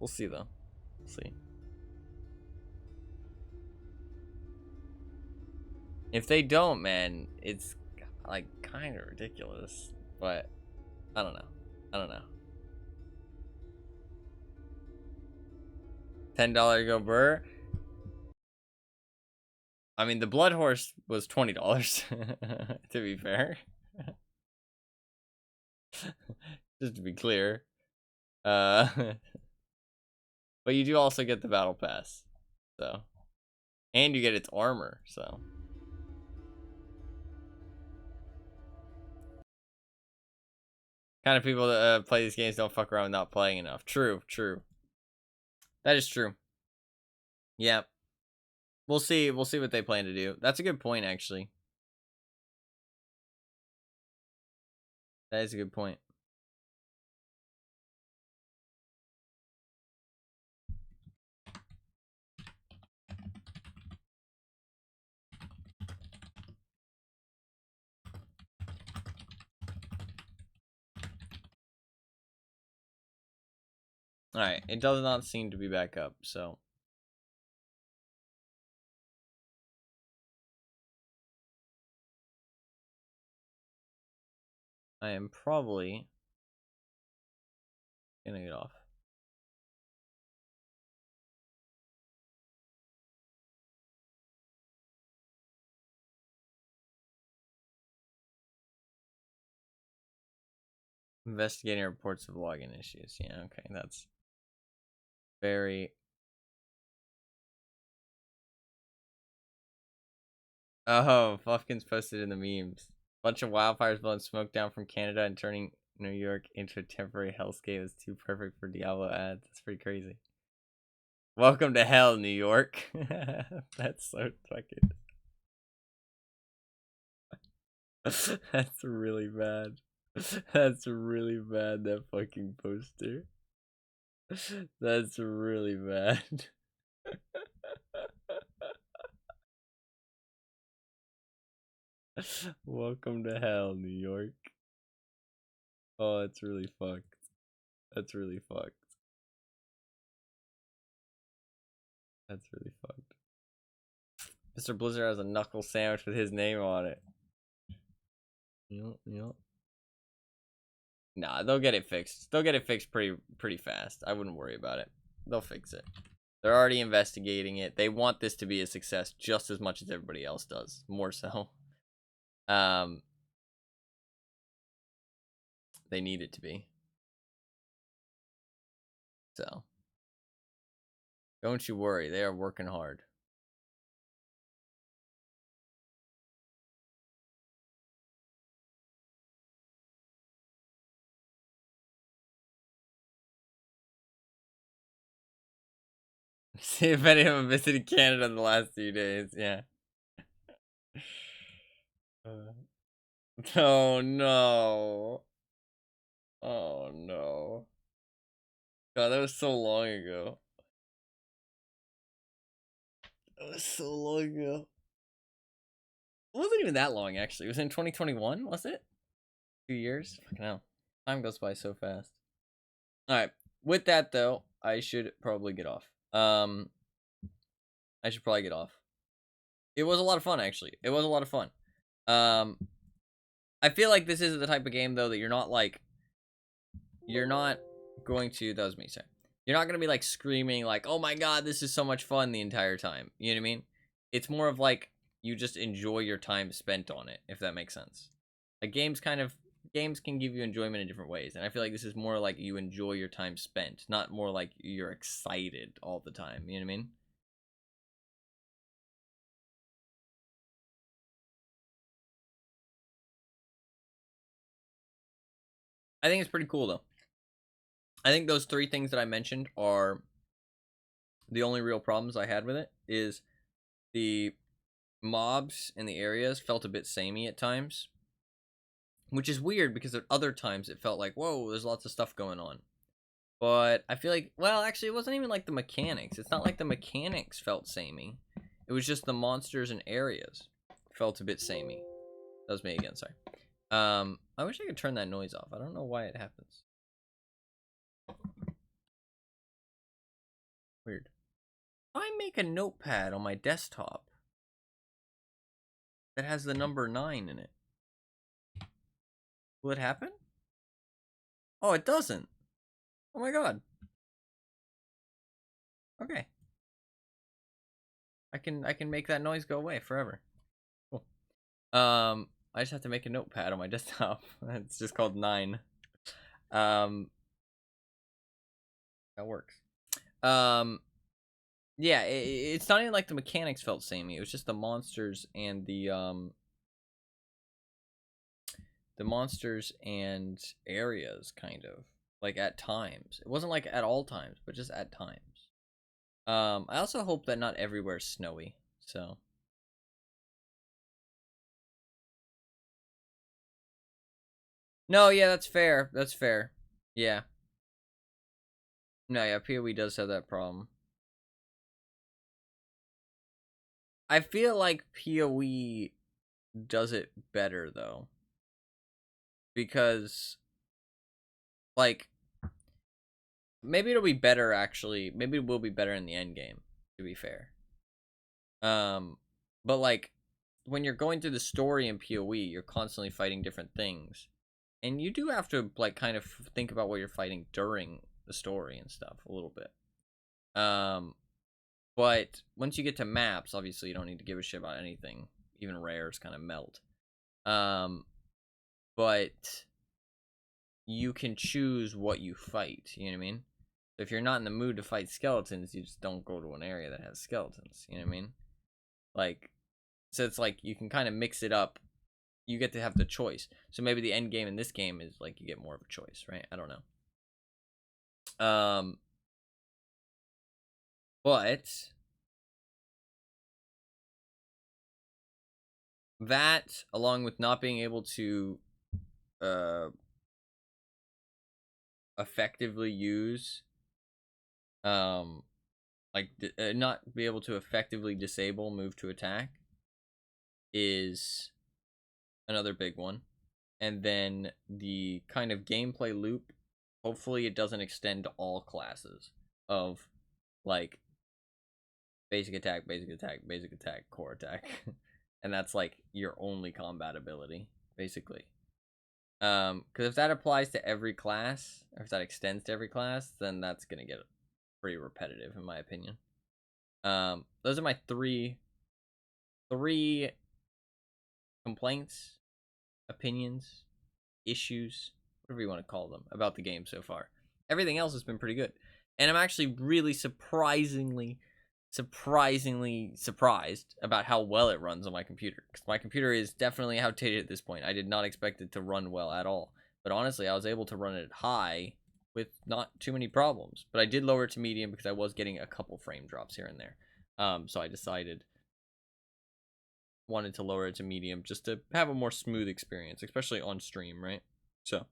We'll see, though. We'll see. If they don't, man, it's like kind of ridiculous. But I don't know. I don't know. $10 go burr. I mean, the blood horse was $20. To be fair. Just to be clear. But you do also get the battle pass. So. And you get its armor, so. Kind of people that play these games don't fuck around with not playing enough. True, true. That is true. Yep. We'll see what they plan to do. That's a good point, actually. That is a good point. Alright, it does not seem to be back up, so. I am probably gonna get off. Investigating reports of login issues. Yeah, okay, that's very. Oh, Fluffkins posted in the memes. Bunch of wildfires blowing smoke down from Canada and turning New York into a temporary hellscape is too perfect for Diablo ads. That's pretty crazy. Welcome to hell, New York. That's so fucking. That's really bad. That's really bad, that fucking poster. That's really bad. Welcome to hell, New York. Oh, that's really fucked. That's really fucked. That's really fucked. Mr. Blizzard has a knuckle sandwich with his name on it. Yep. Nah, they'll get it fixed. They'll get it fixed pretty fast. I wouldn't worry about it. They'll fix it. They're already investigating it. They want this to be a success just as much as everybody else does. More so. They need it to be. So. Don't you worry. They are working hard. See if any of them visited Canada in the last 2 days. Yeah. Oh no. Oh no. God, that was so long ago. That was so long ago. It wasn't even that long, actually. It was in 2021, was it? 2 years? Fucking hell. Time goes by so fast. Alright. With that, though, I should probably get off. I should probably get off. It was a lot of fun, actually. It was a lot of fun. I feel like this is the type of game, though, that you're not, like... You're not going to... That was me, sorry. You're not going to be, like, screaming, like, oh my god, this is so much fun the entire time. You know what I mean? It's more of, like, you just enjoy your time spent on it, if that makes sense. Like, games can give you enjoyment in different ways, and I feel like this is more like you enjoy your time spent, not more like you're excited all the time. You know what I mean? I think it's pretty cool, though. I think those 3 things that I mentioned are the only real problems I had with it. Is the mobs in the areas felt a bit samey at times, which is weird because at other times it felt like, whoa, there's lots of stuff going on. But I feel like, well, actually, it wasn't even like the mechanics. It's not like the mechanics felt samey. It was just the monsters and areas felt a bit samey. That was me again, sorry. I wish I could turn that noise off. I don't know why it happens. Weird. If I make a notepad on my desktop that has the number 9 in it, will it happen? Oh, it doesn't. Oh my god. Okay. I can make that noise go away forever. Cool. I just have to make a notepad on my desktop. It's just called 9. That works. Yeah, it's not even like the mechanics felt samey. It was just the monsters and the monsters and areas, kind of like at times. It wasn't like at all times, but just at times. I also hope that not everywhere's snowy. So. No, yeah, that's fair. That's fair. Yeah. No, yeah, PoE does have that problem. I feel like PoE does it better, though. Because, like, maybe it'll be better, actually. Maybe it will be better in the end game, to be fair. But, like, when you're going through the story in PoE, you're constantly fighting different things. And you do have to, like, kind of think about what you're fighting during the story and stuff a little bit. But once you get to maps, obviously you don't need to give a shit about anything. Even rares kind of melt. But you can choose what you fight, you know what I mean? So if you're not in the mood to fight skeletons, you just don't go to an area that has skeletons, you know what I mean? Like, so it's like you can kind of mix it up. You get to have the choice. So maybe the end game in this game is like you get more of a choice, right? I don't know. But that, along with not being able to effectively use like not be able to effectively disable move to attack, is another big one. And then the kind of gameplay loop, hopefully it doesn't extend to all classes of like basic attack, basic attack, basic attack, core attack. And that's like your only combat ability, basically. Because if that applies to every class, or if that extends to every class, then that's gonna get pretty repetitive, in my opinion. Those are my three complaints, opinions, issues, whatever you want to call them, about the game so far. Everything else has been pretty good, and I'm actually really surprisingly surprised about how well it runs on my computer, because my computer is definitely outdated at this point. I did not expect it to run well at all, but honestly I was able to run it high with not too many problems. But I did lower it to medium because I was getting a couple frame drops here and there. So I wanted to lower it to medium just to have a more smooth experience, especially on stream, right? So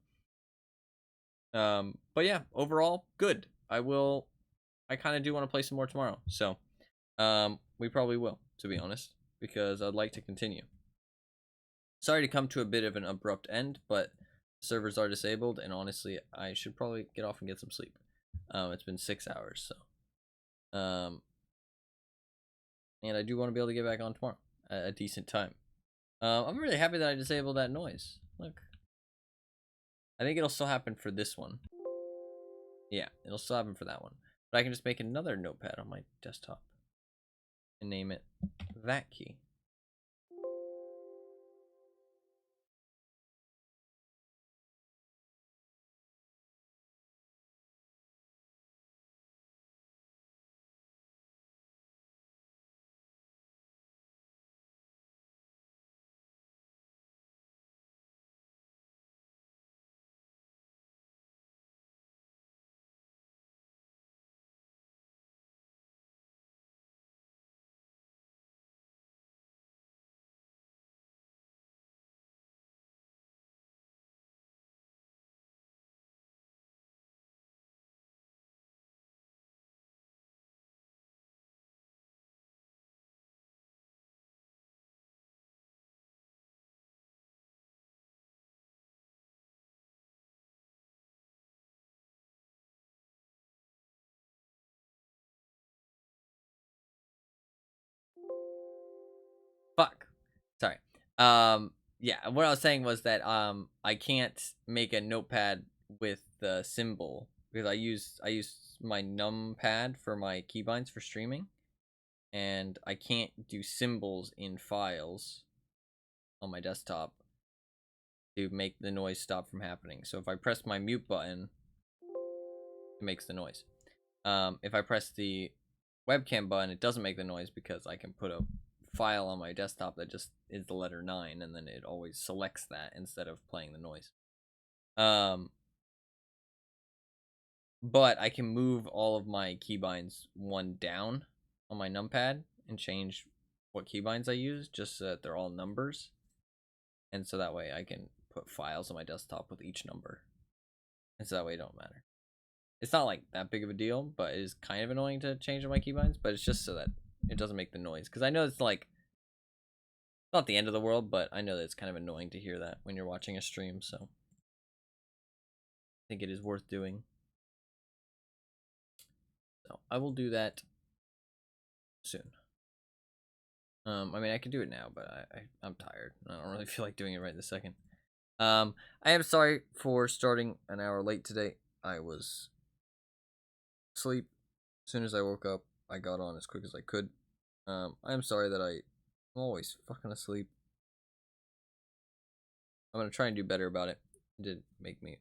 but yeah, overall good. I kind of do want to play some more tomorrow, so we probably will, to be honest, because I'd like to continue. Sorry to come to a bit of an abrupt end, but servers are disabled, and honestly, I should probably get off and get some sleep. It's been 6 hours, so and I do want to be able to get back on tomorrow at a decent time. I'm really happy that I disabled that noise. Look, I think it'll still happen for this one. Yeah, it'll still happen for that one, but I can just make another notepad on my desktop and name it that key. Yeah, what I was saying was that I can't make a notepad with the symbol because I use my numpad for my keybinds for streaming, and I can't do symbols in files on my desktop to make the noise stop from happening. So if I press my mute button, it makes the noise. If I press the webcam button, it doesn't make the noise because I can put a file on my desktop that just is the letter 9, and then it always selects that instead of playing the noise. But I can move all of my keybinds one down on my numpad and change what keybinds I use just so that they're all numbers. And so that way I can put files on my desktop with each number. And so that way it don't matter. It's not like that big of a deal, but it is kind of annoying to change my keybinds, but it's just so that it doesn't make the noise. Because I know it's like, not the end of the world, but I know that it's kind of annoying to hear that when you're watching a stream, so I think it is worth doing. So I will do that soon. I mean, I could do it now, but I'm tired. I don't really feel like doing it right this second. I am sorry for starting an hour late today. I was asleep. As soon as I woke up, I got on as quick as I could. I am sorry that I'm always fucking asleep. I'm gonna try and do better about it. It did make me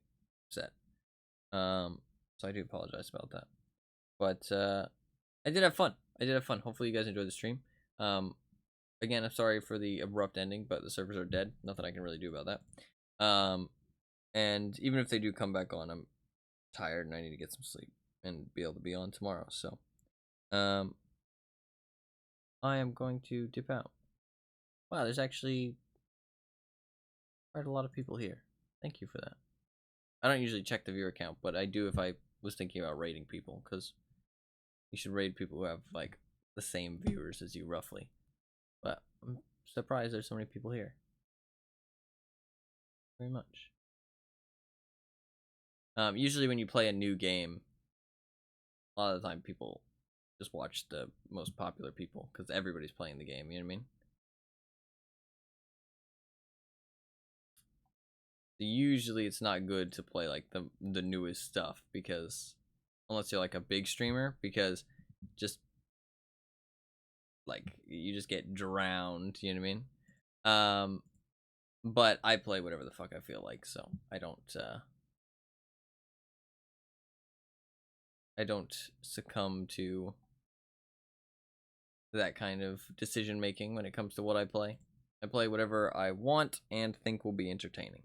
upset. So I do apologize about that. But I did have fun. Hopefully you guys enjoyed the stream. Again, I'm sorry for the abrupt ending, but the servers are dead. Nothing I can really do about that. And even if they do come back on, I'm tired and I need to get some sleep and be able to be on tomorrow. So, I am going to dip out. Wow, there's actually quite a lot of people here. Thank you for that. I don't usually check the viewer count, but I do if I was thinking about raiding people, because you should raid people who have, like, the same viewers as you, roughly. But I'm surprised there's so many people here. Very much. Usually when you play a new game, a lot of the time people just watch the most popular people, because everybody's playing the game, you know what I mean? Usually it's not good to play like the newest stuff, because unless you're like a big streamer, because just like you just get drowned, you know what I mean? But I play whatever the fuck I feel like, so I don't succumb to that kind of decision making when it comes to what I play. I play whatever I want and think will be entertaining.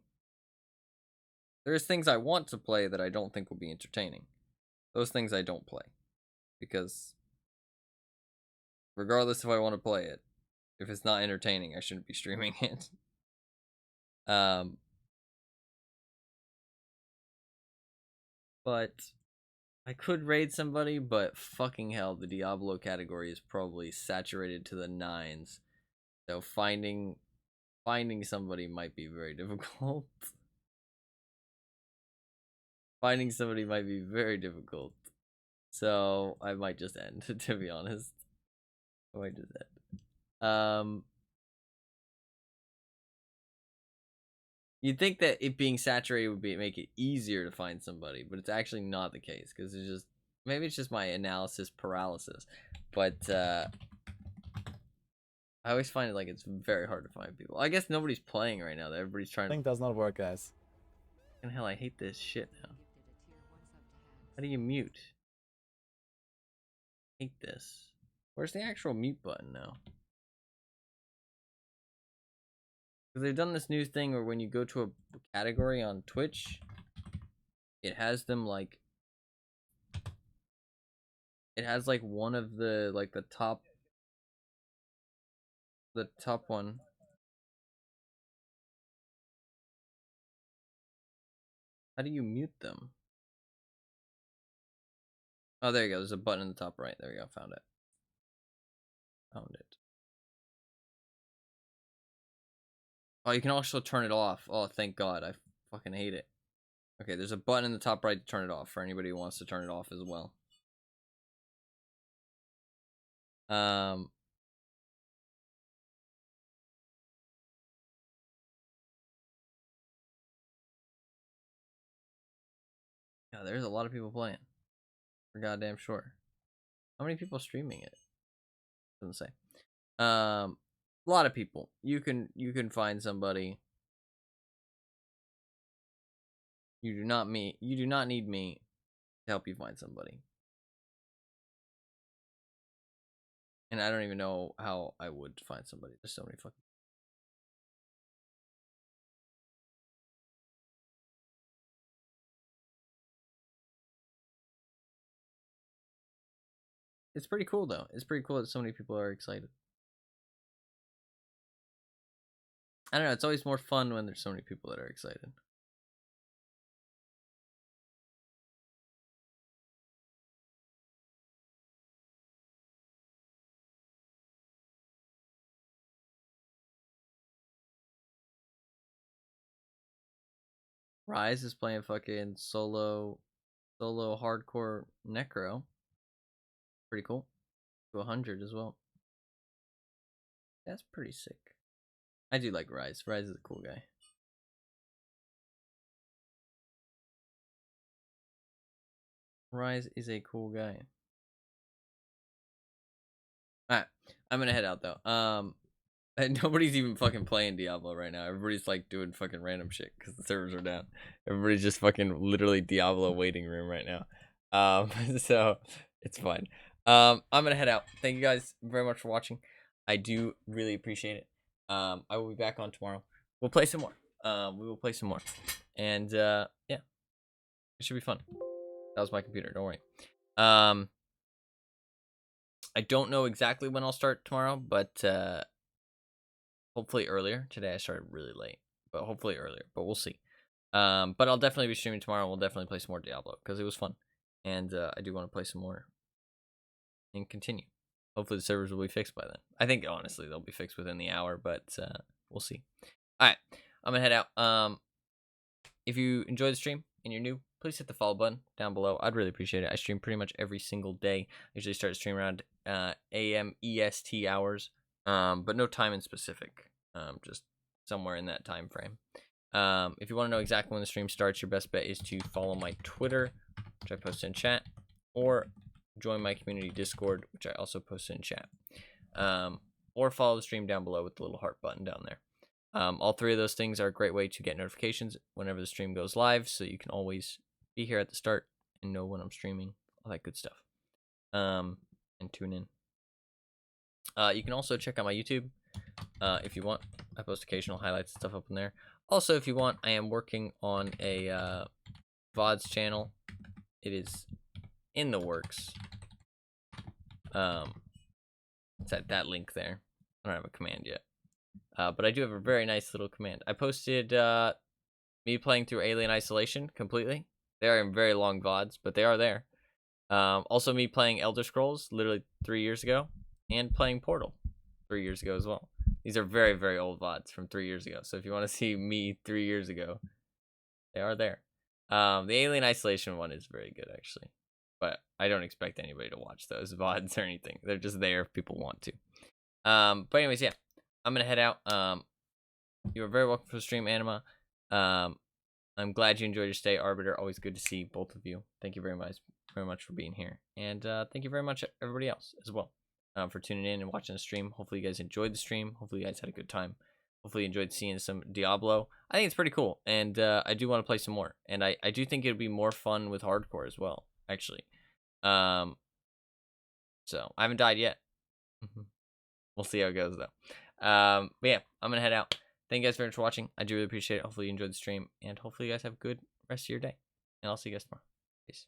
There's things I want to play that I don't think will be entertaining. Those things I don't play. Because regardless if I want to play it, if it's not entertaining, I shouldn't be streaming it. But I could raid somebody, but fucking hell, the Diablo category is probably saturated to the 9s. So finding somebody might be very difficult. Finding somebody might be very difficult. So I might just end, to be honest. I might just end. You'd think that it being saturated would make it easier to find somebody, but it's actually not the case, because it's just, maybe it's just my analysis paralysis. But I always find it like it's very hard to find people. I guess nobody's playing right now. That everybody's trying to. Link does not work, guys. And hell, I hate this shit now. How do you mute? I hate this. Where's the actual mute button now? Because they've done this new thing where when you go to a category on Twitch, it has them like, it has like one of the, like the top one. How do you mute them? Oh, there you go. There's a button in the top right. There we go. Found it. Found it. Oh, you can also turn it off. Oh, thank God. I fucking hate it. Okay, there's a button in the top right to turn it off for anybody who wants to turn it off as well. there's a lot of people playing. For goddamn sure. How many people streaming it? Doesn't say. A lot of people. You can find somebody. You do not need me to help you find somebody. And I don't even know how I would find somebody. There's so many fucking. It's pretty cool though. It's pretty cool that so many people are excited. I don't know, it's always more fun when there's so many people that are excited. Rise is playing fucking solo hardcore necro. Pretty cool. To 100 as well. That's pretty sick. I do like Rise. Rise is a cool guy. Rise is a cool guy. Alright, I'm gonna head out though. And nobody's even fucking playing Diablo right now. Everybody's like doing fucking random shit because the servers are down. Everybody's just fucking literally Diablo waiting room right now. So it's fine. I'm gonna head out. Thank you guys very much for watching. I do really appreciate it. I will be back on tomorrow. We'll play some more. We will play some more. And yeah. It should be fun. That was my computer, don't worry. I don't know exactly when I'll start tomorrow, but hopefully earlier. Today I started really late, but hopefully earlier. But we'll see. But I'll definitely be streaming tomorrow. We'll definitely play some more Diablo because it was fun, and I do want to play some more and continue. Hopefully the servers will be fixed by then. I think honestly they'll be fixed within the hour, but we'll see. All right, I'm gonna head out. If you enjoy the stream and you're new, please hit the follow button down below. I'd really appreciate it. I stream pretty much every single day. I usually start to stream around AM EST hours. But no time in specific, just somewhere in that time frame. If you want to know exactly when the stream starts, your best bet is to follow my Twitter, which I post in chat, or join my community Discord, which I also post in chat, or follow the stream down below with the little heart button down there. All three of those things are a great way to get notifications whenever the stream goes live, so you can always be here at the start and know when I'm streaming, all that good stuff, and tune in. You can also check out my YouTube if you want. I post occasional highlights and stuff up in there. Also, if you want, I am working on a VODs channel. It is in the works. It's at that link there. I don't have a command yet. But I do have a very nice little command. I posted me playing through Alien Isolation completely. They are in very long VODs, but they are there. Also me playing Elder Scrolls literally 3 years ago. And playing Portal 3 years ago as well. These are very, very old VODs from 3 years ago. So if you want to see me 3 years ago, they are there. The Alien Isolation one is very good, actually. But I don't expect anybody to watch those VODs or anything. They're just there if people want to. But anyways, yeah. I'm going to head out. You are very welcome for the stream, Anima. I'm glad you enjoyed your stay, Arbiter. Always good to see both of you. Thank you very much for being here. And thank you very much, everybody else, as well. For tuning in and watching the stream. Hopefully you guys enjoyed the stream. Hopefully you guys had a good time. Hopefully you enjoyed seeing some Diablo. I think it's pretty cool, and I do want to play some more. And I do think it'll be more fun with hardcore as well, actually. So I haven't died yet. We'll see how it goes though. But yeah, I'm gonna head out. Thank you guys very much for watching. I do really appreciate it. Hopefully you enjoyed the stream, and hopefully you guys have a good rest of your day. And I'll see you guys tomorrow. Peace.